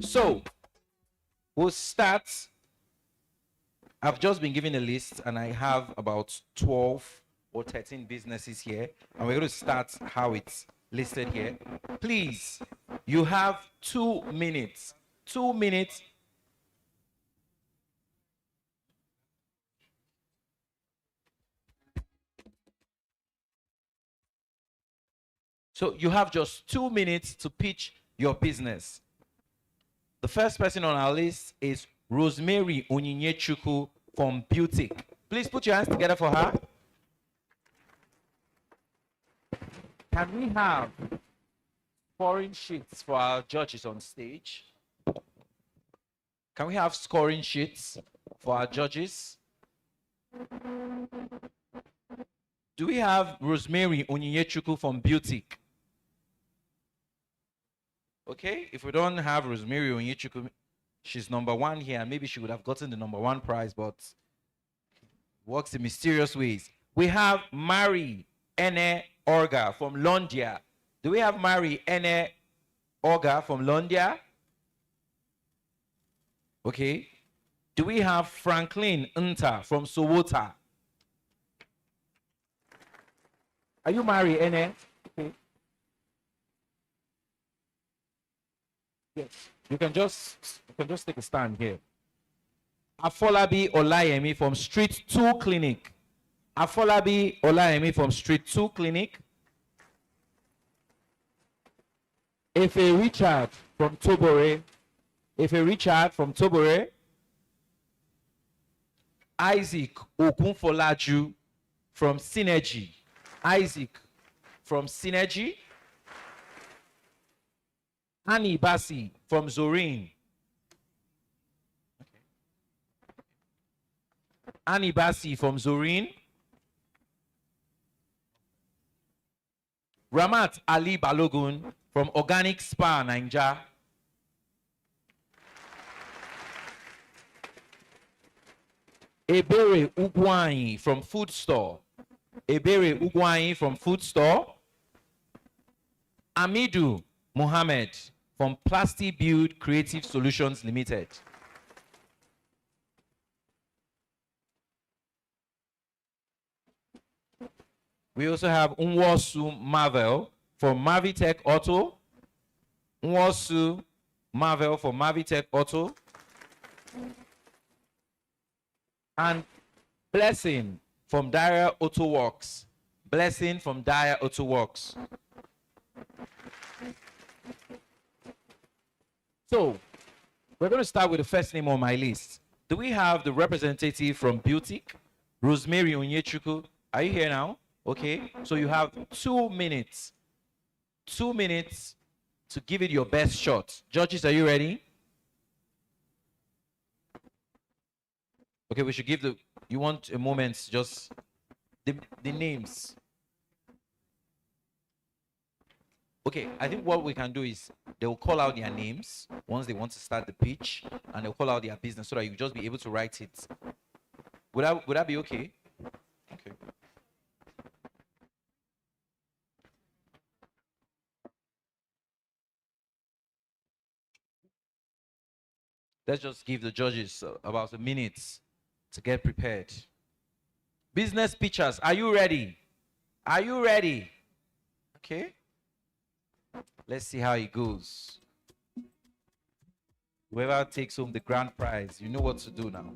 So, we'll start. I've just been given a list, and I have about 12 or 13 businesses here, and we're going to start how it's listed here. Please, you have 2 minutes. 2 minutes. So you have just 2 minutes to pitch your business. The first person on our list is Rosemary Onyinyechuku from Beautic. Please put your hands together for her. Can we have scoring sheets for our judges on stage? Can we have scoring sheets for our judges? Do we have Rosemary Onyinyechuku from Beautic? Okay, if we don't have Rosemary Onyinyechuku, she's number 1 here. Maybe she would have gotten the number 1 prize, but works in mysterious ways. We have Mary Ene Orga from Londia. Do we have Mary Ene Orga from Londia? Okay. Do we have Franklin Nta from Sowota? Are you Mary Ene? Okay. Yes. You can just take a stand here. Afolabi Olayemi from Street 2 Clinic. Afolabi Olayemi from Street 2 Clinic. Efe Richard from Tobore. Efe Richard from Tobore. Isaac Okunfolaju from Synergy. Isaac from Synergy. Annie Bassi from Zorine. Annie Bassi from Zorine. Ramat Ali Balogun from Organic Spa, Nigeria. Ebere Ugwai from Food Store. Ebere Ugwai from Food Store. Amidu Mohammed from Plasti Build Creative Solutions Limited. We also have Nwosu Marvel for Mavitech Auto. Nwosu Marvel for Mavitech Auto. And Blessing from Dyer Auto Works. Blessing from Dyer Auto Works. So, we're going to start with the first name on my list. Do we have the representative from Beautic? Rosemary Onyechuku. Are you here now? Okay. So you have 2 minutes. 2 minutes to give it your best shot. Judges, are you ready? Okay, we should give the, you want a moment, just the names. Okay, I think what we can do is they will call out their names once they want to start the pitch, and they'll call out their business so that you just be able to write it. Would that be okay? Okay. Let's just give the judges about a minute to get prepared. Business pitchers, are you ready? Are you ready? Okay. Let's see how it goes. Whoever takes home the grand prize, you know what to do now.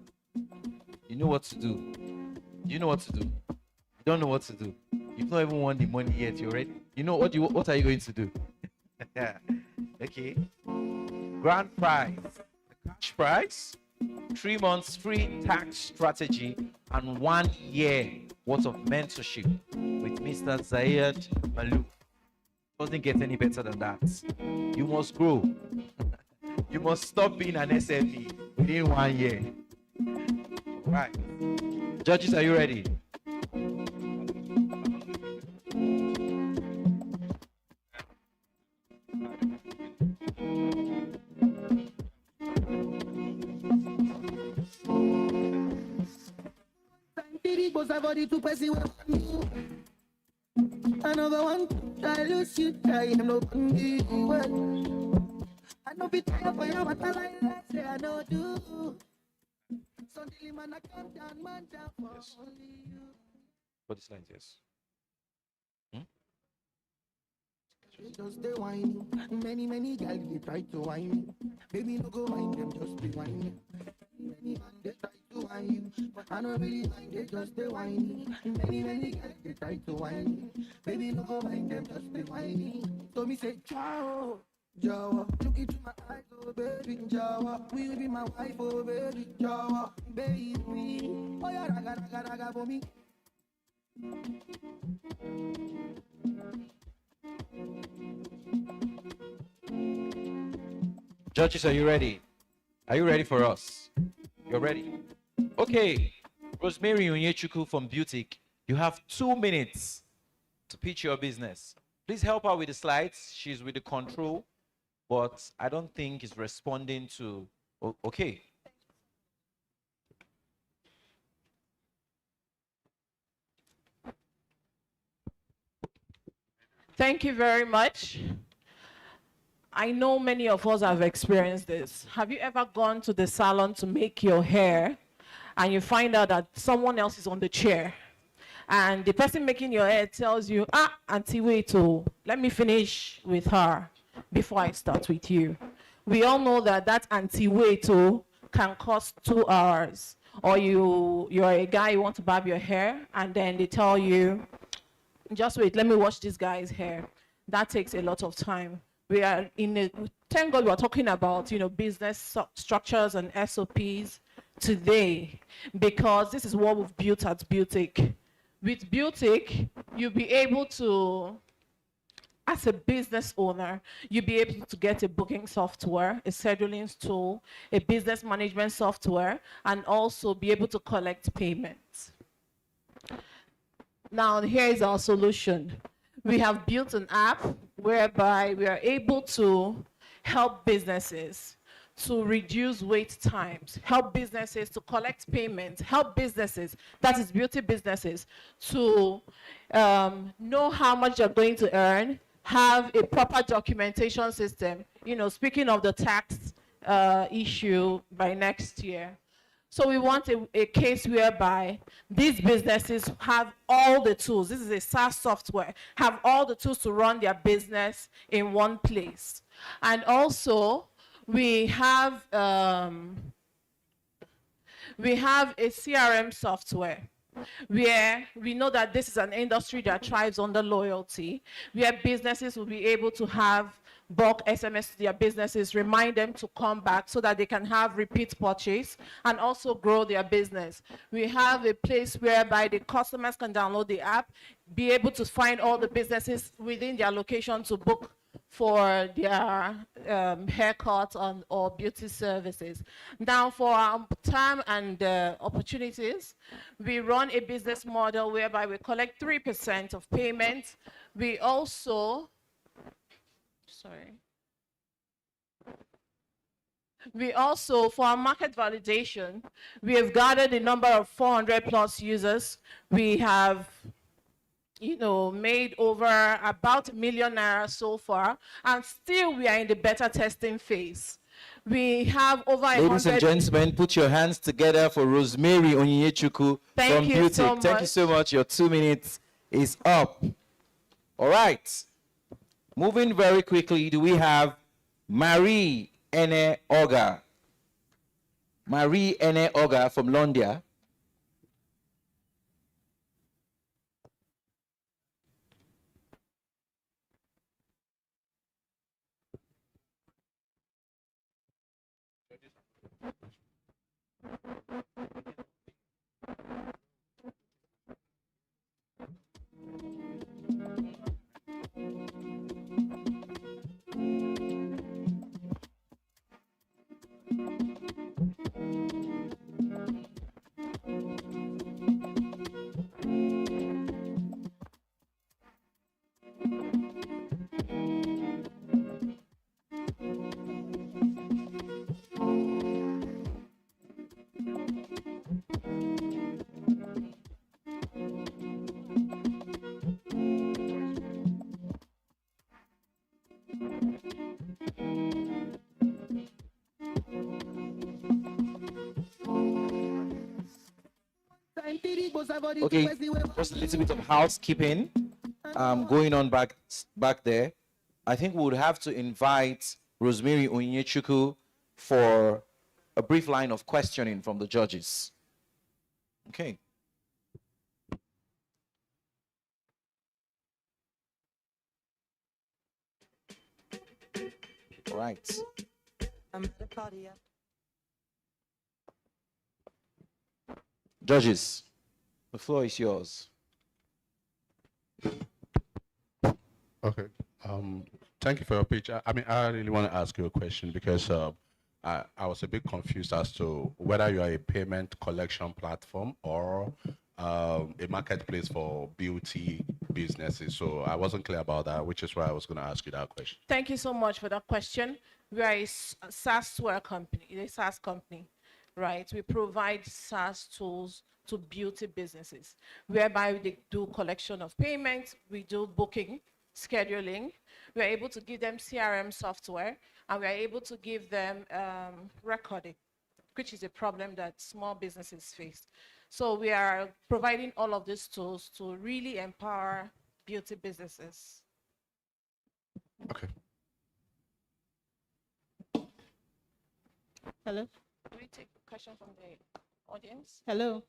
You know what to do. You know what to do. You don't know what to do. You've not even won the money yet. You're ready. You know what are you going to do? Okay. Grand prize. The cash prize. 3 months free tax strategy and 1 year worth of mentorship with Mr. Zayed Malou. Doesn't get any better than that. You must grow. You must stop being an SME within 1 year. Right. Judges, are you ready? Another one, try lose you, try him no I know be tired for you, but I like that, say I know do. Suddenly man, I come down, man, down for only you. For this line, yes. Just they whine, many girls they try to whine me. Baby, no go mind them, just be whining. Many man they try to whine you, but I don't really mind, they just they whine. Many girls they try to whine me. Baby, no go mind them, just be whining. So me say, ciao, Jawa, look into my eyes, oh baby, Jawa, will you be my wife, oh baby, Jawa, baby, oh yeah, raga for me. Judges, are you ready? Are you ready for us? You're ready? Okay. Rosemary Onyechuku from Beautic, you have 2 minutes to pitch your business. Please help her with the slides. She's with the control, but I don't think it's responding to... Okay. Thank you very much. I know many of us have experienced this. Have you ever gone to the salon to make your hair and you find out that someone else is on the chair? And the person making your hair tells you, auntie, wait, let me finish with her before I start with you. We all know that auntie, wait, can cost 2 hours. Or you're a guy, you want to barb your hair, and then they tell you, just wait, let me wash this guy's hair. That takes a lot of time. We are thank God we're talking about, business structures and SOPs today, because this is what we've built at Beautic. With Beautic, you'll be able to, as a business owner, you'll be able to get a booking software, a scheduling tool, a business management software, and also be able to collect payments. Now, here is our solution. We have built an app whereby we are able to help businesses to reduce wait times, help businesses to collect payments, help businesses, that is beauty businesses, to know how much you're going to earn, have a proper documentation system. Speaking of the tax issue by next year, So we want a case whereby these businesses have all the tools. This is a SaaS software, have all the tools to run their business in one place. And also, we have a CRM software where we know that this is an industry that thrives under loyalty, where businesses will be able to have bulk SMS to their businesses, remind them to come back so that they can have repeat purchase and also grow their business. We have a place whereby the customers can download the app, be able to find all the businesses within their location to book for their haircut or beauty services. Now for our time and opportunities, we run a business model whereby we collect 3% of payment. We also, for our market validation, we have gathered a number of 400 plus users. We have made over about ₦1 million so far, and still we are in the beta testing phase. We have over Ladies and gentlemen, put your hands together for Rosemary Onyechukwu from you Beauty. so Thank you so much. Your 2 minutes is up. All right. Moving very quickly, do we have Marie Ene Oga? Marie Ene Oga from Londia. Okay, just a little bit of housekeeping going on back there. I think we would have to invite Rosemary Onyechukwu for a brief line of questioning from the judges. Okay. All right. Judges, the floor is yours. Okay. Thank you for your pitch. I mean, I really want to ask you a question because I was a bit confused as to whether you are a payment collection platform or a marketplace for beauty businesses. So I wasn't clear about that, which is why I was going to ask you that question. Thank you so much for that question. We are a SaaS company, right? We provide SaaS tools to beauty businesses, whereby they do collection of payments, we do booking, scheduling, we are able to give them CRM software, and we are able to give them recording, which is a problem that small businesses face. So we are providing all of these tools to really empower beauty businesses. Okay. Hello? Can we take a question from the audience? Hello?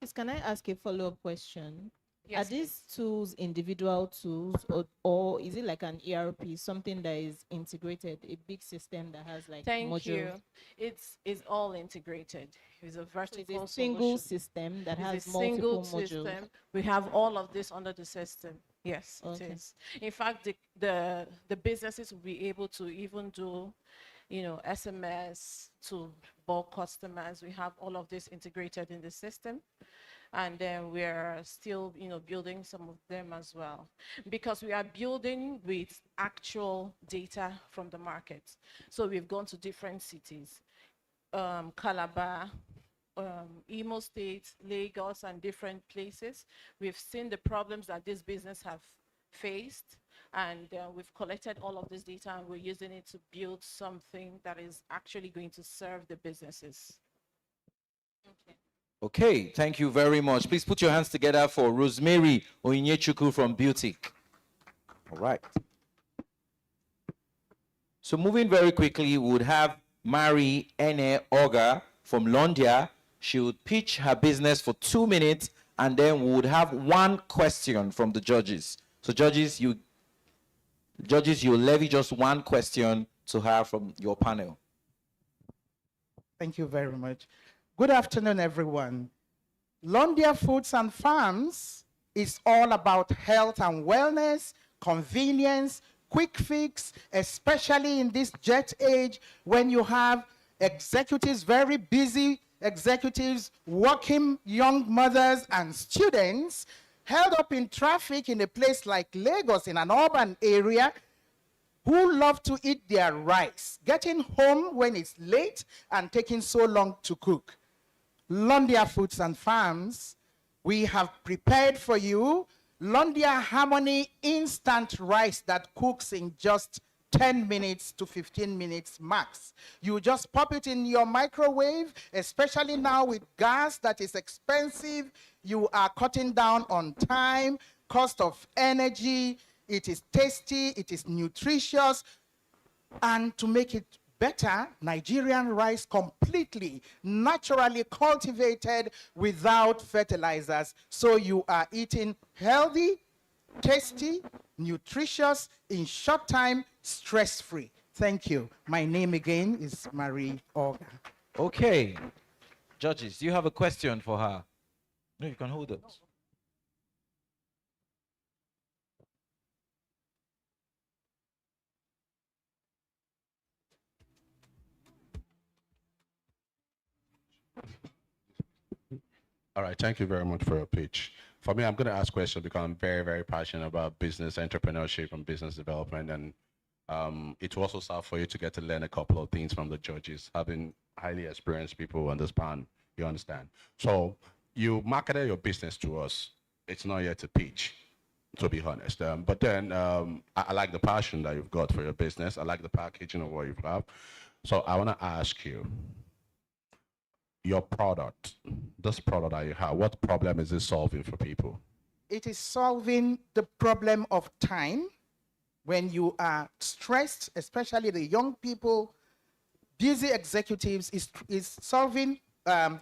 Please, can I ask a follow-up question? Yes, Are these tools individual tools, or is it like an ERP, something that is integrated, a big system that has like Thank modules? you. It's all integrated. It's a vertical It's a single solution. system that It's has a multiple single modules. system. We have all of this under the system. Yes, Okay. it is. In fact, the businesses will be able to even do, SMS to bulk customers. We have all of this integrated in the system. And then we're still, building some of them as well, because we are building with actual data from the market. So we've gone to different cities, Calabar, Imo State, Lagos, and different places. We've seen the problems that this business have faced, and we've collected all of this data, and we're using it to build something that is actually going to serve the businesses. Okay, thank you very much. Please put your hands together for Rosemary Onyechukwu from Beauty. All right. So moving very quickly, we would have Mary Ene Oga from Londia. She would pitch her business for 2 minutes, and then we would have one question from the judges. So judges, you levy just one question to her from your panel. Thank you very much. Good afternoon, everyone. Londia Foods and Farms is all about health and wellness, convenience, quick fix, especially in this jet age when you have executives, very busy executives, working young mothers and students held up in traffic in a place like Lagos, in an urban area, who love to eat their rice, getting home when it's late and taking so long to cook. Londia Foods and Farms, we have prepared for you Londia Harmony instant rice that cooks in just 10 minutes to 15 minutes max. You just pop it in your microwave, especially now with gas that is expensive. You are cutting down on time, cost of energy. It is tasty, it is nutritious. And to make it better, Nigerian rice, completely naturally cultivated without fertilizers. So you are eating healthy, tasty, nutritious, in short time, stress-free. Thank you. My name again is Marie Orga. Okay. Judges, do you have a question for her? No, you can hold it. All right, thank you very much for your pitch. For me, I'm going to ask questions because I'm very, very passionate about business entrepreneurship and business development. And it will also serve for you to get to learn a couple of things from the judges, having highly experienced people on this panel, you understand. So you marketed your business to us. It's not yet a pitch, to be honest. But then I like the passion that you've got for your business. I like the packaging of what you have. So I want to ask you, your product, this product that you have, what problem is it solving for people? It is solving the problem of time when you are stressed, especially the young people, busy executives, is solving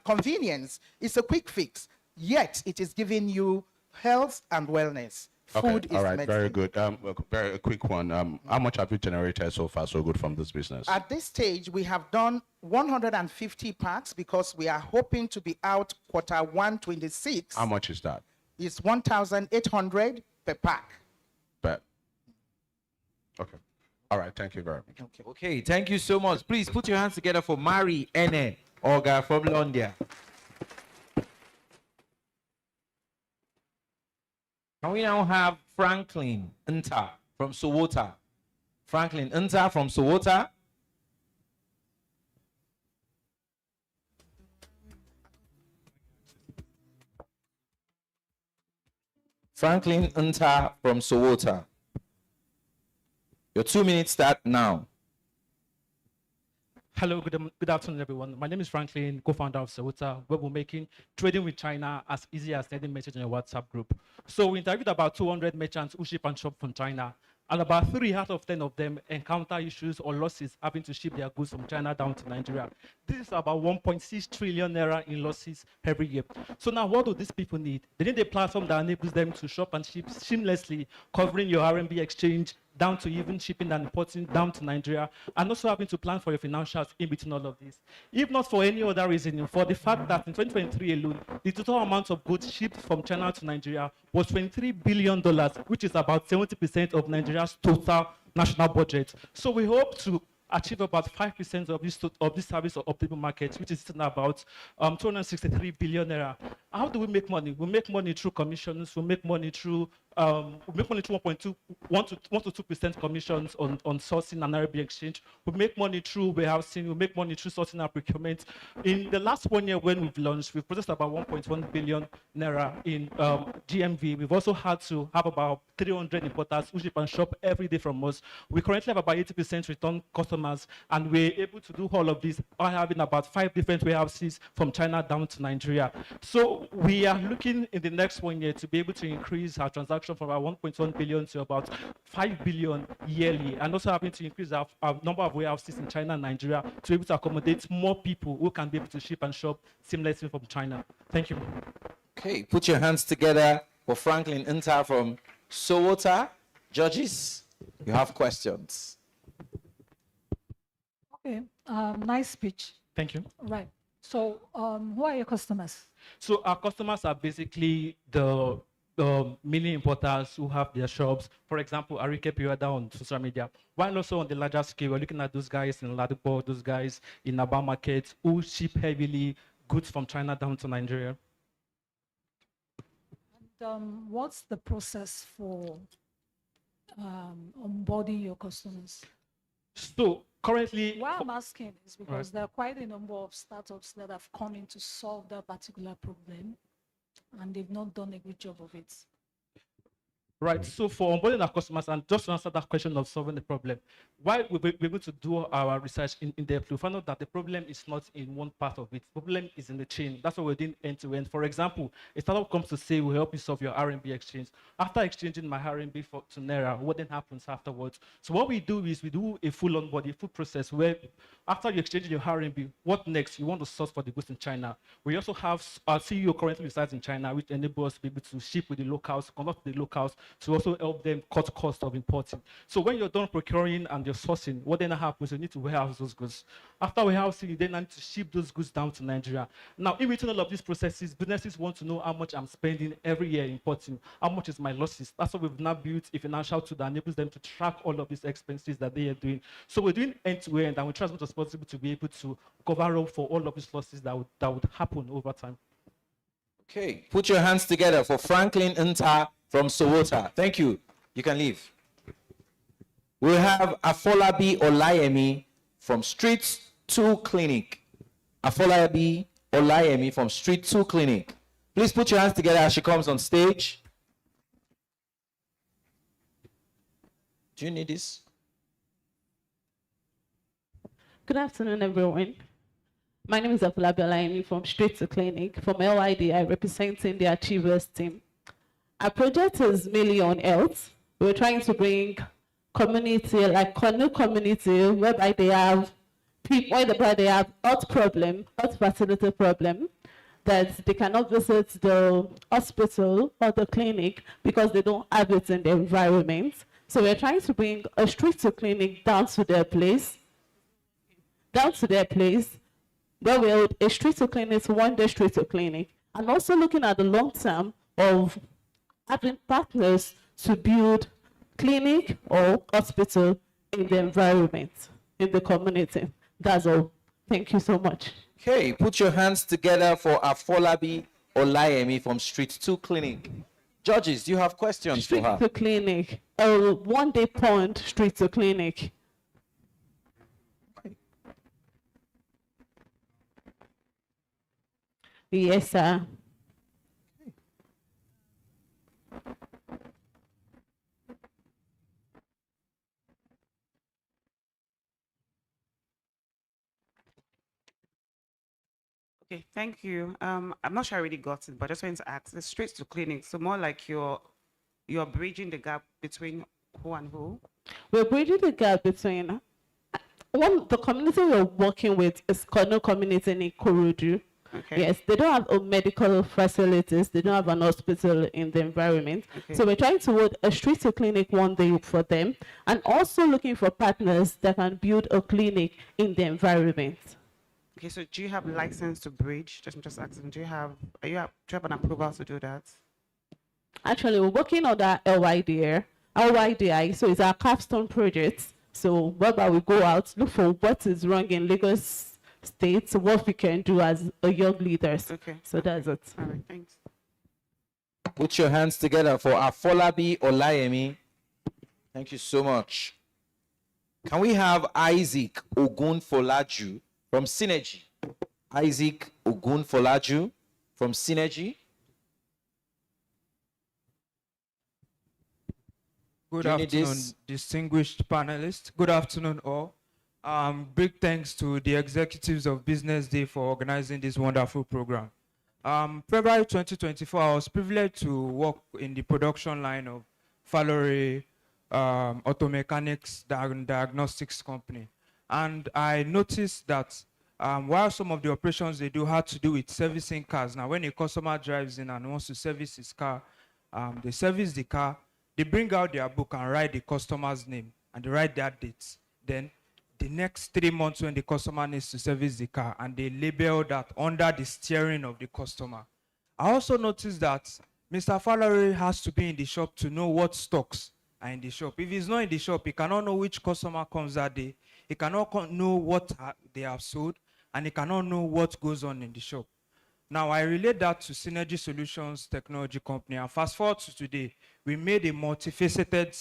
convenience. It's a quick fix, yet it is giving you health and wellness. Food is all right, medicine. very good. Very quick one. How much have you generated so far so good from this business? At this stage, we have done 150 packs because we are hoping to be out Q1 26. How much is that? It's 1,800 per pack. Bet. Okay. All right, thank you very much. Okay, thank you so much. Please put your hands together for Mary Ene Oga from Londia. Can we now have Franklin Nta from Sowota? Franklin Nta from Sowota. Franklin Nta from Sowota. Your 2 minutes start now. Hello, good afternoon, everyone. My name is Franklin, co-founder of Sowota, where we're making trading with China as easy as sending message in a WhatsApp group. So we interviewed about 200 merchants who ship and shop from China, and about 3 out of 10 of them encounter issues or losses having to ship their goods from China down to Nigeria. This is about 1.6 trillion naira in losses every year. So now what do these people need? They need a platform that enables them to shop and ship seamlessly, covering your RMB exchange, down to even shipping and importing down to Nigeria, and also having to plan for your financials in between all of this. If not for any other reason, for the fact that in 2023 alone, the total amount of goods shipped from China to Nigeria was $23 billion, which is about 70% of Nigeria's total national budget. So we hope to achieve about 5% of this service or optimal market, which is about 263 billion naira. How do we make money? We make money through commissions, we make money through we make money through 1 to 2% commissions on sourcing and RB exchange. We make money through warehousing. We make money through sourcing and procurement. In the last 1 year when we've launched, we've processed about 1.1 billion naira in GMV. We've also had to have about 300 importers who ship and shop every day from us. We currently have about 80% return customers, and we're able to do all of this by having about 5 different warehouses from China down to Nigeria. So we are looking in the next 1 year to be able to increase our transaction from about 1.1 billion to about 5 billion yearly, and also having to increase our number of warehouses in China and Nigeria to be able to accommodate more people who can be able to ship and shop seamlessly from China. Thank you. Okay, put your hands together for Franklin Inta from Sowota. Judges, you have questions. Okay, nice speech. Thank you. Right. So, who are your customers? So our customers are basically the mini importers who have their shops. For example, Arike Piwada on social media. While also on the larger scale, we're looking at those guys in Ladipo, those guys in Aba market who ship heavily goods from China down to Nigeria. And what's the process for onboarding your customers? So currently, why I'm asking is because there are quite a number of startups that have come in to solve that particular problem, and they've not done a good job of it. Right. So for onboarding our customers, and just to answer that question of solving the problem, while we're able to do our research in depth, we found out that the problem is not in one part of it. The problem is in the chain. That's what we're doing end to end. For example, a startup comes to say, we'll help you solve your RMB exchange. After exchanging my RMB to Naira, what then happens afterwards? So what we do is we do a full onboarding, full process where after you exchange your RMB, what next? You want to source for the goods in China. We also have our CEO currently resides in China, which enables us to be able to ship with the locals, conduct with the locals, to also help them cut cost of importing. So when you're done procuring and you're sourcing, what then happens? You need to warehouse those goods. After warehousing, you then need to ship those goods down to Nigeria. Now, in between all of these processes, businesses want to know how much I'm spending every year importing, how much is my losses. That's why we've now built a financial tool that enables them to track all of these expenses that they are doing. So we're doing end to end, and we try as much as possible to be able to cover up for all of these losses that would happen over time. Okay, put your hands together for Franklin Inta from Sowota. Thank you. You can leave. We have Afolabi Olayemi from Street 2 Clinic. Afolabi Olayemi from Street 2 Clinic. Please put your hands together as she comes on stage. Do you need this? Good afternoon, everyone. My name is Afolabi Olayemi from Street 2 Clinic. From LIDI, representing the Achievers team. Our project is mainly on health. We're trying to bring community, like Kano community, whereby they have people, whereby they have health problem, health facility problem, that they cannot visit the hospital or the clinic because they don't have it in the environment. So we're trying to bring a Street 2 Clinic down to their place, where we're a Street 2 Clinic, one day Street 2 Clinic, and also looking at the long term of having partners to build clinic or hospital in the environment, in the community. That's all. Thank you so much. Okay, put your hands together for Afolabi Olayemi from Street 2 Clinic. Judges, do you have questions Street for her? 2 Clinic, one day pond Street 2 Clinic. Yes, sir. Okay, thank you. I'm not sure I really got it, but I just wanted to ask the Street 2 Clinic. So more like you're bridging the gap between who and who? We're bridging the gap between the community we're working with is Kano community in Ikorodu. Okay. Yes, they don't have medical facilities, they don't have an hospital in the environment. Okay. So we're trying to hold a Street 2 Clinic one day for them, and also looking for partners that can build a clinic in the environment. Okay, so do you have license to bridge? Just asking, do you have an approval to do that? Actually, we're working on that LYDI, so it's our capstone project. So whereby we go out, look for what is wrong in Lagos State, what we can do as a young leaders. Okay. So that's it. All right, thanks. Put your hands together for Afolabi Olayemi. Thank you so much. Can we have Isaac Ogunfolaju from Synergy? Isaac Ogunfolaju from Synergy. Good Do you need afternoon, this? distinguished panelists. Good afternoon, all. Big thanks to the executives of Business Day for organizing this wonderful program. February 2024, I was privileged to work in the production line of Fallory Auto Mechanics Diagnostics Company. And I noticed that while some of the operations they do had to do with servicing cars, now when a customer drives in and wants to service his car, they service the car, they bring out their book and write the customer's name and they write their dates. Then the next 3 months when the customer needs to service the car, and they label that under the steering of the customer. I also noticed that Mr. Fallory has to be in the shop to know what stocks are in the shop. If he's not in the shop, he cannot know which customer comes that day. He cannot know what they have sold, and he cannot know what goes on in the shop. Now, I relate that to Synergy Solutions Technology Company, and fast forward to today, we made a multifaceted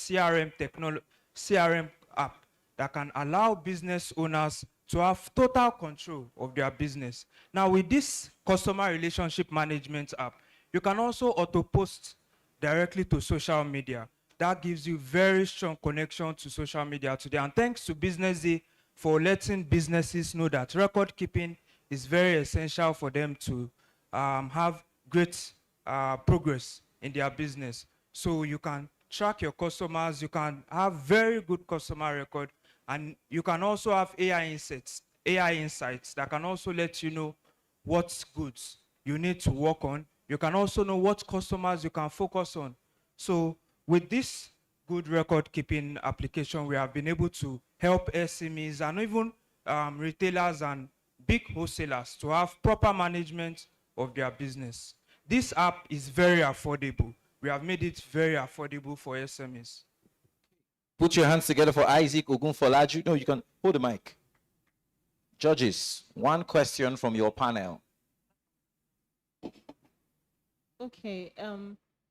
CRM app that can allow business owners to have total control of their business. Now, with this customer relationship management app, you can also auto-post directly to social media. That gives you very strong connection to social media today. And thanks to Business Day for letting businesses know that record keeping is very essential for them to have great progress in their business. So you can track your customers, you can have very good customer record, and you can also have AI insights that can also let you know what goods you need to work on. You can also know what customers you can focus on. So with this good record keeping application, we have been able to help SMEs and even retailers and big wholesalers to have proper management of their business. This app is very affordable. We have made it very affordable for SMEs. Put your hands together for Isaac Ogunfolaju. No, you can hold the mic. Judges, one question from your panel. Okay,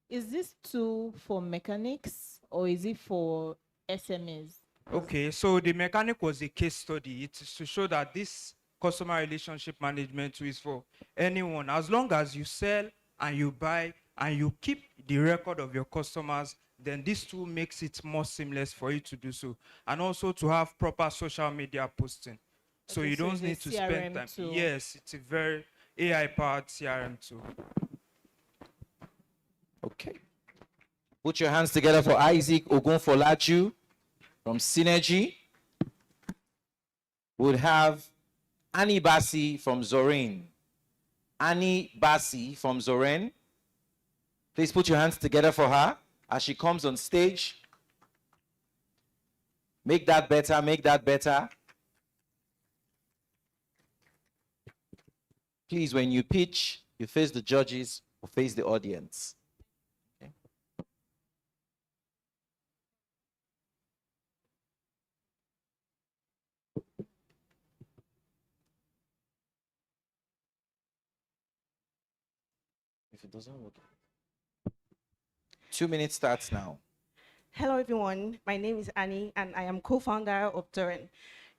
is this tool for mechanics or is it for SMEs? Okay, so the mechanic was a case study. It's to show that this customer relationship management tool is for anyone. As long as you sell and you buy and you keep the record of your customers, then this tool makes it more seamless for you to do so. And also to have proper social media posting. So Okay, so you don't it's a need to spend CRM time. tool. Yes, it's a very AI-powered CRM tool. Okay. Put your hands together for Isaac Ogunfolaju from Synergy. We'll have Annie Bassi from Zorin. Annie Bassi from Zorin. Please put your hands together for her as she comes on stage. Make that better, make that better. Please, when you pitch, you face the judges or face the audience. Okay. If it doesn't work. 2 minutes starts now. Hello, everyone. My name is Annie, and I am co-founder of Turin.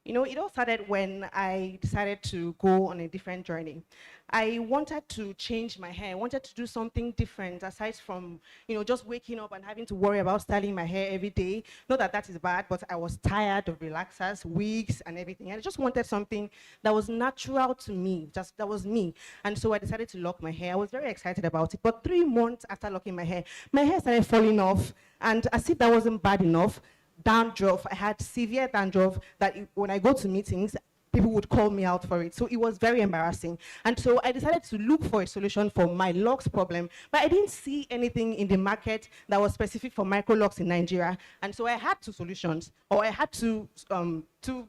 You know, it all started when I decided to go on a different journey. I wanted to change my hair. I wanted to do something different aside from, you know, just waking up and having to worry about styling my hair every day. Not that that is bad, but I was tired of relaxers, wigs, and everything. And I just wanted something that was natural to me, just that was me. And so I decided to lock my hair. I was very excited about it. But 3 months after locking my hair started falling off. And as if that wasn't bad enough, dandruff. I had severe dandruff that when I go to meetings, people would call me out for it. So it was very embarrassing. And so I decided to look for a solution for my locks problem, but I didn't see anything in the market that was specific for micro locks in Nigeria. And so I had two solutions, or I had two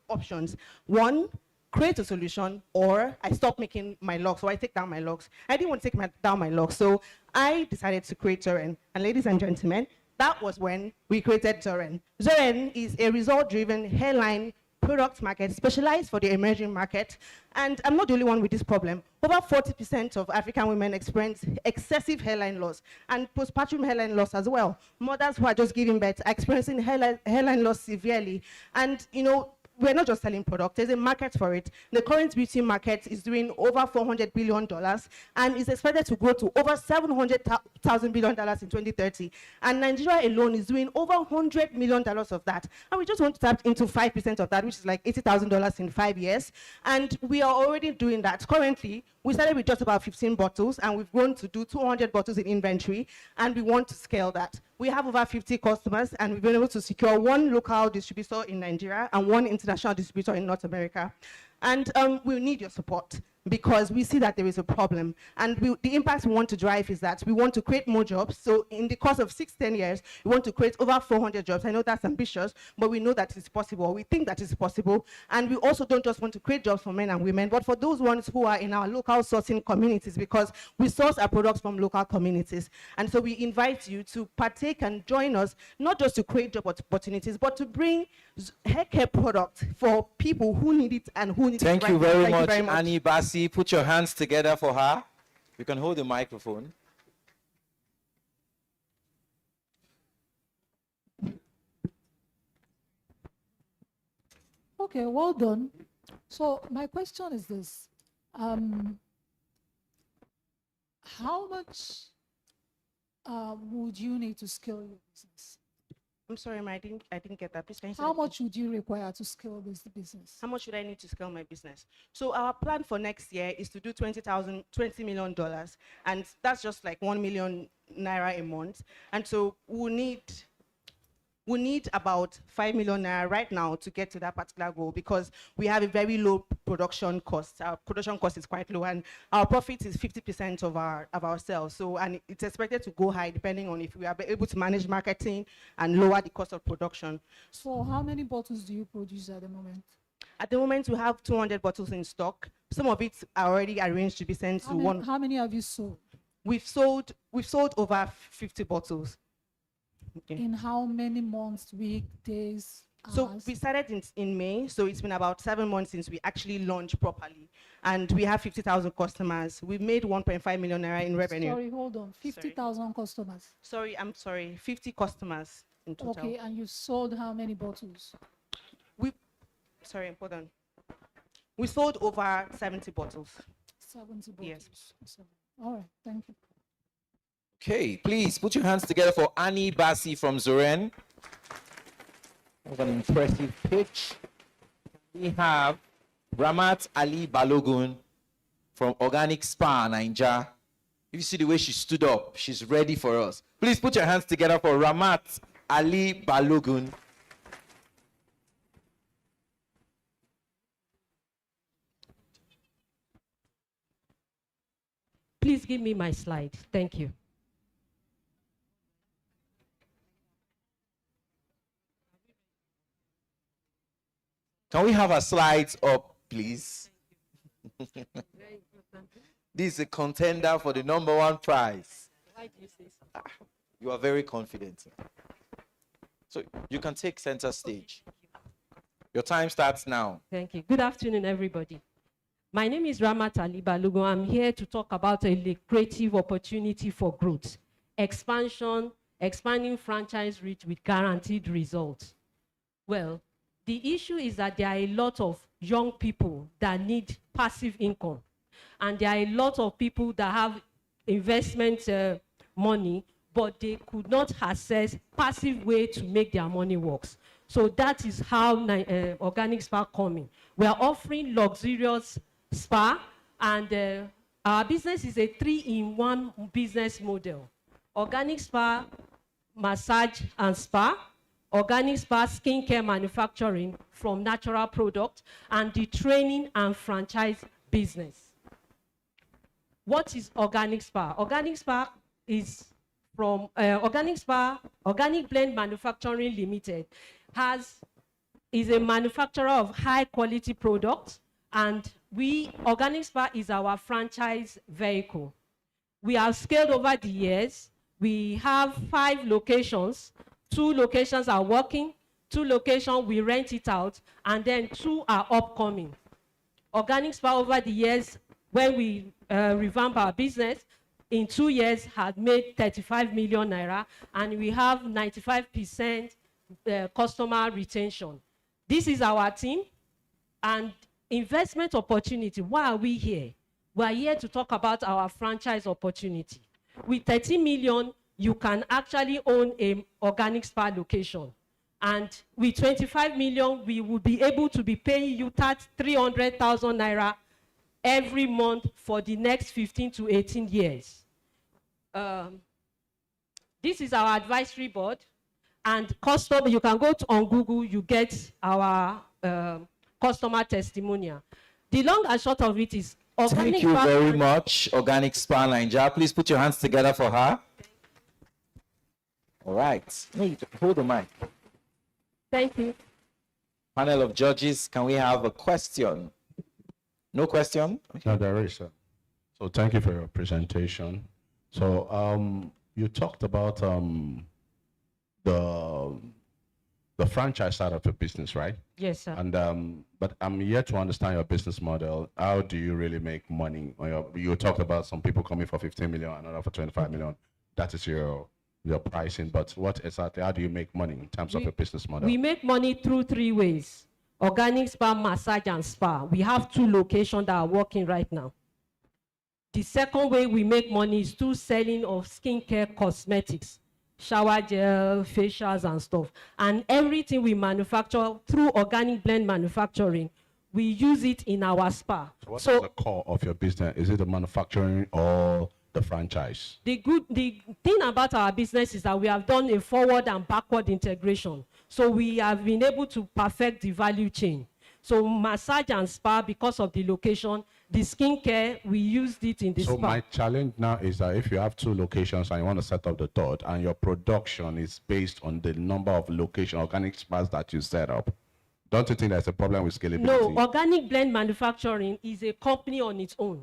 options. One, create a solution, or I stop making my locks, or I take down my locks. I didn't want to take down my locks, so I decided to create Zoren. And ladies and gentlemen, that was when we created Zoren. Zoren is a result-driven hairline product market specialized for the emerging market. And I'm not the only one with this problem. Over 40% of African women experience excessive hairline loss and postpartum hairline loss as well. Mothers who are just giving birth are experiencing hairline loss severely. And, you know, we're not just selling product, there's a market for it. The current beauty market is doing over $400 billion and is expected to grow to over $700,000 billion in 2030. And Nigeria alone is doing over $100 million of that. And we just want to tap into 5% of that, which is like $80,000 in 5 years. And we are already doing that. Currently, we started with just about 15 bottles and we've grown to do 200 bottles in inventory, and we want to scale that. We have over 50 customers and we've been able to secure one local distributor in Nigeria and one international distributor in North America. And we need your support because we see that there is a problem. And the impact we want to drive is that we want to create more jobs. So in the course of 6-10 years, we want to create over 400 jobs. I know that's ambitious, but we know that it's possible. We think that it's possible. And we also don't just want to create jobs for men and women, but for those ones who are in our local sourcing communities, because we source our products from local communities. And so we invite you to partake and join us, not just to create job opportunities, but to bring hair care products for people who need it and who need it. Thank right you now. very Thank you much, very much. Annie Bassi. Put your hands together for her. You can hold the microphone. Okay, well done. So my question is this. How much would you need to scale your business? I'm sorry, Ma, I didn't get that. Please, can you say How that again? much would you require to scale this business? How much should I need to scale my business? So our plan for next year is to do $20 million, and that's just like 1 million naira a month. And so we need about 5 million naira right now to get to that particular goal because we have a very low production cost. Our production cost is quite low, and our profit is 50% of our sales. So, and it's expected to go high depending on if we are able to manage marketing and lower the cost of production. So how many bottles do you produce at the moment? At the moment, we have 200 bottles in stock. Some of it are already arranged to be sent to one. How many have you sold? We've sold over 50 bottles. Okay. In how many months, week, days? So hours? we started in May, so it's been about 7 months since we actually launched properly. And we have 50,000 customers. We've made 1.5 million naira in revenue. Sorry, hold on. 50,000 customers. I'm sorry, 50 customers in total. Okay, and you sold how many bottles? Sorry, hold on. We sold over 70 bottles. 70 bottles. Yes. All right, thank you. Okay, please put your hands together for Annie Bassi from Zoren. That's an impressive pitch. We have Ramat Ali Balogun from Organic Spa, Nigeria. If you see the way she stood up, she's ready for us. Please put your hands together for Ramat Ali Balogun. Please give me my slide. Thank you. Can we have our slides up, please? This is a contender for the #1 prize. You are very confident. So you can take center stage. Your time starts now. Thank you. Good afternoon, everybody. My name is Ramat Ali Balogun. I'm here to talk about a lucrative opportunity for growth, expansion, expanding franchise reach with guaranteed results. Well, the issue is that there are a lot of young people that need passive income. And there are a lot of people that have investment money, but they could not access passive way to make their money work. So that is how Organic Spa coming. We are offering luxurious spa, and our business is a 3-in-1 business model. Organic Spa, massage and spa, Organic Spa skincare manufacturing from natural products, and the training and franchise business. What is Organic Spa? Organic Spa is from Organic Spa, Organic Blend Manufacturing Limited, is a manufacturer of high quality products, and Organic Spa is our franchise vehicle. We have scaled over the years. We have 5 locations. 2 locations are working, 2 locations, we rent it out, and then 2 are upcoming. Organic Spa over the years, when we revamp our business, in 2 years had made 35 million naira, and we have 95% customer retention. This is our team, and investment opportunity. Why are we here? We are here to talk about our franchise opportunity. With 30 million, you can actually own an organic spa location. And with 25 million, we will be able to be paying you 300,000 naira every month for the next 15 to 18 years. This is our advisory board. And customer, you can go on Google, you get our customer testimonial. The long and short of it is, Thank you very much, Organic Spa Nigeria. Please put your hands together for her. All right. Hold the mic. Thank you. Panel of judges, can we have a question? No question? No, there is, sir. So thank you for your presentation. So you talked about the franchise side of your business, right? Yes, sir. And but I'm yet to understand your business model. How do you really make money? You talked about some people coming for 15 million, another for 25 million. That is your pricing. But what exactly? How do you make money in terms of your business model? We make money through 3 ways: organic spa, massage, and spa. We have 2 locations that are working right now. The second way we make money is through selling of skincare cosmetics, shower gel, facials, and stuff. And everything we manufacture through organic blend manufacturing, we use it in our spa. So what is the core of your business? Is it the manufacturing or the franchise? The thing about our business is that we have done a forward and backward integration. So we have been able to perfect the value chain. So massage and spa, because of the location, the skincare, we used it in the spa. So my challenge now is that if you have 2 locations and you want to set up the third, and your production is based on the number of location organic spas that you set up, don't you think there's a problem with scalability? No, Organic Blend Manufacturing is a company on its own.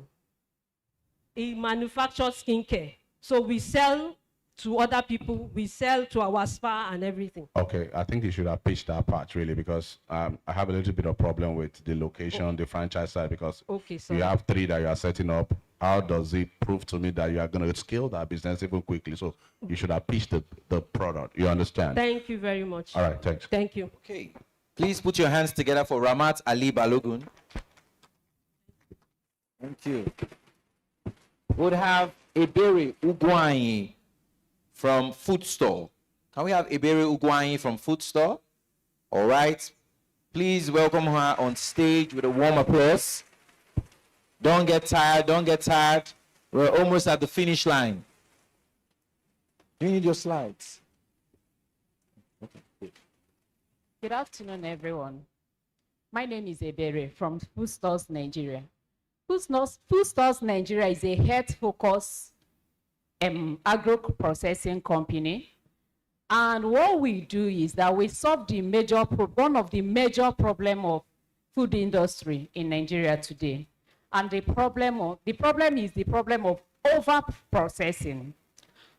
It manufactures skincare. So we sell to other people, we sell to our spa and everything. Okay, I think you should have pitched that part really, because I have a little bit of problem with the location, the franchise side, because you have 3 that you are setting up. How does it prove to me that you are going to scale that business even quickly? So you should have pitched the product. You understand? Thank you very much. All right, thanks. Thank you. Okay. Please put your hands together for Ramat Ali Balogun. Thank you. Would have Ebere Ugwanyi from Food Store. Can we have Ebere Ugwanyi from Food Store? All right. Please welcome her on stage with a warm applause. Don't get tired. Don't get tired. We're almost at the finish line. Do you need your slides? Good afternoon, everyone. My name is Ebere from Food Stores Nigeria. Food Stores Nigeria is a health-focused agro-processing company. And what we do is that we solve the one of the major problem of food industry in Nigeria today. And the problem is the problem of over-processing.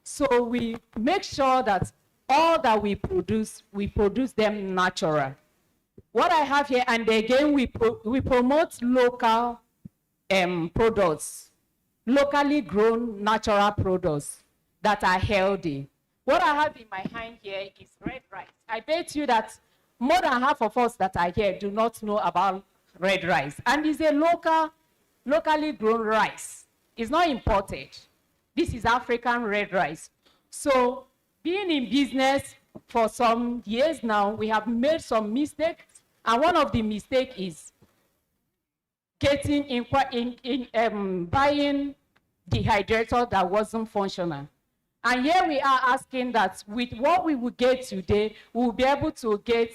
So we make sure that all that we produce them natural. What I have here, and again, we promote local products, locally grown natural products that are healthy. What I have in my hand here is red rice. I bet you that more than half of us that are here do not know about red rice. And it's a locally grown rice. It's not imported. This is African red rice. So being in business for some years now, we have made some mistakes. And one of the mistakes is buying dehydrator that wasn't functional. And here we are asking that with what we will get today, we will be able to get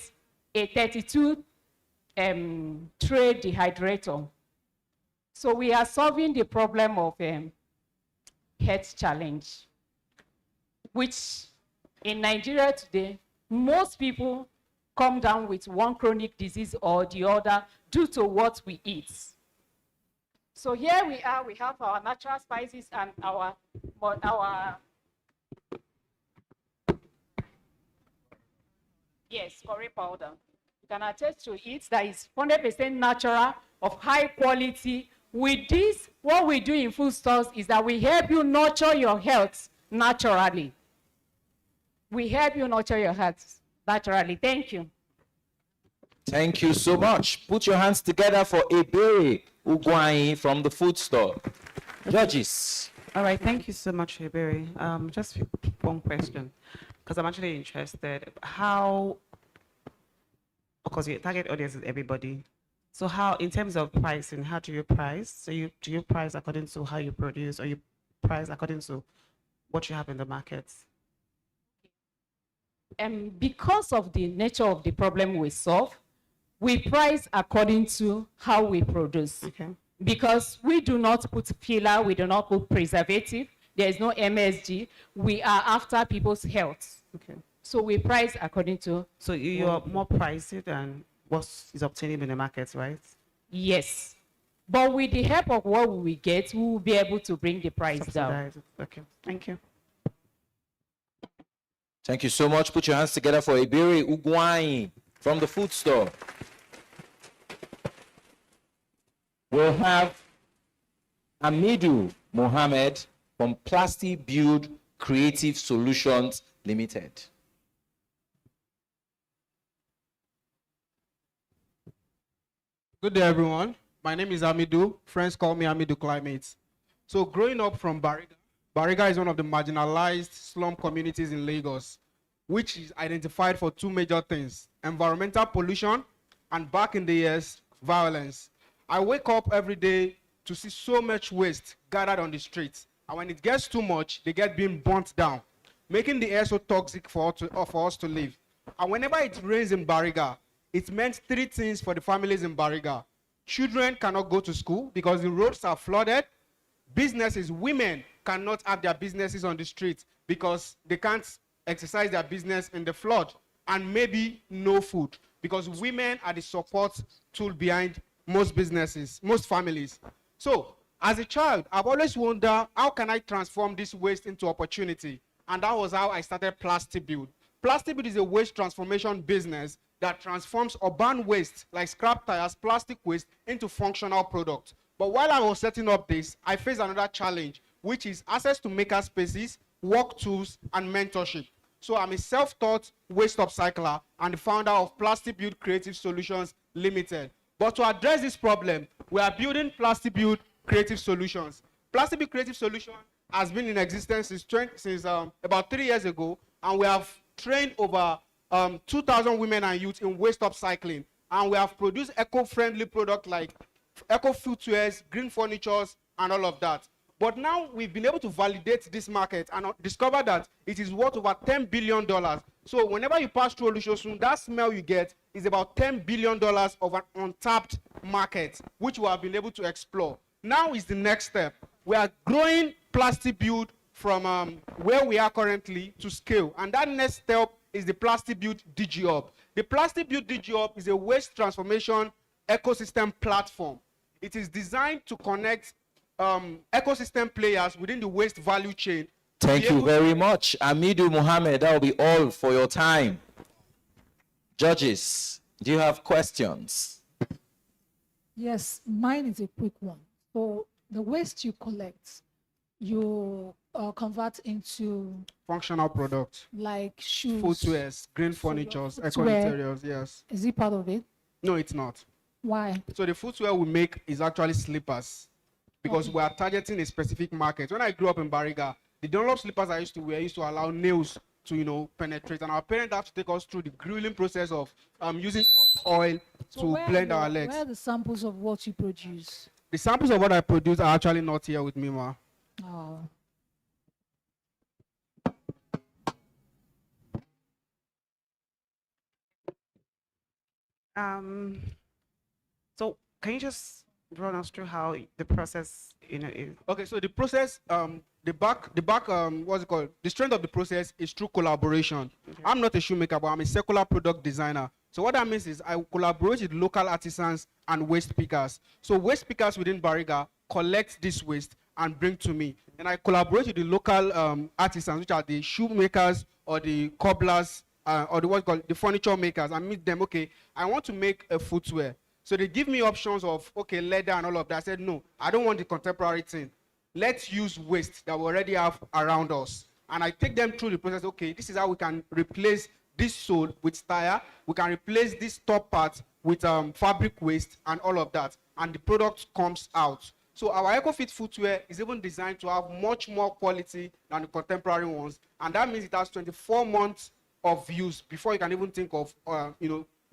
a 32 tray dehydrator. So we are solving the problem of health challenge, which in Nigeria today, most people come down with one chronic disease or the other due to what we eat. So here we are, we have our natural spices and our Yes, curry powder. You can attest to it that is 100% natural, of high quality. With this, what we do in food stores is that we help you nurture your health naturally. We help you nurture your health naturally. Thank you. Thank you so much. Put your hands together for Ebere Ugwai from the food store. Judges. All right, thank you so much, Ebere. Just one question, because I'm actually interested. How, because your target audience is everybody. So how, in terms of pricing, how do you price? So do you price according to how you produce, or you price according to what you have in the markets? Because of the nature of the problem we solve, we price according to how we produce. Okay. Because we do not put filler, we do not put preservative, there is no MSG. We are after people's health. Okay. So we price according to. So you are more pricey than what is obtainable in the markets, right? Yes. But with the help of what we get, we will be able to bring the price down. Subsidize it. Okay, thank you. Thank you so much. Put your hands together for Ebere Ugwai from the food store. We'll have Amidu Mohammed from Plastic Build Creative Solutions Limited. Good day, everyone. My name is Amidu. Friends call me Amidu Climate. So growing up from Bariga, Bariga is one of the marginalized slum communities in Lagos, which is identified for two major things: environmental pollution and, back in the years, violence. I wake up every day to see so much waste gathered on the streets. And when it gets too much, they get being burnt down, making the air so toxic for us to live. And whenever it rains in Bariga, it meant three things for the families in Bariga. Children cannot go to school because the roads are flooded. Businesses, women cannot have their businesses on the streets because they can't exercise their business in the flood. And maybe no food, because women are the support tool behind most businesses, most families. So as a child, I've always wondered, how can I transform this waste into opportunity? And that was how I started Plastic Build. Plastic Build is a waste transformation business that transforms urban waste like scrap tires, plastic waste into functional products. But while I was setting up this, I faced another challenge, which is access to maker spaces, work tools, and mentorship. So I'm a self-taught waste upcycler and the founder of Plastic Build Creative Solutions Limited. But to address this problem, we are building Plastic Build Creative Solutions. Plastic Build Creative Solutions has been in existence since about 3 years ago, and we have trained over 2,000 women and youth in waste upcycling. And we have produced eco-friendly products like eco-footwears, green furnitures, and all of that. But now we've been able to validate this market and discover that it is worth over $10 billion. So whenever you pass through Olusosun, that smell you get is about $10 billion of an untapped market, which we have been able to explore. Now is the next step. We are growing Plastic Build from where we are currently to scale. And that next step is the Plastic Build DG Hub. The Plastic Build DG Hub is a waste transformation ecosystem platform. It is designed to connect ecosystem players within the waste value chain. Thank you very much, Amidu Mohammed. That will be all for your time. Judges, do you have questions? Yes, mine is a quick one. So the waste you collect, you convert into Functional products. like shoes. Footwears, green furnitures, eco interiors, yes. Is it part of it? No, it's not. Why? So the footwear we make is actually slippers, because we are targeting a specific market. When I grew up in Bariga, the Dunlop slippers I used to wear used to allow nails to, penetrate, and our parents have to take us through the grueling process of using oil to blend our legs. Where are the samples of what you produce? The samples of what I produce are actually not here with me, ma. Oh. So can you just run us through how the process, is? Okay, so the process, what's it called? The strength of the process is through collaboration. Okay. I'm not a shoemaker, but I'm a circular product designer. So what that means is I collaborate with local artisans and waste pickers. So waste pickers within Bariga collect this waste and bring to me. And I collaborate with the local artisans, which are the shoemakers or the cobblers or the what called the furniture makers and meet them. Okay, I want to make a footwear. So they give me options of, okay, leather and all of that. I said, no, I don't want the contemporary thing. Let's use waste that we already have around us. And I take them through the process. Okay, this is how we can replace this sole with tire. We can replace this top part with fabric waste and all of that. And the product comes out. So our EcoFit footwear is even designed to have much more quality than the contemporary ones. And that means it has 24 months of use before you can even think of,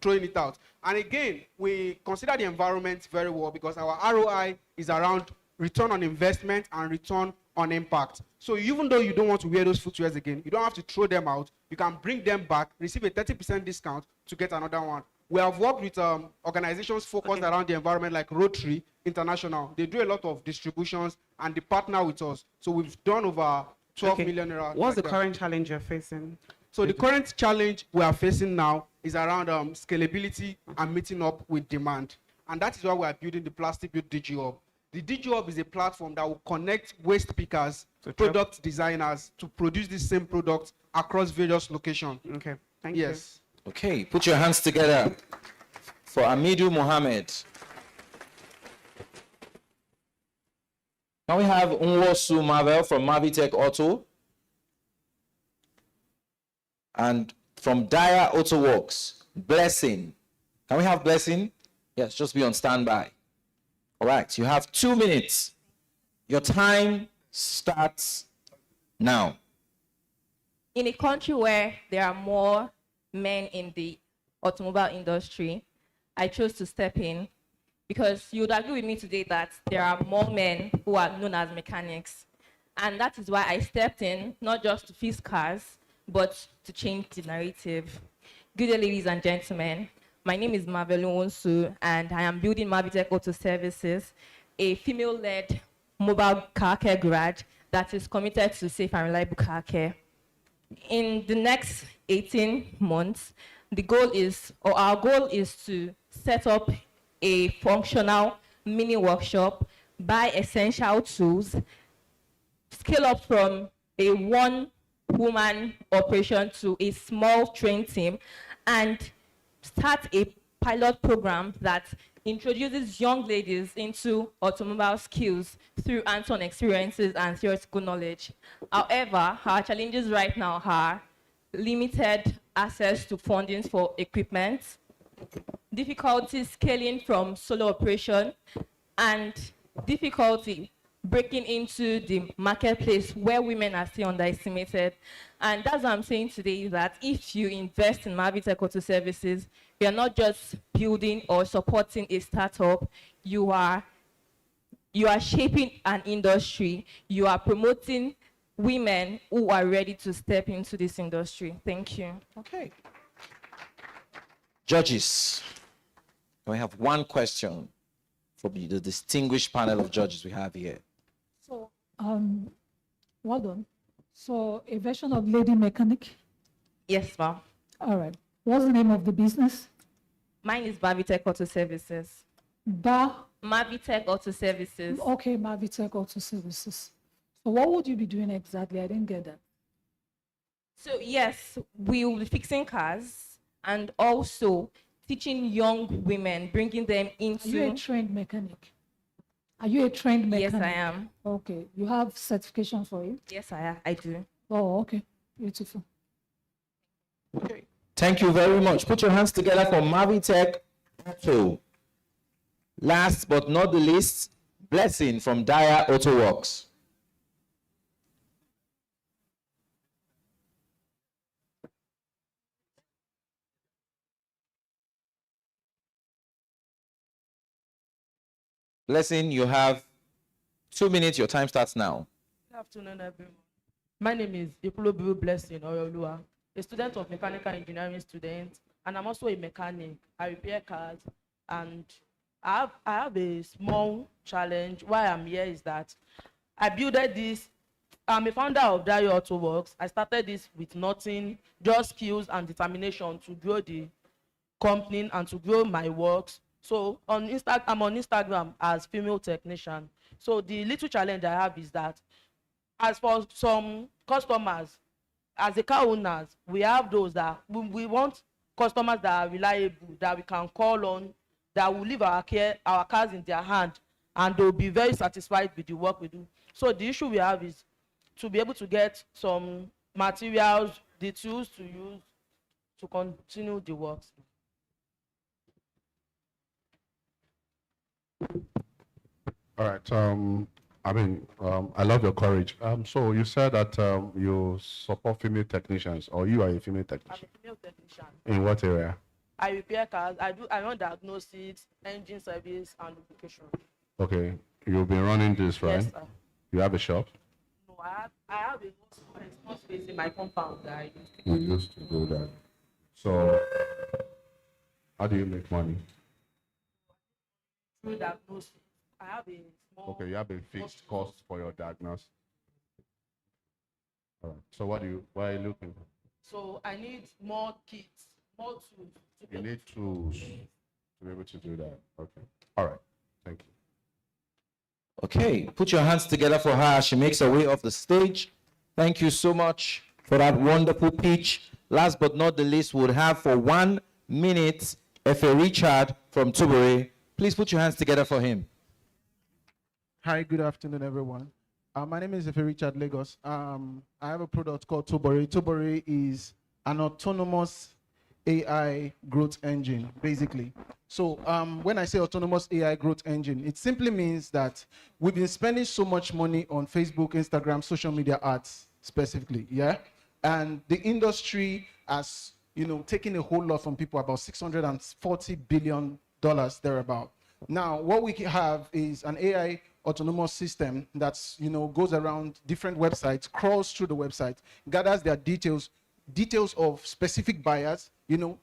throwing it out. And again, we consider the environment very well because our ROI is around return on investment and return on impact. So even though you don't want to wear those footwears again, you don't have to throw them out. You can bring them back, receive a 30% discount to get another one. We have worked with organizations focused around the environment like Rotary International. They do a lot of distributions and they partner with us. So we've done over 12 million naira. What's the current challenge you're facing? So the current challenge we are facing now is around scalability and meeting up with demand. And that is why we are building the Plastic Build DG Hub. The DG Hub is a platform that will connect waste pickers, product designers to produce the same products across various locations. Okay, thank you. Yes. Okay, put your hands together for Amidu Mohammed. Now we have Nwosu Marvel from Mavitech Auto. And from Dyer Auto Works, Blessing. Can we have Blessing? Yes, just be on standby. All right, you have 2 minutes. Your time starts now. In a country where there are more men in the automobile industry, I chose to step in because you would agree with me today that there are more men who are known as mechanics. And that is why I stepped in, not just to fix cars, but to change the narrative. Good day, ladies and gentlemen. My name is Marvel Nwonsu, and I am building Mavitech Auto Services, a female-led mobile car care garage that is committed to safe and reliable car care. In the next 18 months, our goal is to set up a functional mini workshop, buy essential tools, scale up from a one-woman operation to a small trained team, and start a pilot program that introduces young ladies into automobile skills through hands-on experiences and theoretical knowledge. However, our challenges right now are limited access to funding for equipment, difficulty scaling from solo operation, and difficulty breaking into the marketplace where women are still underestimated. And that's what I'm saying today, is that if you invest in Mavitech Auto Services, you are not just building or supporting a startup, you are shaping an industry, you are promoting women who are ready to step into this industry. Thank you. Okay. Judges, we have one question from the distinguished panel of judges we have here. So, well done. So, a version of Lady Mechanic? Yes, ma'am. All right. What's the name of the business? Mine is Mavitech Auto Services. Mavitech Auto Services. Okay, Mavitech Auto Services. So what would you be doing exactly? I didn't get that. So yes, we will be fixing cars and also teaching young women, bringing them into... Are you a trained mechanic? Are you a trained mechanic? Yes, I am. Okay. You have certification for it? Yes, I do. Oh, okay. Beautiful. Okay. Thank you very much. Put your hands together for Mavitech Auto. Last but not the least, Blessing from Dyer Auto Works. Blessing, you have 2 minutes. Your time starts now. Good afternoon, everyone. My name is Iplobu Blessing Oyolua, a student of mechanical engineering student, and I'm also a mechanic. I repair cars, and I have a small challenge. Why I'm here is that I builded this. I'm a founder of Dyer Auto Works. I started this with nothing, just skills and determination to grow the company and to grow my works. So I'm on Instagram as female technician. So the little challenge I have is that as for some customers, as a car owners, we have those that we want customers that are reliable, that we can call on, that will leave our cars in their hand, and they'll be very satisfied with the work we do. So the issue we have is to be able to get some materials, the tools to use to continue the work. All right. I love your courage. So you said that you support female technicians, or you are a female technician. I'm a female technician. In what area? I repair cars. I run diagnostics, engine service, and lubrication. Okay. You've been running this, right? Yes, sir. You have a shop? No, I have a small space in my compound that I use. You used to do that. So how do you make money? Through diagnostics. I have a small. Okay, you have a fixed cost for your diagnosis. All right. So what are you looking for? So I need more kits, more tools. You need tools to be able to do that. Okay. All right. Thank you. Okay, put your hands together for her as she makes her way off the stage. Thank you so much for that wonderful pitch. Last but not the least, we'll have for 1 minute F.A. Richard from Tubere. Please put your hands together for him. Hi, good afternoon, everyone. My name is F.A. Richard Lagos. I have a product called Tubere. Tubere is an autonomous AI growth engine, basically. So when I say autonomous AI growth engine, it simply means that we've been spending so much money on Facebook, Instagram, social media ads specifically, yeah? And the industry has, taken a whole lot from people, about $640 billion thereabout. Now, what we have is an AI autonomous system that's, goes around different websites, crawls through the website, gathers their details of specific buyers,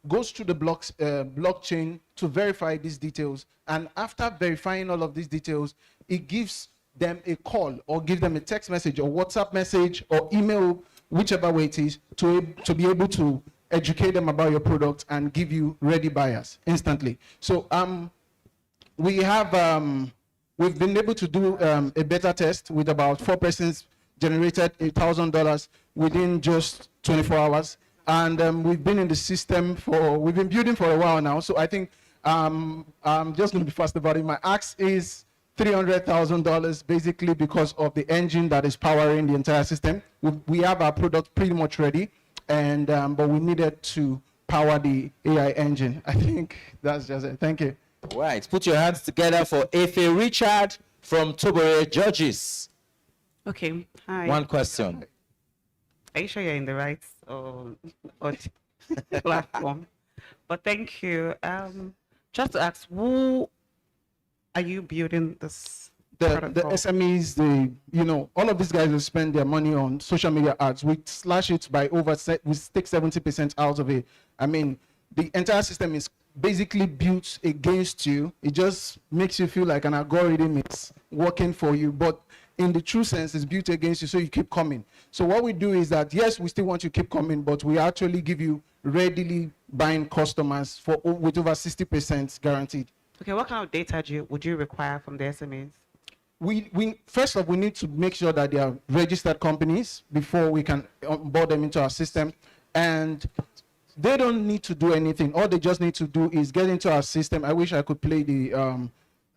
goes through the blockchain to verify these details. And after verifying all of these details, it gives them a call or give them a text message or WhatsApp message or email, whichever way it is, to be able to educate them about your product and give you ready buyers instantly. So we have, we've been able to do a beta test with about 4 persons, generated $1,000 within just 24 hours. And we've been in the system we've been building for a while now. So I think I'm just going to be fast about it. My ask is $300,000 basically because of the engine that is powering the entire system. We have our product pretty much ready, and but we needed to power the AI engine. I think that's just it. Thank you. All right, put your hands together for F.A. Richard from Tubere. Judges. Okay, hi. One question. Are you sure you're in the right platform? But thank you. Just to ask, who are you building this? The SMEs, all of these guys will spend their money on social media ads. We slash it by we take 70% out of it. I mean, the entire system is basically built against you. It just makes you feel like an algorithm is working for you, but in the true sense, it's built against you, so you keep coming. So what we do is that, yes, we still want you to keep coming, but we actually give you readily buying customers with over 60% guaranteed. Okay, what kind of data would you require from the SMEs? We first off, we need to make sure that they are registered companies before we can onboard them into our system. And they don't need to do anything. All they just need to do is get into our system. I wish I could play the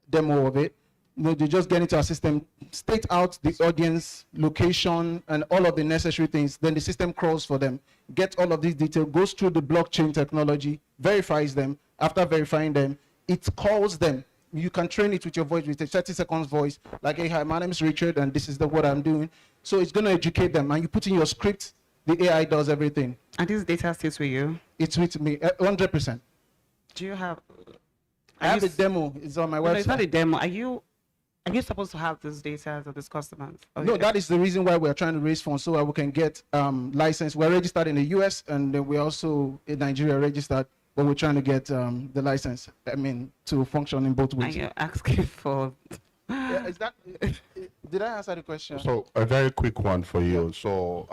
demo of it. They just get into our system, state out the audience, location, and all of the necessary things. Then the system crawls for them, gets all of these details, goes through the blockchain technology, verifies them. After verifying them, it calls them. You can train it with your voice, with a 30 seconds voice, like, hey, hi, my name is Richard, and this is what I'm doing. So it's going to educate them, and you put in your script, the AI does everything. And this data sits with you? It's with me, 100%. Do you have... I have a demo. It's on my website. No, it's not a demo. Are you supposed to have this data of these customers? No, that is the reason why we're trying to raise funds so that we can get license. We're registered in the US, and then we're also in Nigeria registered, but we're trying to get the license, to function in both ways. And you're asking for... Yeah, did I answer the question? So a very quick one for you. So,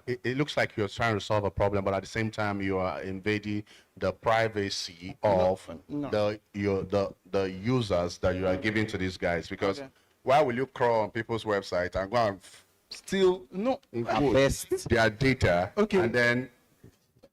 it looks like you're trying to solve a problem, but at the same time, you are invading the privacy of the users that you are giving to these guys. Because why will you crawl on people's website and go and still harvest their data, and then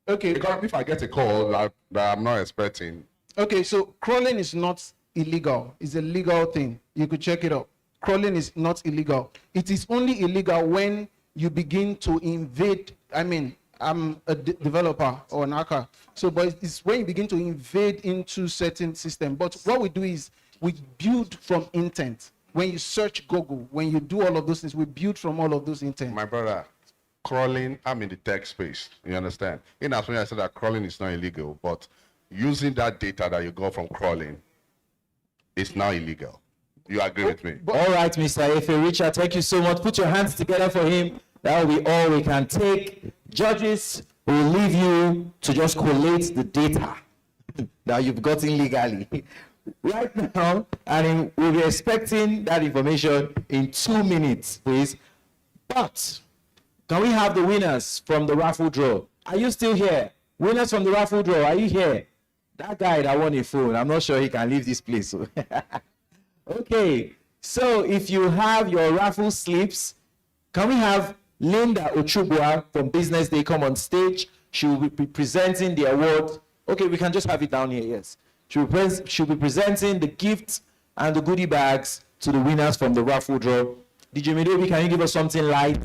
because if I get a call that I'm not expecting. Okay, so crawling is not illegal. It's a legal thing. You could check it out. Crawling is not illegal. It is only illegal when you begin to invade. I mean, I'm a developer or an hacker. So, but it's when you begin to invade into certain system. But what we do is we build from intent. When you search Google, when you do all of those things, we build from all of those intent. My brother, crawling, I'm in the tech space. You understand? In as when I said that crawling is not illegal, but using that data that you got from crawling is now illegal. You agree with me? All right, Mr. Efe Richard, thank you so much. Put your hands together for him. That will be all we can take. Judges will leave you to just collate the data that you've gotten legally right now, and we'll be expecting that information in 2 minutes, please. But can we have the winners from the raffle draw? Are you still here? Winners from the raffle draw, are you here? That guy that won a phone, I'm not sure he can leave this place. Okay, so if you have your raffle slips, can we have Linda Ochubwa from Business Day come on stage? She will be presenting the award. Okay, we can just have it down here, yes. She'll be presenting the gifts and the goodie bags to the winners from the raffle draw. DJ Midobi, can you give us something light?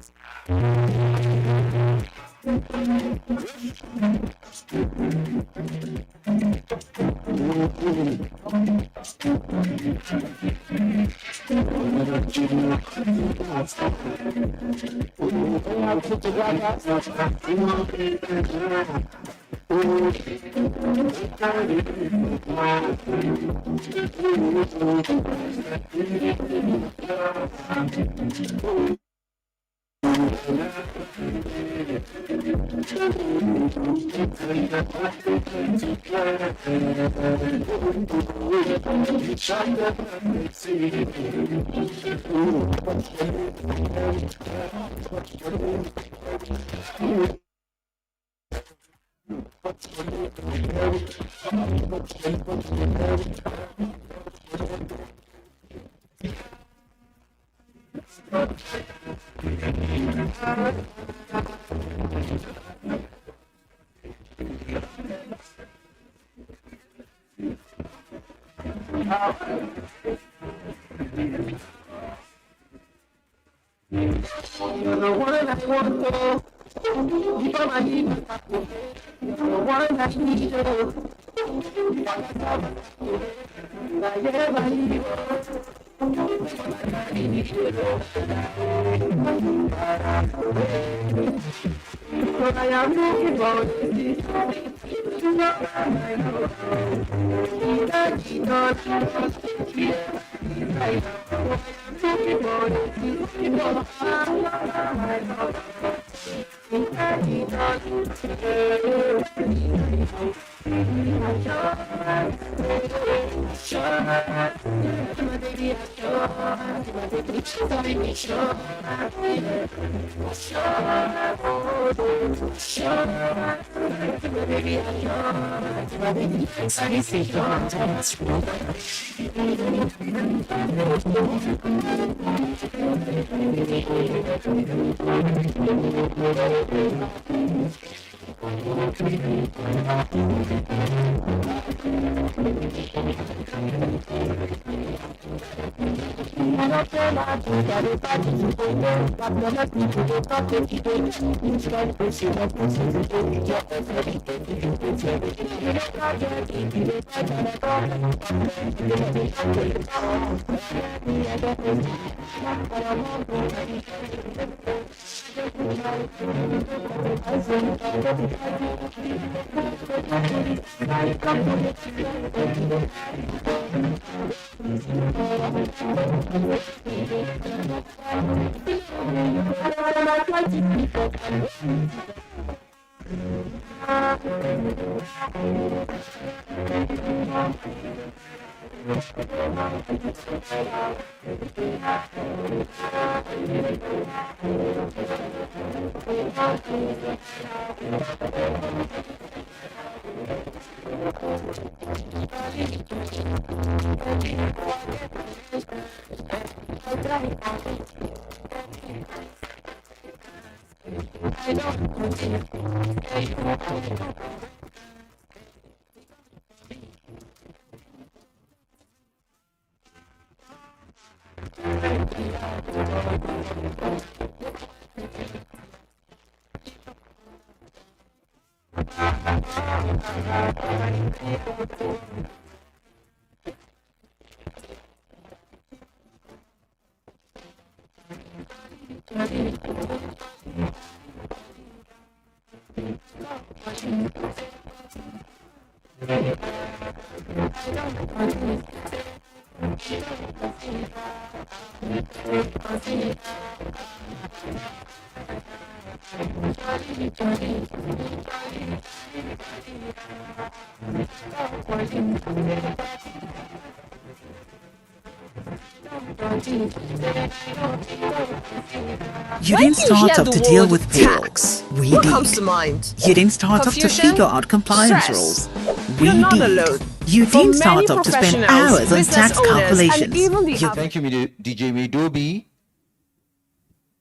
You didn't start up to deal with payroll. tax, We what did. comes to mind? You didn't start up to Confusion? figure out compliance Stress? rules. We You're not did. alone. You For didn't start many up to spend professionals, hours on business tax owners, and calculations. even the Thank you, DJ Midobi.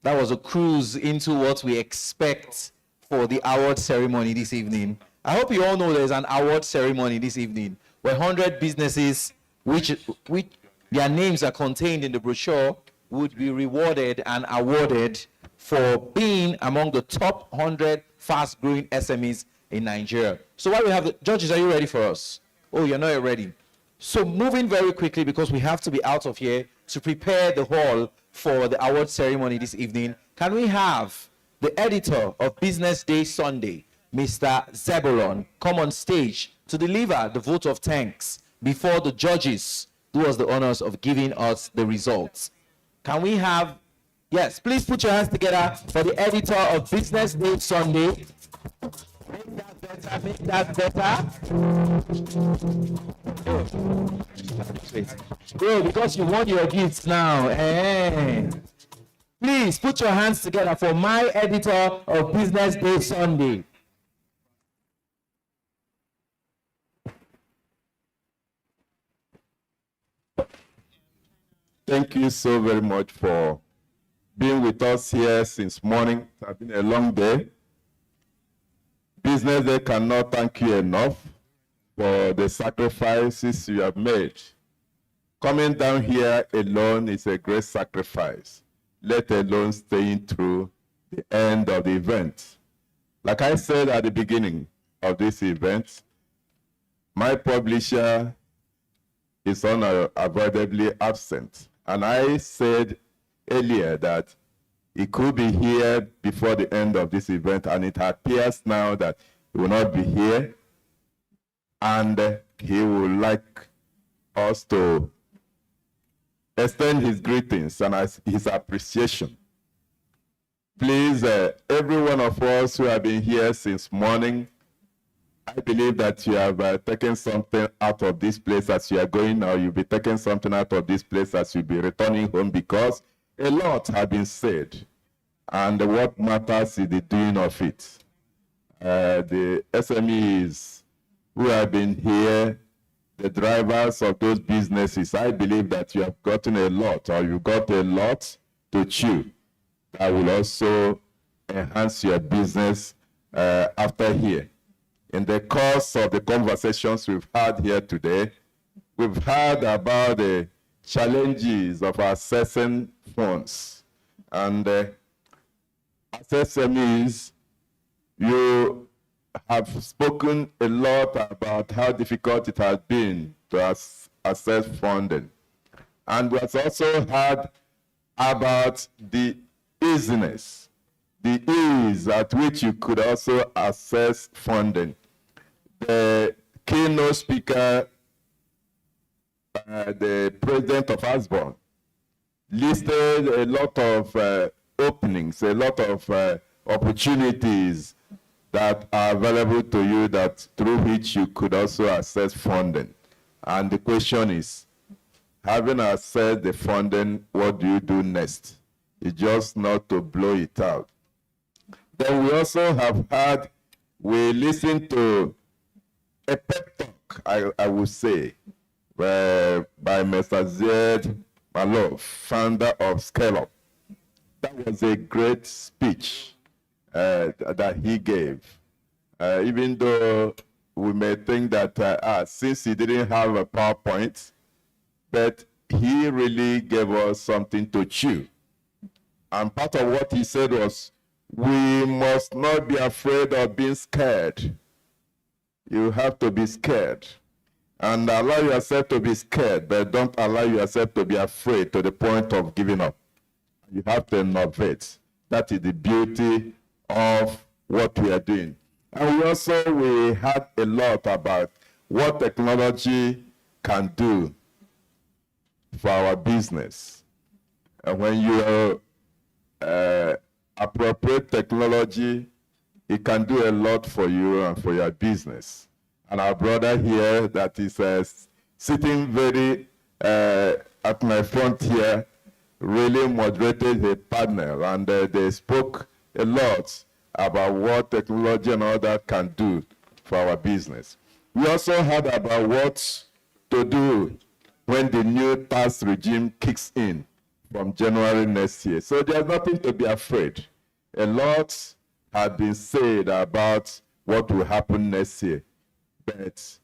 That was a cruise into what we expect for the award ceremony this evening. I hope you all know there's an award ceremony this evening where 100 businesses, which their names are contained in the brochure, would be rewarded and awarded for being among the top 100 fast-growing SMEs in Nigeria. So while we have the judges, are you ready for us? Oh, you're not yet ready. So moving very quickly because we have to be out of here to prepare the hall for the award ceremony this evening. Can we have the editor of Business Day Sunday, Mr. Zebulon, come on stage to deliver the vote of thanks before the judges do us the honors of giving us the results? Can we have, yes, please put your hands together for the editor of Business Day Sunday. Make that better. Bro, because you won your gifts now. Please put your hands together for my editor of Business Day Sunday. Thank you so very much for being with us here since morning. It has been a long day. Business Day cannot thank you enough for the sacrifices you have made. Coming down here alone is a great sacrifice, let alone staying through the end of the event. Like I said at the beginning of this event, my publisher is unavoidably absent. And I said earlier that he could be here before the end of this event, and it appears now that he will not be here, and he would like us to extend his greetings and his appreciation. Please, every one of us who have been here since morning, I believe that you have taken something out of this place as you are going, or you'll be taking something out of this place as you'll be returning home, because a lot have been said, and what matters is the doing of it. The SMEs who have been here, the drivers of those businesses, I believe that you have gotten a lot, or you got a lot to chew that will also enhance your business after here. In the course of the conversations we've had here today, we've heard about the challenges of accessing funds. And as SMEs, you have spoken a lot about how difficult it has been to access funding. And we have also heard about the easiness, the ease at which you could also access funding. The keynote speaker, the president of Asborn, listed a lot of openings, a lot of opportunities that are available to you that through which you could also access funding. And the question is, having accessed the funding, what do you do next? It's just not to blow it out. Then we also have had, we listened to a pep talk, I would say, by Mr. Zed Malov, founder of Scale Up. That was a great speech that he gave. Even though we may think that since he didn't have a PowerPoint, but he really gave us something to chew. And part of what he said was, we must not be afraid of being scared. you have to be scared. And allow yourself to be scared, but don't allow yourself to be afraid to the point of giving up. You have to innovate. That is the beauty of what we are doing. And we had a lot about what technology can do for our business. And when you appropriate technology, it can do a lot for you and for your business. And our brother here that is sitting very at my front here really moderated a panel, and they spoke a lot about what technology and all that can do for our business. We also heard about what to do when the new tax regime kicks in from January next year. So there's nothing to be afraid. A lot has been said about what will happen next year, but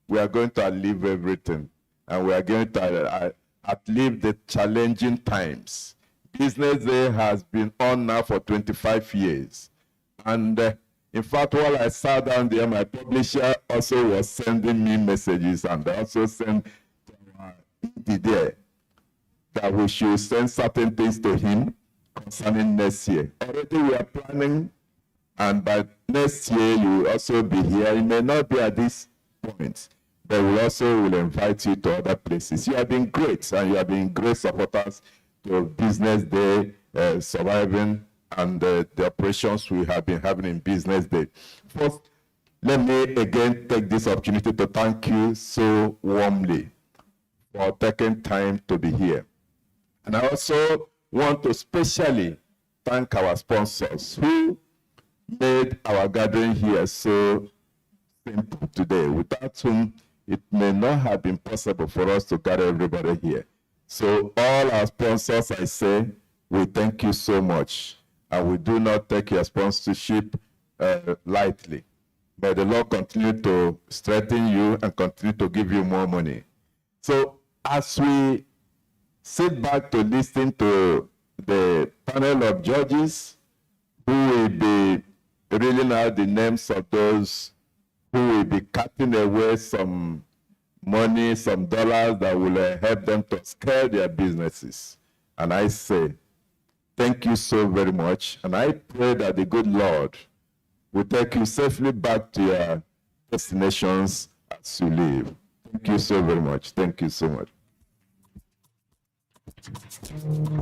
we are going to outlive everything, and we are going to outlive the challenging times. Business Day has been on now for 25 years. And in fact, while I sat down there, my publisher also was sending me messages, and I also sent there that we should send certain things to him concerning next year. Already we are planning, and by next year you will also be here. It may not be at this point, but we also will invite you to other places. You have been great, and you have been great supporters to Business Day, surviving, and the operations we have been having in Business Day. First, let me again take this opportunity to thank you so warmly for taking time to be here. And I also want to specially thank our sponsors who made our gathering here so simple today, without whom it may not have been possible for us to gather everybody here. So all our sponsors, I say, we thank you so much. And we do not take your sponsorship lightly. May the Lord continue to strengthen you and continue to give you more money. So as we sit back to listen to the panel of judges who will be reading out the names of those who will be cutting away some money, some dollars that will help them to scale their businesses. And I say, thank you so very much. And I pray that the good Lord will take you safely back to your destinations as you leave. Thank you so very much. Thank you so much.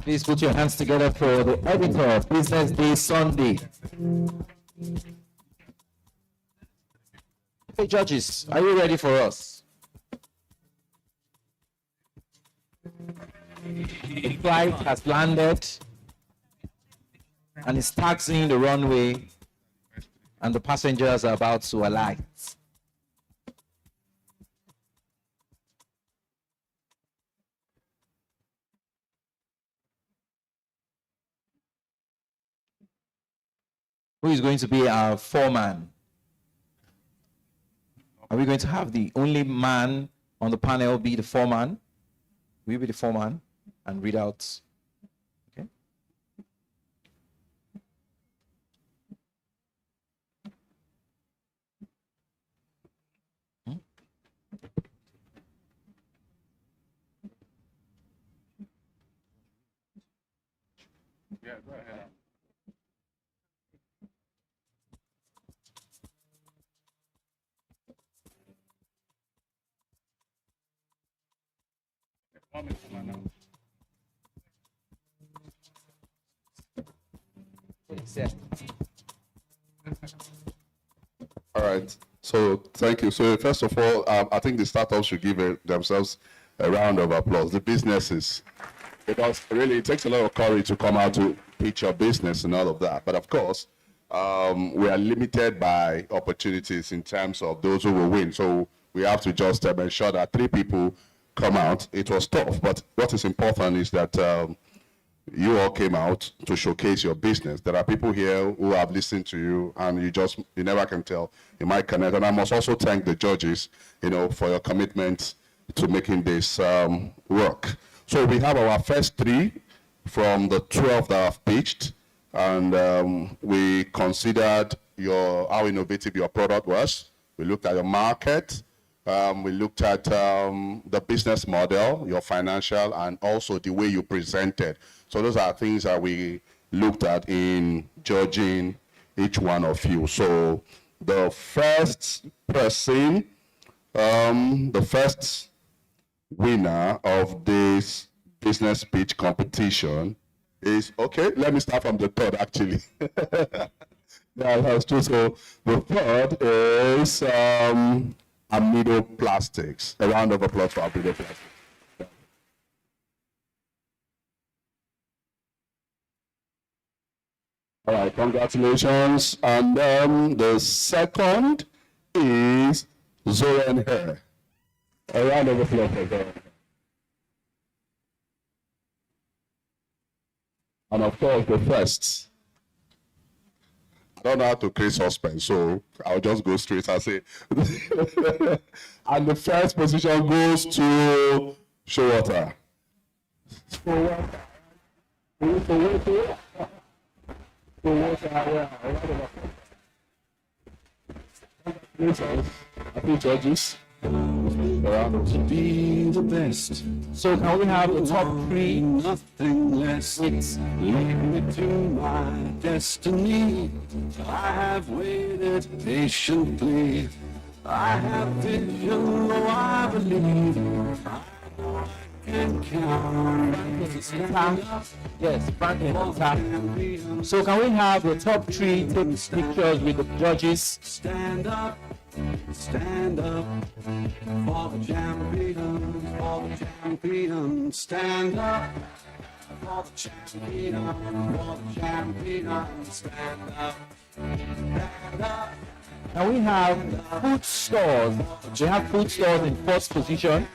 Please put your hands together for the editor of Business Day Sunday. Hey, judges, are you ready for us? The flight has landed and is taxiing the runway, and the passengers are about to alight. Who is going to be our foreman? Are we going to have the only man on the panel be the foreman? Will you be the foreman and read out? Okay. Yeah, go ahead. All right. So thank you. So first of all, I think the startups should give themselves a round of applause. The businesses, because really it takes a lot of courage to come out to pitch your business and all of that. But of course, we are limited by opportunities in terms of those who will win. So we have to just ensure that 3 people come out. It was tough, but what is important is that you all came out to showcase your business. There are people here who have listened to you, and you never can tell. You might connect. And I must also thank the judges, for your commitment to making this work. So we have our first 3 from the 12 that have pitched, and we considered how innovative your product was. We looked at your market. We looked at the business model, your financial, and also the way you presented. So those are things that we looked at in judging each one of you. So the first person, the first winner of this business pitch competition is, okay, let me start from the third actually. Yeah, that's true. So the third is Amido Plastics. A round of applause for Amido Plastics. All right, congratulations. And the second is Zoran Hair. A round of applause for Zoran. And of course, the first. I don't know how to create suspense, so I'll just go straight and say. And the first position goes to Showwater. Happy judges. To be the best. So can we have the top three? Nothing less. It's lead me to my destiny. I have waited patiently. I have vision, though I believe. I know I can count. Yes, Franklin. So can we have the top three take pictures with the judges? Stand up for the champions, stand up for the champions, stand up. Can we have food stores? We have food stores in first position.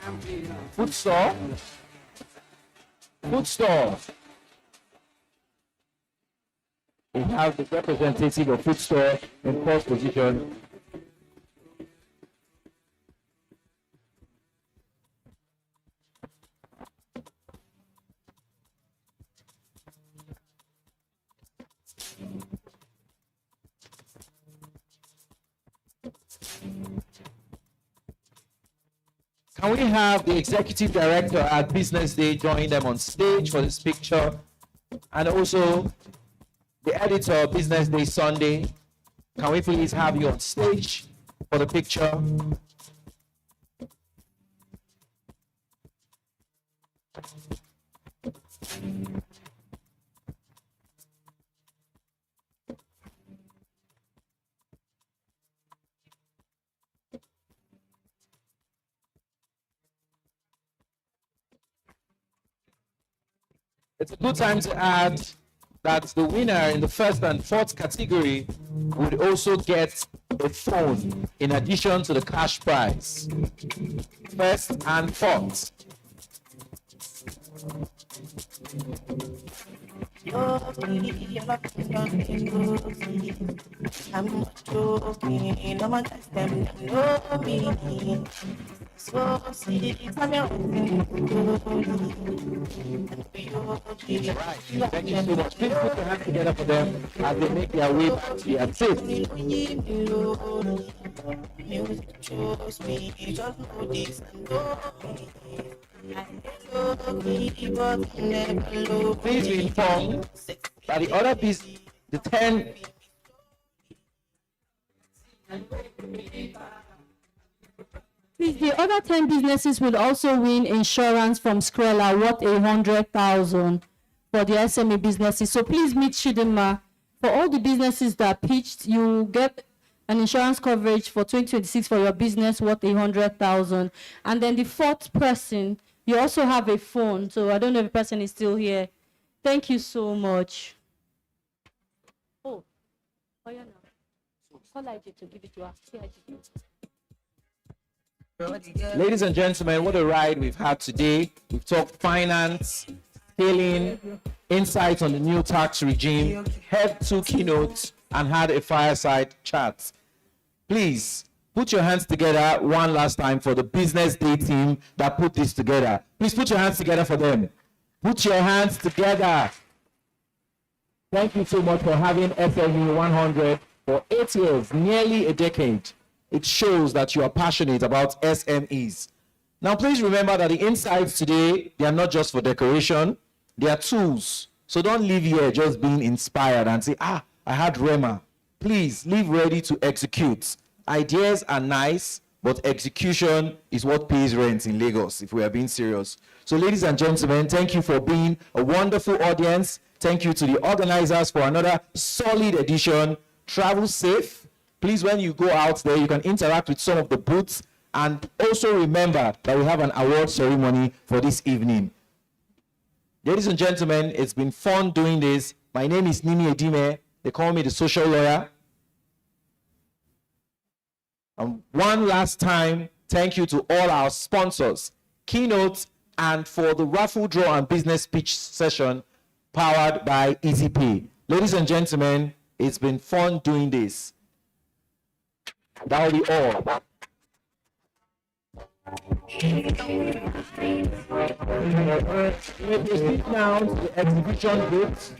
Food store. Food store. We have the representative of food store in first position. Can we have the executive director at Business Day join them on stage for this picture? And also the editor of Business Day Sunday. Can we please have you on stage for the picture? It's a good time to add that the winner in the first and fourth category would also get a phone in addition to the cash prize. First and fourth. I'm not joking, no one guys them know me. So see, I'm your Right, thank you so much. Please put your hands together for them as they make their way back to the exit. Music chose me, just know this and know Please be informed that the other piece, the 10. Please, the other 10 businesses will also win insurance from Scrella worth 100,000 for the SME businesses. So please meet Chidinma. For all the businesses that pitched, you get an insurance coverage for 2026 for your business worth 100,000. And then the fourth person, you also have a phone. So I don't know if the person is still here. Thank you so much. Oh, yeah, no. Call IJ to give it to us. Ladies and gentlemen, what a ride we've had today. We've talked finance, scaling, insights on the new tax regime, had 2 keynotes, and had a fireside chat. Please put your hands together one last time for the Business Day team that put this together. Please put your hands together for them. Put your hands together. Thank you so much for having SME 100 for 8 years, nearly a decade. It shows that you are passionate about SMEs. Now, please remember that the insights today, they are not just for decoration, they are tools. So don't leave here just being inspired and say, I had Rema. Please leave ready to execute. Ideas are nice, but execution is what pays rent in Lagos, if we are being serious. So ladies and gentlemen, thank you for being a wonderful audience. Thank you to the organizers for another solid edition. Travel safe. Please, when you go out there, you can interact with some of the booths. And also remember that we have an award ceremony for this evening. Ladies and gentlemen, it's been fun doing this. My name is Nimi Edime. They call me the social lawyer. And one last time, thank you to all our sponsors, Keynote, and for the raffle draw and business pitch session powered by EasyPay. Ladies and gentlemen, it's been fun doing this. That will be all. We proceed now to the exhibition booth.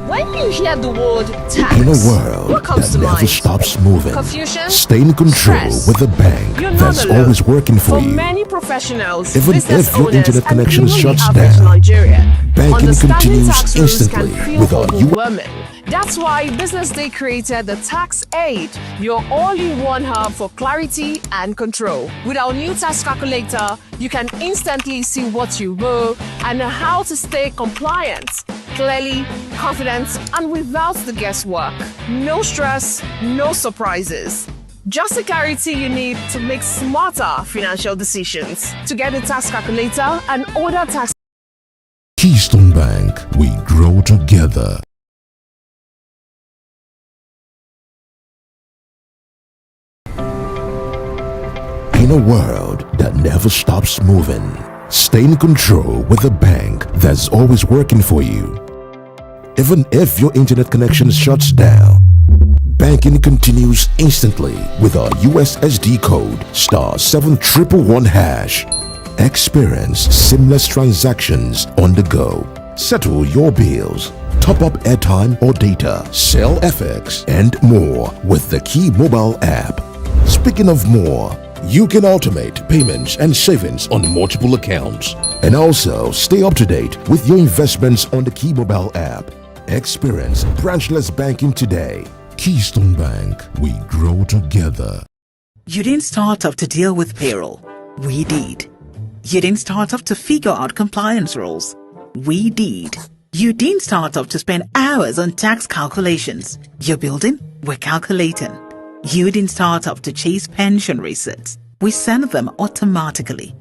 When you hear the word tax, in a world what comes that to never mind? stops moving, Confusion? stay in control Stress? with a bank You're not that's alone. always working for you. many professionals, Even business if your owners, internet and connection even shuts the average down, Nigerian, banking understanding continues tax rules instantly can feel with our overwhelming. That's why BusinessDay created the Tax Aid, your all-in-one hub for clarity and control. With our new tax calculator, you can instantly see what you owe and how to stay compliant, clearly, confident, and without the guesswork. No stress, no surprises. Just the clarity you need to make smarter financial decisions. To get the tax calculator and order tax. Keystone Bank, we grow together. In a world that never stops moving, stay in control with a bank that's always working for you. Even if your internet connection shuts down, banking continues instantly with our USSD code *7111#. Experience seamless transactions on the go. Settle your bills, top up airtime or data, sell FX, and more with the Key mobile app. Speaking of more, you can automate payments and savings on multiple accounts, and also stay up to date with your investments on the Key mobile app. Experience branchless banking today. Keystone Bank, we grow together. You didn't start off to deal with payroll. We did. You didn't start off to figure out compliance rules. We did. You didn't start off to spend hours on tax calculations. You're building, we're calculating. You didn't start off to chase pension receipts. We send them automatically.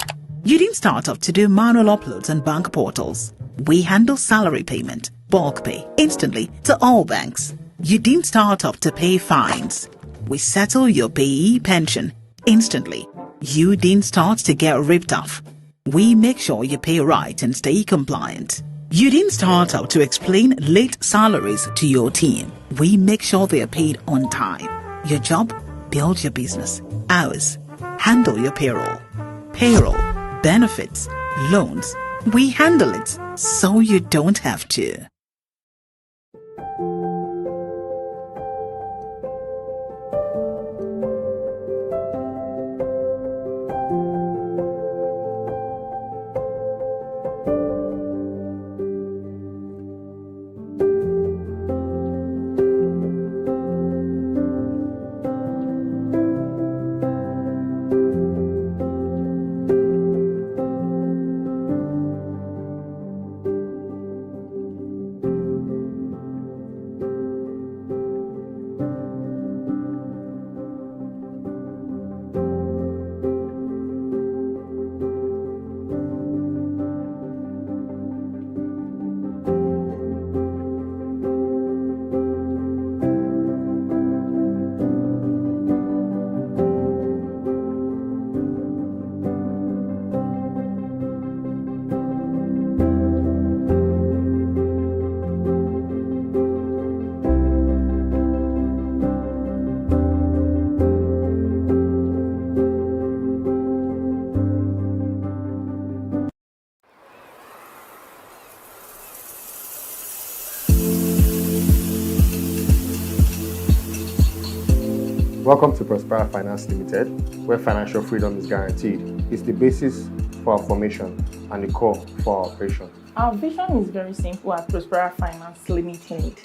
You didn't start off to do manual uploads on bank portals. We handle salary payment, bulk pay, instantly to all banks. You didn't start off to pay fines. We settle your payee pension instantly. You didn't start to get ripped off. We make sure you pay right and stay compliant. You didn't start out to explain late salaries to your team. We make sure they are paid on time. Your job? Build your business. Ours? Handle your payroll. Payroll, benefits, loans. We handle it so you don't have to. Welcome to Prospera Finance Limited, where financial freedom is guaranteed. It's the basis for our formation and the core for our operation. Our vision is very simple at Prospera Finance Limited.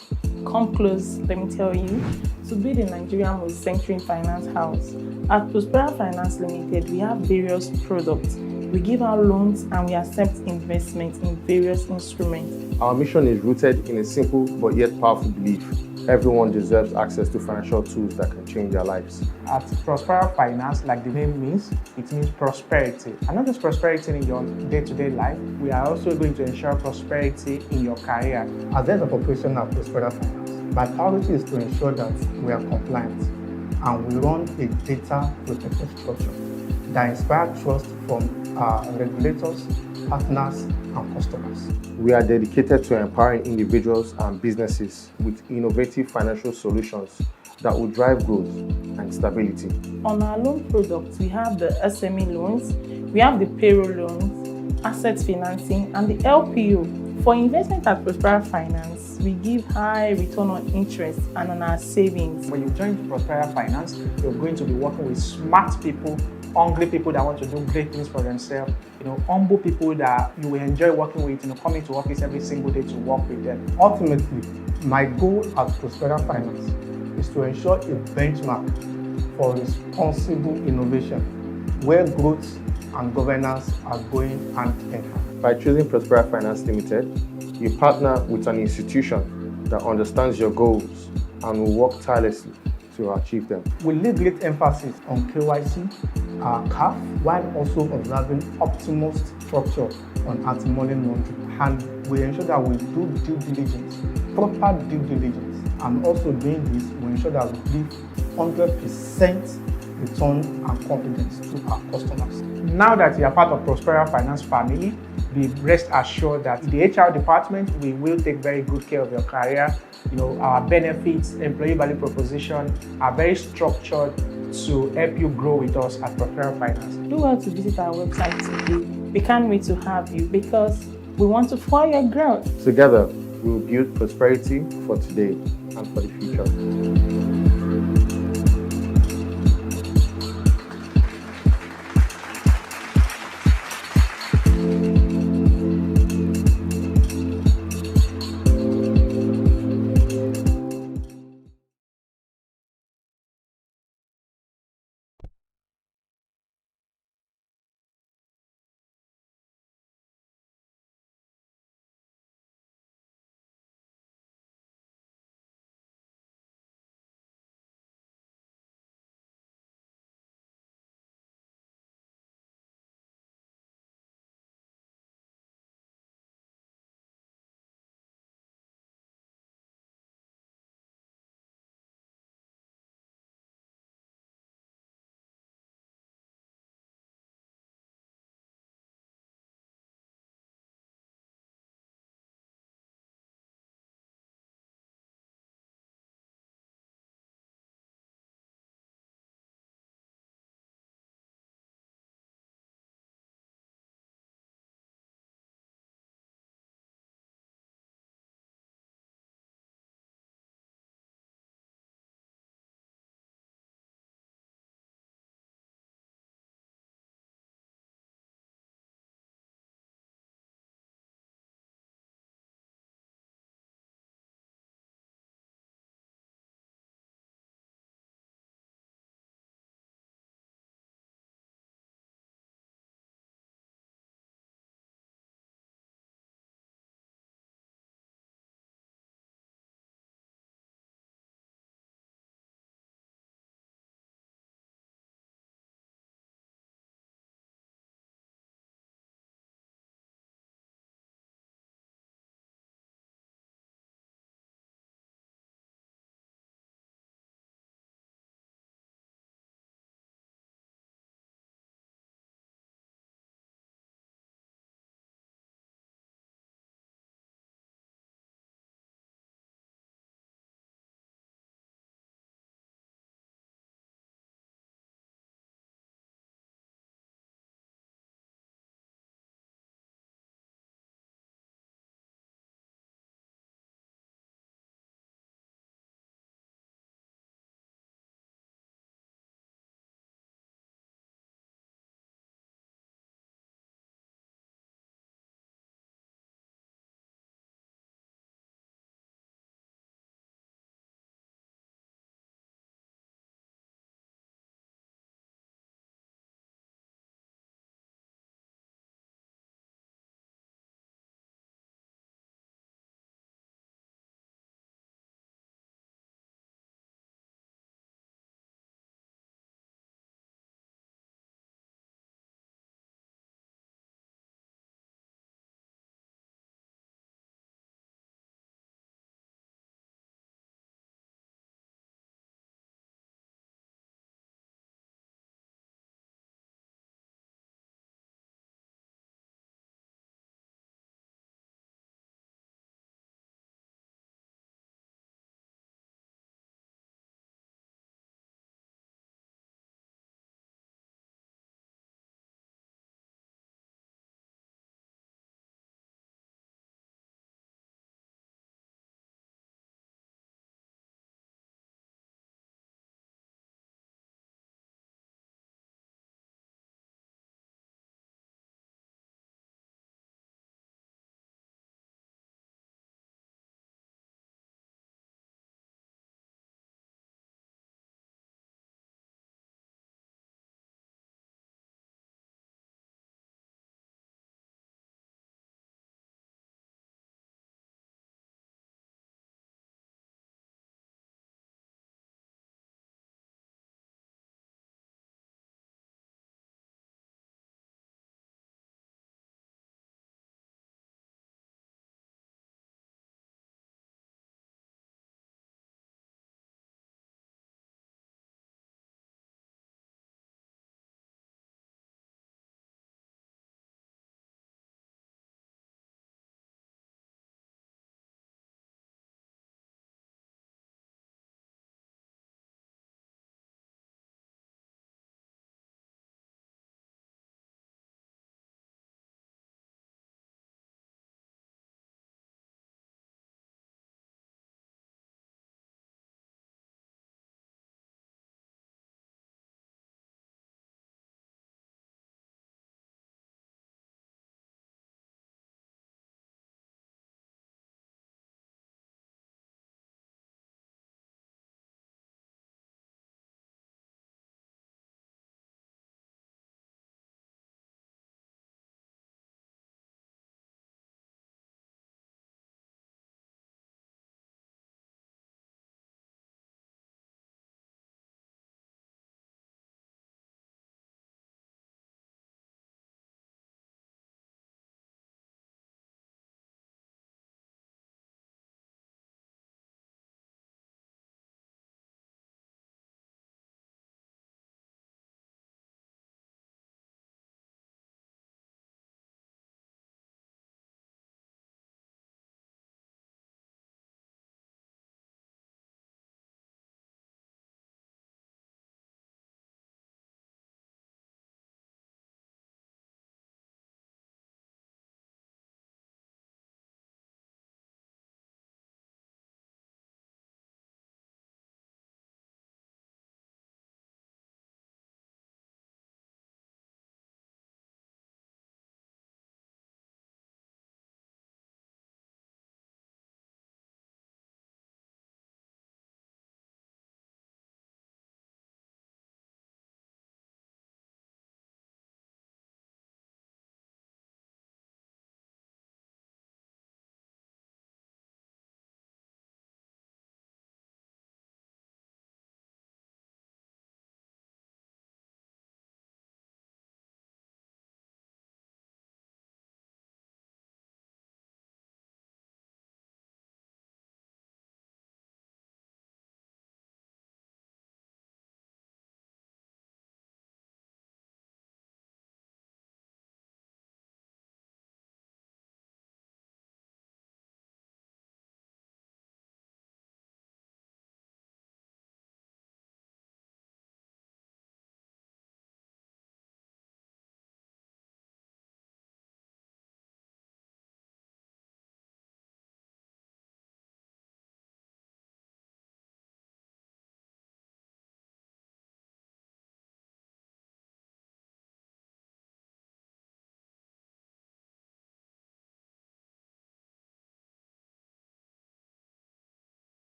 Come close, let me tell you, to be the Nigerian most centering finance house. At Prospera Finance Limited, we have various products. We give out loans and we accept investments in various instruments. Our mission is rooted in a simple but yet powerful belief. Everyone deserves access to financial tools that can change their lives. At Prospera Finance, like the name means, it means prosperity. And not just prosperity in your day-to-day life, we are also going to ensure prosperity in your career. As head of operation at Prospera Finance, my priority is to ensure that we are compliant and we run a data-protected structure that inspires trust from our regulators, partners, and customers. We are dedicated to empowering individuals and businesses with innovative financial solutions that will drive growth and stability. On our loan products, we have the SME loans, we have the payroll loans, asset financing, and the LPO. For investment at Prospera Finance, we give high return on interest and on our savings. When you join Prospera Finance, you're going to be working with smart people, hungry people that want to do great things for themselves, humble people that you will enjoy working with, coming to office every single day to work with them. Ultimately, my goal at Prospera Finance is to ensure a benchmark for responsible innovation, where growth and governance are going hand in hand. By choosing Prospera Finance Limited, you partner with an institution that understands your goals and will work tirelessly to achieve them. We lay great emphasis on KYC, CAF, while also observing optimal structure on anti-money laundering. And we ensure that we do due diligence, proper due diligence. And also doing this, we ensure that we give 100% return and confidence to our customers. Now that you are part of Prospera Finance family, be rest assured that in the HR department, we will take very good care of your career. Our benefits, employee value proposition are very structured to help you grow with us at Prospera Finance. Do well to visit our website today. We can't wait to have you because we want to fuel your growth. Together, we will build prosperity for today and for the future.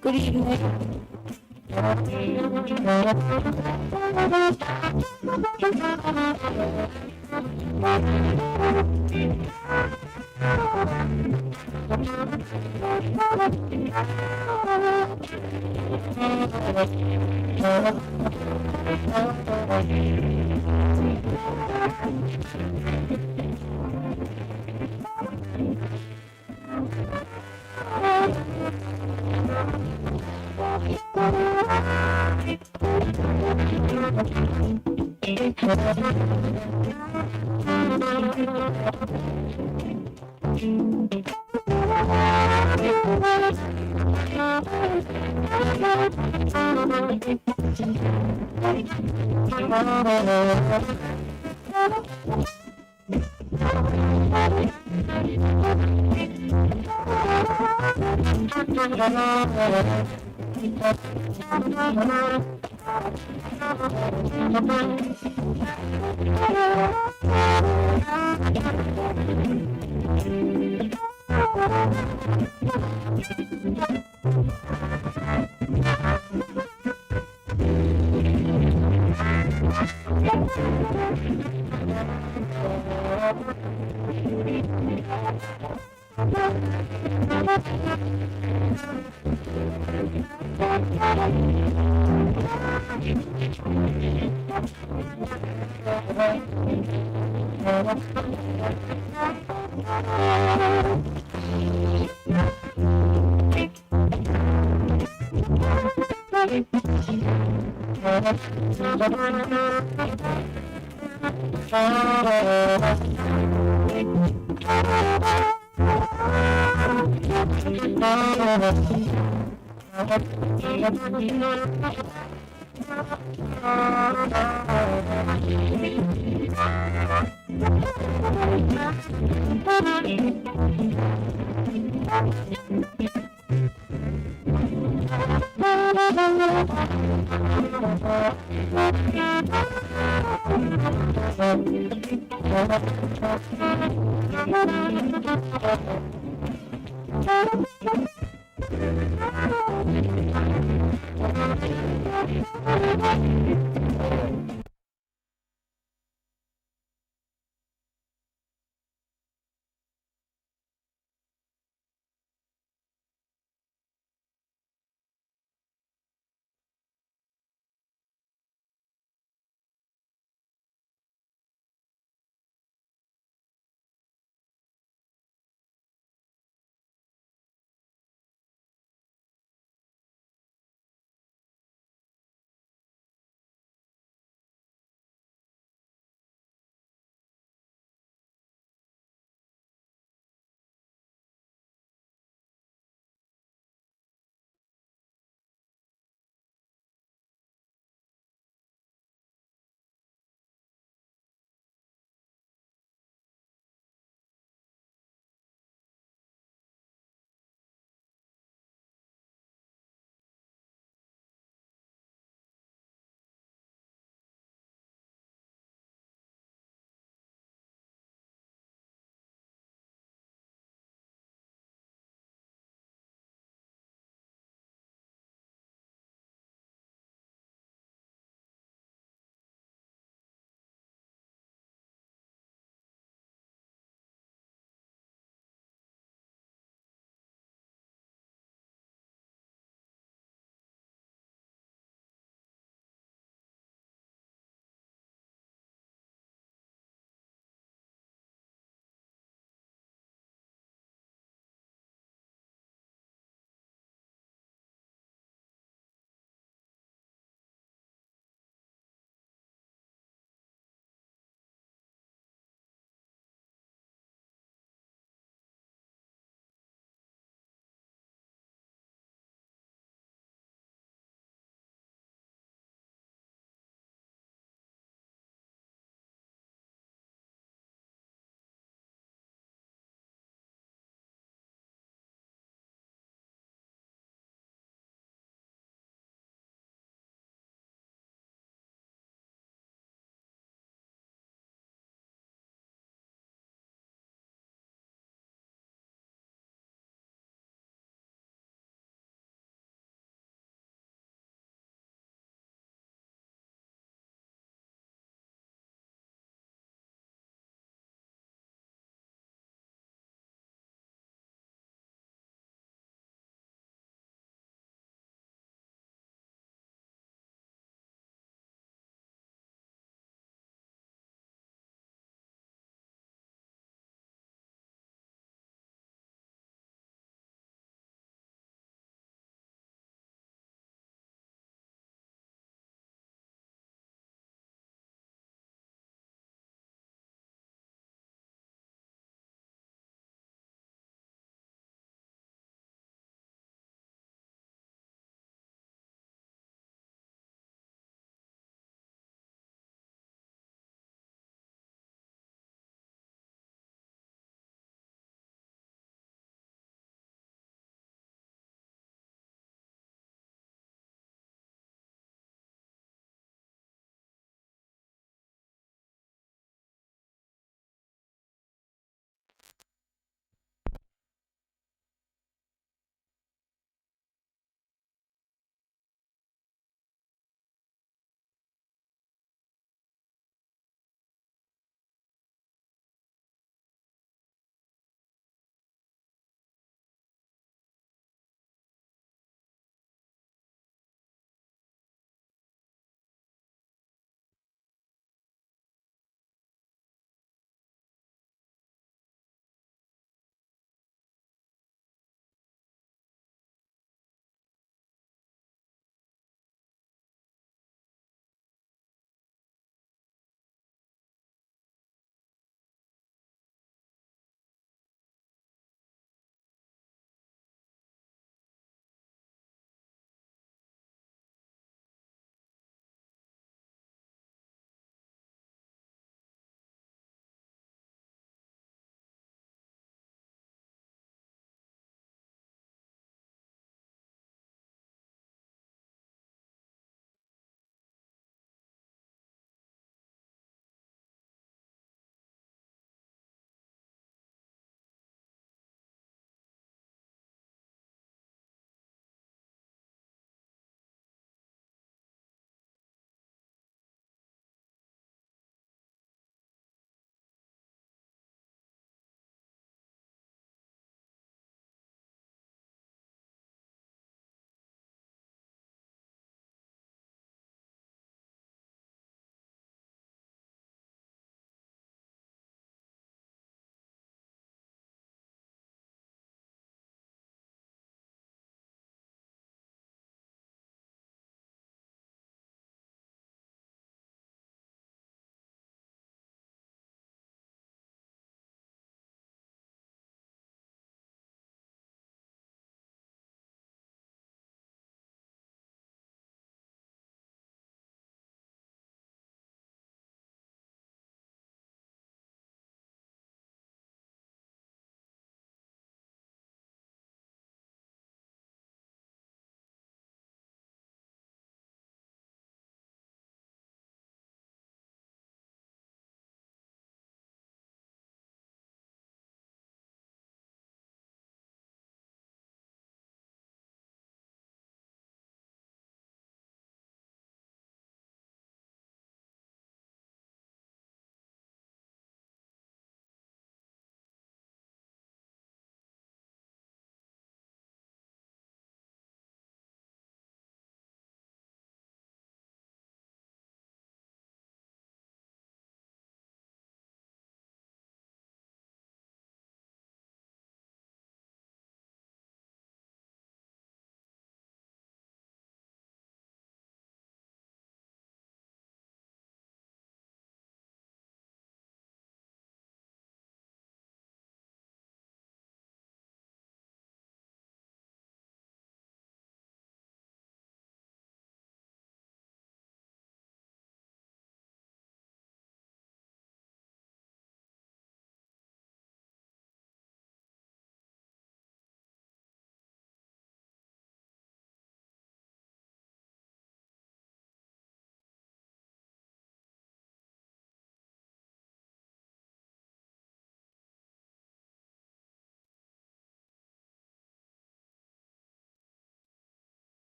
Good evening.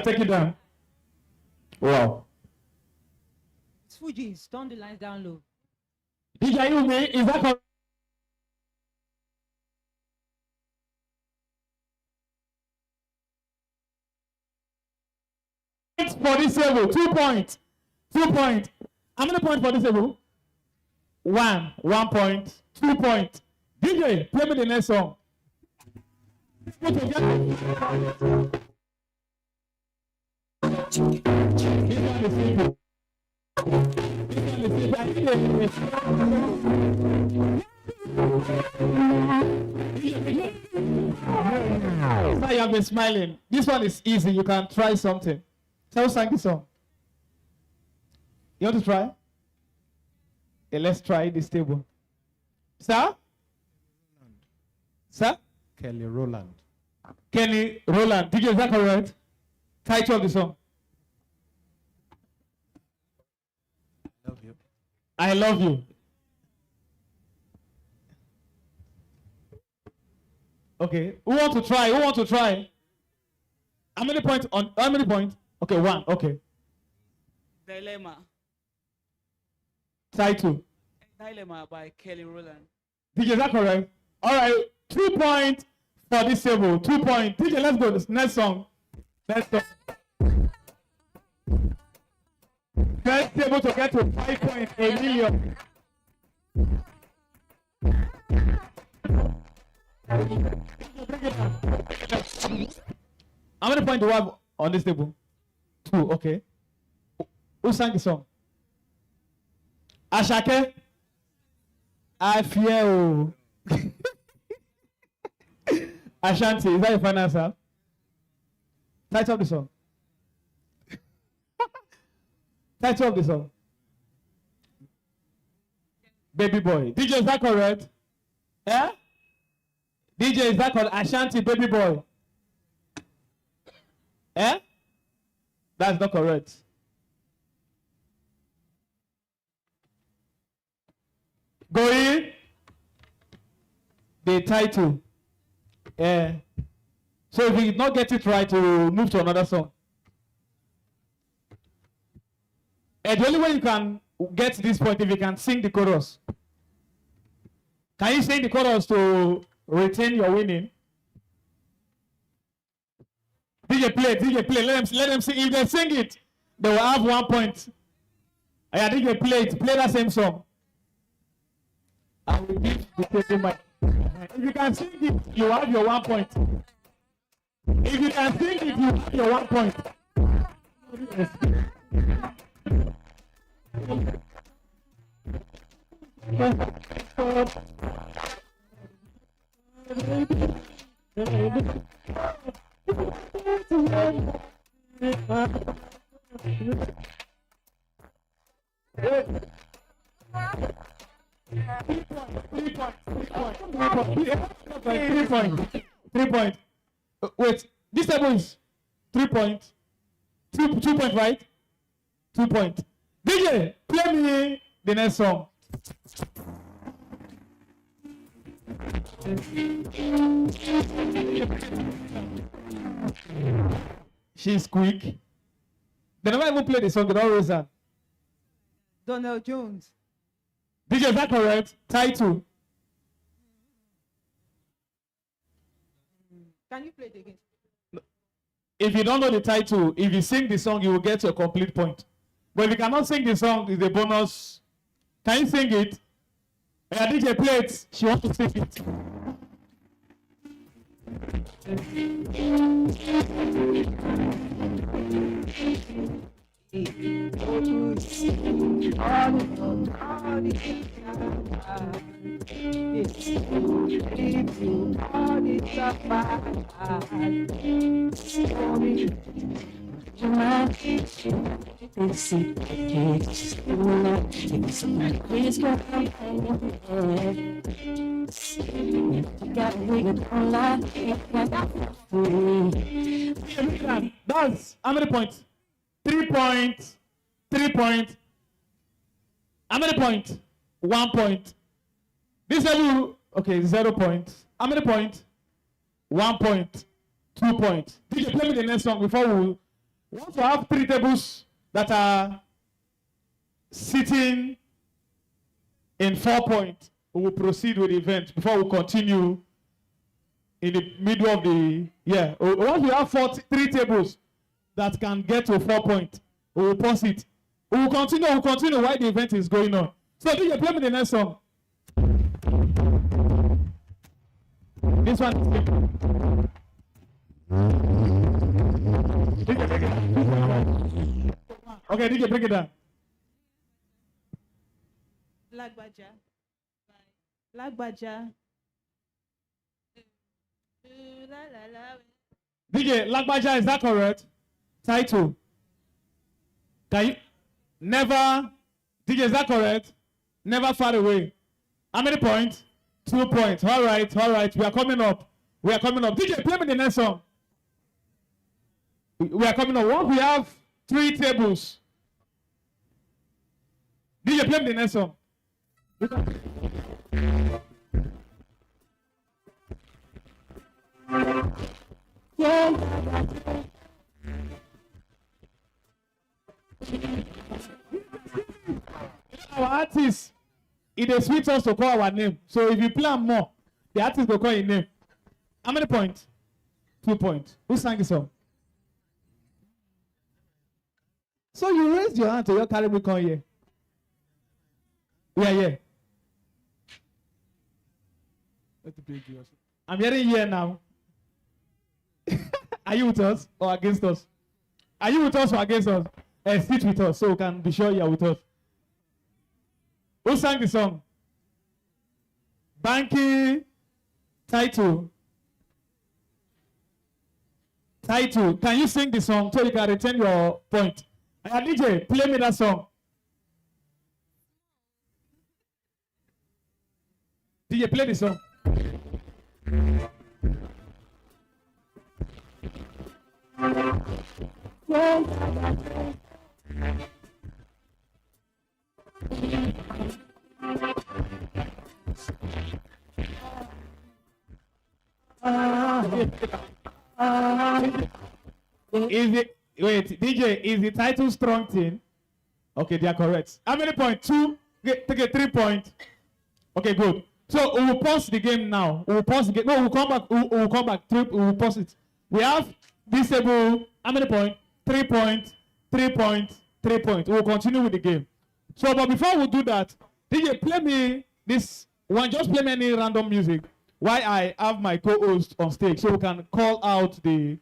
Take it down. Wow. It's Fuji's. Turn the lines down low. DJ Yumi, is that correct? For this level, 2 points. 2 points. How many points for this level? 1 point. 2 points. DJ, play me the next song. Now you have been smiling. This one is easy. You can try something. So who sang this song? You want to try? Okay, let's try this table. Sir? Sir? Kelly Rowland. Kenny Rowland. DJ, is that correct? Title of the song. Love you. I love you. Okay. Who want to try? Who want to try? How many points on how many points? Okay, 1. Okay. Dilemma. Title. Dilemma by Kelly Rowland. DJ, is that correct? All right. 2 points for this table. 2 points. DJ, let's go. This next song. Next song. First table to get to 5 points, a million. How many points do we have on this table? 2, okay. Who sang the song? Ashake? I fear. Ashanti, is that your final answer? Title of the song. Title of the song. Baby Boy. DJ, is that correct? Yeah? DJ, is that called Ashanti Baby Boy? Eh? That's not correct. Go in. The title. Yeah. So if you not get it right, to move to another song. And the only way you can get to this point if you can sing the chorus. Can you sing the chorus to retain your winning? DJ play. Let them sing. If they sing it, they will have 1 point. Yeah, DJ play it. Play that same song. I will give the table mic. If you can sing it, you have your 1 point. If you can sing it, you have your 1 point. Three points. Wait, this table is 3 points. 2 points, right? 2 points. DJ, play me the next song. She's quick. They never even play the song, they don't raise her. Donald Jones. DJ, is that correct? Title. Can you play it again? If you don't know the title, if you sing the song, you will get your complete point. But if you cannot sing the song, it's a bonus. Can you sing it? Yeah, DJ, play it. She wants to sing it. That's how many points? 3 points. 3 points. How many points? 1 point. This level, okay, 0 points. How many points? 1 point. 2 points. DJ, play me the next song before we want to have 3 tables that are sitting in 4 points. We will proceed with the event before we continue in the middle of the once we have 3 tables that can get to 4 points, we will pause it. We will continue while the event is going on. So DJ, play me the next song. This one is DJ, break it down. Okay, DJ, break it down. Lagbaja. DJ, Lagbaja, is that correct? Title. Can you never? DJ, is that correct? Never far away. How many points? 2 points. All right. We are coming up. DJ, play me the next song. We are coming up. Once we have 3 tables. DJ, play me the next song. Our artists, it is sweet us to call our name. So if you plan more, the artist will call your name. How many points? 2 points. Who sang the song? So you raised your hand to your Caribbean con here. Yeah. I'm hearing here now. Are you with us or against us? Are you with us or against us? Sit with us so we can be sure you are with us. Who sang the song? Banky. Title. Can you sing the song so you can retain your point? DJ, play me that song. DJ, play the song. DJ, is the title strong thing? Okay, they are correct. How many points? 2? Take a 3 point. Okay, good. So we will pause the game now. We will pause the game. No, we'll come back. We'll come back. We will pause it. We have this table. How many points? 3 points. 3 points. 3 points. We will continue with the game. So, but before we do that, DJ, play me this one. Just play me any random music while I have my co-host on stage, so we can call out the.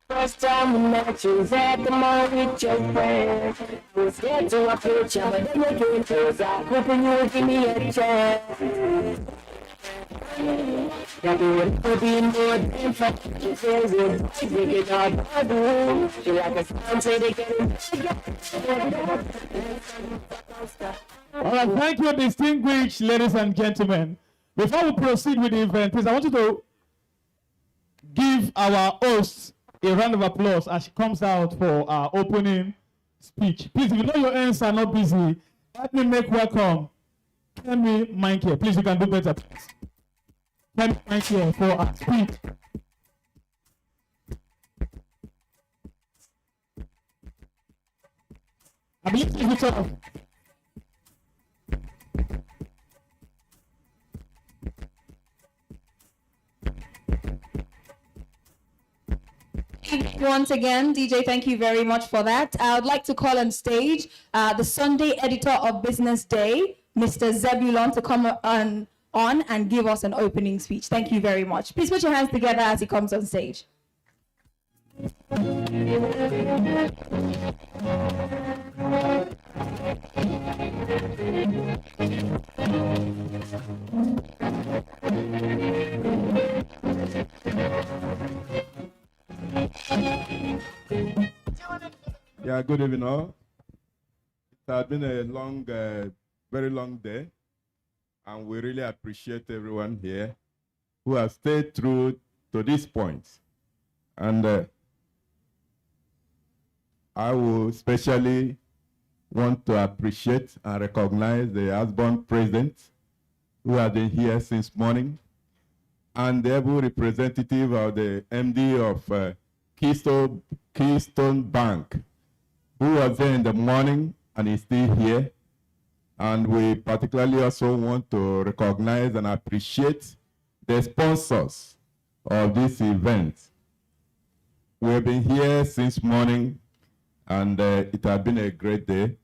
First time we met you was at the mall with your friend. You was scared to approach you, but then you came closer, hoping you would give me a chance. That you would be more than fucking you feel good. Take it all by the room. Feel like a sound, say they get All right, thank you, distinguished ladies and gentlemen. Before we proceed with the event, please, I want you to give our hosts a round of applause as she comes out for our opening speech. Please, if you know your hands are not busy, let me make welcome Kemi Michael. Please, you can do better. Kemi Michael for our speech. I believe it's a Once again, DJ, thank you very much for that. I would like to call on stage the Sunday editor of Business Day, Mr. Zebulon, to come on and give us an opening speech. Thank you very much. Please put your hands together as he comes on stage. Yeah, good evening all. It has been a long, very long day, and we really appreciate everyone here who has stayed through to this point. And I will especially want to appreciate and recognize the husband president who has been here since morning, and the able representative of the MD of Keystone Bank, who was there in the morning and is still here. And we particularly also want to recognize and appreciate the sponsors of this event. We've been here since morning, and it has been a great day.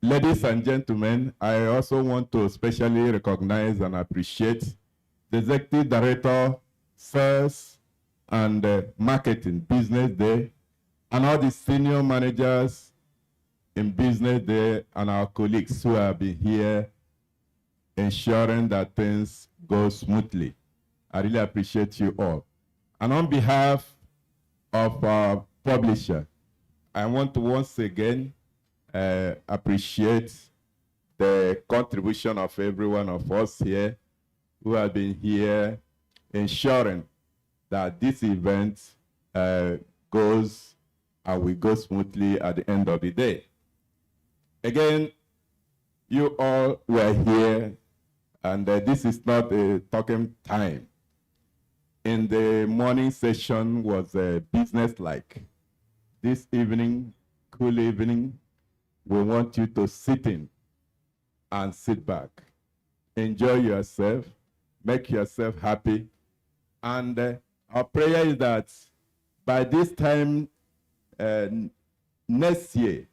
Ladies and gentlemen, I also want to especially recognize and appreciate the Executive Director, Sales and Marketing, BusinessDay, and all the senior managers in BusinessDay and our colleagues who have been here ensuring that things go smoothly. I really appreciate you all. And on behalf of our publisher, I want to once again appreciate the contribution of every one of us here who have been here ensuring that this event goes and will go smoothly at the end of the day. Again, you all were here, and this is not a talking time. In the morning session was business-like. This evening, cool evening, we want you to sit in and sit back. Enjoy yourself, make yourself happy, and our prayer is that by this time next year,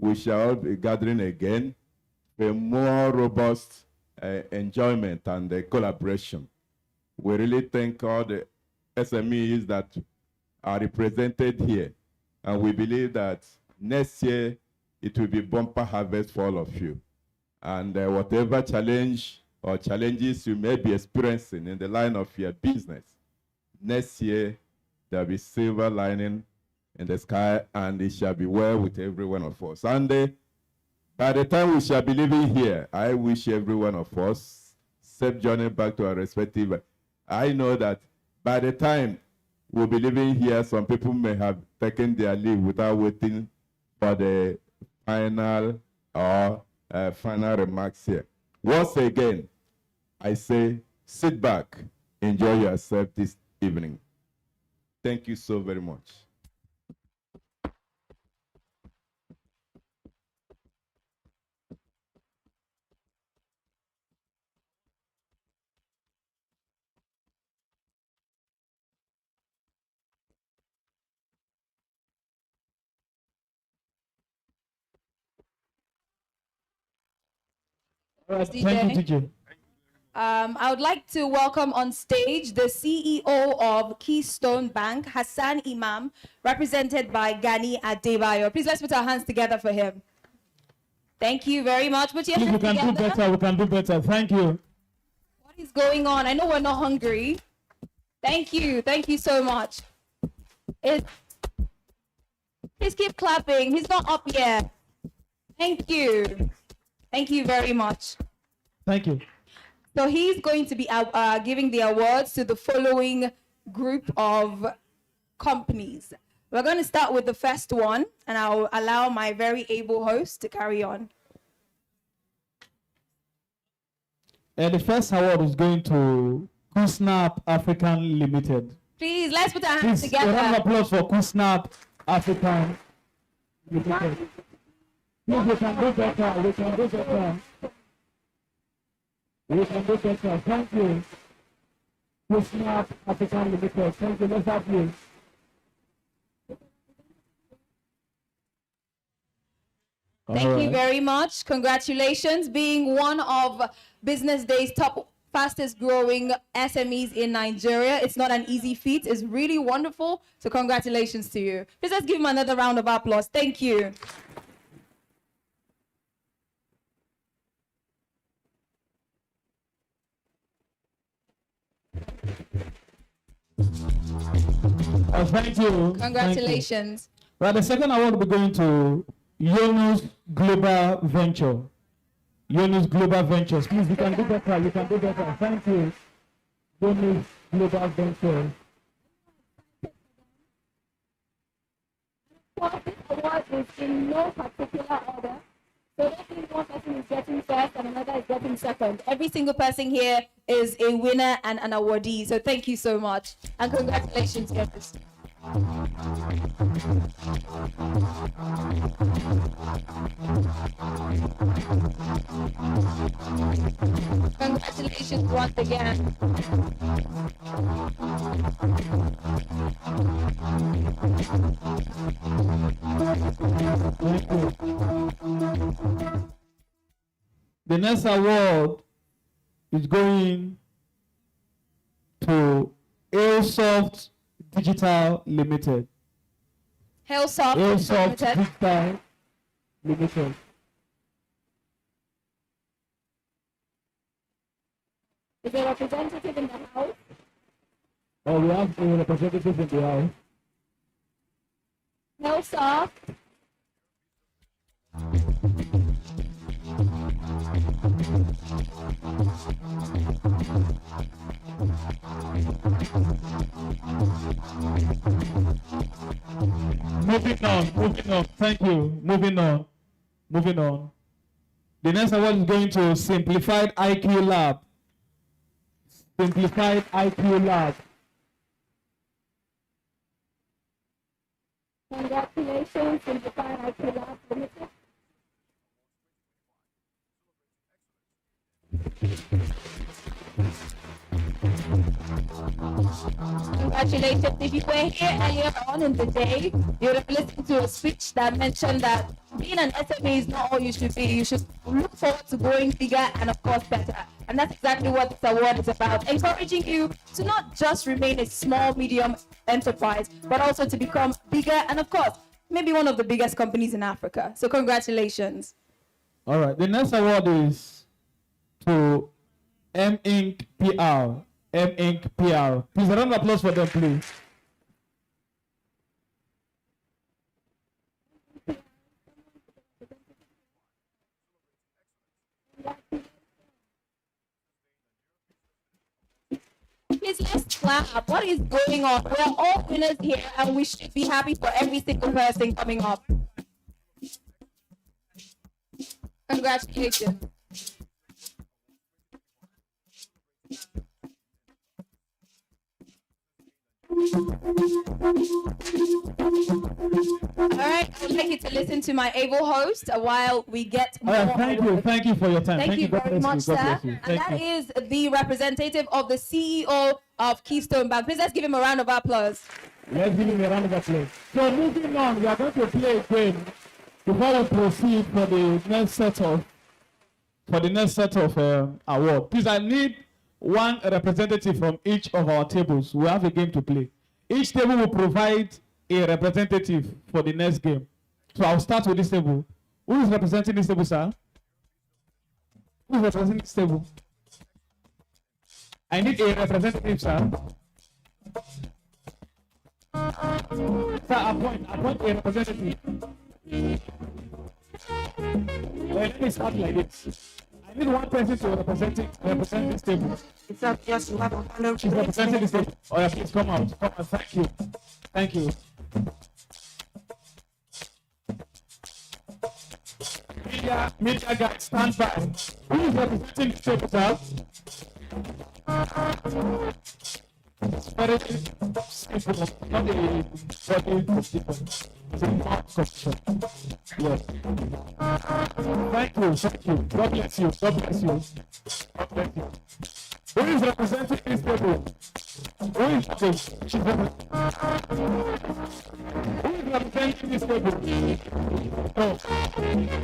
we shall be gathering again for more robust enjoyment and collaboration. We really thank all the SMEs that are represented here, and we believe that next year it will be bumper harvest for all of you. And whatever challenge or challenges you may be experiencing in the line of your business, next year there will be silver lining in the sky, and it shall be well with every one of us. And by the time we shall be leaving here, I wish every one of us safe journey back to our respective. I know that by the time we'll be leaving here, some people may have taken their leave without waiting for the final or final remarks here. Once again, I say sit back, enjoy yourself this evening. Thank you so very much. Thank you, TJ. I would like to welcome on stage the CEO of Keystone Bank, Hassan Imam, represented by Gani Adebayo. Please let's put our hands together for him. Thank you very much. Put your Please, hands we can together. do better. We can do better. Thank you. What is going on? I know we're not hungry. Thank you. Thank you so much. Please keep clapping. He's not up yet. Thank you. Thank you very much. Thank you. So he's going to be giving the awards to the following group of companies. We're going to start with the first one, and I'll allow my very able host to carry on. And the first award is going to Kusnap African Limited. Please, let's put our hands Please, together. a round of applause for Kusnap African Limited. Please, we can do better. We can do better. We can do better. Thank you. Kusnap African Limited. Thank you. Let's have you. Thank you Alright. very much. Congratulations. Being one of Business Day's top fastest growing SMEs in Nigeria. It's not an easy feat. It's really wonderful. So congratulations to you. Please let's give him another round of applause. Thank you. Thank you. Congratulations. Thank you. Right, the second award will be going to Yunus Global Venture. Yunus Global Ventures. Please, you can do better. You can do better. Thank you. Yunus Global Venture. Well, this award is in no particular order. So that means one person is getting first and another is getting second. Every single person here is a winner and an awardee. So thank you so much. And congratulations, Yunus. Congratulations once again. The next award is going to Airsoft Digital Limited. Hillsoft Airsoft Limited. Digital Limited. Is there a representative in the house? Oh, we have a representative in the house. Hillsoft. Moving on. Thank you. Moving on. The next award is going to Simplified IQ Lab. Simplified IQ Lab. Congratulations, Simplified IQ Lab Limited. Congratulations. If you were here earlier on in the day, you would have listened to a speech that mentioned that being an SME is not all you should be. You should look forward to going bigger and, of course, better. And that's exactly what this award is about. Encouraging you to not just remain a small, medium enterprise, but also to become bigger and, of course, maybe one of the biggest companies in Africa. So congratulations. All right. The next award is to M Inc. PR. M Inc. PR. Please, a round of applause for them, please. Please, let's clap. What is going on? We're all winners here, and we should be happy for every single person coming up. Congratulations. All right, I would like you to listen to my able host while we get more. Thank you for your time. Thank you God very bless much, God sir. bless you. And Thank that you. is the representative of the CEO of Keystone Bank. Please let's give him a round of applause. Let's give him a round of applause. So moving on, we are going to play a game before we proceed for the next set of award. Please, I need one representative from each of our tables. We have a game to play. Each table will provide a representative for the next game. So I'll start with this table. Who is representing this table, sir? Who is representing this table? I need a representative, sir. Sir, appoint a representative. Well, let me start like this. I need one person to represent this table. It's up, yes, you have a fellow. She's representing this table. Oh, yeah, please come out. Come out. Thank you. Thank you. Media guys, stand by. Who is representing this table, sir? It's very simple. Not a body competition. It's a mouth competition. Yes. Thank you. God bless you. God bless you. God bless you. Who is representing this table? Who is representing this table? No.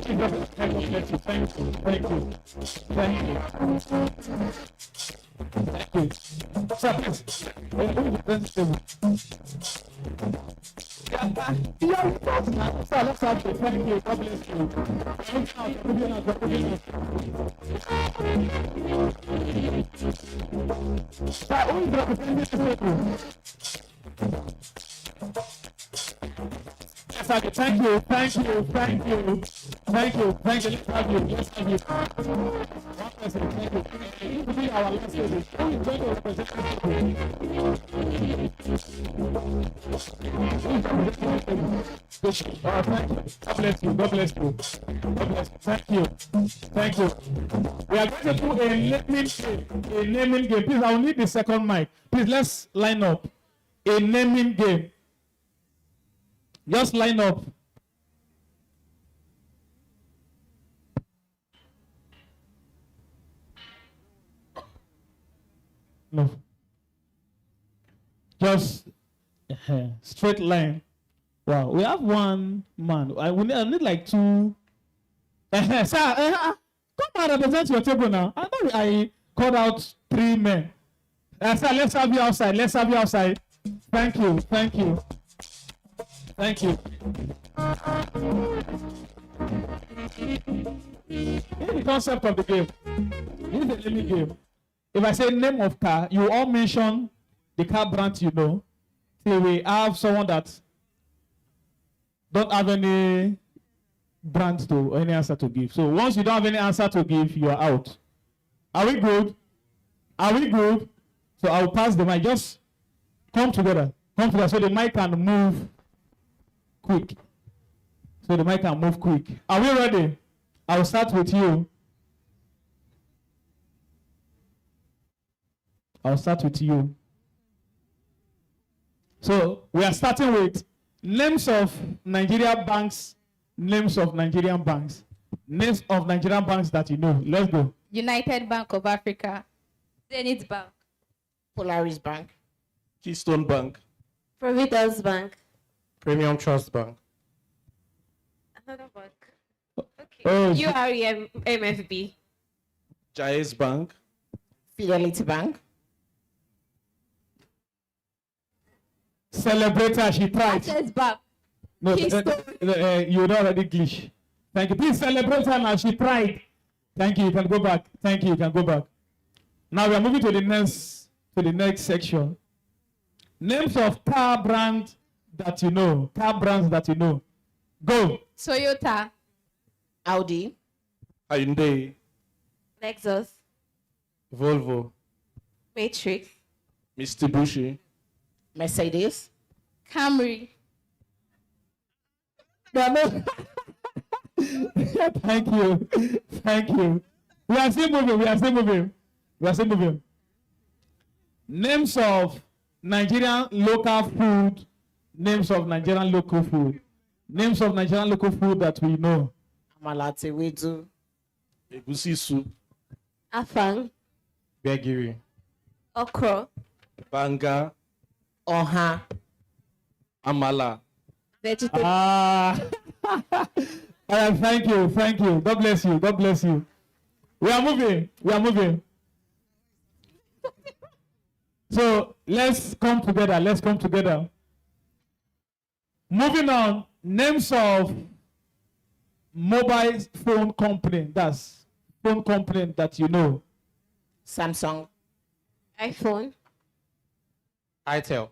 She's representing you. Thank you. Thank you. Thank you. Thank you. Sir, please. Who is representing this table? Yeah, sir, let's have it. Thank you. God bless you. Sir, who is representing this table? Yes, okay. Thank you. Thank you. Thank you. Thank you. Thank you. Let's have you. Let's have you. One person. Thank you. This will be our last table. Who is going to represent this table? Thank you. God bless you. God bless you. God bless you. Thank you. Thank you. We are going to do a naming game. A naming game. Please, I will need the second mic. Please, let's line up. A naming game. Just line up. No. Just straight line. Wow, we have one man. I need like two. Sir, come and represent your table now. I know I called out 3 men. Sir, let's have you outside. Let's have you outside. Thank you. Thank you. Thank you. Here's the concept of the game. This is the naming game. If I say name of car, you all mention the car brand you know. Till we have someone that don't have any brand to or any answer to give. So once you don't have any answer to give, you are out. Are we good? Are we good? So I'll pass the mic. Just come together. Come together so the mic can move quick. So the mic can move quick. Are we ready? I'll start with you. I'll start with you. So we are starting with names of Nigerian banks. Names of Nigerian banks. Names of Nigerian banks that you know. Let's go. United Bank of Africa. Zenith Bank. Polaris Bank. Keystone Bank. Providence Bank. Premium Trust Bank. Another bank. Oh, UREMFB. Jais Bank. Fidelity Bank. Celebrator, she tried. Access Bank. No, you don't already glitch. Thank you. Please celebrate her now. She tried. Thank you. You can go back. Thank you. You can go back. Now we are moving to the next section. Names of car brands that you know. Car brands that you know. Go. Toyota. Audi. Hyundai. Lexus. Volvo. Matrix. Mitsubishi. Mercedes. Camry. Thank you. Thank you. We are still moving. We are still moving. We are still moving. Names of Nigerian local food. Names of Nigerian local food. Names of Nigerian local food that we know. Amalate Wedu. Egusi soup. Afang. Begiri. Okro. Banga. Oha. Amala. Vegetable. Thank you. Thank you. God bless you. God bless you. We are moving. We are moving. So let's come together. Let's come together. Moving on. Names of mobile phone company. That's phone company that you know. Samsung. iPhone. Itel.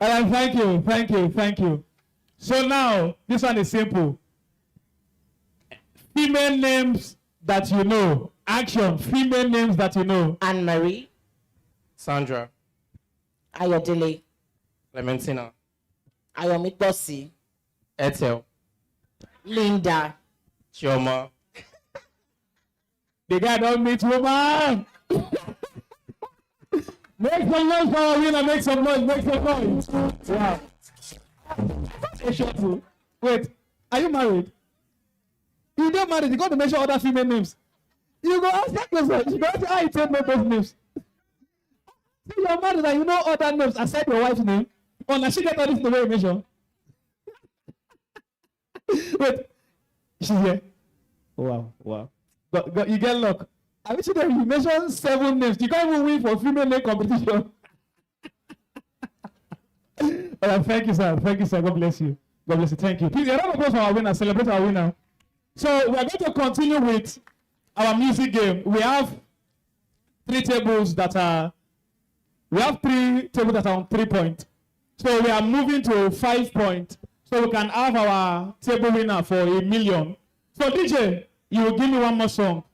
Thank you. Thank you. Thank you. So now, this one is simple. Female names that you know. Action. Female names that you know. Anne-Marie. Sandra. Ayodele. Clementina. Ayomitosi. Ethel. Linda. Chioma. The guy don't meet woman. Make some noise for our winner. Make some noise. Make some noise. Wow. Wait, are you married? You don't marry, you got to mention other female names. You go ask that question. You go ask how you take those names. So you're married and you know other names aside your wife's name. Oh, now she get all this in the way you mention. Wait, she's here. Wow. You get luck. I wish that you mentioned 7 names. You can't even win for female name competition. All right, thank you, sir. Thank you, sir. God bless you. God bless you. Thank you. Please, a round of applause for our winner. Celebrate our winner. So we are going to continue with our music game. We have 3 tables that are. We have 3 tables that are on 3 points. So we are moving to 5 points. So we can have our table winner for $1 million. So DJ, you will give me one more song.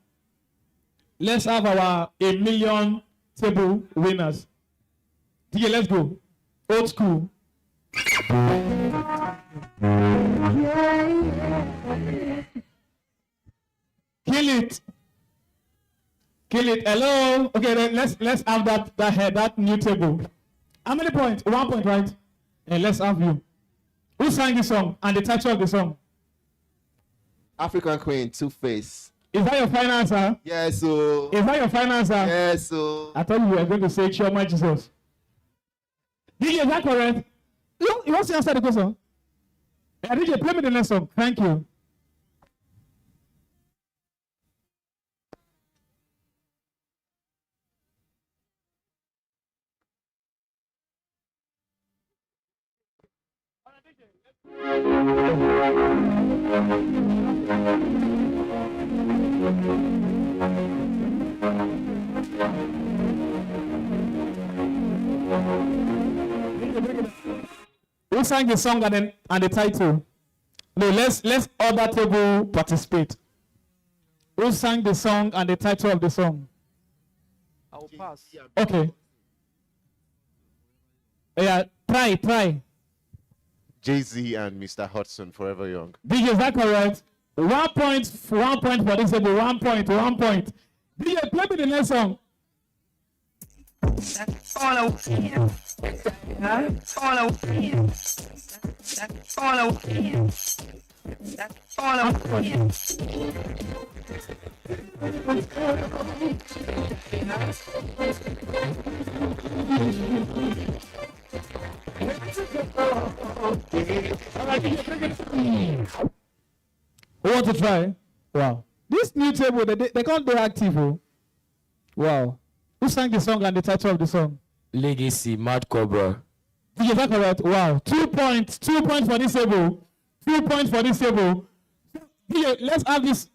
Let's have our $1 million table winners. DJ, let's go. Old school. Kill it. Hello. Okay, then let's have that new table. How many points? 1 point, right? And let's have you. Who sang the song and the title of the song? African Queen, Two-Face. Is that your final answer? Yes, so. Is that your final answer? Yes, so. I thought you were going to say Chioma Jesus. DJ, is that correct? You want to answer the question? Yeah, DJ, play me the next song. Thank you. Who sang the song and the title? No, let's other table participate. Who sang the song and the title of the song? I will pass. Okay. Yeah, try. Jay-Z and Mr. Hudson, Forever Young. DJ, is that correct? 1 point for this table. 1 point. DJ, play me the next song. Who want to try? Wow. This new table, they can't be active. Oh. Wow. Who sang the song and the title of the song? Legacy, Mad Cobra. Is that correct? Wow. 2 points. 2 points for this table. 2 points for this table. Let's have this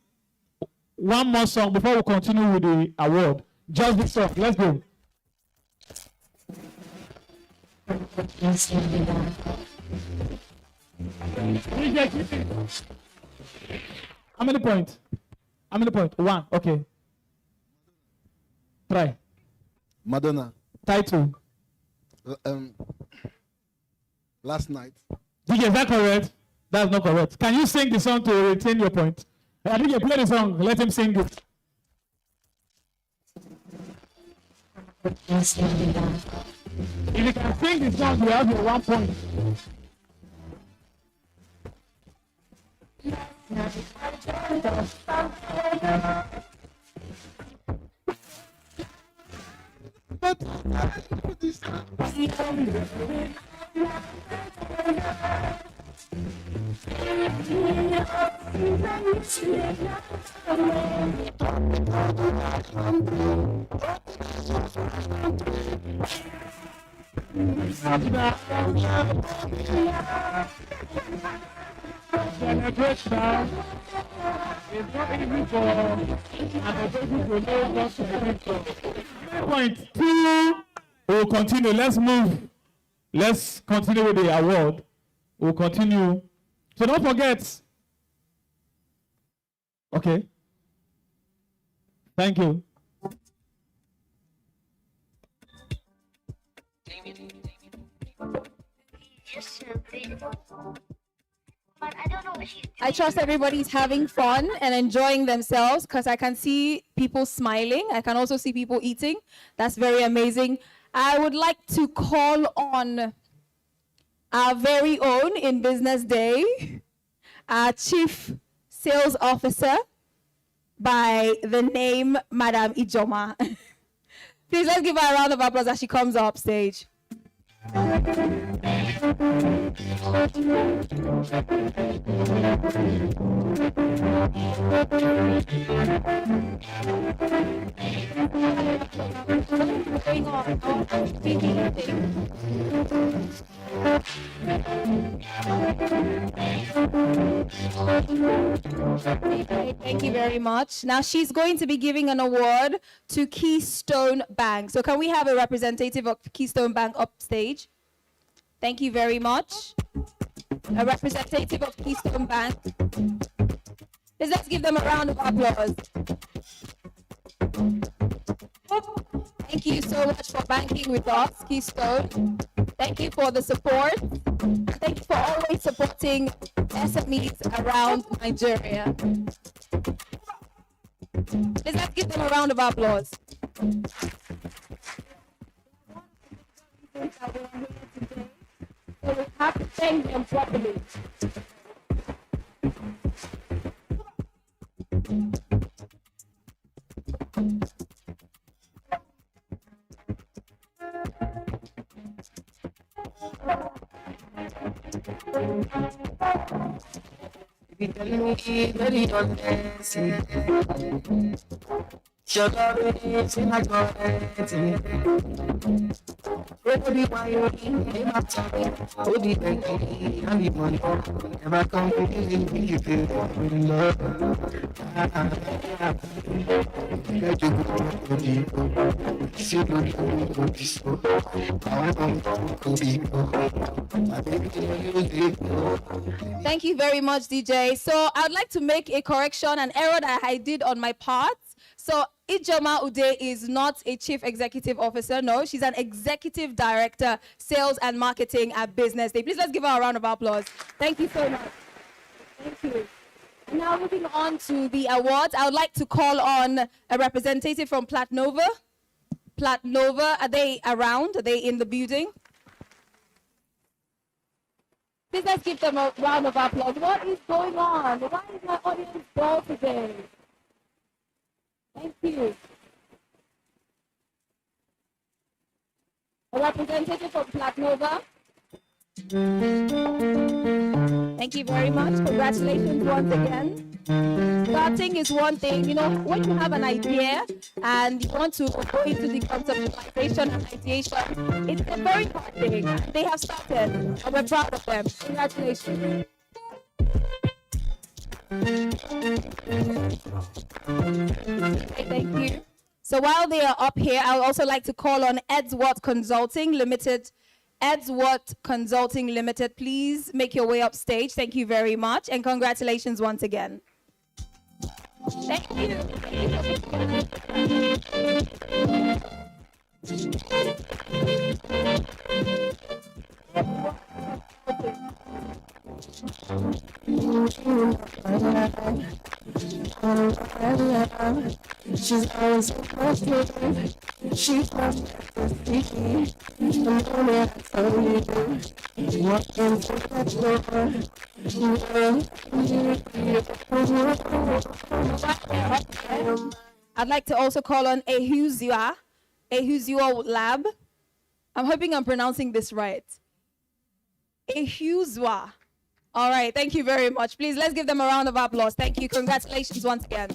one more song before we continue with the award. Just this song. Let's go. How many points? 1. Okay. Try. Madonna. Title. Last night. DJ, is that correct? That's not correct. Can you sing the song to retain your point? I think you play the song. Let him sing it. If you can sing the song, you have your 1 point. Point 2. We'll continue. Let's move. Let's continue with the award. We'll continue. So don't forget. Okay. Thank you. I trust everybody's having fun and enjoying themselves because I can see people smiling. I can also see people eating. That's very amazing. I would like to call on our very own in Business Day, our Chief sales officer by the name Madam Ijoma. Please let's give her a round of applause as she comes up stage. Okay, thank you very much. Now she's going to be giving an award to Keystone Bank. So can we have a representative of Keystone Bank up stage? Thank you very much. A representative of Keystone Bank. Let's give them a round of applause. Thank you so much for banking with us, Keystone. Thank you for the support. Thank you for always supporting SMEs around Nigeria. Let's give them a round of applause. So we have to thank them properly. Thank you very much, DJ. So I would like to make a correction, an error that I did on my part. So Ijoma Ude is not a chief executive officer. No, she's an executive director, sales and marketing at BusinessDay. Please let's give her a round of applause. Thank you so much. Thank you. And now moving on to the awards, I would like to call on a representative from Platnova. Platnova, are they around? Are they in the building? Please let's give them a round of applause. What is going on? Why is my audience dull today? Thank you. A representative from Platnova. Thank you very much. Congratulations once again. Starting is one thing, you know, when you have an idea and you want to go into the conceptualization and ideation, it's a very hard thing. They have started, and we're proud of them. Congratulations. Okay, thank you. So while they are up here, I would also like to call on Edsworth Consulting Limited. Edsworth Consulting Limited, please make your way up stage. Thank you very much, and congratulations once again. Thank you. She's always supportive. She's I'd like to also call on Ehuzua Lab. I'm hoping I'm pronouncing this right. Ehuzua. All right, thank you very much. Please, let's give them a round of applause. Thank you. Congratulations once again.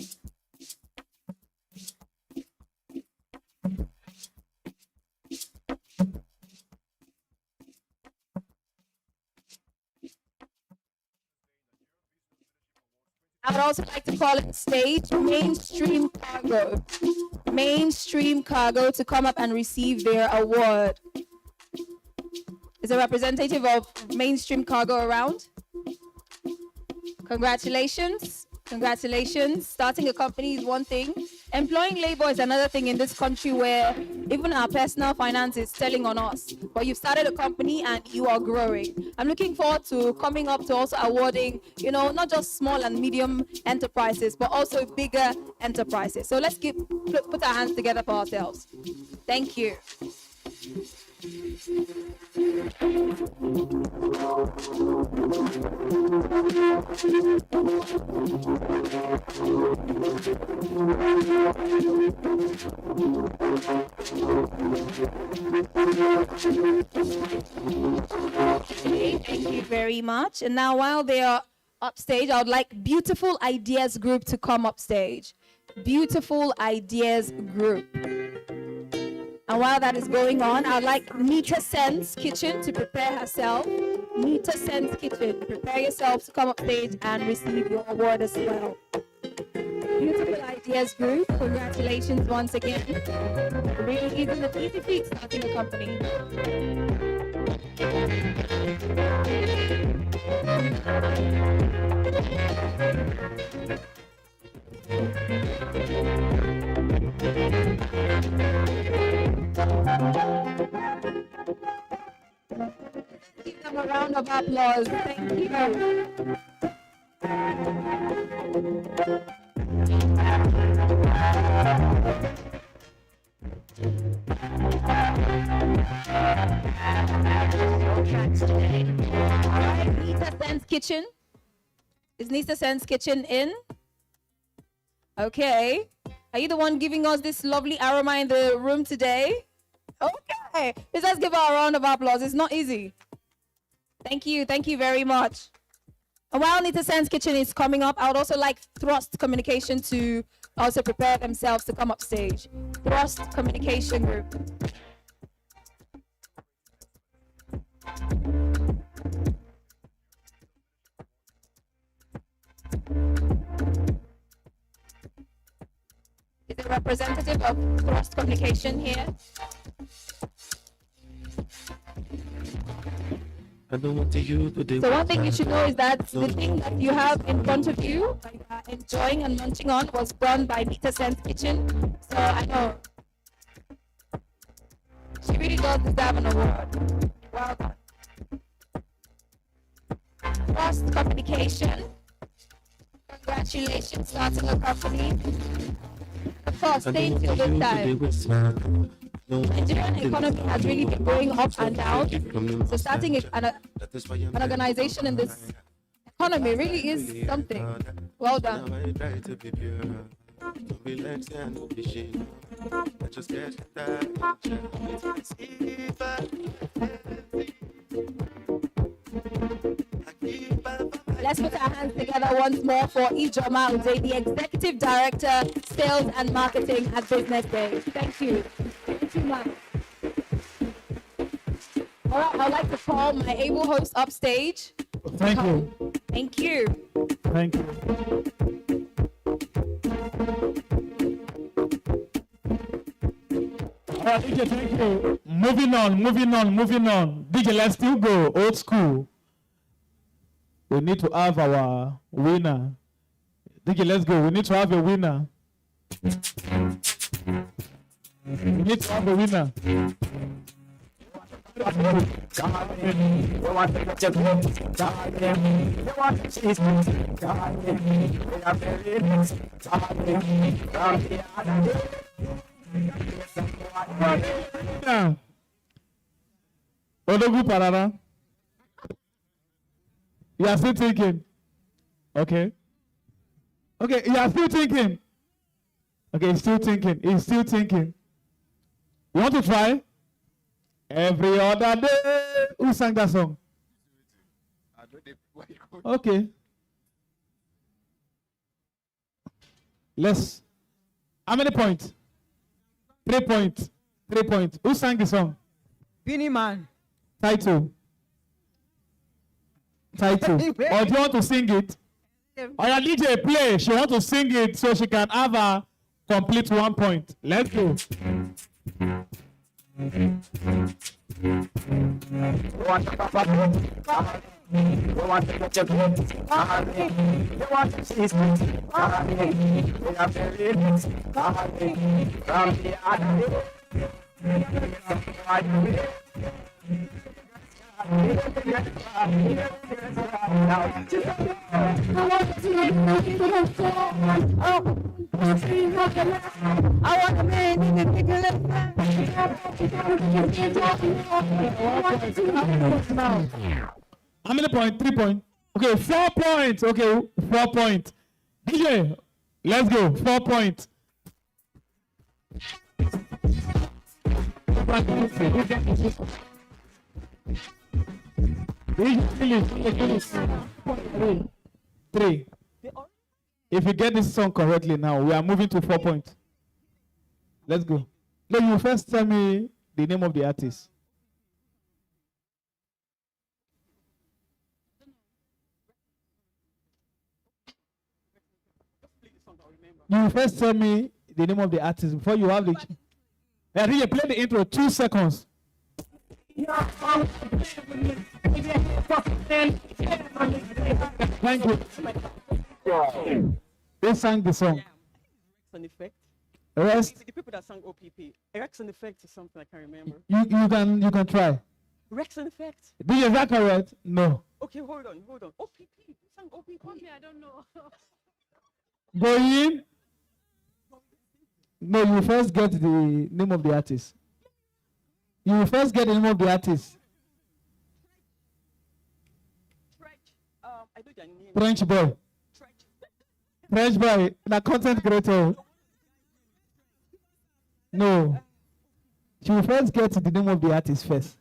I would also like to call it stage Mainstream Cargo. Mainstream Cargo to come up and receive their award. Is a representative of Mainstream Cargo around? Congratulations. Congratulations. Starting a company is one thing. Employing labor is another thing in this country where even our personal finance is telling on us. But you've started a company and you are growing. I'm looking forward to coming up to also awarding, you know, not just small and medium enterprises, but also bigger enterprises. So let's put our hands together for ourselves. Thank you. Thank you very much. And now, while they are upstage, I would like Beautiful Ideas Group to come upstage. Beautiful Ideas Group. And while that is going on, I'd like Nita Sense Kitchen to prepare herself. Nita Sense Kitchen, prepare yourself to come upstage and receive your award as well. Beautiful Ideas Group, congratulations once again. Really isn't an easy feat starting a company. Give them a round of applause. Thank you. Alright, Nita Sense Kitchen. Is Nita Sense Kitchen in? Okay. Are you the one giving us this lovely aroma in the room today? Okay. Let's give her a round of applause. It's not easy. Thank you. Thank you very much. And while Nita Sense Kitchen is coming up, I would also like Thrust Communication to also prepare themselves to come up stage. Thrust Communication Group. Is a representative of Thrust Communication here? So one thing you should know is that the thing that you have in front of you, that you are enjoying and munching on, was done by Nita Sense Kitchen. So I know she really does deserve an award. Well done. Thrust Communication. Congratulations, starting a company. Of course, stay till this time. Nigerian economy has really been going up and down. So starting an organization in this economy really is something. Well done. Let's put our hands together once more for Ijoma Ude, the Executive Director, Sales and Marketing at BusinessDay. Thank you. Thank you, ma'am. All right, I'd like to call my able host upstage. Thank you. Thank you. Thank you. All right, DJ, thank you. Moving on. DJ, let's still go old school. We need to have our winner. DJ, let's go. We need to have a winner. We need to have a winner. Odogu Parara. You are still thinking. Okay. Okay, you are still thinking. Okay, he's still thinking. He's still thinking. You want to try? Every other day. Who sang that song? Okay. Let's. How many points? 3 points. 3 points. Who sang the song? Beanie Man. Title. Or do you want to sing it? Or your DJ play. She want to sing it so she can have a complete 1 point. Let's go. I want to How many points? 3 points. Okay, 4 points. Okay, 4 points. DJ, let's go. 4 points. Three. If you get this song correctly now, we are moving to 4 points. Let's go. No, you first tell me the name of the artist. You first tell me the name of the artist before you have the. I think you play the intro 2 seconds. Thank you. Who sang the song? An effect. Rest. The people that sang OPP. Rex and effect is something I can't remember. You can try. Rex and effect. Is that correct? No. Okay, hold on. OPP. Who sang OPP? I don't know. Go in. No, you first get the name of the artist. You first get the name of the artist. I know their name. French boy. French boy. The content creator. No. You first get the name of the artist first.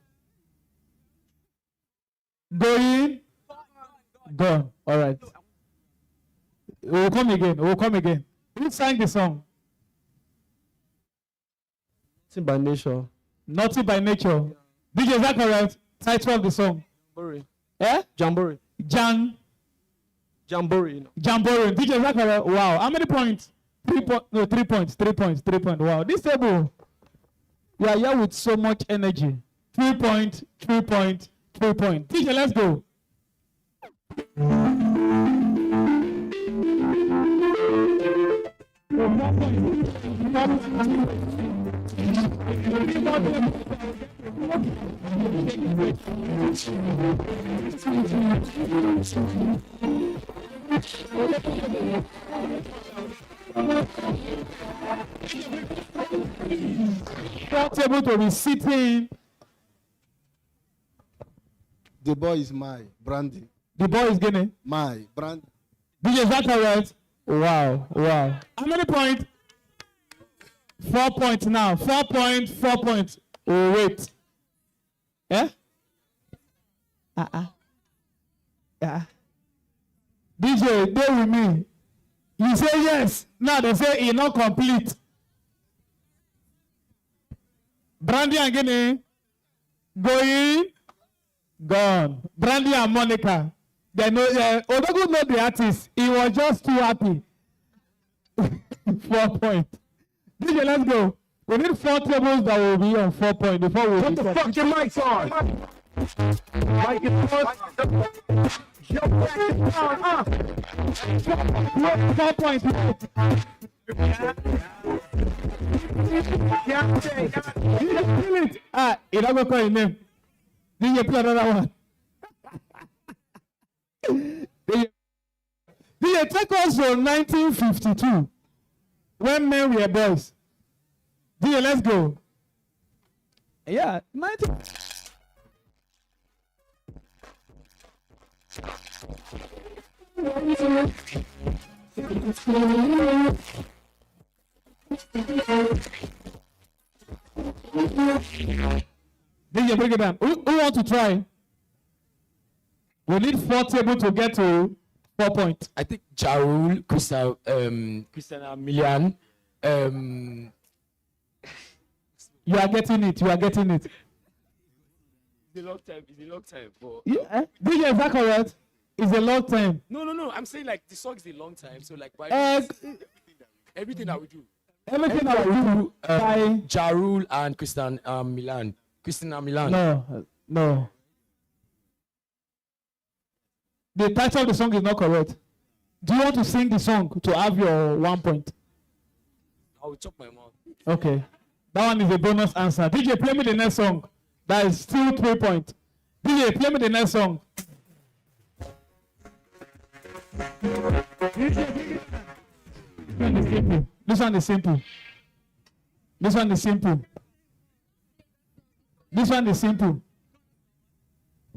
Go in. Gone. All right. We'll come again. Who sang the song? Nothing by nature. Nothing by nature. DJ, is that correct? Title of the song. Jamboree. Eh? Jamboree. Jamboree. Jamboree. DJ, is that correct? Wow. How many points? 3 points. No, 3 points. 3 points. 3 points. Wow. This table. You are here with so much energy. 3 points. 3 points. 3 points. DJ, let's go. Able to be sitting. The boy is my Brandy. The boy is getting my Brandy. DJ, is that correct? Wow. How many points? 4 points now. 4 points. 4 points. Oh, wait. Eh? DJ, stay with me. You say yes. Now they say it's not complete. Brandy and Guinea. Going. Gone. Brandy and Monica. They know. Odogu know the artist. He was just too happy. 4 points. DJ, let's go. We need 4 tables that will be on 4 points before we. Put the fucking mics on. Mic is on. Jump back down. 4 points. It don't go call your name. DJ, play another one. DJ, take us from 1952 when men were boys. DJ, let's go. Yeah, 19. DJ, break it down. Who want to try? We need 4 tables to get to 4 points. I think Jarul, Christian Milian. You are getting it. It's a long time. But Yeah. DJ, is that correct? It's a long time. No. I'm saying like the song is a long time. So like everything that we do. Everything that we do by Jarul and Christian Milan. No. The title of the song is not correct. Do you want to sing the song to have your 1 point? I will chop my mouth. Okay. That one is a bonus answer. DJ, play me the next song. That is still 3 points. DJ, play me the next song. This one is simple. This one is simple.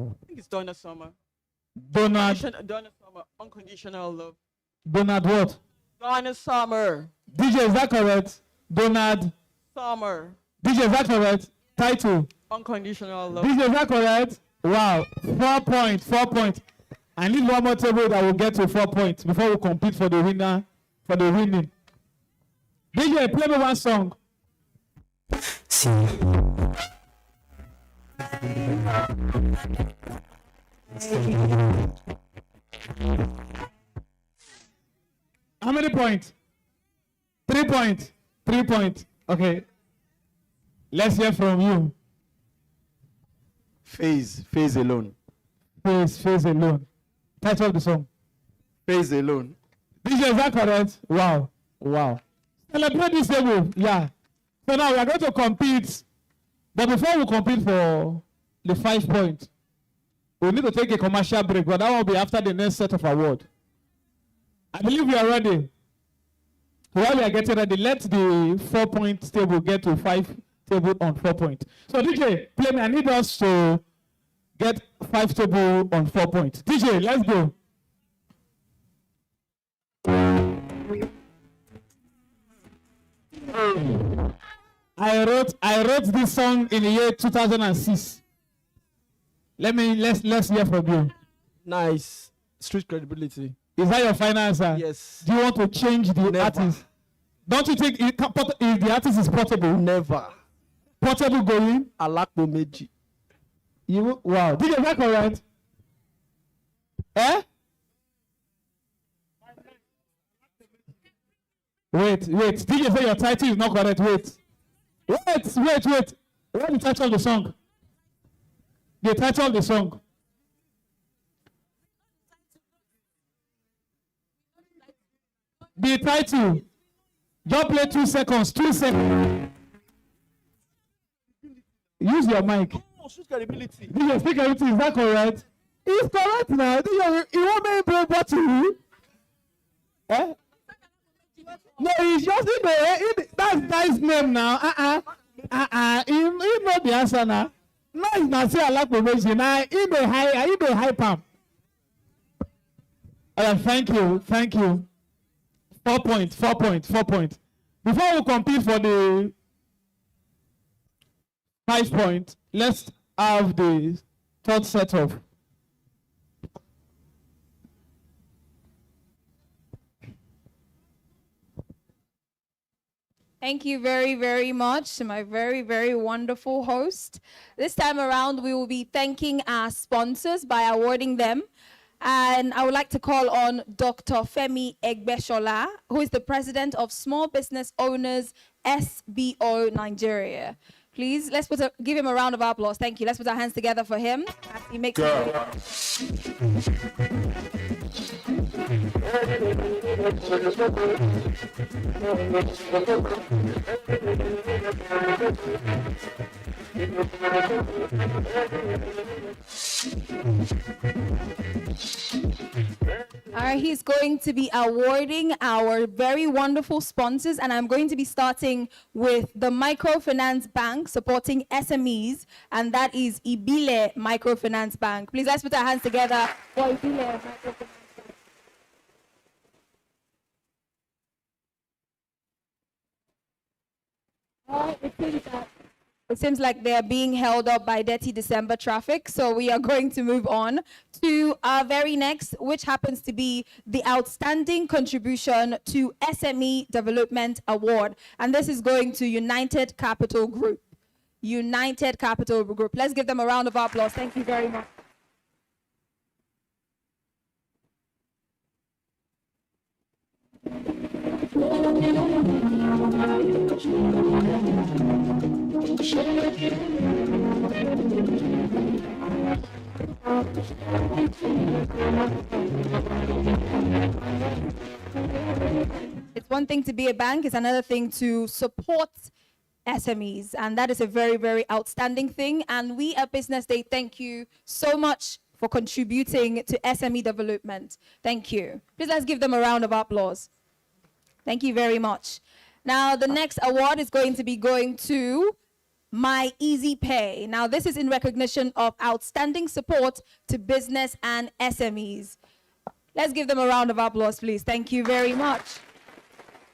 I think it's Donna Summer. Donald. Donna Summer, Unconditional Love. Donald what? Donna Summer. DJ, is that correct? Donald. Summer. DJ, is that correct? Title. Unconditional Love. DJ, is that correct? Wow. 4 points. 4 points. I need one more table that will get to 4 points before we compete for the winner, for the winning. DJ, play me one song. How many points? 3 points. 3 points. Okay. Let's hear from you. Phase alone. Phase alone. Title of the song. Phase alone. DJ, is that correct? Wow. Wow. Celebrate this table. Yeah. So now we are going to compete. But before we compete for the 5 points, we need to take a commercial break, but that will be after the next set of award. I believe we are ready. While we are getting ready, let the 4 point table get to 5 table on 4 points. So DJ, play me. I need us to get 5 table on 4 points. DJ, let's go. I wrote this song in the year 2006. Let's hear from you. Nice. Street credibility. Is that your final answer? Yes. Do you want to change the artist? Don't you think if the artist is portable? Never. Portable going? Alakpo Meji. You wow. Did you work all right? Eh? Wait. Did you say your title is not correct? Wait. What's the title of the song? The title of the song. The title. Just play 2 seconds. 2 seconds. Use your mic. Oh, street credibility. DJ, speak everything. Is that correct? It's correct now. DJ, you want me to play what to you? Eh? No, it's just that's nice name now. You know the answer now. Nice now. Say I like promotion. Now, you may hype him. Thank you. 4 points. Before we compete for the 5 points, let's have the third set of. Thank you very, very much to my very, very wonderful host. This time around, we will be thanking our sponsors by awarding them. And I would like to call on Dr. Femi Egbeshola, who is the president of Small Business Owners SBO Nigeria. Please, give him a round of applause. Thank you. Let's put our hands together for him as he makes he's going to be awarding our very wonderful sponsors, and I'm going to be starting with the Microfinance Bank supporting SMEs, and that is Ibile Microfinance Bank. Please, let's put our hands together for Ibile Microfinance Bank. It seems like they are being held up by dirty December traffic, so we are going to move on to our very next, which happens to be the Outstanding Contribution to SME Development Award. And this is going to United Capital Group. United Capital Group. Let's give them a round of applause. Thank you very much. It's one thing to be a bank, it's another thing to support SMEs, and that is a very, very outstanding thing. And we at Business Day thank you so much for contributing to SME development. Thank you. Please let's give them a round of applause. Thank you very much. Now, the next award is going to be going to My Easy Pay. Now, this is in recognition of outstanding support to business and SMEs. Let's give them a round of applause, please. Thank you very much.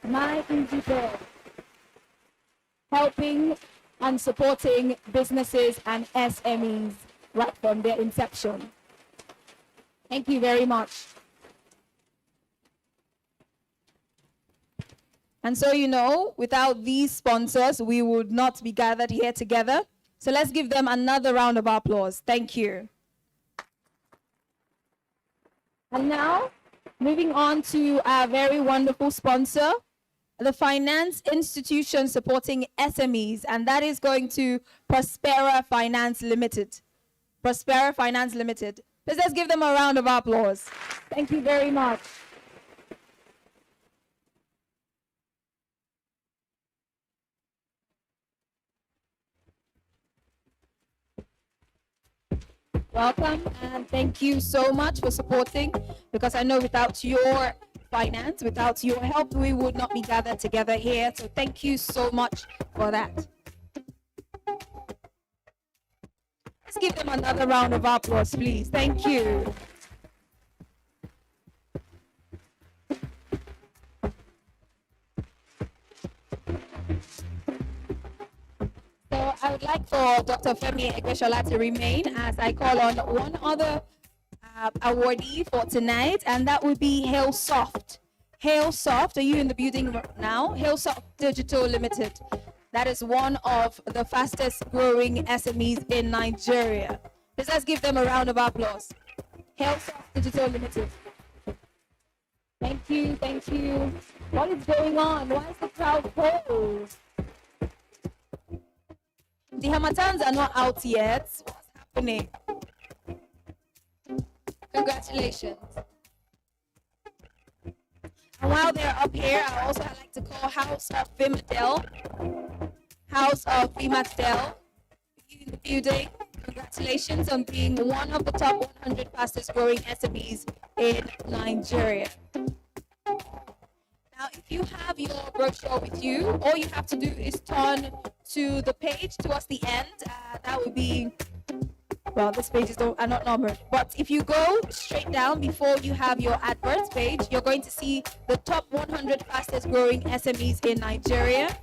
My Easy Pay. Helping and supporting businesses and SMEs right from their inception. Thank you very much. And so, you know, without these sponsors, we would not be gathered here together. So let's give them another round of applause. Thank you. And now, moving on to our very wonderful sponsor, the finance institution supporting SMEs, and that is going to Prospera Finance Limited. Prospera Finance Limited. Let's give them a round of applause. Thank you very much. Welcome, and thank you so much for supporting, because I know without your finance, without your help, we would not be gathered together here. So thank you so much for that. Let's give them another round of applause, please. Thank you. So I would like for Dr. Femi Egbeshola to remain as I call on one other awardee for tonight, and that would be Hailsoft. Hailsoft, are you in the building now? Hailsoft Digital Limited. That is one of the fastest growing SMEs in Nigeria. Let's give them a round of applause. Hailsoft Digital Limited. Thank you, thank you. What is going on? Why is the crowd cold? The Hamatans are not out yet. What's happening? Congratulations. And while they're up here, I also like to call House of Vimadel. House of Vimadel in the building. Congratulations on being one of the top 100 fastest growing SMEs in Nigeria. Now, if you have your brochure with you, all you have to do is turn to the page towards the end. That would be, well, these pages are not numbered. But if you go straight down before you have your adverts page, you're going to see the top 100 fastest growing SMEs in Nigeria.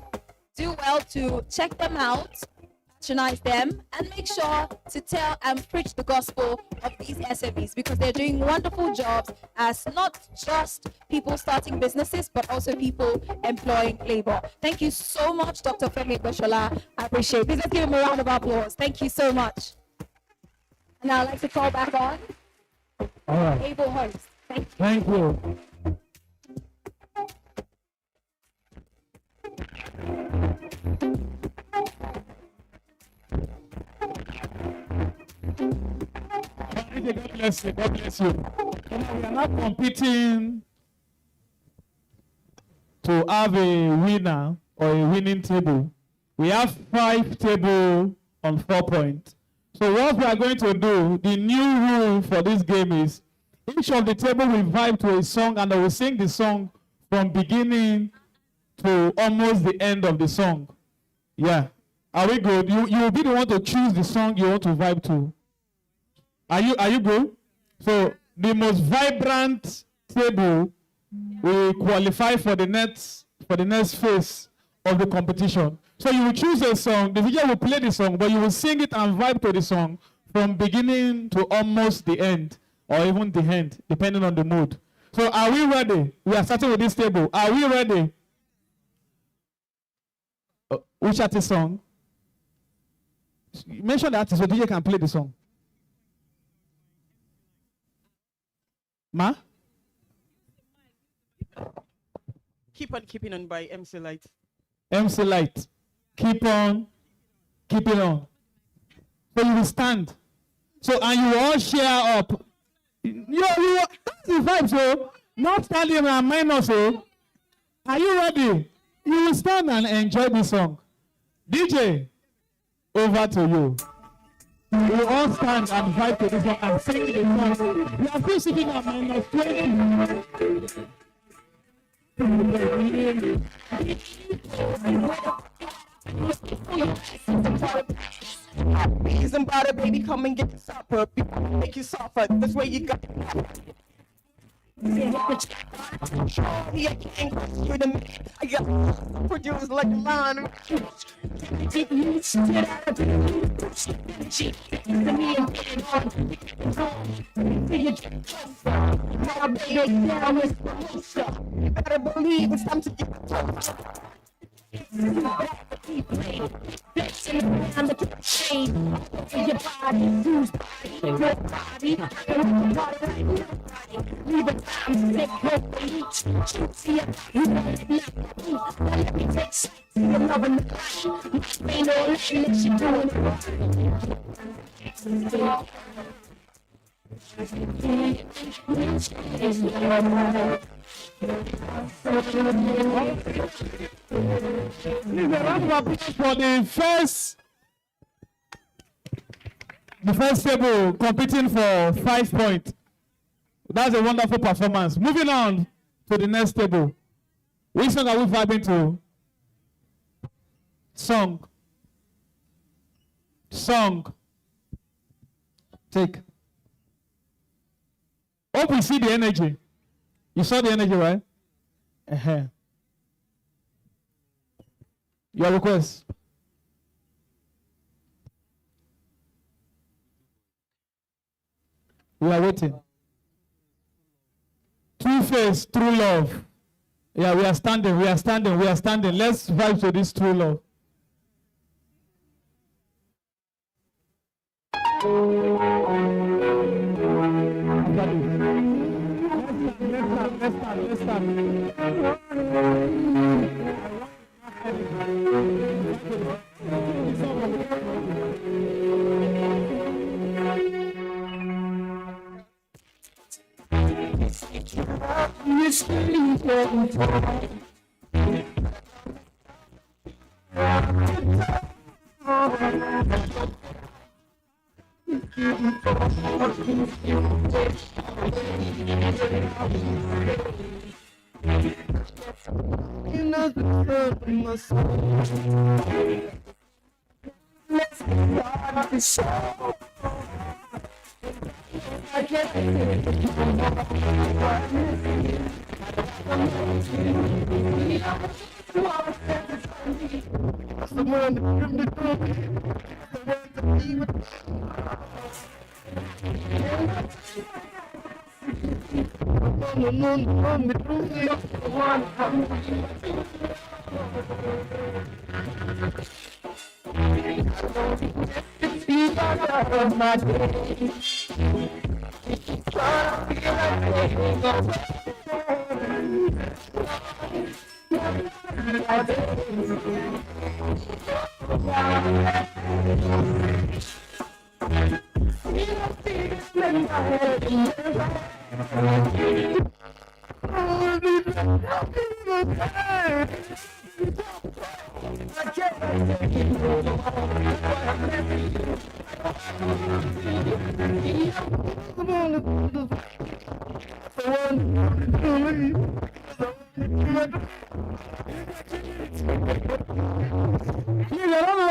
Do well to check them out, patronize them, and make sure to tell and preach the gospel of these SMEs, because they're doing wonderful jobs as not just people starting businesses, but also people employing labor. Thank you so much, Dr. Femi Egbeshola. I appreciate it. Please let's give him a round of applause. Thank you so much. And I'd like to call back on able host. Thank you. Thank you. God bless you. God bless you. So now we are not competing to have a winner or a winning table. We have 5 tables on 4 points. So what we are going to do, the new rule for this game is each of the table will vibe to a song, and I will sing the song from beginning to almost the end of the song. Yeah. Are we good? You will be the one to choose the song you want to vibe to. Are you good? So the most vibrant table will qualify for the next phase of the competition. So you will choose a song, the DJ will play the song, but you will sing it and vibe to the song from beginning to almost the end, or even the end, depending on the mood. So are we ready? We are starting with this table. Are we ready? Which artist song? Mention the artist so DJ can play the song. Ma? Keep on Keeping On by MC Light. MC Light. Keep on keeping on. So you will stand. So, and you will all share up. That's the vibe, so not standing and minus. So, are you ready? You will stand and enjoy the song. DJ, over to you. We will all stand and vibe to this song and sing the song. We are still sitting at minus 20. Bees and butter, baby, come and get the supper. Make you suffer. That's where you got. Yeah, I can't you the man. I got produced like a line. Better believe it's time to get Please, a round of applause for the first table competing for 5 points. That's a wonderful performance. Moving on to the next table. Which song are we vibing to? Song. Take. Hope we see the energy. You saw the energy, right? Your request. We are waiting. True face, true love. Yeah, we are standing. Let's vibe to this true love. Let's start. Let's start the show.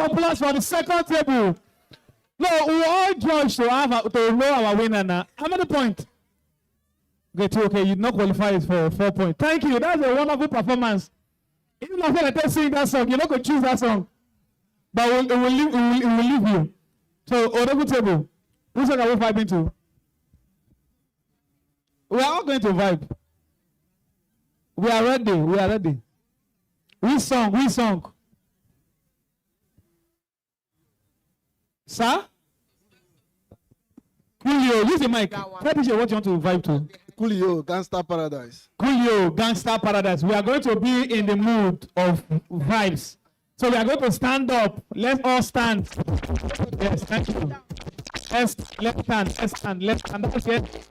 Applause for the second table. No, we all judge to know our winner now. How many points? Okay, you not qualify for 4 points. Thank you. That's a wonderful performance. Even after I sing that song, you're not going to choose that song. But it will leave you. So, Odogu table. Which song are we vibing to? We are all going to vibe. We are ready. Which song? Sir? Coolio, use the mic. Tell DJ what you want to vibe to. Coolio, Gangsta Paradise. Coolio, Gangsta Paradise. We are going to be in the mood of vibes. So we are going to stand up. Let's all stand. Yes, thank you. Let's stand. That's it.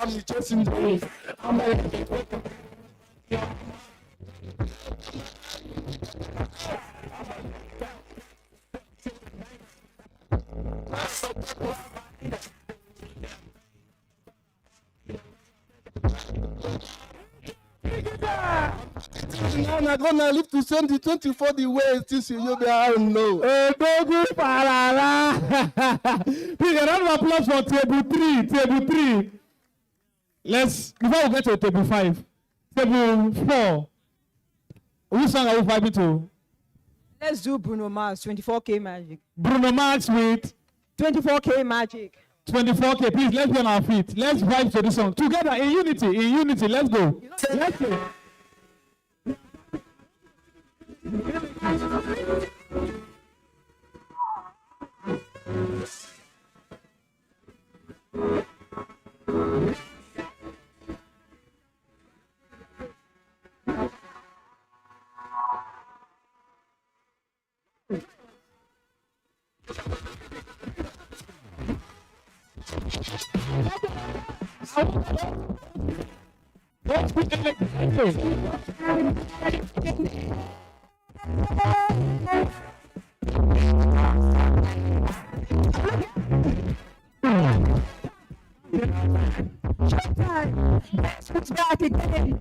I'm chasing the I'm gonna live to 2024 the way it is you be I don't know. Please, a round of applause for table 3. Table 3. Let's, before we get to table 5, table 4. Which song are we vibing to? Let's do Bruno Mars, 24K Magic. Bruno Mars with 24K Magic. 24K. Please, let's be on our feet. Let's vibe to this song. Together, in unity, in unity. Let's go. Let's go. It's back again.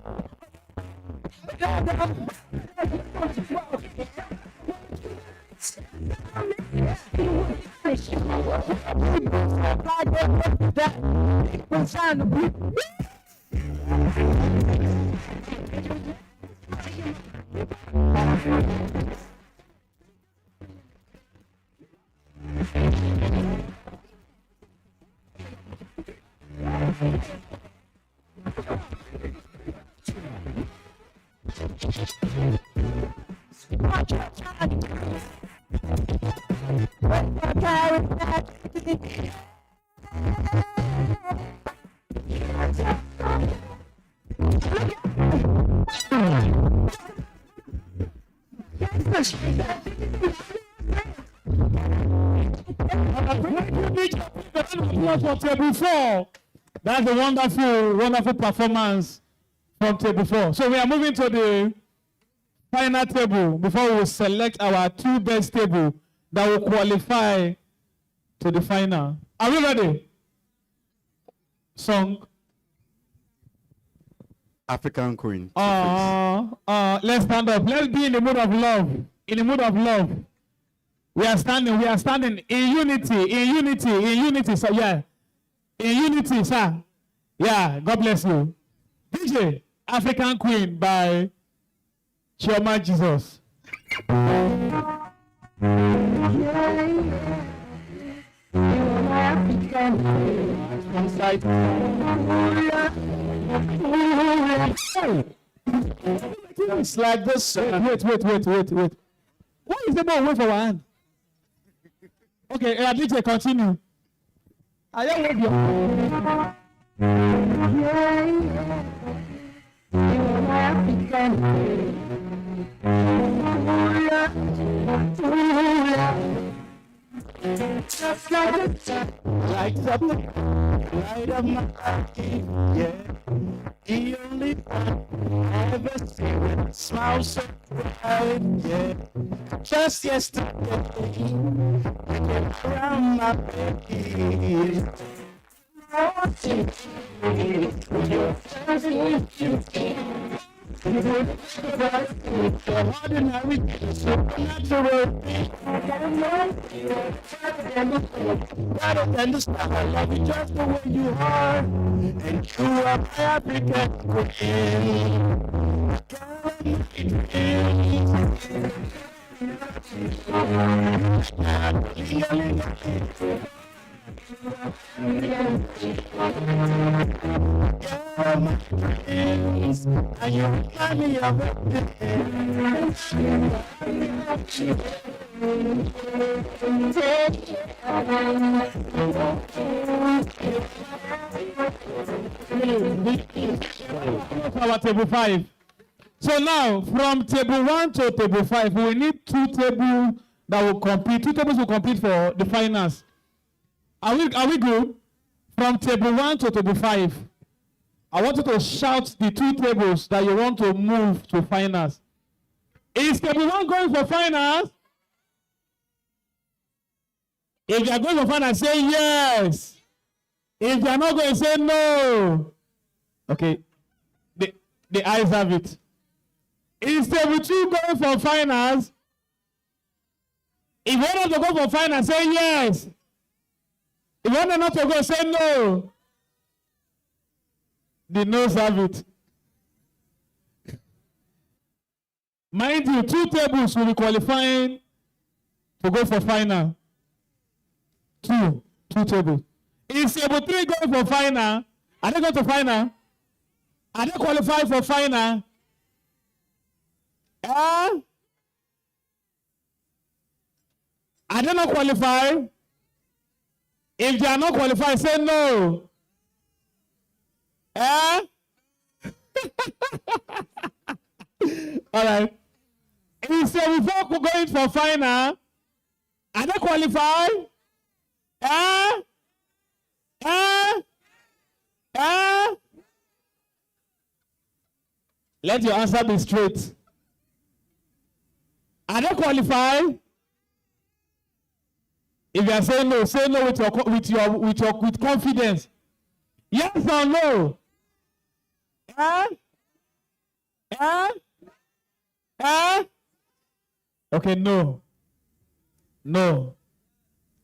For table 4. That's a wonderful, wonderful performance from table 4. So we are moving to the final table before we select our 2 best table that will qualify to the final. Are we ready? Song. African Queen. Let's stand up. Let's be in the mood of love. In the mood of love. We are standing in unity, so yeah. In unity, sir. Yeah, God bless you. DJ, African Queen by Chioma Jesus. It's like this. Wait. Why is the ball away from our hand? Okay, DJ, continue. I don't want you. Just like a top, lights up the light of my eye, yeah. The only one I ever see with a smile so bright, yeah. Just yesterday, I came around my baby. I want to be with your fancy beauty. ordinary, supernatural, better than the star. I love you just the way you are, and you are my African and you remind me of our table 5. So now, from table 1 to table 5, we need 2 tables that will compete. 2 tables will compete for the finals. Are we good? From table 1 to table 5. I want you to shout the 2 tables that you want to move to finals. Is table 1 going for finals? If you are going for finals, say yes. If you are not going, say no. Okay. The eyes have it. Is table 2 going for finals? If you want to go for finals, say yes. If you want not to go, say no. The no's have it. Mind you, 2 tables will be qualifying to go for final. 2 tables. Is table 3 going for final? Are they going to final? Are they qualified for final? Are they not qualified? If they are not qualified, say no. All right. If table 4 going for final, are they qualified? Let your answer be straight. Are they qualified? If you are saying no, say no with confidence. Yes or no? Okay, no. No.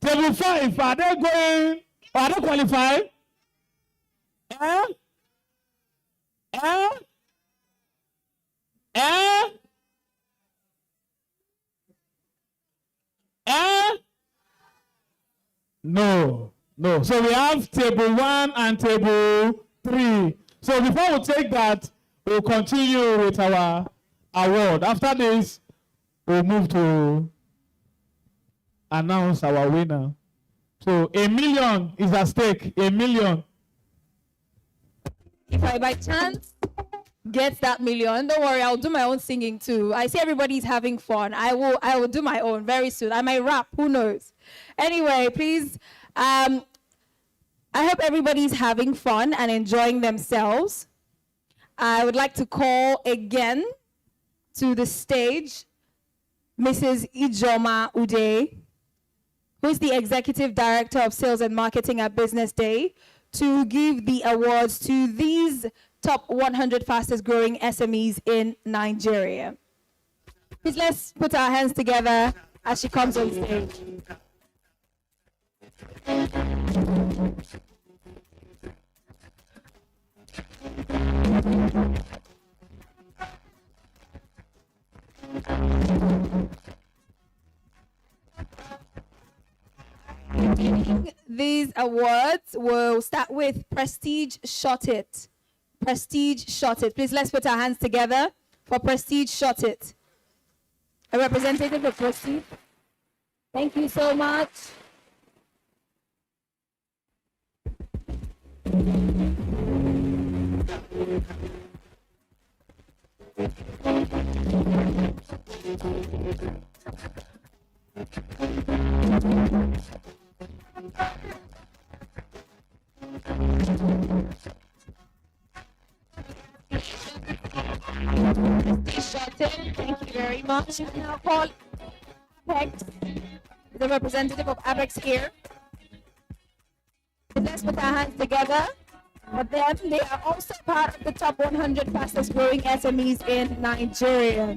Table 5, are they going? Are they qualified? No. So we have table 1 and table 3. So before we take that, we'll continue with our award. After this, we'll move to announce our winner. So $1 million is at stake. $1 million. If I by chance get that million, don't worry, I'll do my own singing too. I see everybody's having fun. I will do my own very soon. I might rap, who knows? Anyway, please, I hope everybody's having fun and enjoying themselves. I would like to call again to the stage Mrs. Ijoma Ude, who is the Executive Director of Sales and Marketing at BusinessDay, to give the awards to these top 100 fastest growing SMEs in Nigeria. Please let's put our hands together as she comes on stage. These awards will start with Prestige Shot It. Prestige Shot It. Please let's put our hands together for Prestige Shot It. A representative of Prestige. Thank you so much. Thank you very much. And now call Apex, the representative of Apex here. Let's put our hands together But then they are also part of the top 100 fastest growing SMEs in Nigeria.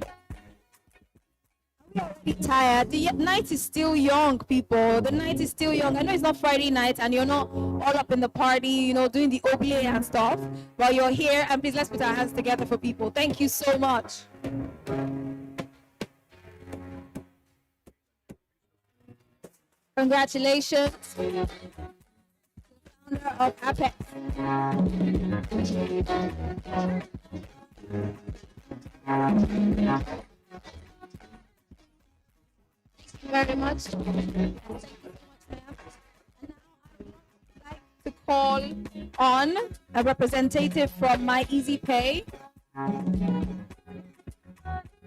We're already tired. The night is still young, people. The night is still young. I know it's not Friday night and you're not all up in the party, you know, doing the OBA and stuff. While you're here, and please let's put our hands together for people. Thank you so much. Congratulations. Founder of Apex. Very much. To call on a representative from My Easy Pay,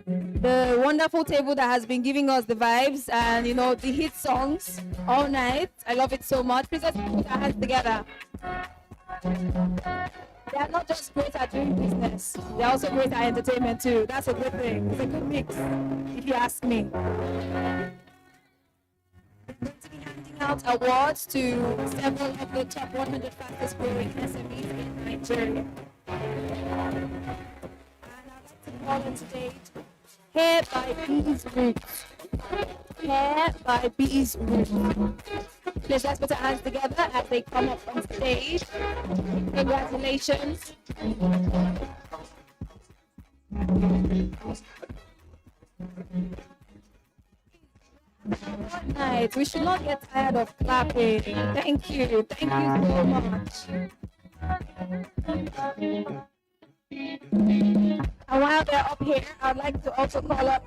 the wonderful table that has been giving us the vibes and you know the hit songs all night. I love it so much. Please let's put our hands together. They are not just great at doing business, they're also great at entertainment too. That's a good thing. It's a good mix, if you ask me. Out awards to several of the top 100 fastest growing SMEs in Nigeria. And I'd like to call on stage Hair by Bees Roots. Hair by Bees Roots. Please let's put our hands together as they come up on stage. Congratulations. Night. We should not get tired of clapping. Thank you. Thank you so much. And while they're up here, I'd like to also call up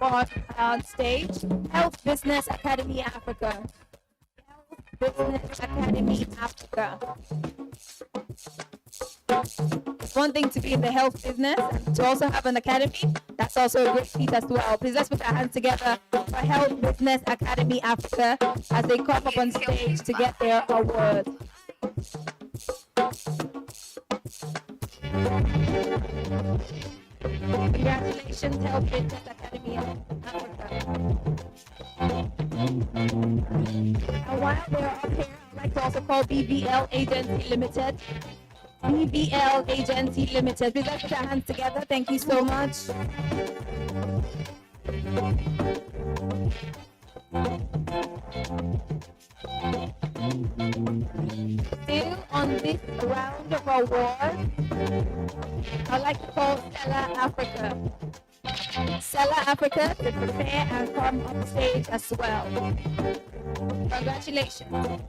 on stage Health Business Academy Africa. Health Business Academy Africa. It's one thing to be in the health business, and to also have an academy, that's also a great feat as well. Please let's put our hands together for Health Business Academy Africa as they come up on stage to get their award. Congratulations, Health Business Academy Africa. And while they're up here, I'd like to also call BVL Agency Limited. BVL Agency Limited. Please let's put our hands together. Thank you so much. Still on this round of awards, I'd like to call Stella Africa. Stella Africa to prepare and come on stage as well. Congratulations.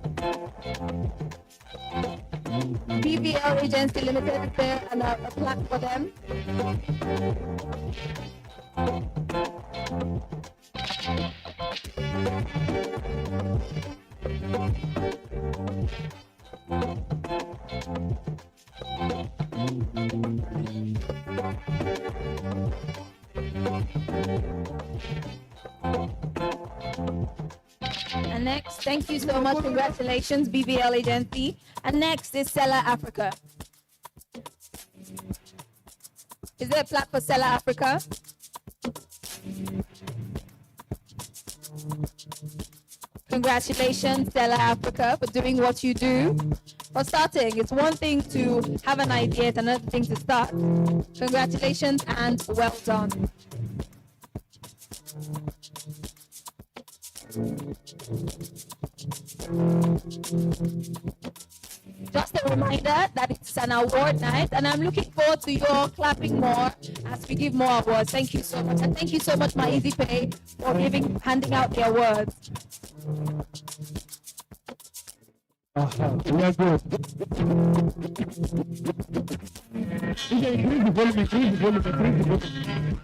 BVL Agency Limited, is there a plaque for them? And next, thank you so much. Congratulations, BVL Agency. And next is Stella Africa. Is there a plaque for Stella Africa? Congratulations, Stella Africa, for doing what you do. For starting, it's one thing to have an idea, it's another thing to start. Congratulations and well done. Just a reminder that it's an award night, and I'm looking forward to your clapping more as we give more awards. Thank you so much, and thank you so much, My Easy Pay, for handing out the awards. We are good. Increase the volume, increase the volume, increase the volume.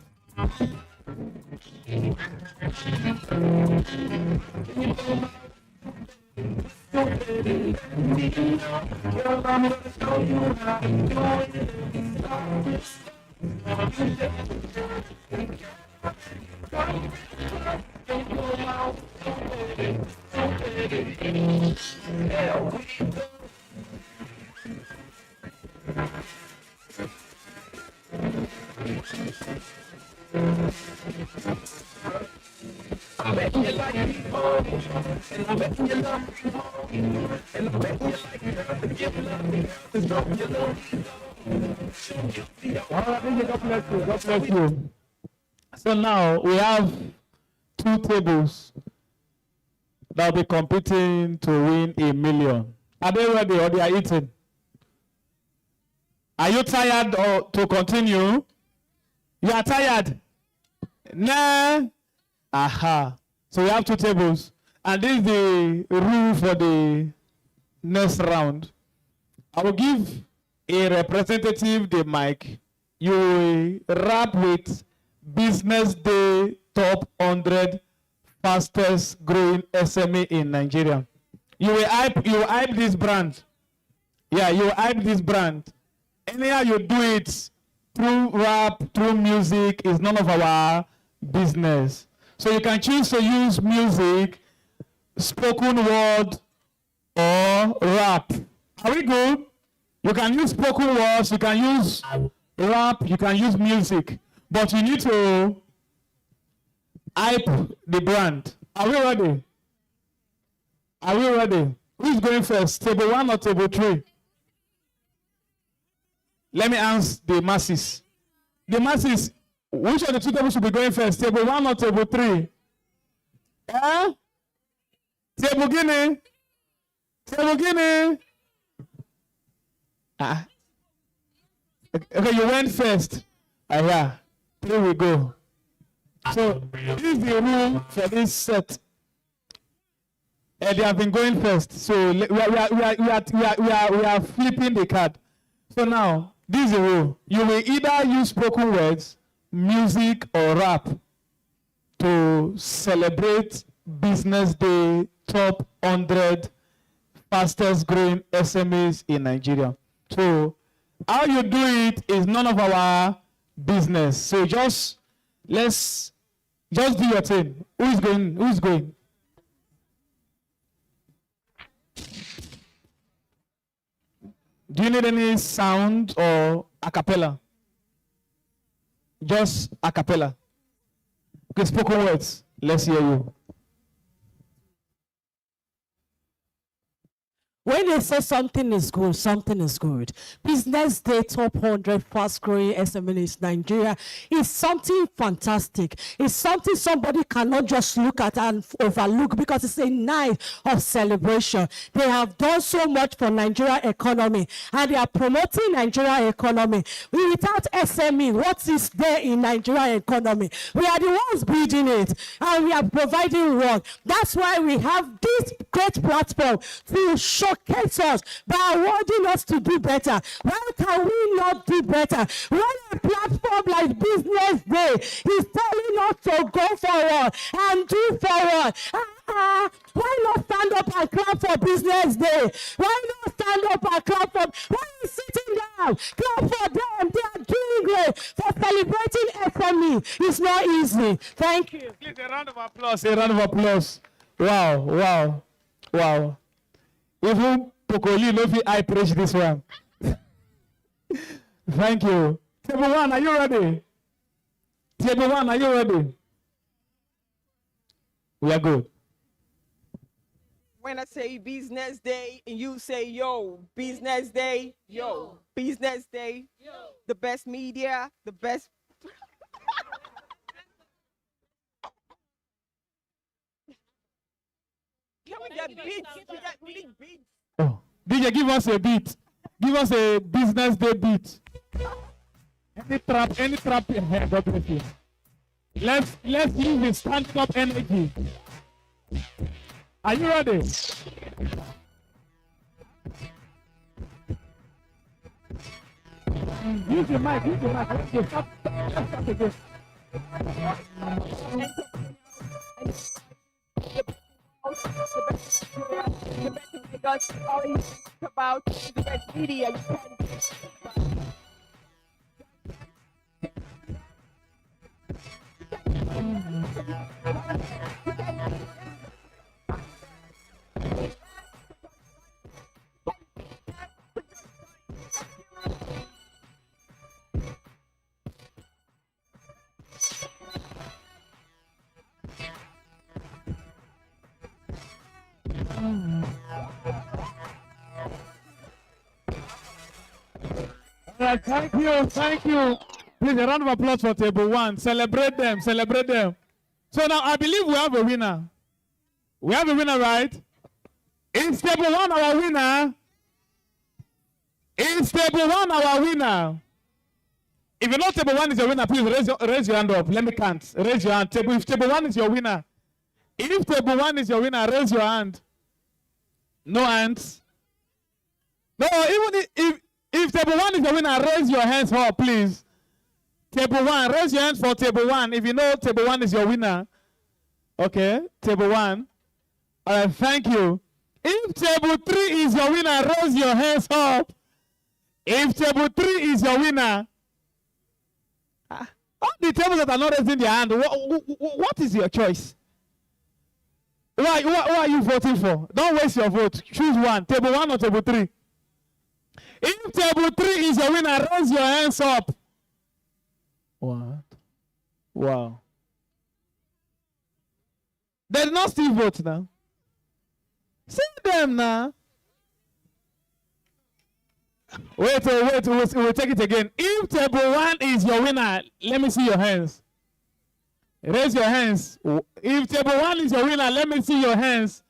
God bless you. God bless you. So now we have 2 tables that will be competing to win $1 million. Are they ready or they are eating? Are you tired or to continue? You are tired? Nah. Aha. So we have 2 tables. And this is the rule for the next round. I will give a representative the mic. You will rap with Business Day top 100 fastest growing SME in Nigeria. You will hype this brand. Yeah, you will hype this brand. Anyhow you do it through rap, through music, is none of our business. So you can choose to use music, spoken word, or rap. Are we good? You can use spoken words, you can use rap, you can use music. But you need to hype the brand. Are we ready? Are we ready? Who's going first? Table 1 or table 3? Let me ask the masses. The masses, which of the 2 tables should be going first? Table 1 or table 3? Table Guinea? Table Guinea? Okay, you went first. Yeah. Here we go. So this is the rule for this set. They have been going first. So we are flipping the card. So now this is the rule. You will either use spoken words, music, or rap to celebrate Business Day top 100 fastest growing SMEs in Nigeria. So how you do it is none of our business. So just do your thing. Who is going? Who is going? Do you need any sound or a cappella? Just a cappella. Okay, spoken words. Let's hear you. When they say something is good, something is good. Business Day top 100 fast growing SMEs Nigeria is something fantastic. It's something somebody cannot just look at and overlook because it's a night of celebration. They have done so much for Nigeria economy and they are promoting Nigeria economy. Without SME, what is there in Nigeria economy? We are the ones building it and we are providing work. That's why we have this great platform to showcase us by awarding us to do better. Why can we not do better? When a platform like Business Day is telling us to go forward and do forward, why not stand up and clap for Business Day? Why not stand up and clap for? Why are you sitting down? Clap for them. They are doing great for celebrating SME. It's not easy. Thank you. Please, a round of applause. A round of applause. Wow, wow, wow. Even Pokoli no fit I preach this one. Thank you. Table 1, are you ready? Table 1, are you ready? We are good. When I say Business Day and you say yo, Business Day, yo, Business Day, yo, the best media, the best. Can we get beats? We need beats. Oh, DJ, give us a beat. Give us a Business Day beat. Any trap in here, God bless you. Let's use the stand up energy. Are you ready? Use your mic, use your mic. Let's start again. Because all you talk about is the best media. You can't. Thank you, thank you. Please, a round of applause for table one. Celebrate them, celebrate them. So now I believe we have a winner. We have a winner, right? Is table one our winner? Is table one our winner? If you know table one is your winner, please raise your hand up. Let me count. Raise your hand. If table one is your winner, if table one is your winner, raise your hand. No hands. No, even if table one is your winner, raise your hands up, please. Table one, raise your hands for table one. If you know table one is your winner. Okay, table one. All right, thank you. If table three is your winner, raise your hands up. If table three is your winner, all the tables that are not raising their hand, what is your choice? Why are you voting for? Don't waste your vote. Choose one. Table one or table three. If table three is your winner, raise your hands up. What? Wow. They did not still vote now. See them now. Wait, we'll take it again. If table one is your winner, let me see your hands. Raise your hands. If table one is your winner, let me see your hands.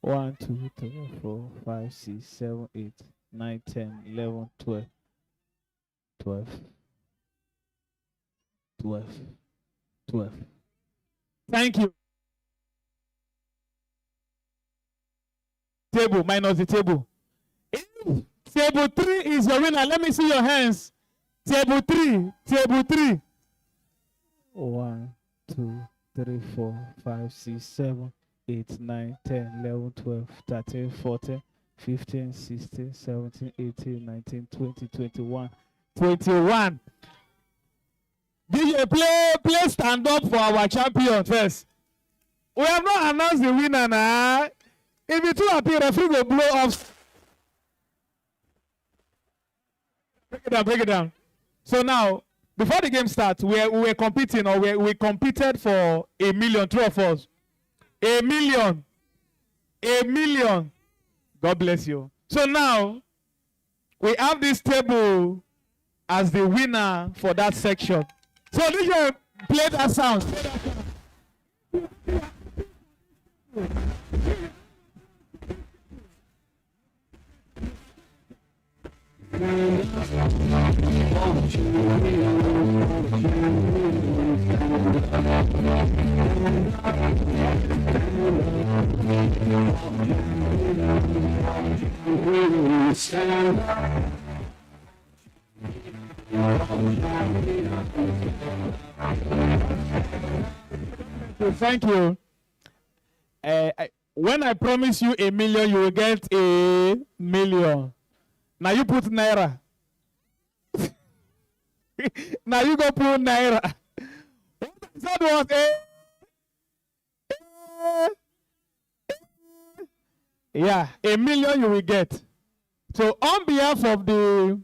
1, 2, 3, 4, 5, 6, 7, 8, 9, 10, 11, 12. 12. 12. 12. Thank you. Table minus the table. If table 3 is your winner, let me see your hands. Table 3. Table 3. 1, 2, 3, 4, 5, 6, 7, 8, 9, 10, 11, 12, 13, 14, 15, 16, 17, 18, 19, 20, 21. 21. DJ, play stand up for our champion first. We have not announced the winner now. If you too happy, referee will blow off. Break it down. So now, before the game starts, we were competing, or we competed for $1 million, two of us. $1 million. $1 million. God bless you. So now, we have this table as the winner for that section. So DJ, play that sound. Thank you. When I promise you $1 million, you will get $1 million. Now you put naira. Now you go put naira. That was yeah, $1 million you will get. So on behalf of the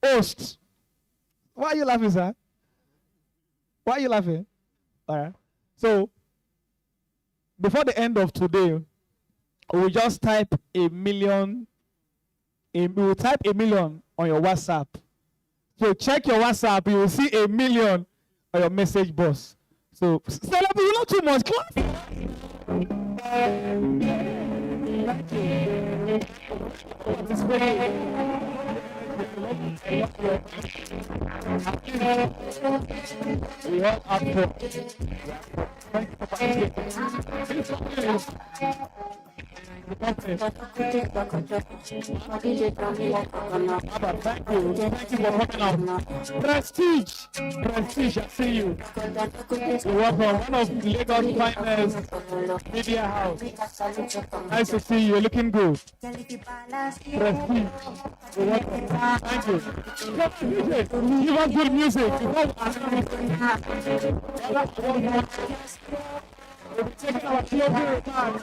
host, why are you laughing, sir? Why are you laughing? All right. So before the end of today, we just type $1 million. We will type $1 million on your WhatsApp. So check your WhatsApp, you will see $1 million on your message box. So celebrate, you not too much. Thank you. Thank you for coming out. Prestige, I see you. You're welcome. One of Lagos' finest media house. Nice to see you. You're looking good. Prestige, you're welcome. Thank you. Give us good music. We'll be taking our period time.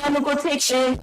I'm go take shit.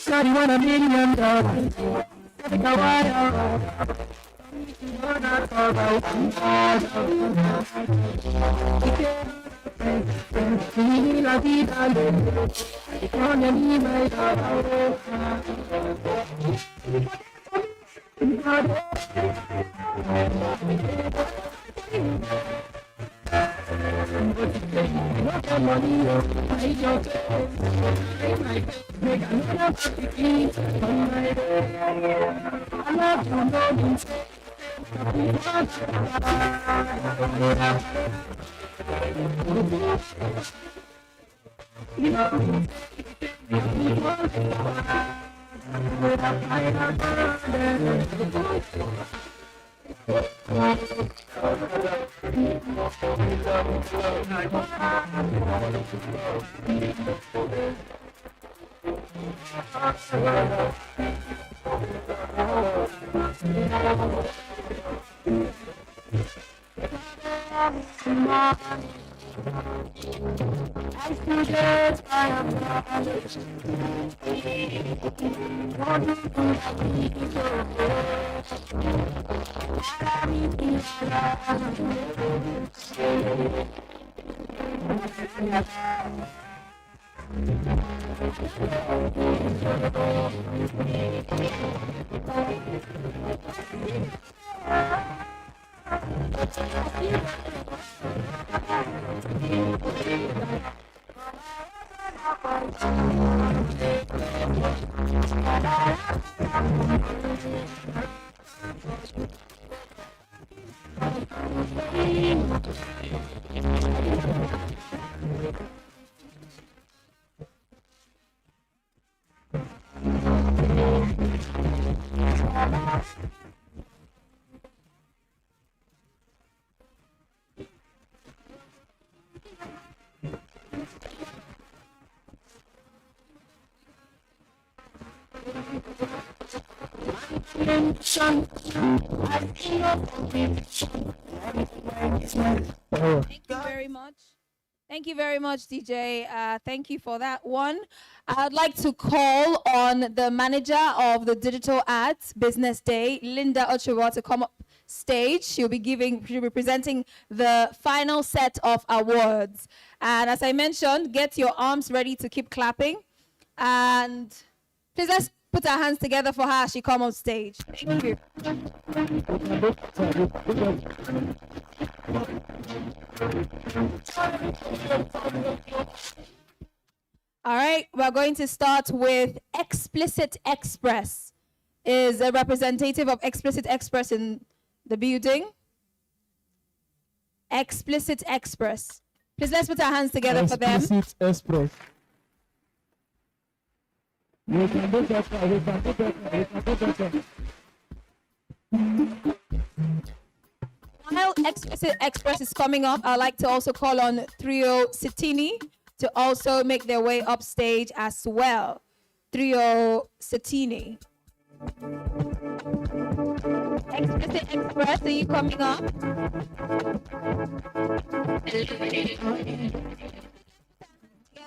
Shawty want $1 million. Every go wild. La vida con el mention. I feel no conviction. Thank you very much. Thank you very much, DJ. Thank you for that one. I'd like to call on the manager of the digital ads Business Day, Linda Ochoa, to come up stage. She'll be presenting the final set of awards. And as I mentioned, get your arms ready to keep clapping. And please let's put our hands together for her as she comes on stage. Thank you. All right, we're going to start with Explicit Express. Is a representative of Explicit Express in the building? Explicit Express. Please let's put our hands together for them. Explicit Express. We can do better. We can do better. We can do better. While Explicit Express is coming up, I'd like to also call on Trio Citini to also make their way up stage as well. Trio Citini. Explicit Express, are you coming up? Together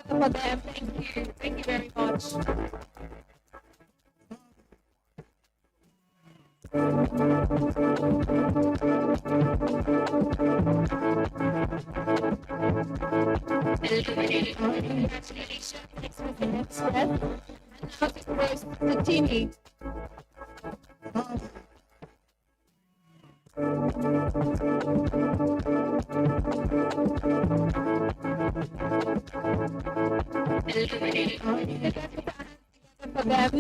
for them. Thank you. Thank you very much. Congratulations, Explicit Express. And now to Citini. For them.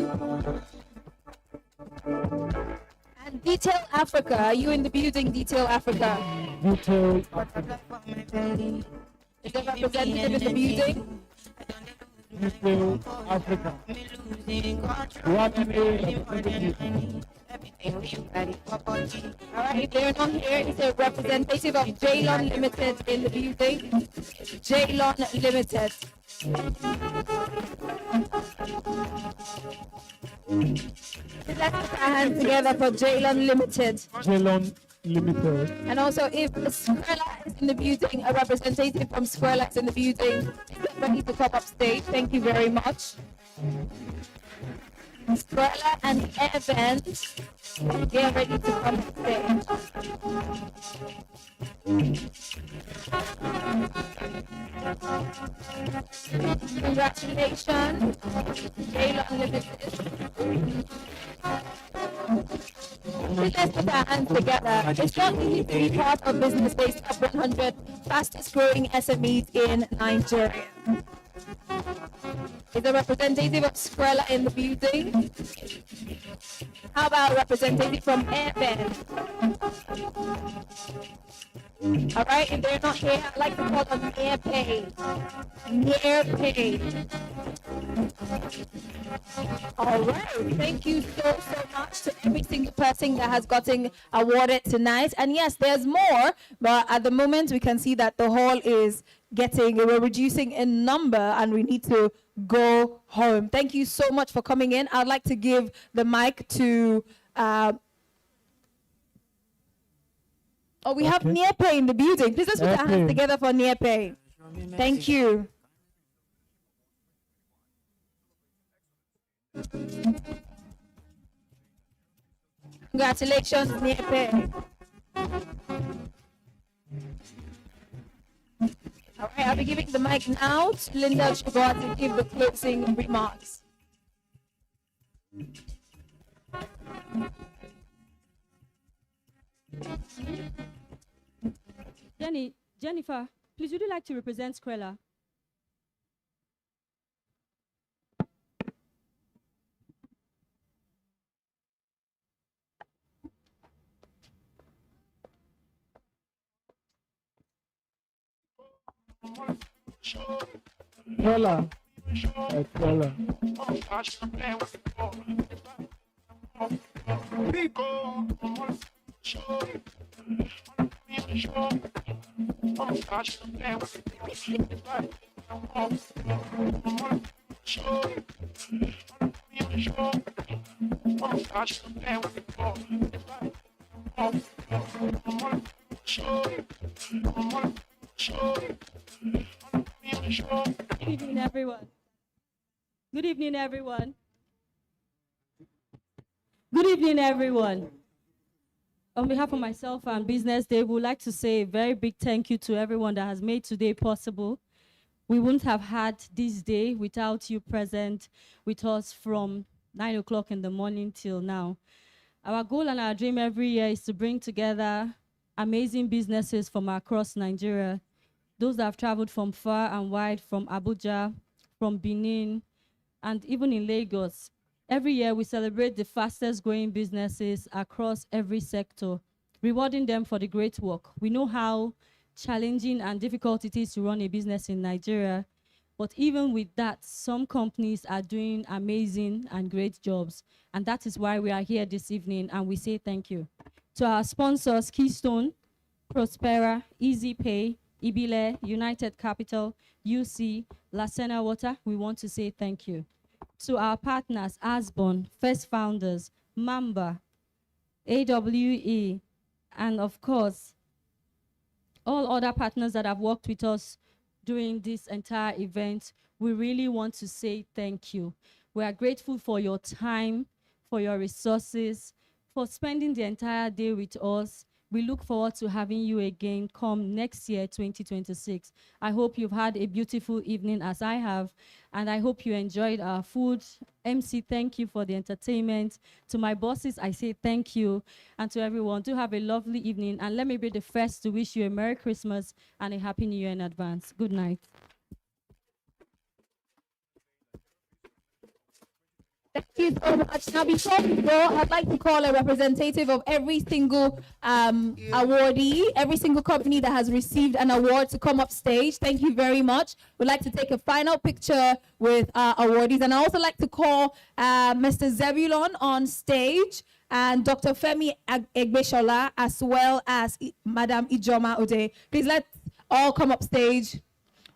And Detail Africa, are you in the building, Detail Africa? Detail Is the representative in the building? Detail Africa. One representative. All right, if they're not here, is a representative of Jaylon Limited in the building? Jaylon Limited. Let's put our hands together for Jaylon Limited. Jaylon Limited. And also, if Squarela is in the building, a representative from Squarela is in the building, get ready to come up stage. Thank you very much. Squarela and Evans, get ready to come up stage. Congratulations, Jaylon Limited. Let's put our hands together. It's not easy to be part of Business Day's top 100 fastest growing SMEs in Nigeria. Is a representative of Squarela in the building? How about a representative from Airband? All right, if they're not here, I'd like to call on NearPay. NearPay. All right, thank you so much to every single person that has gotten awarded tonight. And yes, there's more, but at the moment we can see that the hall is we're reducing in number and we need to go home. Thank you so much for coming in. I'd like to give the mic to we have NearPay in the building. Please let's put our hands together for NearPay. Thank you. Congratulations, NearPay. All right, I'll be giving the mic now to Linda Ochoa to give the closing remarks. Jennifer, please, would you like to represent Squarela? Squarela. Squarela. Oh, I should pay with it for. I'm gonna show you. I'm gonna show you. Good evening, everyone. Good evening, everyone. Good evening, everyone. On behalf of myself and Business Day, we would like to say a very big thank you to everyone that has made today possible. We wouldn't have had this day without you present with us from 9 o'clock in the morning till now. Our goal and our dream every year is to bring together amazing businesses from across Nigeria, those that have traveled from far and wide, from Abuja, from Benin, and even in Lagos. Every year, we celebrate the fastest growing businesses across every sector, rewarding them for the great work. We know how challenging and difficult it is to run a business in Nigeria, but even with that, some companies are doing amazing and great jobs, and that is why we are here this evening, and we say thank you. To our sponsors, Keystone, Prospera, Easy Pay, Ibile, United Capital, UC, Lasena Water, we want to say thank you. To our partners, Asbon, First Founders, Mamba, AWE, and of course, all other partners that have worked with us during this entire event, we really want to say thank you. We are grateful for your time, for your resources, for spending the entire day with us. We look forward to having you again come next year, 2026. I hope you've had a beautiful evening as I have, and I hope you enjoyed our food. MC, thank you for the entertainment. To my bosses, I say thank you. And to everyone, do have a lovely evening. And let me be the first to wish you a Merry Christmas and a Happy New Year in advance. Good night. Thank you so much. Now, before we go, I'd like to call a representative of every single awardee, every single company that has received an award to come up stage. Thank you very much. We'd like to take a final picture with our awardees. And I also like to call Mr. Zebulon on stage and Dr. Femi Egbeshola, as well as Madam Ijoma Ode. Please let's all come up stage.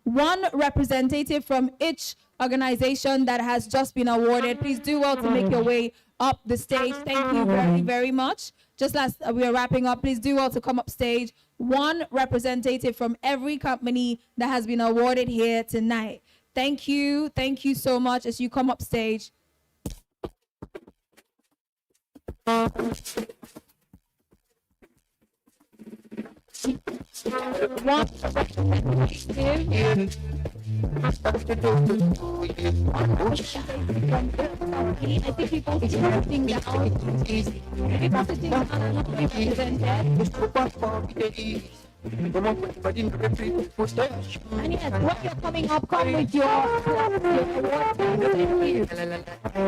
One representative from each organization that has just been awarded. Please do well to make your way up the stage. Thank you very, very much. Just as we are wrapping up, please do well to come up stage. One representative from every company that has been awarded here tonight. Thank you. Thank you so much as you come up stage. One representative. I think people sitting down. People sitting down are not represented. And yes, when you're coming up, come with your award.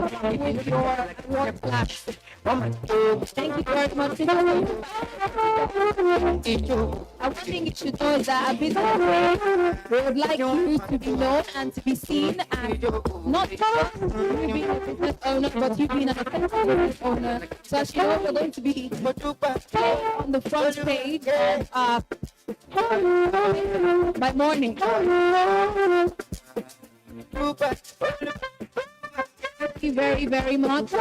Come with your award flash. Thank you very much. One thing you should know is that a business would like you to be known and to be seen, and not just you being a business owner, but you being an authentic business owner. So as you know, we're going to be on the front page by morning. Thank you very, very much.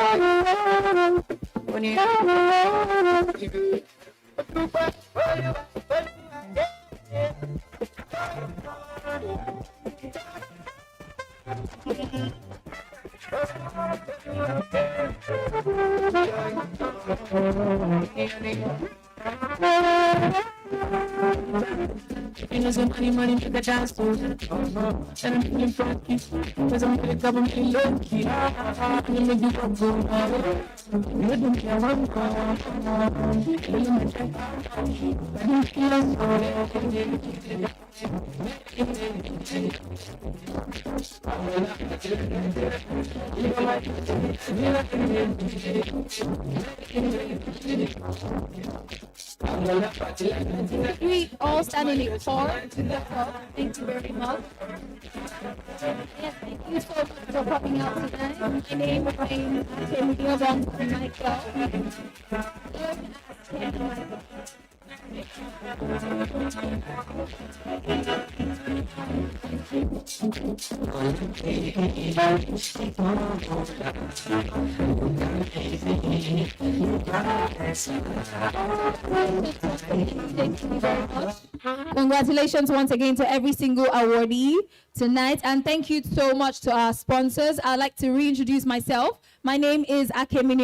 You know, some money to the dance to. And I'm feeling funky, cause I'm really government low key. I'm gonna do what's going on. You don't care what I'm calling. You don't check. I don't feel We all stand in a four. Thank you very much. Yes, thank you so much for coming out tonight. My name is Michael. Congratulations once again to every single awardee tonight, and thank you so much to our sponsors. I'd like to reintroduce myself. My name is Akemi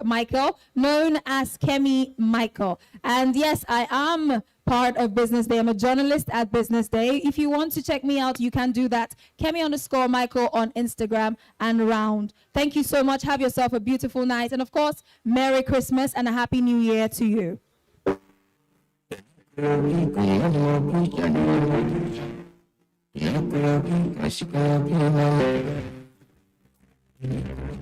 Michael, known as Kemi Michael. And yes, I am part of Business Day. I'm a journalist at Business Day. If you want to check me out, you can do that. Kemi_Michael on Instagram and round. Thank you so much. Have yourself a beautiful night. And of course, Merry Christmas and a Happy New Year to you. Yeah,